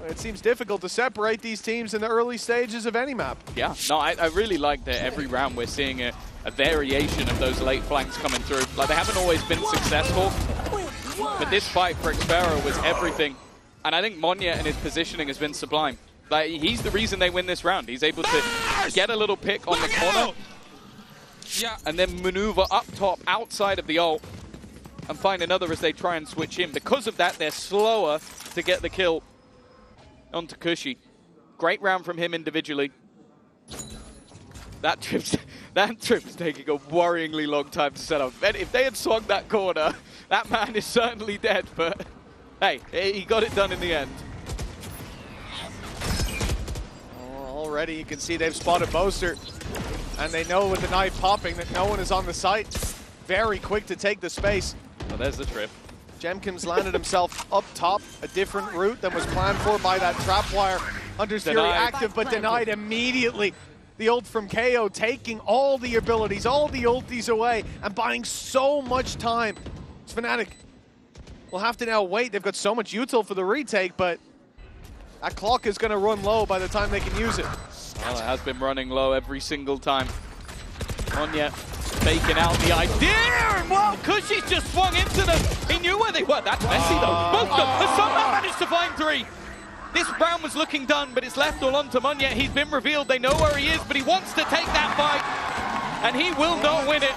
it seems difficult to separate these teams in the early stages of any map. Yeah, no, I really like that every round we're seeing a variation of those late flanks coming through. Like, they haven't always been successful, but this fight for Xfero was everything. And I think Monyet and his positioning has been sublime. Like, he's the reason they win this round. He's able to get a little pick on the corner, and then maneuver up top outside of the ult and find another as they try and switch in. Because of that, they're slower to get the kill onto Cushy. Great round from him individually. That trip's taking a worryingly long time to set up. If they had swung that corner, that man is certainly dead, but hey, he got it done in the end. Already you can see they've spotted Boaster, and they know with the knife popping that no one is on the site. Very quick to take the space. Well, there's the trip. Jemkins landed himself up top, a different route than was planned for by that trap wire. Hunter's Fury active, but denied immediately. The ult from KO taking all the abilities, all the ulties away, and buying so much time. It's Fnatic. We'll have to now wait. They've got so much util for the retake, but that clock is going to run low by the time they can use it. Well, it has been running low every single time. Monya faking out the idea, and well, Cushy's just swung into them. He knew where they were. That's messy though. Both of them have somehow managed to find 3. This round was looking done, but it's left all on to Monya. He's been revealed. They know where he is, but he wants to take that fight, and he will not win it.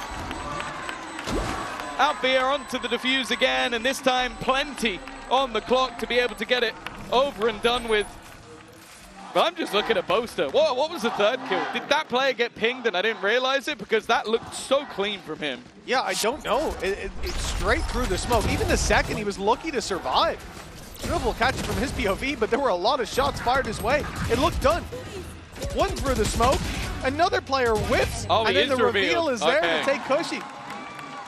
Alfia onto the defuse again, and this time plenty on the clock to be able to get it over and done with. But I'm just looking at Boaster. Whoa, what was the 3rd kill? Did that player get pinged and I didn't realize it? Because that looked so clean from him. Yeah, I don't know. It's straight through the smoke. Even the second, he was lucky to survive. Dribble will catch it from his POV, but there were a lot of shots fired his way. It looked done. One through the smoke, another player whips, and then the reveal is there to take Cushy.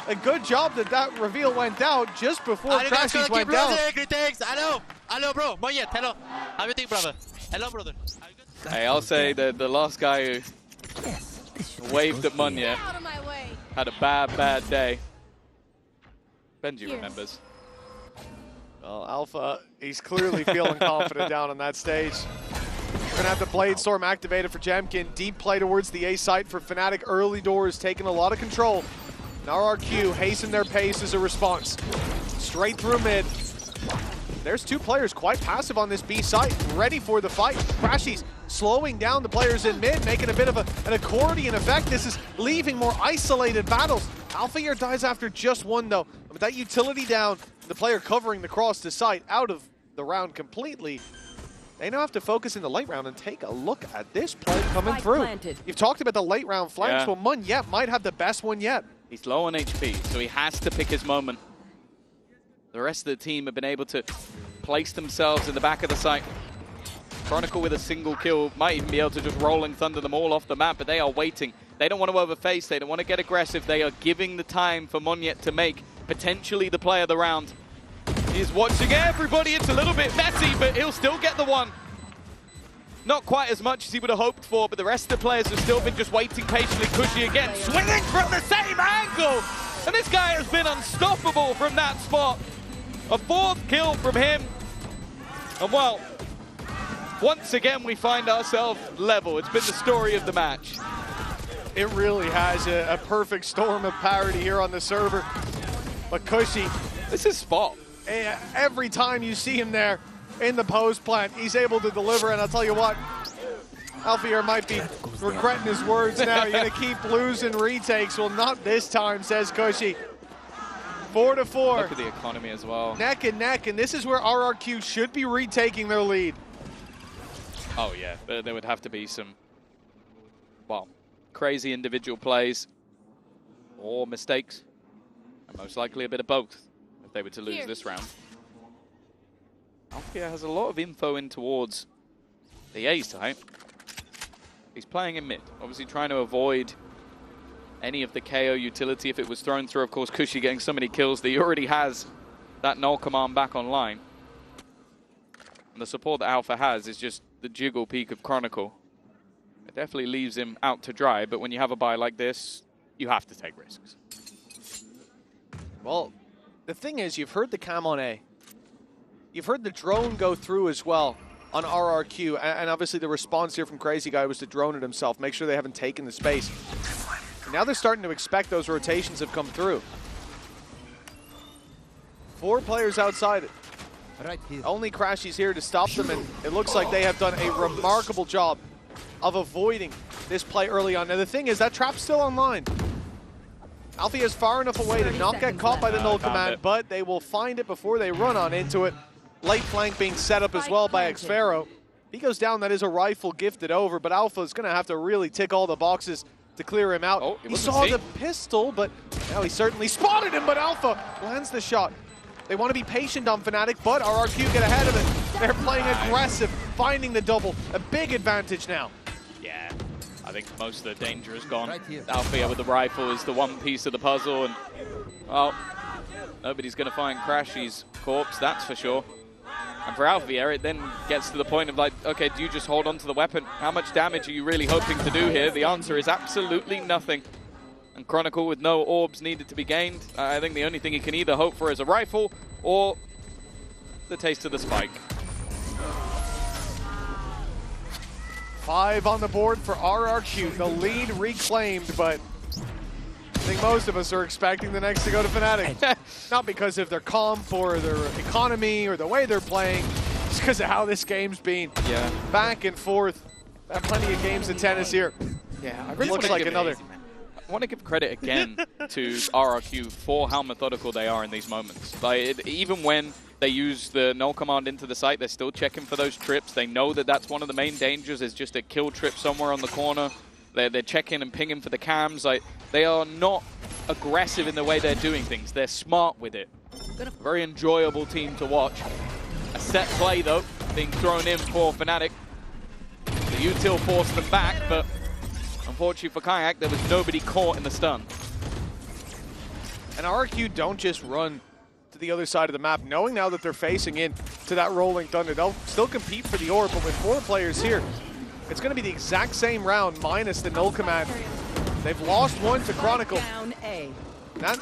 A good job that reveal went out just before Crashies went down. Greetings. Hello, bro. Moyet, hello. How you think, brother? Hello, brother. Hey, I'll say that the last guy who waved at Monya had a bad day. Benji remembers. Well, Alpha, he's clearly feeling confident down on that stage. We're gonna have the Blade Storm activated for Jemkin. Deep play towards the A site for Fnatic. Early doors taking a lot of control. And RRQ hasten their pace as a response. Straight through mid. There's 2 players quite passive on this B site, ready for the fight. Crashies slowing down the players in mid, making a bit of an accordion effect. This is leaving more isolated battles. Alfia dies after just 1 though. With that utility down, the player covering the cross to site out of the round completely. They now have to focus in the late round and take a look at this play coming through. You've talked about the late round flanks. Well, Monya might have the best one yet. He's low on HP, so he has to pick his moment. The rest of the team have been able to place themselves in the back of the site. Chronicle with a single kill might even be able to just rolling thunder them all off the map, but they are waiting. They don't want to overface, they don't want to get aggressive. They are giving the time for Monya to make potentially the play of the round. He's watching everybody. It's a little bit messy, but he'll still get the one. Not quite as much as he would have hoped for, but the rest of the players have still been just waiting patiently. Cushy again, swinging from the same angle. And this guy has been unstoppable from that spot. A 4th kill from him. And well, once again we find ourselves level. It's been the story of the match. It really has a perfect storm of parity here on the server. But Cushy, this is spot. Every time you see him there in the post plant, he's able to deliver. And I'll tell you what, Alfia might be regretting his words now. You're going to keep losing retakes. Well, not this time, says Cushy. 4-4. Look at the economy as well. Neck and neck, and this is where RRQ should be retaking their lead. Oh yeah, there would have to be some, well, crazy individual plays or mistakes, and most likely a bit of both if they were to lose this round. Alfia has a lot of info in towards the A site. He's playing in mid, obviously trying to avoid any of the KO utility if it was thrown through. Of course, Cushy getting so many kills that he already has that null command back online. And the support that Alpha has is just the jiggle peak of Chronicle. It definitely leaves him out to dry, but when you have a buy like this, you have to take risks. Well, the thing is, you've heard the cam on A. You've heard the drone go through as well on RRQ, and obviously the response here from Crazy Guy was to drone it himself, make sure they haven't taken the space. And now they're starting to expect those rotations have come through. 4 players outside it. Right here. Only Crashies here to stop them, and it looks like they have done a remarkable job of avoiding this play early on. Now the thing is, that trap's still online. Alfia is far enough away to not get caught by the null command, but they will find it before they run on into it. Late flank being set up as well by Xfero. He goes down, that is a rifle gifted over, but Alpha is going to have to really tick all the boxes to clear him out. Oh, he saw the pistol, but now he certainly spotted him, but Alpha lands the shot. They want to be patient on Fnatic, but RRQ get ahead of it. They're playing aggressive, finding the double. A big advantage now. Yeah, I think most of the danger is gone. Alfia with the rifle is the one piece of the puzzle, and, well, nobody's going to find Crashy's corpse, that's for sure. And for Alpha, it then gets to the point of like, okay, do you just hold on to the weapon? How much damage are you really hoping to do here? The answer is absolutely nothing. And Chronicle with no orbs needed to be gained. I think the only thing he can either hope for is a rifle or the taste of the spike. 5 on the board for RRQ. The lead reclaimed, but I think most of us are expecting the next to go to Fnatic. Not because of their comp or their economy or the way they're playing, just because of how this game's been. Yeah. Back and forth. Had plenty of games in tennis here. Yeah, I really looks like another. I want to give credit again to RRQ for how methodical they are in these moments. Like, even when they use the null command into the site, they're still checking for those trips. They know that that's one of the main dangers, is just a kill trip somewhere on the corner. They're checking and pinging for the cams. Like, they are not aggressive in the way they're doing things. They're smart with it. Very enjoyable team to watch. A set play, though, being thrown in for Fnatic. The util forced them back, but unfortunately for Kayak, there was nobody caught in the stun. And RRQ don't just run to the other side of the map, knowing now that they're facing in to that rolling thunder. They'll still compete for the orb, but with 4 players here, it's going to be the exact same round minus the null command. They've lost one to Chronicle. That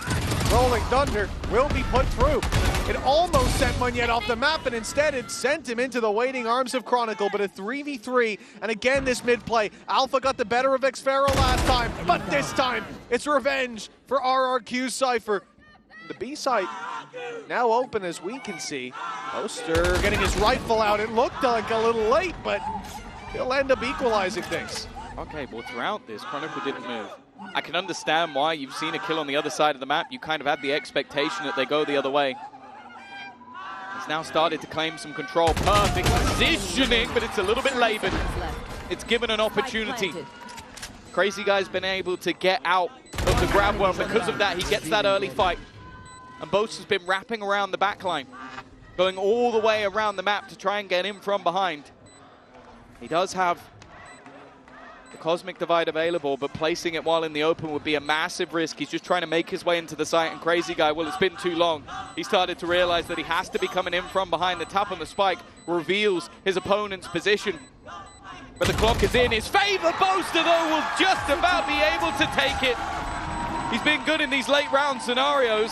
rolling thunder will be put through. It almost sent Munyet off the map, and instead it sent him into the waiting arms of Chronicle, but a 3v3, and again this mid-play. Alpha got the better of Xfero last time, but this time it's revenge for RRQ's Cypher. The B site now open, as we can see. Oster getting his rifle out. It looked like a little late, but he'll end up equalizing things. Okay, well, throughout this, Chronicle didn't move. I can understand why. You've seen a kill on the other side of the map. You kind of had the expectation that they go the other way. He's now started to claim some control. Perfect positioning, but it's a little bit labored. It's given an opportunity. Crazy Guy's been able to get out of the grab well. Because of that, he gets that early fight. And Boast has been wrapping around the backline, going all the way around the map to try and get in from behind. He does have the Cosmic Divide available, but placing it while in the open would be a massive risk. He's just trying to make his way into the site, and Crazy Guy, well, it's been too long. He started to realize that he has to be coming in from behind. The tap on the spike reveals his opponent's position. But the clock is in his favor. Boaster, though, will just about be able to take it. He's been good in these late round scenarios.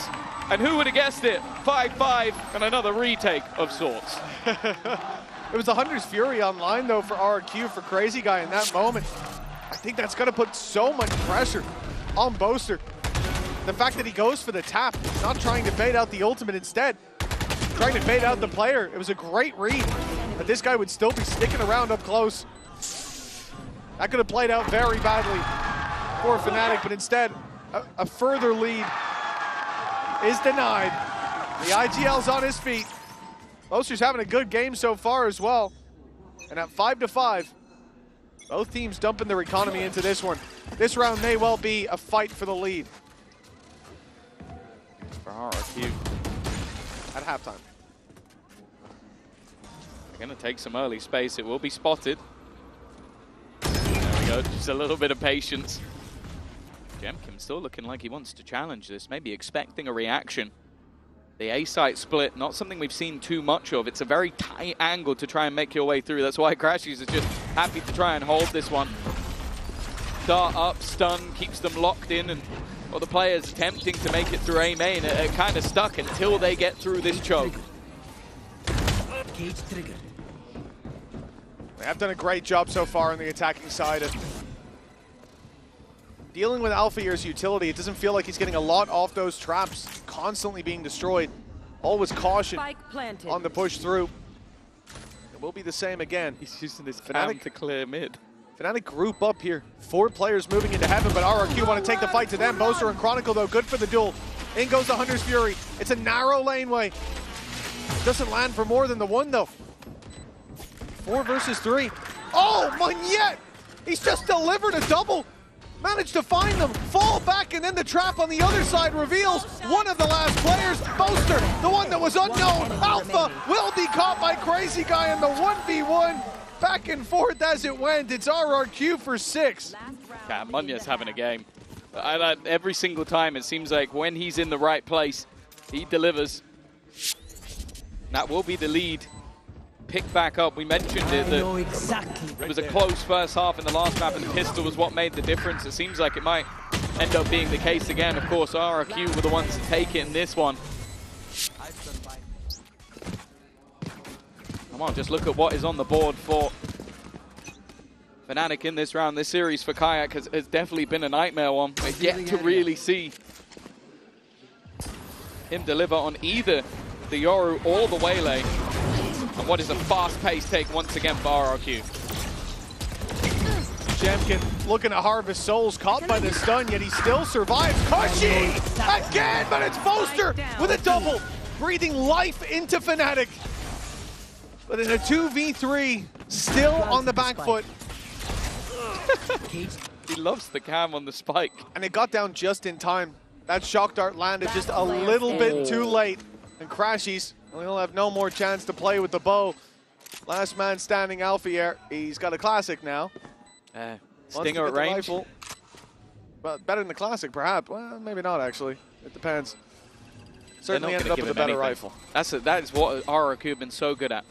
And who would have guessed it? 5-5 and another retake of sorts. It was a Hunter's Fury online, though, for RRQ, for Crazy Guy in that moment. I think that's going to put so much pressure on Boaster. The fact that he goes for the tap, not trying to bait out the ultimate instead, trying to bait out the player. It was a great read, but this guy would still be sticking around up close. That could have played out very badly for Fnatic, but instead, a further lead is denied. The IGL's on his feet. Boaster's having a good game so far as well. And at 5-5, both teams dumping their economy into this one. This round may well be a fight for the lead. For RRQ. At halftime. They're going to take some early space. It will be spotted. There we go, just a little bit of patience. Jemkin still looking like he wants to challenge this, maybe expecting a reaction. The A-site split, not something we've seen too much of. It's a very tight angle to try and make your way through. That's why Crashies is just happy to try and hold this one. Dart up, stun, keeps them locked in, and well, the players attempting to make it through A main are kind of stuck until they get through this choke. They have done a great job so far on the attacking side of dealing with Alpha Year's utility. It doesn't feel like he's getting a lot off those traps, constantly being destroyed. Always caution on the push through. It will be the same again. He's using this Fnatic to clear mid. Fnatic group up here. 4 players moving into heaven, but RRQ want to take the fight to them. Boaster and Chronicle, though, good for the duel. In goes the Hunter's Fury. It's a narrow laneway. Doesn't land for more than the one, though. 4 versus 3. Oh, Munyet! He's just delivered a double. Managed to find them, fall back, and then the trap on the other side reveals one of the last players, Boaster, the one that was unknown. Alpha will be caught by Crazy Guy in the 1v1. Back and forth as it went. It's RRQ for 6. Yeah, Munyet's having a game. Every single time it seems like when he's in the right place, he delivers. That will be the lead pick back up. We mentioned it, that it was a close first half in the last map, and the pistol was what made the difference. It seems like it might end up being the case again. Of course, RRQ were the ones to take it in this one. Come on, just look at what is on the board for Fnatic in this round. This series for Kayak has definitely been a nightmare one. We've yet to really see him deliver on either the Yoru or the Waylay. And what is a fast-paced take once again for RRQ. Jemkin looking to harvest souls, caught by the stun, yet he still survives. Kushi again, but it's Boaster with a double, breathing life into Fnatic. But in a 2v3, still on the back foot. He loves the cam on the spike. And it got down just in time. That shock dart landed just a little bit too late. And Crashies will have no more chance to play with the bow. Last man standing Alfier. He's got a classic now. Stinger at range. Rifle. Well, better than the classic, perhaps. Well, maybe not, actually. It depends. Certainly ended up with a better rifle. That is what RRQ have been so good at.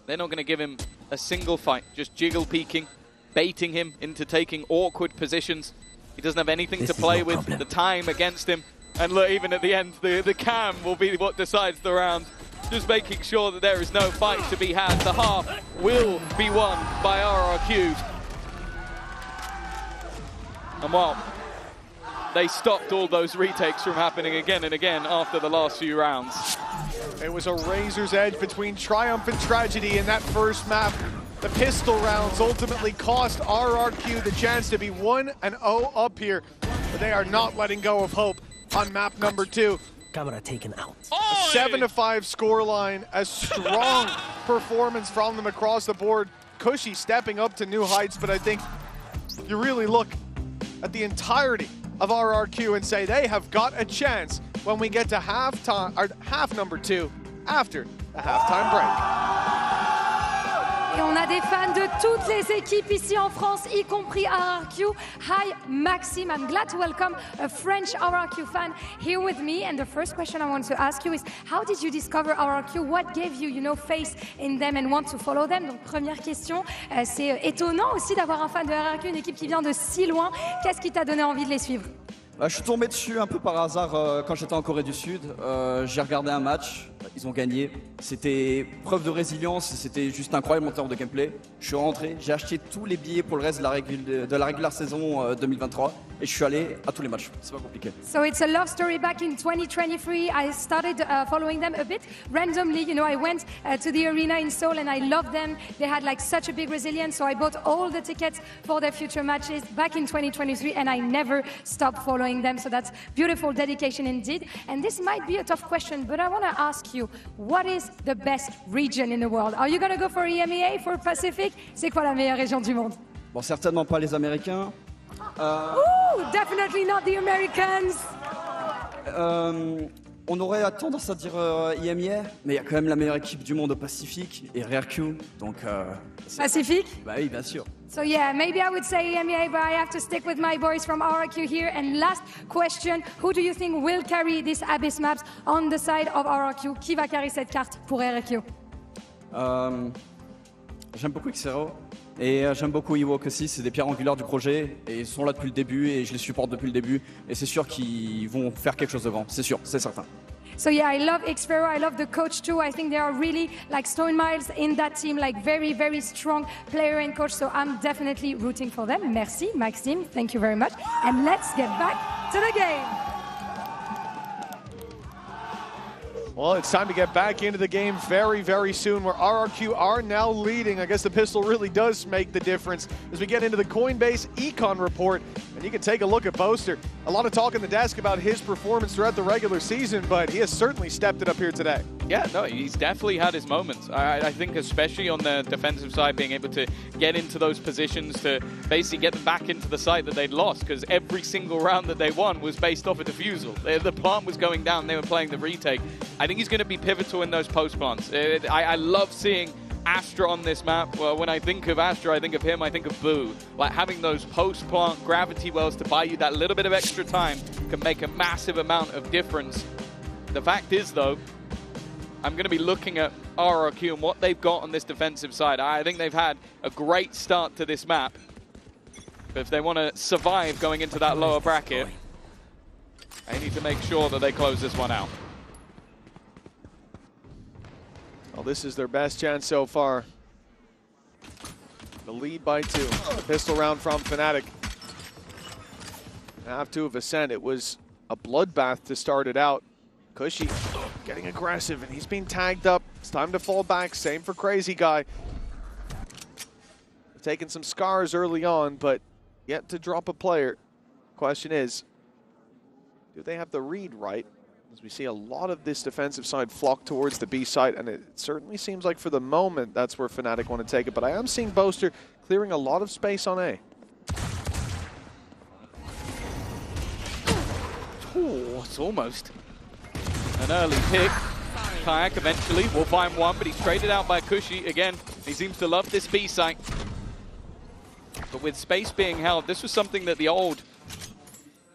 They're not going to give him a single fight. Just jiggle peeking, baiting him into taking awkward positions. He doesn't have anything to play with. The time against him. And look, even at the end, the cam will be what decides the round. Just making sure that there is no fight to be had. The half will be won by RRQ. And well, they stopped all those retakes from happening again and again after the last few rounds. It was a razor's edge between triumph and tragedy in that first map. The pistol rounds ultimately cost RRQ the chance to be 1-0 up here. But they are not letting go of hope on map number 2. Camera taken out. A 7-5 scoreline, a strong performance from them across the board. Cushy stepping up to new heights, but I think you really look at the entirety of RRQ and say they have got a chance when we get to half number 2 after the halftime break. Et on a des fans de toutes les équipes ici en France, y compris RRQ. Hi, Maxime. I'm glad to welcome a French RRQ fan here with me. And the first question I want to ask you is, how did you discover RRQ? What gave you, faith in them and want to follow them? Donc, première question, c'est étonnant aussi d'avoir un fan de RRQ, une équipe qui vient de si loin. Qu'est-ce qui t'a donné envie de les suivre? Je suis tombé dessus un peu par hasard quand j'étais en Corée du Sud. J'ai regardé un match, ils ont gagné. C'était preuve de résilience, c'était juste incroyable en termes de gameplay. Je suis rentré, j'ai acheté tous les billets pour le reste de la régulière saison 2023 et je suis allé à tous les matchs. C'est pas compliqué. So it's a love story. Back in 2023, I started following them a bit randomly. I went to the arena in Seoul and I loved them. They had such a big resilience, so I bought all the tickets for their future matches back in 2023 and I never stopped following them. So that's beautiful dedication indeed. And this might be a tough question, but I want to ask you, what is the best region in the world? Are you going to go for EMEA, for Pacific? C'est quoi la meilleure région du monde? Bon, certainement pas les Américains. Ooh, definitely not the Americans. On aurait tendance à dire IMIA, mais il y a quand même la meilleure équipe du monde au Pacifique et RRQ, donc... Pacifique? Bah oui, bien sûr. So yeah, maybe I would say EMEA, but I have to stick with my boys from RRQ here. And last question, who do you think will carry this Abyss maps on the side of RRQ? Qui va carry cette carte pour RRQ? J'aime beaucoup Xero et j'aime beaucoup Ewok aussi, c'est des pierres angulaires du projet et ils sont là depuis le début et je les supporte depuis le début et c'est sûr qu'ils vont faire quelque chose de grand, c'est sûr, c'est certain. So yeah, I love Xfero, I love the coach too. I think they are really Stone Miles in that team, very, very strong player and coach. So I'm definitely rooting for them. Merci, Maxime. Thank you very much. And let's get back to the game. Well, it's time to get back into the game very, very soon, where RRQ are now leading. I guess the pistol really does make the difference as we get into the Coinbase Econ report. And you can take a look at Boaster. A lot of talk in the desk about his performance throughout the regular season, but he has certainly stepped it up here today. Yeah, no, he's definitely had his moments. I think especially on the defensive side, being able to get into those positions to basically get them back into the site that they'd lost, because every single round that they won was based off a defusal. The plant was going down, they were playing the retake. I think he's going to be pivotal in those post plants. I love seeing Astra on this map. Well, when I think of Astra, I think of him, I think of Boo. Having those post-plant gravity wells to buy you that little bit of extra time can make a massive amount of difference. The fact is, though, I'm going to be looking at RRQ and what they've got on this defensive side. I think they've had a great start to this map. But if they want to survive going into that lower bracket, they need to make sure that they close this one out. Well, this is their best chance so far. The lead by 2. The pistol round from Fnatic. Have to have Ascent. It was a bloodbath to start it out. Cushy getting aggressive, and he's being tagged up. It's time to fall back. Same for Crazy Guy. Taking some scars early on, but yet to drop a player. Question is, do they have the read right? As we see a lot of this defensive side flock towards the B side, and it certainly seems like for the moment that's where Fnatic want to take it. But I am seeing Boaster clearing a lot of space on A. Oh, it's almost an early pick. Kayak eventually will find one, but he's traded out by Cushy. Again, he seems to love this B site. But with space being held, this was something that the old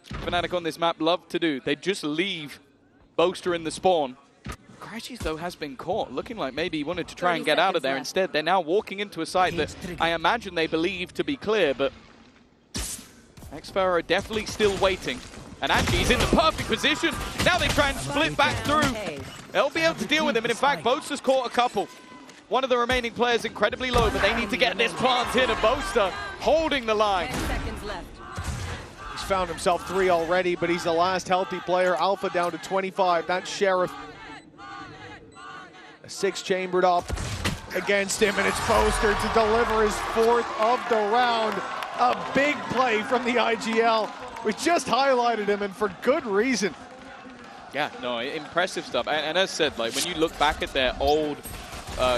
Fnatic on this map loved to do. They'd just leave Boaster in the spawn. Crashies, though, has been caught, looking like maybe he wanted to try and get out of there. Instead, they're now walking into a site that I imagine they believe to be clear, but xFaroe definitely still waiting. And actually, he's in the perfect position. Now they try and split back through. They'll be able to deal with him. And in fact, Boaster's caught a couple. One of the remaining players incredibly low, but they need to get this plant in. And Boaster holding the line. 10 seconds left. He's found himself 3 already, but he's the last healthy player. Alpha down to 25. That's Sheriff. A 6 chambered up against him, and it's Boaster to deliver his 4th of the round. A big play from the IGL. We just highlighted him, and for good reason. Yeah, no, impressive stuff. And as said, like when you look back at their old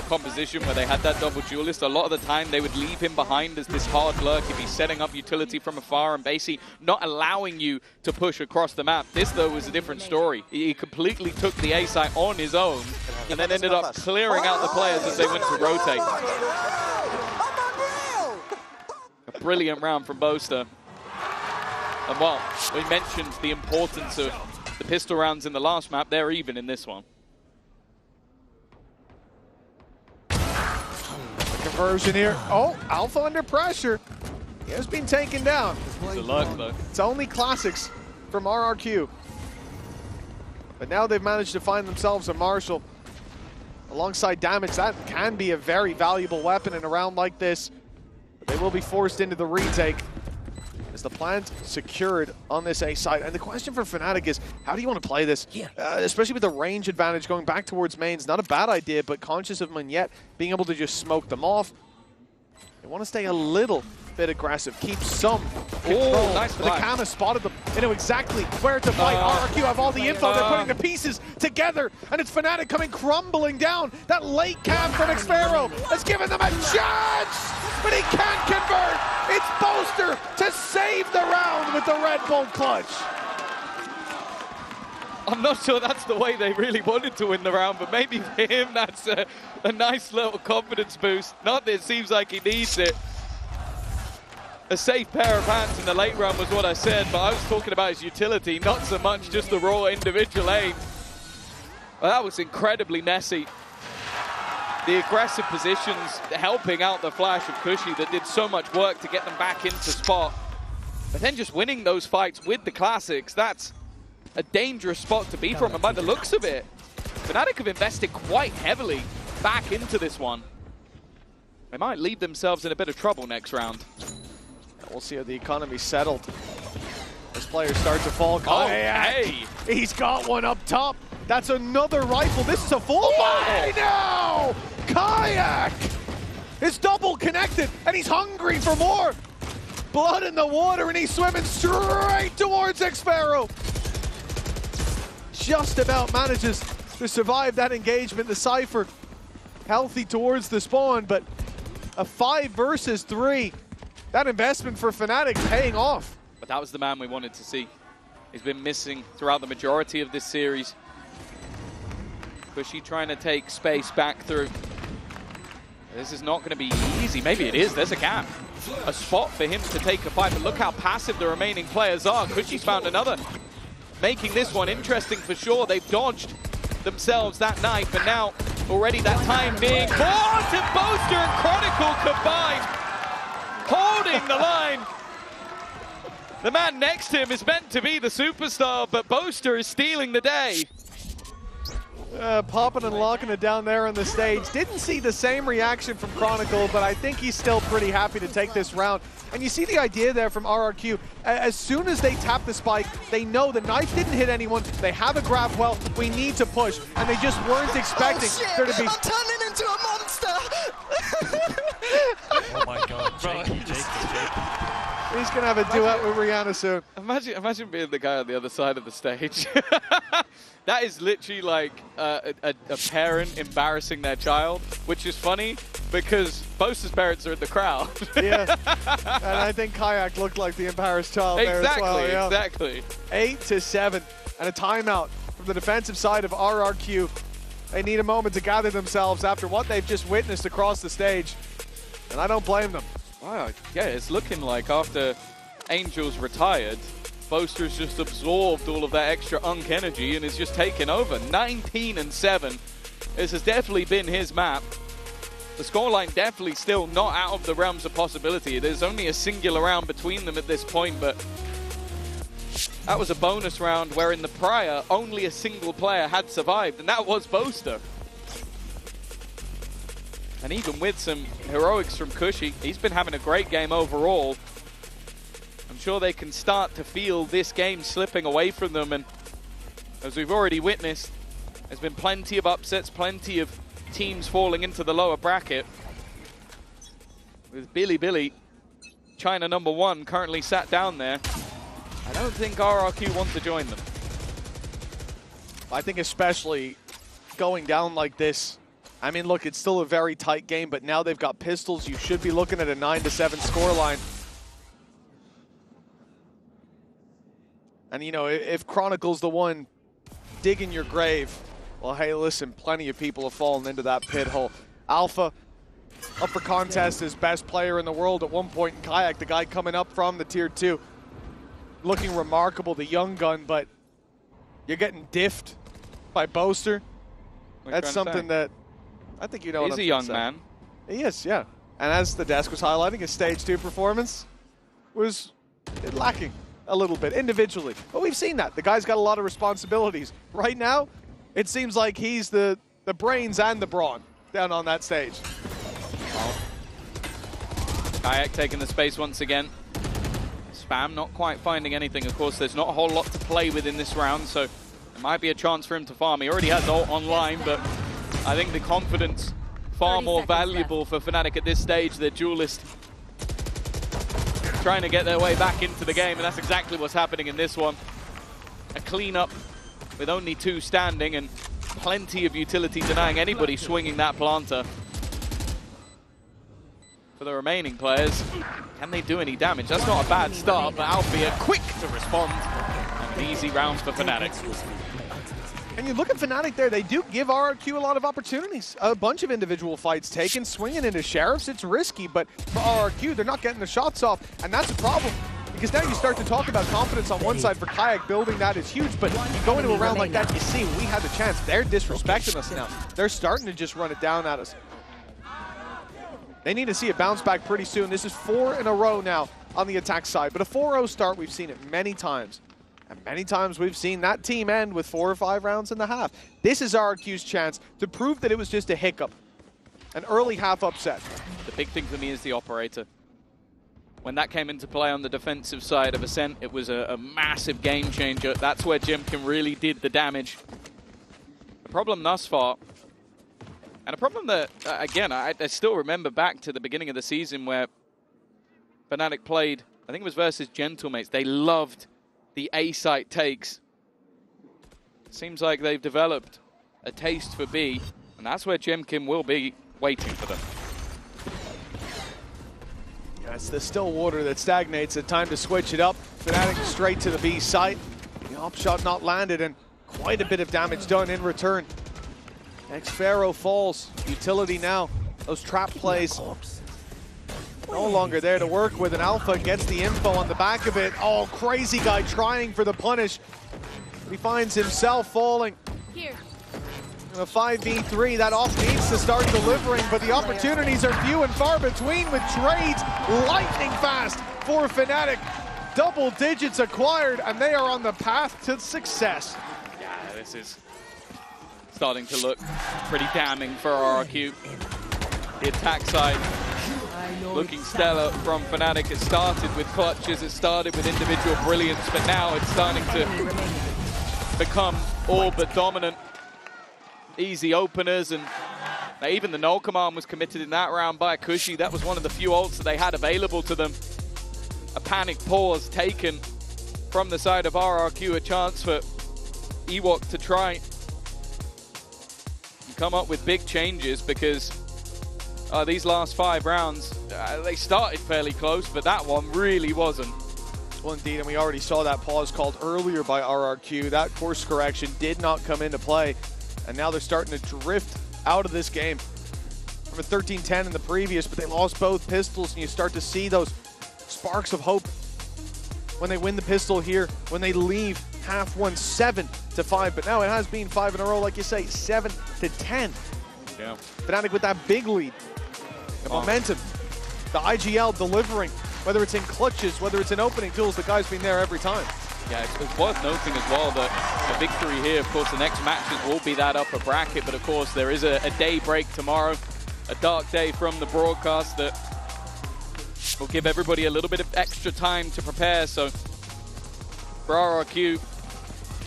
composition where they had that double duelist, a lot of the time they would leave him behind as this hard lurk if he's setting up utility from afar and basically not allowing you to push across the map. This, though, was a different story. He completely took the A site on his own and then ended up clearing out the players as they went to rotate. A brilliant round from Boaster. And well, we mentioned the importance of the pistol rounds in the last map. They're even in this one. Conversion here. Oh, Alpha under pressure. He has been taken down. It's a lurk, though. It's only classics from RRQ. But now they've managed to find themselves a Marshall. Alongside damage, that can be a very valuable weapon in a round like this. But they will be forced into the retake. Is the plant secured on this A side? And the question for Fnatic is, how do you want to play this? Especially with the range advantage going back towards mains. Not a bad idea, but conscious of Monyet being able to just smoke them off. They want to stay a little bit aggressive, keep some control. Oh, nice but the Cam has spotted them. They know exactly where to fight. RRQ have all the info. They're putting the pieces together, and it's Fnatic coming crumbling down. That late Cam from xFaroe has given them a chance, but he can't convert. It's Boaster to save the round with the Red Bull clutch. I'm not sure that's the way they really wanted to win the round, but maybe for him that's a nice little confidence boost. Not that it seems like he needs it. A safe pair of hands in the late run was what I said, but I was talking about his utility, not so much just the raw individual aim. Well, that was incredibly messy. The aggressive positions helping out the flash of Cushy that did so much work to get them back into spot. But then just winning those fights with the classics, that's a dangerous spot to be from, and by the looks of it, Fnatic have invested quite heavily back into this one. They might leave themselves in a bit of trouble next round. We'll see how the economy's settled as players start to fall. Oh, hey! He's got one up top. That's another rifle. This is a full buy now! Kayak is double connected, and he's hungry for more. Blood in the water, and he's swimming straight towards xFaroe. Just about manages to survive that engagement. The Cypher healthy towards the spawn, but a 5 versus 3. That investment for Fnatic paying off. But that was the man we wanted to see. He's been missing throughout the majority of this series. Cushy trying to take space back through. This is not going to be easy. Maybe it is. There's a gap. A spot for him to take a fight. But look how passive the remaining players are. Cushy's found another. Making this one interesting for sure. They've dodged themselves that night, but now already that time being bought, and Boaster and Chronicle combined, holding the line. The man next to him is meant to be the superstar, but Boaster is stealing the day. Popping and locking it down there on the stage. Didn't see the same reaction from Chronicle, but I think he's still pretty happy to take this round. And you see the idea there from RRQ. As soon as they tap the spike, they know the knife didn't hit anyone. They have a grab well. We need to push. And they just weren't expecting there to be... I'm turning into a monster! Oh my god, Jakey. He's going to have a duet with Rihanna soon. Imagine being the guy on the other side of the stage. That is literally like a parent embarrassing their child, which is funny because Boaster's parents are in the crowd. Yeah, and I think Kayak looked like the embarrassed child there as well. Yeah. Exactly. 8-7, and a timeout from the defensive side of RRQ. They need a moment to gather themselves after what they've just witnessed across the stage, and I don't blame them. Wow, yeah, it's looking like after Angel's retired, Boaster's just absorbed all of that extra Unk energy and is just taking over. 19-7. This has definitely been his map. The scoreline definitely still not out of the realms of possibility. There's only a singular round between them at this point, but that was a bonus round where in the prior, only a single player had survived, and that was Boaster. And even with some heroics from Cushy, he's been having a great game overall. I'm sure they can start to feel this game slipping away from them, and as we've already witnessed, there's been plenty of upsets, plenty of teams falling into the lower bracket. With Billy, China #1, currently sat down there. I don't think RRQ want to join them. I think especially going down like this, I mean, look, it's still a very tight game, but now they've got pistols. You should be looking at a 9-7 scoreline. And, you know, if Chronicle's the one digging your grave, well, hey, listen, plenty of people have fallen into that pit hole. Alpha, up for contest as best player in the world at one point in Kayak, the guy coming up from the Tier 2. Looking remarkable, the young gun, but you're getting diffed by Boaster. That's something that I think you know. He's a young man. He is, yeah. And as the desk was highlighting, his Stage 2 performance was lacking a little bit individually. But we've seen that. The guy's got a lot of responsibilities. Right now, it seems like he's the brains and the brawn down on that stage. Kayak taking the space once again. Spam not quite finding anything. Of course, there's not a whole lot to play with in this round, so it might be a chance for him to farm. He already has ult online, but I think the confidence far more valuable for Fnatic at this stage. They're duelist trying to get their way back into the game, and that's exactly what's happening in this one. A cleanup with only 2 standing and plenty of utility denying anybody swinging that planter. For the remaining players, can they do any damage? That's not a bad start, but Alfia quick to respond. And easy rounds for Fnatic. And you look at Fnatic there, they do give RRQ a lot of opportunities. A bunch of individual fights taken, swinging into Sheriffs, it's risky, but for RRQ, they're not getting the shots off, and that's a problem. Because now you start to talk about confidence on one side for Kayak, building that is huge, but you go into a round like that, you see, we had the chance. They're disrespecting us now. They're starting to just run it down at us. They need to see a bounce back pretty soon. This is 4 in a row now on the attack side, but a 4-0 start, we've seen it many times. And many times we've seen that team end with 4 or 5 rounds in the half. This is RRQ's chance to prove that it was just a hiccup. An early half upset. The big thing for me is the operator. When that came into play on the defensive side of Ascent, it was a massive game changer. That's where Jimkin really did the damage. The problem thus far, and a problem that, again, I still remember back to the beginning of the season where Fnatic played, I think it was versus Gentlemates. They loved the A-site takes. Seems like they've developed a taste for B, and that's where Jimkin will be waiting for them. Yeah, it's the still water that stagnates. It's time to switch it up. Fnatic straight to the B site. The op shot not landed, and quite a bit of damage done in return. X-Pharaoh falls. Utility now. Those trap plays no longer there to work with, and Alpha gets the info on the back of it. Oh, crazy guy trying for the punish. He finds himself falling. Here. In a 5v3, that off needs to start delivering, but the opportunities are few and far between with trades lightning fast for Fnatic. Double digits acquired, and they are on the path to success. Yeah, this is starting to look pretty damning for RRQ. The attack side looking stellar from Fnatic. It started with clutches, it started with individual brilliance, but now it's starting to become all but dominant. Easy openers, and even the null command was committed in that round by Kushi. That was one of the few ults that they had available to them. A panic pause taken from the side of RRQ, a chance for Ewok to try and come up with big changes, because these last 5 rounds, they started fairly close, but that one really wasn't. Well, indeed, and we already saw that pause called earlier by RRQ. That course correction did not come into play, and now they're starting to drift out of this game. From a 13-10 in the previous, but they lost both pistols, and you start to see those sparks of hope when they win the pistol here, when they leave half one 7-5, but now it has been 5 in a row, like you say, 7-10. Yeah. Fnatic with that big lead, the momentum, the IGL delivering, whether it's in clutches, whether it's in opening duels, the guy's been there every time. Yeah, it's worth noting as well that a victory here, of course, the next matches will be that upper bracket, but of course there is a day break tomorrow, a dark day from the broadcast that will give everybody a little bit of extra time to prepare. So for RRQ,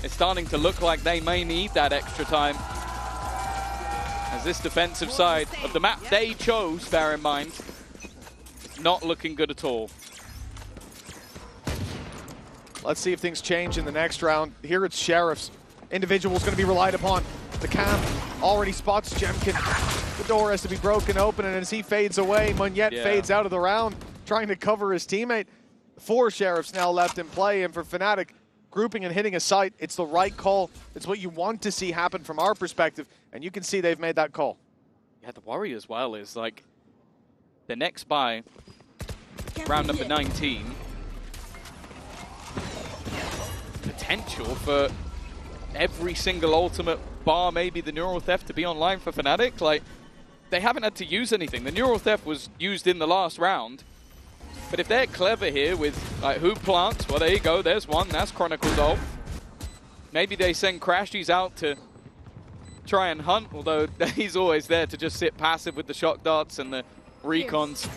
it's starting to look like they may need that extra time, as this defensive side of the map they chose, bear in mind, not looking good at all. Let's see if things change in the next round. Here it's Sheriff's. Individual's going to be relied upon. The cam already spots Jemkin. The door has to be broken open, and as he fades away, Munyet fades out of the round, trying to cover his teammate. 4 Sheriffs now left in play, and for Fnatic, grouping and hitting a site, it's the right call. It's what you want to see happen from our perspective, and you can see they've made that call. Yeah, the worry as well is, like, the next buy, round number 19, potential for every single ultimate bar, maybe the Neural Theft, to be online for Fnatic. Like, they haven't had to use anything. The Neural Theft was used in the last round, but if they're clever here with like who plants, well, there you go, there's one, that's Chronicle Dolph. Maybe they send Crashies out to try and hunt, although he's always there to just sit passive with the shock darts and the recons.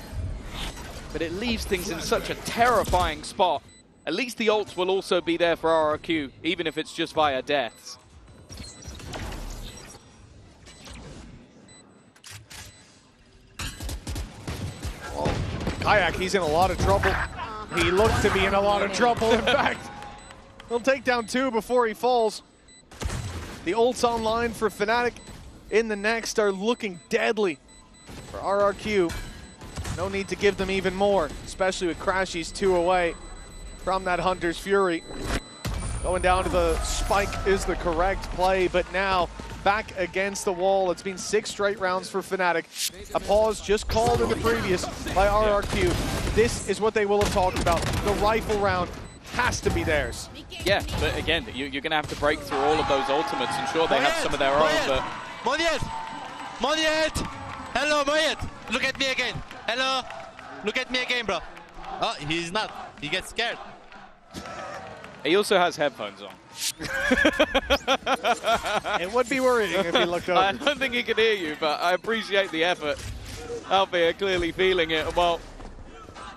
But it leaves things in such a terrifying spot. At least the ults will also be there for RRQ, even if it's just via deaths. Well, Kayak, he's in a lot of trouble. He looked to be in a lot of trouble. In fact, he'll take down 2 before he falls. The ults online for Fnatic in the next are looking deadly for RRQ. No need to give them even more, especially with Crashies 2 away from that Hunter's Fury. Going down to the spike is the correct play, but now back against the wall. It's been 6 straight rounds for Fnatic. A pause just called in the previous by RRQ. This is what they will have talked about. The rifle round has to be theirs. Yeah, but again, you're going to have to break through all of those ultimates, and sure, they have some of their own, but... Munyet! Hello, Munyet! Look at me again! Hello! Look at me again, bro! Oh, he's not. He gets scared. He also has headphones on. It would be worrying if he looked over. I don't think he can hear you, but I appreciate the effort. Alfie clearly feeling it. Well,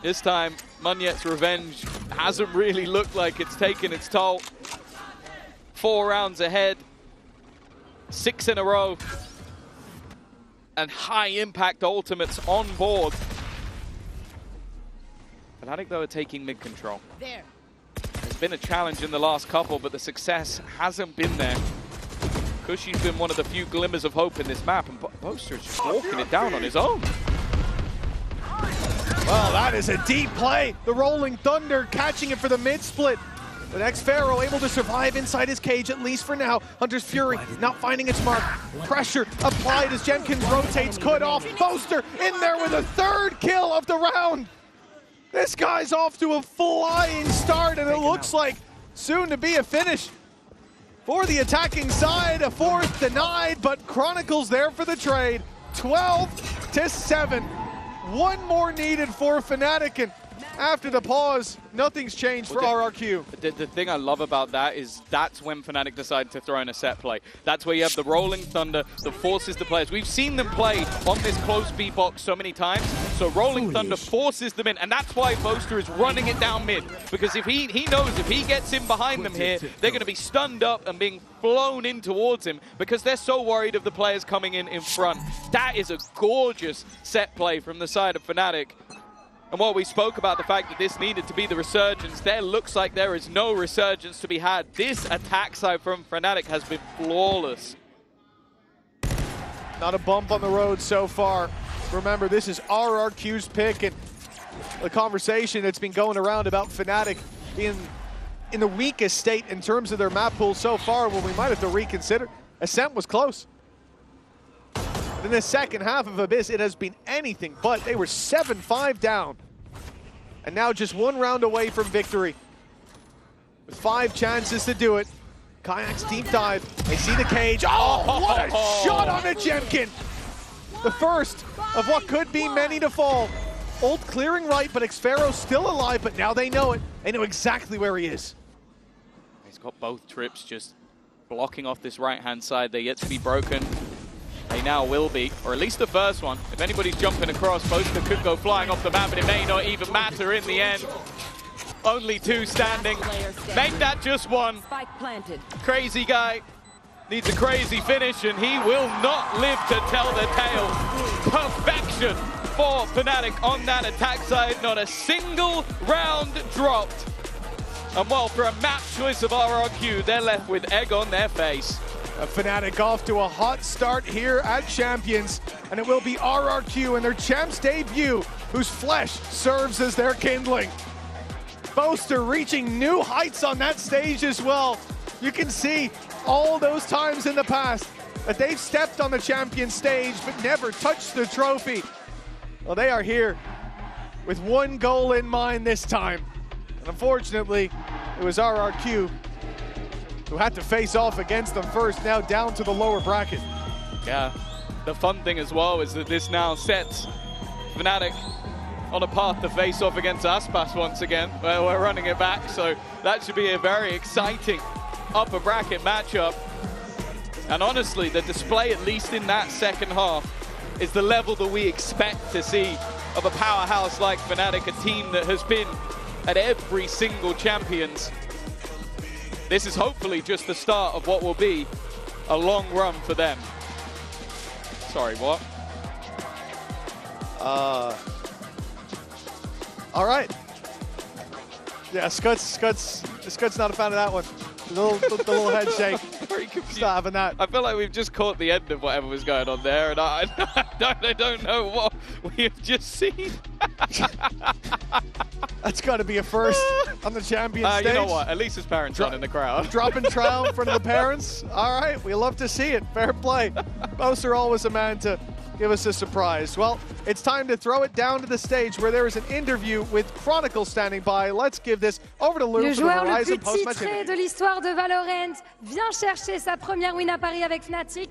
this time, Munyet's revenge hasn't really looked like it's taken its toll. 4 rounds ahead, 6 in a row, and high-impact ultimates on board. Fnatic, though, are taking mid-control. There's been a challenge in the last couple, but the success hasn't been there. Kushi's been one of the few glimmers of hope in this map, and Boaster's just walking it down on his own. Well, that is a deep play. The Rolling Thunder catching it for the mid-split. The next Pharaoh able to survive inside his cage, at least for now. Hunter's Fury not finding its mark. Pressure applied as Jenkins rotates, cut off. Boaster in there with a 3rd kill of the round. This guy's off to a flying start, and it looks like soon to be a finish. for the attacking side. A fourth denied, but Chronicles there for the trade. 12-7. One more needed for Fnatic, and after the pause, nothing's changed for RRQ. The thing I love about that is that's when Fnatic decide to throw in a set play. That's where you have the Rolling Thunder that forces the players. We've seen them play on this close B box so many times, so Rolling Thunder forces them in, and that's why Boaster is running it down mid, because if he knows if he gets in behind them here, they're going to be stunned up and being flown in towards him because they're so worried of the players coming in front. That is a gorgeous set play from the side of Fnatic. And while we spoke about the fact that this needed to be the resurgence, there looks like there is no resurgence to be had. This attack side from Fnatic has been flawless. Not a bump on the road so far. Remember, this is RRQ's pick, and the conversation that's been going around about Fnatic being in the weakest state in terms of their map pool so far, well, we might have to reconsider. Ascent was close. In the second half of Abyss, it has been anything but. They were 7-5 down. And now just one round away from victory. With 5 chances to do it. Kayak's deep dive. They see the cage. Oh, what a shot on a Jemkin! The first of what could be many to fall. Ult clearing right, but Xfero still alive, but now they know it. They know exactly where he is. He's got both trips just blocking off this right-hand side. They're yet to be broken. They now will be, or at least the first one. If anybody's jumping across, Boaster could go flying off the map, but it may not even matter in the end. Only 2 standing. Make that just 1. Spike planted. Crazy guy needs a crazy finish, and he will not live to tell the tale. Perfection for Fnatic on that attack side. Not a single round dropped. And well, for a map choice of RRQ, they're left with egg on their face. Fnatic off to a hot start here at Champions, and it will be RRQ in their Champs debut, whose flesh serves as their kindling. Boaster reaching new heights on that stage as well. You can see all those times in the past that they've stepped on the Champions stage but never touched the trophy. Well, they are here with one goal in mind this time. And unfortunately, it was RRQ who had to face off against them first, now down to the lower bracket. Yeah, the fun thing as well is that this now sets Fnatic on a path to face off against Aspas once again, where we're running it back, so that should be a very exciting upper bracket matchup. And honestly, the display, at least in that second half, is the level that we expect to see of a powerhouse like Fnatic, a team that has been at every single Champions. This is hopefully just the start of what will be a long run for them. Sorry, what? All right. Yeah, Scud's not a fan of that one. The little head shake. Very confused. Not having that. I feel like we've just caught the end of whatever was going on there, and I don't know what we have just seen. That's got to be a first on the Champions stage. You know what? At least his parents aren't in the crowd. Dropping trial in front of the parents. All right, we love to see it. Fair play. Boaster always a man to give us a surprise. Well, it's time to throw it down to the stage where there is an interview with Chronicle standing by. Let's give this over to Lou Le for the joueur le Horizon plus post-match titré interview. de l'histoire de Valorant vient chercher sa première win à Paris avec Fnatic.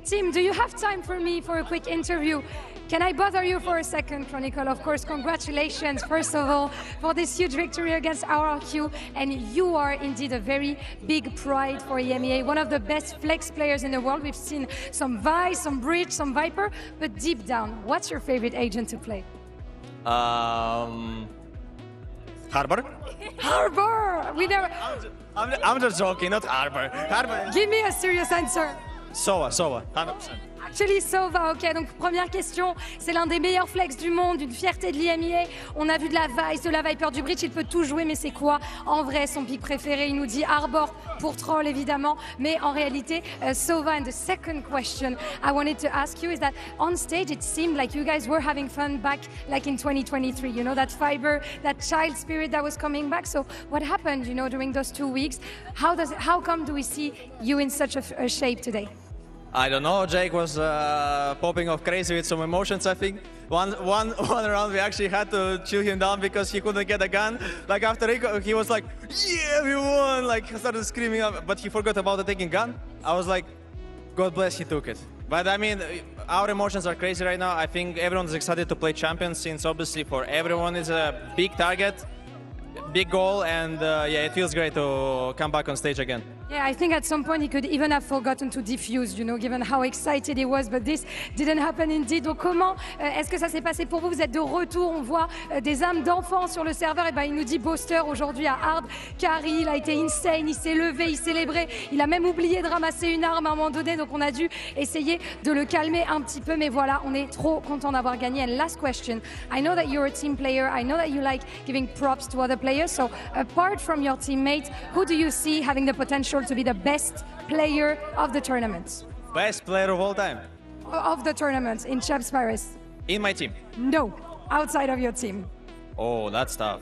Tim, do you have time for me for a quick interview? Can I bother you for a second, Chronicle? Of course, congratulations, first of all, for this huge victory against RRQ. And you are indeed a very big pride for EMEA, one of the best flex players in the world. We've seen some Vi, some Breach, some Viper, but deep down, what's your favorite agent to play? Harbor? Harbor! We never... I'm just joking, not Harbor. Harbor. Give me a serious answer. Sova, 100%. Actually, Sova, ok. Donc, première question, c'est l'un des meilleurs flex du monde, une fierté de l'IMEA. On a vu de la Vice, de la Viper, du Breach, il peut tout jouer, mais c'est quoi en vrai son pick préféré? Il nous dit Arbor pour troll, évidemment, mais en réalité, Sova. And the second question I wanted to ask you is that on stage, it seemed like you guys were having fun back like in 2023, you know, that fiber, that child spirit that was coming back. So what happened, you know, during those 2 weeks? How come do we see you in such a shape today? I don't know, Jake was popping off crazy with some emotions, I think. One round we actually had to chill him down because he couldn't get a gun. Like after he was like, yeah, we won! Like started screaming up, but he forgot about the taking gun. I was like, God bless, he took it. But I mean, our emotions are crazy right now. I think everyone's excited to play Champions since obviously for everyone is a big target, big goal, and yeah, it feels great to come back on stage again. Yeah, I think at some point he could even have forgotten to defuse, you know, given how excited he was, but this didn't happen indeed. Donc comment est-ce que ça s'est passé pour vous? Vous êtes de retour, on voit des âmes d'enfants sur le serveur. Et ben il nous dit Boaster aujourd'hui à Hard Carry, il a été insane, il s'est levé, il célébrait, il a même oublié de ramasser une arme à un moment donné, donc on a dû essayer de le calmer un petit peu, mais voilà, on est trop content d'avoir gagné. And last question, I know that you're a team player, I know that you like giving props to other players, so apart from your teammates, who do you see having the potential to be the best player of the tournament? Best player of all time? Of the tournament in Champs Paris? In my team? No, outside of your team. Oh, that's tough.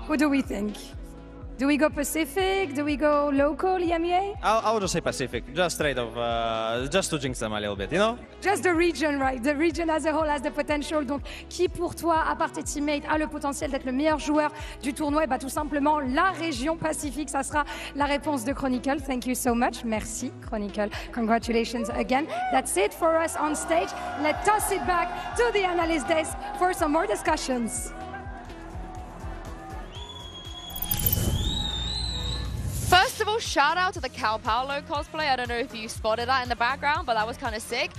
Who do we think? Do we go Pacific? Do we go local, EMEA? I'll just say Pacific, just straight off, just to jinx them a little bit, you know? Just the region, right? The region as a whole has the potential. Donc, qui pour toi, à part tes teammates, a le potentiel d'être le meilleur joueur du tournoi? Et bah, tout simplement, la région Pacifique, ça sera la réponse de Chronicle. Thank you so much. Merci, Chronicle. Congratulations again. That's it for us on stage. Let's toss it back to the analyst desk for some more discussions. First of all, shout out to the Cal Paolo cosplay. I don't know if you spotted that in the background, but that was kind of sick.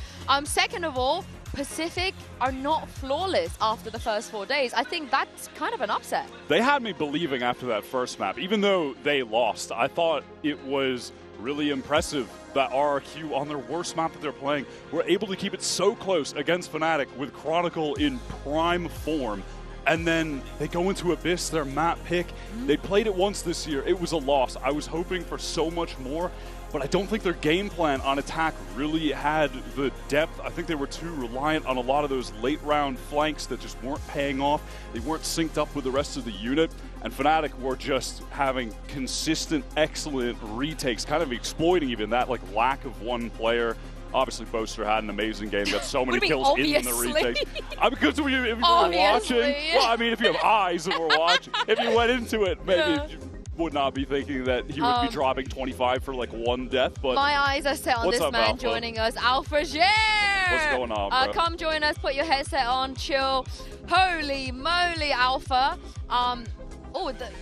Second of all, Pacific are not flawless after the first 4 days. I think that's kind of an upset. They had me believing after that first map, even though they lost. I thought it was really impressive that RRQ, on their worst map that they're playing, were able to keep it so close against Fnatic with Chronicle in prime form. And then they go into Abyss, their map pick. They played it once this year. It was a loss. I was hoping for so much more, but I don't think their game plan on attack really had the depth. I think they were too reliant on a lot of those late round flanks that just weren't paying off. They weren't synced up with the rest of the unit. And Fnatic were just having consistent, excellent retakes, kind of exploiting even that like lack of one player. Obviously, Boaster had an amazing game. Got so many kills in the retakes. I mean, because if you were watching, well, I mean, if you have eyes and were watching, if you went into it, maybe you would not be thinking that he would be dropping 25 for like one death. But my eyes are set on this man Alpha? joining us, Alpha Jer. What's going on, bro? Come join us. Put your headset on. Chill. Holy moly, Alpha.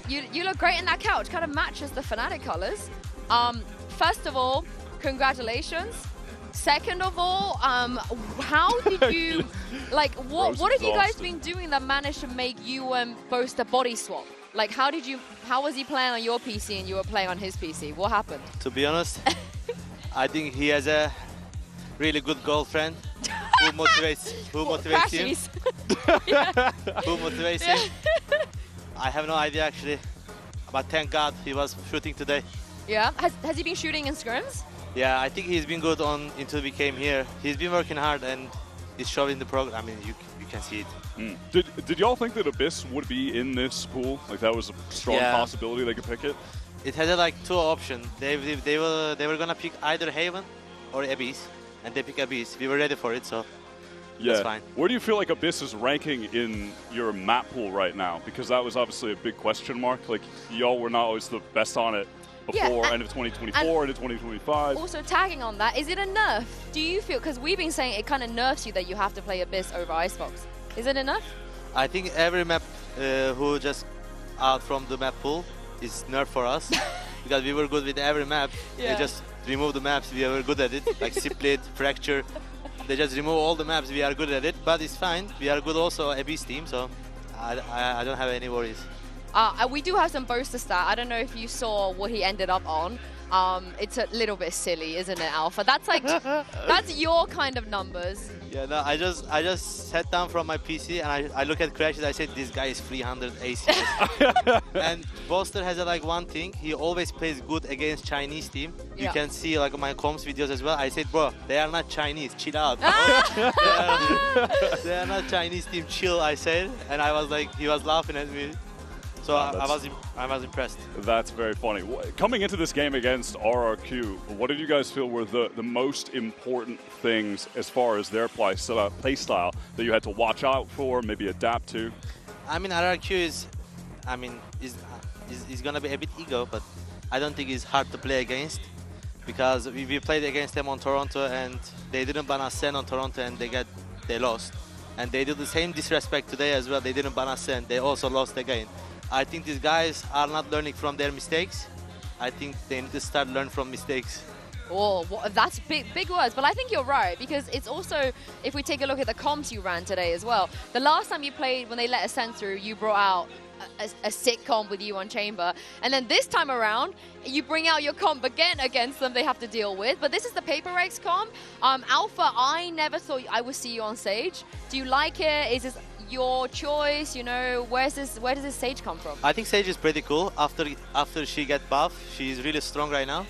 You look great in that couch. Kind of matches the Fnatic colors. First of all, congratulations. Second of all, how did you, like, what have you guys been doing that managed to make you boast a body swap? Like, how was he playing on your PC and you were playing on his PC? What happened? To be honest, I think he has a really good girlfriend who motivates him. Who motivates him. I have no idea actually, but thank God he was shooting today. Yeah, has he been shooting in scrims? Yeah, I think he's been good until we came here. He's been working hard and he's showing the progress. I mean, you can see it. Did y'all think that Abyss would be in this pool? Like that was a strong possibility they could pick it? It had like two options. They were gonna pick either Haven or Abyss, and they pick Abyss. We were ready for it, so that's fine. Where do you feel like Abyss is ranking in your map pool right now? Because that was obviously a big question mark. Like y'all were not always the best on it before end of 2024 into 2025. Also tagging on that, is it a nerf? Do you feel, because we've been saying it kind of nerfs you that you have to play Abyss over Icebox. Is it enough? I think every map who just out from the map pool is nerf for us because we were good with every map. They just remove the maps, we were good at it, like Split, Fracture. They just remove all the maps, we are good at it, but it's fine. We are good also Abyss team, so I don't have any worries. We do have some Boaster stat. I don't know if you saw what he ended up on. It's a little bit silly, isn't it, Alpha? That's like, that's your kind of numbers. Yeah, no, I just sat down from my PC and I look at crashes. I said, this guy is 300 AC. And Boaster has like one thing. He always plays good against Chinese team. You can see like my comms videos as well. I said, bro, they are not Chinese. Chill out. They are not Chinese team. Chill, I said. And I was like, he was laughing at me. So I was impressed. That's very funny. Coming into this game against RRQ, what did you guys feel were the most important things as far as their play style that you had to watch out for, maybe adapt to? I mean, RRQ is gonna be a bit ego, but I don't think it's hard to play against because we played against them on Toronto and they didn't ban us Sen on Toronto and they lost. And they did the same disrespect today as well. They didn't ban us Sen. They also lost again. I think these guys are not learning from their mistakes. I think they need to start learning from mistakes. Oh, that's big words, but I think you're right because it's also, if we take a look at the comps you ran today as well, the last time you played when they let Ascent through, you brought out a sick comp with you on Chamber, and then this time around, you bring out your comp again against them they have to deal with, but this is the Paper Rex comp. Alpha, I never thought I would see you on Sage. Do you like it? Is this your choice? You know, where does this Sage come from? I think Sage is pretty cool. After she get buff, she's really strong right now.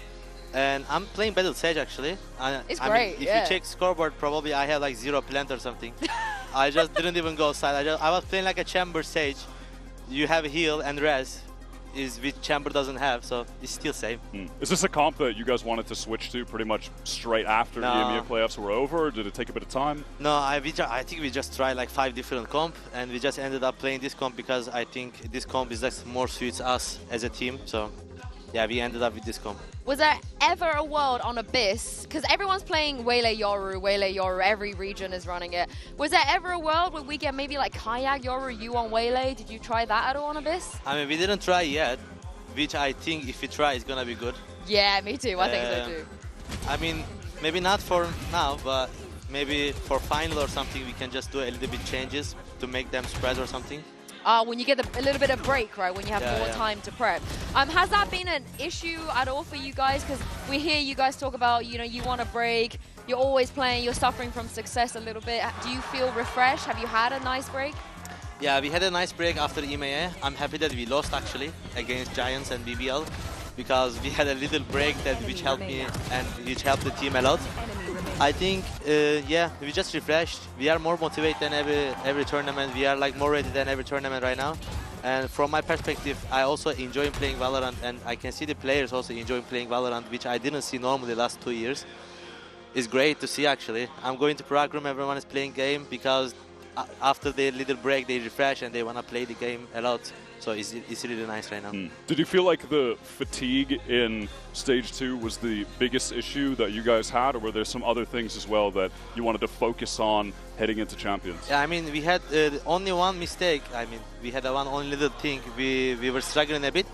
And I'm playing better Sage actually. It's great. Mean, if you check scoreboard, probably I have like 0 plant or something. I just didn't even go side. I was playing like a Chamber Sage. You have heal and res, which Chamber doesn't have, so it's still same. Is this a comp that you guys wanted to switch to pretty much straight after the EMEA playoffs were over, or did it take a bit of time? No, I think we just tried like 5 different comp, and we just ended up playing this comp because I think this comp is like more suits us as a team. So yeah, we ended up with this comp. Was there ever a world on Abyss, because everyone's playing Waylay Yoru, every region is running it. Was there ever a world where we get maybe like Kayak Yoru, you on Waylay? Did you try that at all on Abyss? I mean, we didn't try yet, which I think if we try, it's gonna be good. Yeah, me too. I think so too. I mean, maybe not for now, but maybe for final or something, we can just do a little bit changes to make them spread or something. When you get a little bit of break, right? When you have more time to prep. Has that been an issue at all for you guys? Because we hear you guys talk about, you know, you want to break, you're always playing, you're suffering from success a little bit. Do you feel refreshed? Have you had a nice break? Yeah, we had a nice break after EMEA. I'm happy that we lost actually against Giants and BBL because we had a little break which helped me and which helped the team a lot. I think, yeah, we just refreshed. We are more motivated than every tournament. We are like more ready than every tournament right now. And from my perspective, I also enjoy playing Valorant, and I can see the players also enjoying playing Valorant, which I didn't see normally the last 2 years. It's great to see actually. I'm going to Prague room, everyone is playing game because after the little break they refresh and they want to play the game a lot. So it's really nice right now. Did you feel like the fatigue in Stage 2 was the biggest issue that you guys had, or were there some other things as well that you wanted to focus on heading into Champions? Yeah, I mean, we had only one mistake. I mean, we had one only little thing. We were struggling a bit.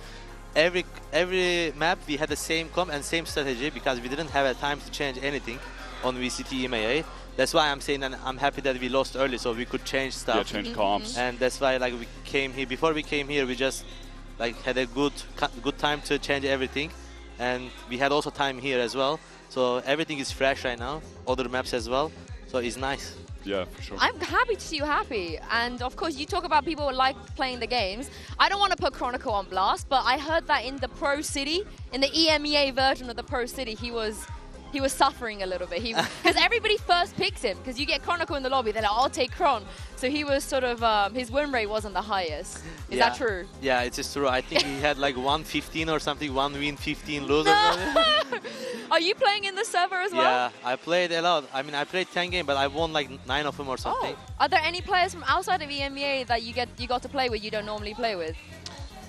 Every map we had the same comp and same strategy because we didn't have a time to change anything on VCT EMEA. That's why I'm saying that I'm happy that we lost early so we could change stuff. Yeah, change comps. And that's why like we came here. Before we came here, we just like had a good time to change everything. And we had also time here as well. So everything is fresh right now. Other maps as well. So it's nice. Yeah, for sure. I'm happy to see you happy. And of course, you talk about people who like playing the games. I don't want to put Chronicle on blast, but I heard that in the Pro City, in the EMEA version of the Pro City, he was suffering a little bit. Because everybody first picks him, because you get Chronicle in the lobby, they're like, I'll take Chron. So he was sort of, his win rate wasn't the highest. Is that true? Yeah, it is true. I think he had like 115 or something, 1 win, 15 lose. No. Are you playing in the server as well? Yeah, I played a lot. I mean, I played 10 games, but I won like 9 of them or something. Oh. Are there any players from outside of EMEA that you got to play with you don't normally play with?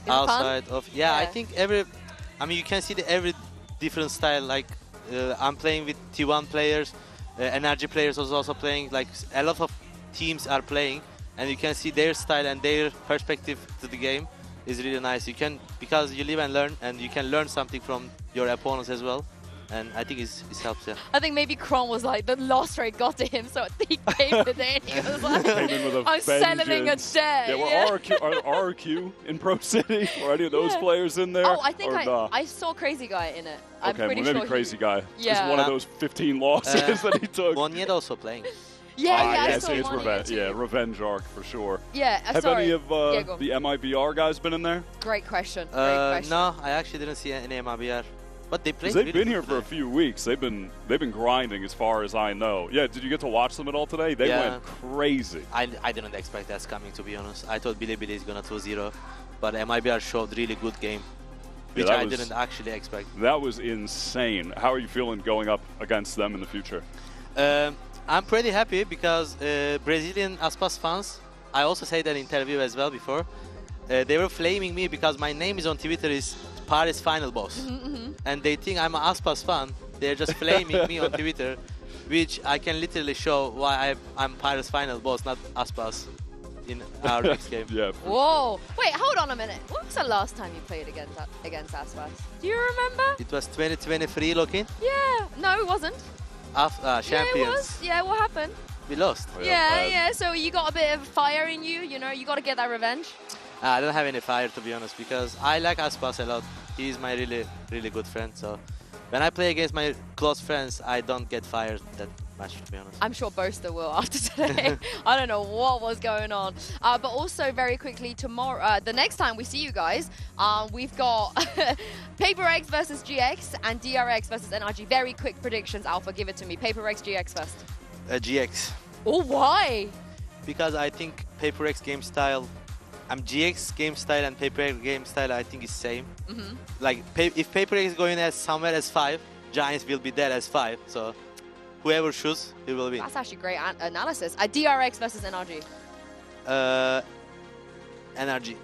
Outside of, yeah, I think I mean, you can see every different style. Like, I'm playing with T1 players, Energy players was also playing. Like, a lot of teams are playing, and you can see their style and their perspective to the game is really nice. You can, because you live and learn, and you can learn something from your opponents as well. And I think it helps, yeah. I think maybe Chron was like, the loss rate got to him, so he came today and he was like, I'm settling a debt. Yeah, well, RRQ in Pro City? Or any of those players in there? Oh, I think I saw Crazy Guy in it. I'm pretty maybe sure Crazy Guy. Yeah. It's one of those 15 losses that he took. Wonyet also playing. I saw it's Revenge. Yeah, Revenge Arc for sure. Yeah, Have any of the MIBR guys been in there? Great question. No, I actually didn't see any MIBR. But they played. They've really been here for a few weeks. They've been grinding, as far as I know. Yeah, did you get to watch them at all today? They went crazy. I didn't expect that coming, to be honest. I thought Bilibili is gonna 2-0, but MIBR showed really good game, which I didn't actually expect. That was insane. How are you feeling going up against them in the future? I'm pretty happy because Brazilian Aspas fans, I also said that in interview as well before, they were flaming me because my name is on Twitter is Paris Final Boss. And they think I'm an Aspas fan. They're just flaming me on Twitter, which I can literally show why I'm Paris Final Boss, not Aspas, in our next game. Yeah. Whoa! Wait, hold on a minute. When was the last time you played against Aspas? Do you remember? It was 2023, looking. Yeah. No, it wasn't. Champions. Yeah, it was. Yeah, what happened? We lost. Yeah. So you got a bit of fire in you. You know, you got to get that revenge. I don't have any fire, to be honest, because I like Aspas a lot. He's my really good friend. So when I play against my close friends, I don't get fired that much, to be honest. I'm sure Boaster will after today. I don't know what was going on. But also, very quickly, tomorrow, the next time we see you guys, we've got PaperX versus GX and DRX versus NRG. Very quick predictions, Alpha. Give it to me. PaperX, GX first. GX. Oh, why? Because I think PaperX game style, GX game style and PaperX game style, I think is same. Like, if PaperX is going as somewhere as 5, Giants will be there as 5. So whoever shoots, he will win. That's actually great analysis. DRX versus NRG. NRG.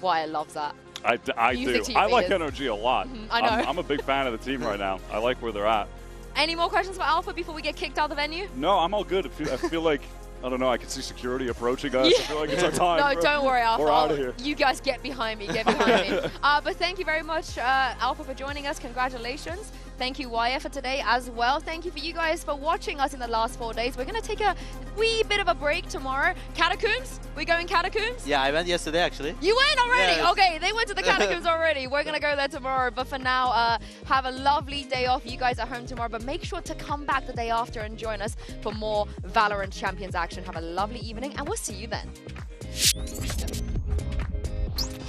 Wyatt loves that. I do. I like NRG a lot. I know. I'm a big fan of the team right now. I like where they're at. Any more questions for Alpha before we get kicked out of the venue? No, I'm all good. I feel like, I don't know, I can see security approaching us. I feel like it's our time. No, don't worry, Alpha. We're out of here. You guys get behind me. Get behind me. But thank you very much, Alpha, for joining us. Congratulations. Thank you, Wyatt, for today as well. Thank you for you guys for watching us in the last 4 days. We're going to take a wee bit of a break tomorrow. Catacombs? We going Catacombs? Yeah, I went yesterday, actually. You went already? Yes. Okay, they went to the Catacombs already. We're going to go there tomorrow. But for now, have a lovely day off. You guys are home tomorrow. But make sure to come back the day after and join us for more VALORANT Champions action. Have a lovely evening, and we'll see you then.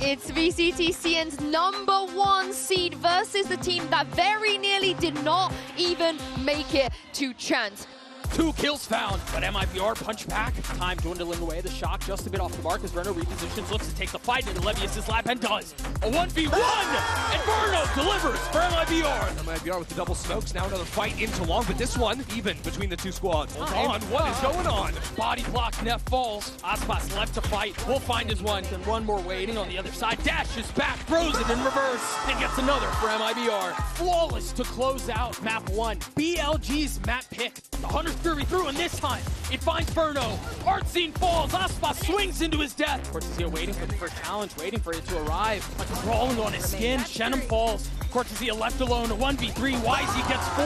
It's VCTCN's #1 seed versus the team that very nearly did not even make it to chance. 2 kills found, but MIBR punch back. Time dwindling away. The shock just a bit off the mark as Verno repositions, looks to take the fight into Levius's lap and does. A 1v1, and Verno delivers for MIBR. MIBR with the double smokes. Now another fight into long, but this one even between the two squads. Hold on, what is going on? Body block, net falls. Aspas left to fight. Will find his one. Then one more waiting on the other side. Dashes back, throws it in reverse, and gets another for MIBR. Flawless to close out map 1. BLG's map pick. The Hunter's Fury through, and this time it finds Verno. Art scene falls. Aspas swings into his death. Cortesia waiting for the first challenge, waiting for it to arrive. But crawling on his skin, Shenum falls. Cortesia left alone. A 1v3. YZ gets 4.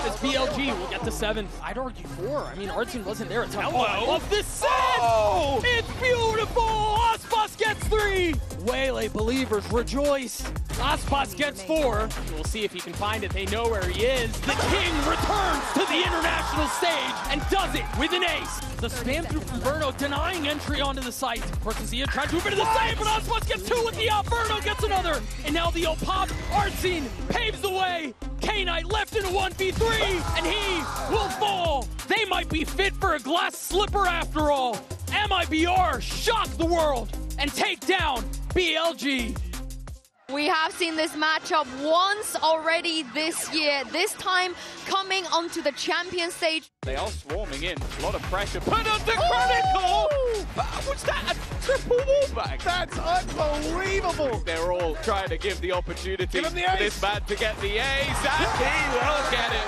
As BLG will get to 7. I'd argue 4. I mean, Artsine wasn't there at time. Oh, I love this set! Oh! It's beautiful! Aspas gets 3! Waylay believers rejoice. Aspas gets 4. We'll see if he can find it. They know where he is. The king returns to the international stage and does it with an ace. The spam through from Verno denying entry onto the site. Cortesia tried to move into the save, but Aspas gets 2 with the up. Verno gets another. And now the ult pop. Artsine paves the way. K-Knight left in a 1v3, and he will fall. They might be fit for a glass slipper after all. MIBR shock the world and take down BLG. We have seen this matchup once already this year, this time coming onto the champion stage. They are swarming in, a lot of pressure. Put on the critical! Was that a triple wallbang? That's unbelievable! They're all trying to give the opportunity for this man to get the ace, and he will get it.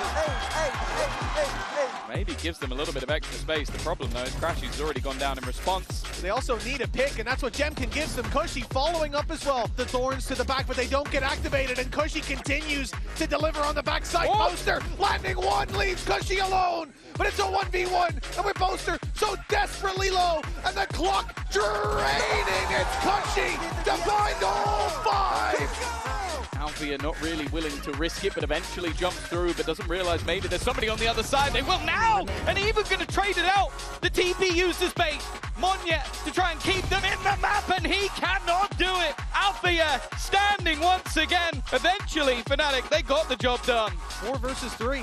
Maybe gives them a little bit of extra space. The problem, though, is Crashy's already gone down in response. They also need a pick, and that's what Jemkin gives them. Cushy following up as well. The Thorns to the back, but they don't get activated, and Cushy continues to deliver on the backside. Boaster landing 1, leaves Cushy alone, but it's a 1v1, and with Boaster so desperately low, and the clock draining, it's Cushy to find all 5! Alfie are not really willing to risk it, but eventually jumps through, but doesn't realize maybe there's somebody on the other side. They will now, and even going to trade it out. The TP used as bait. Monye to try and keep them in the map, and he cannot do it. Althea standing once again. Eventually, Fnatic, they got the job done. 4 versus 3.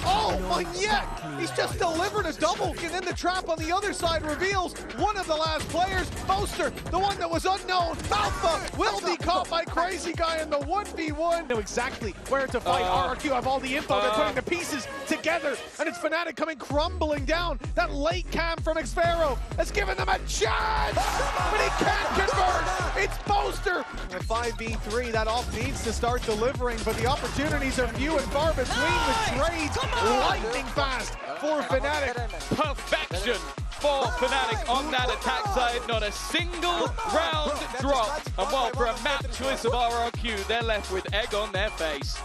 Oh, Monye! He's just delivered a double, and then the trap on the other side reveals one of the last players, Boaster, the one that was unknown. Alpha will be caught by Crazy Guy in the 1v1. Know exactly where to fight. RRQ have all the info. They're putting the pieces together, and it's Fnatic coming crumbling down. That late cam from Xvero has given them a chance, but he can't convert. It's Boaster. A 5v3, that off needs to start delivering, but the opportunities are few and far between with trades lightning fast for Fnatic. Perfection for Fnatic on that attack side. Not a single round drop. And while for a map choice of RRQ, they're left with egg on their face.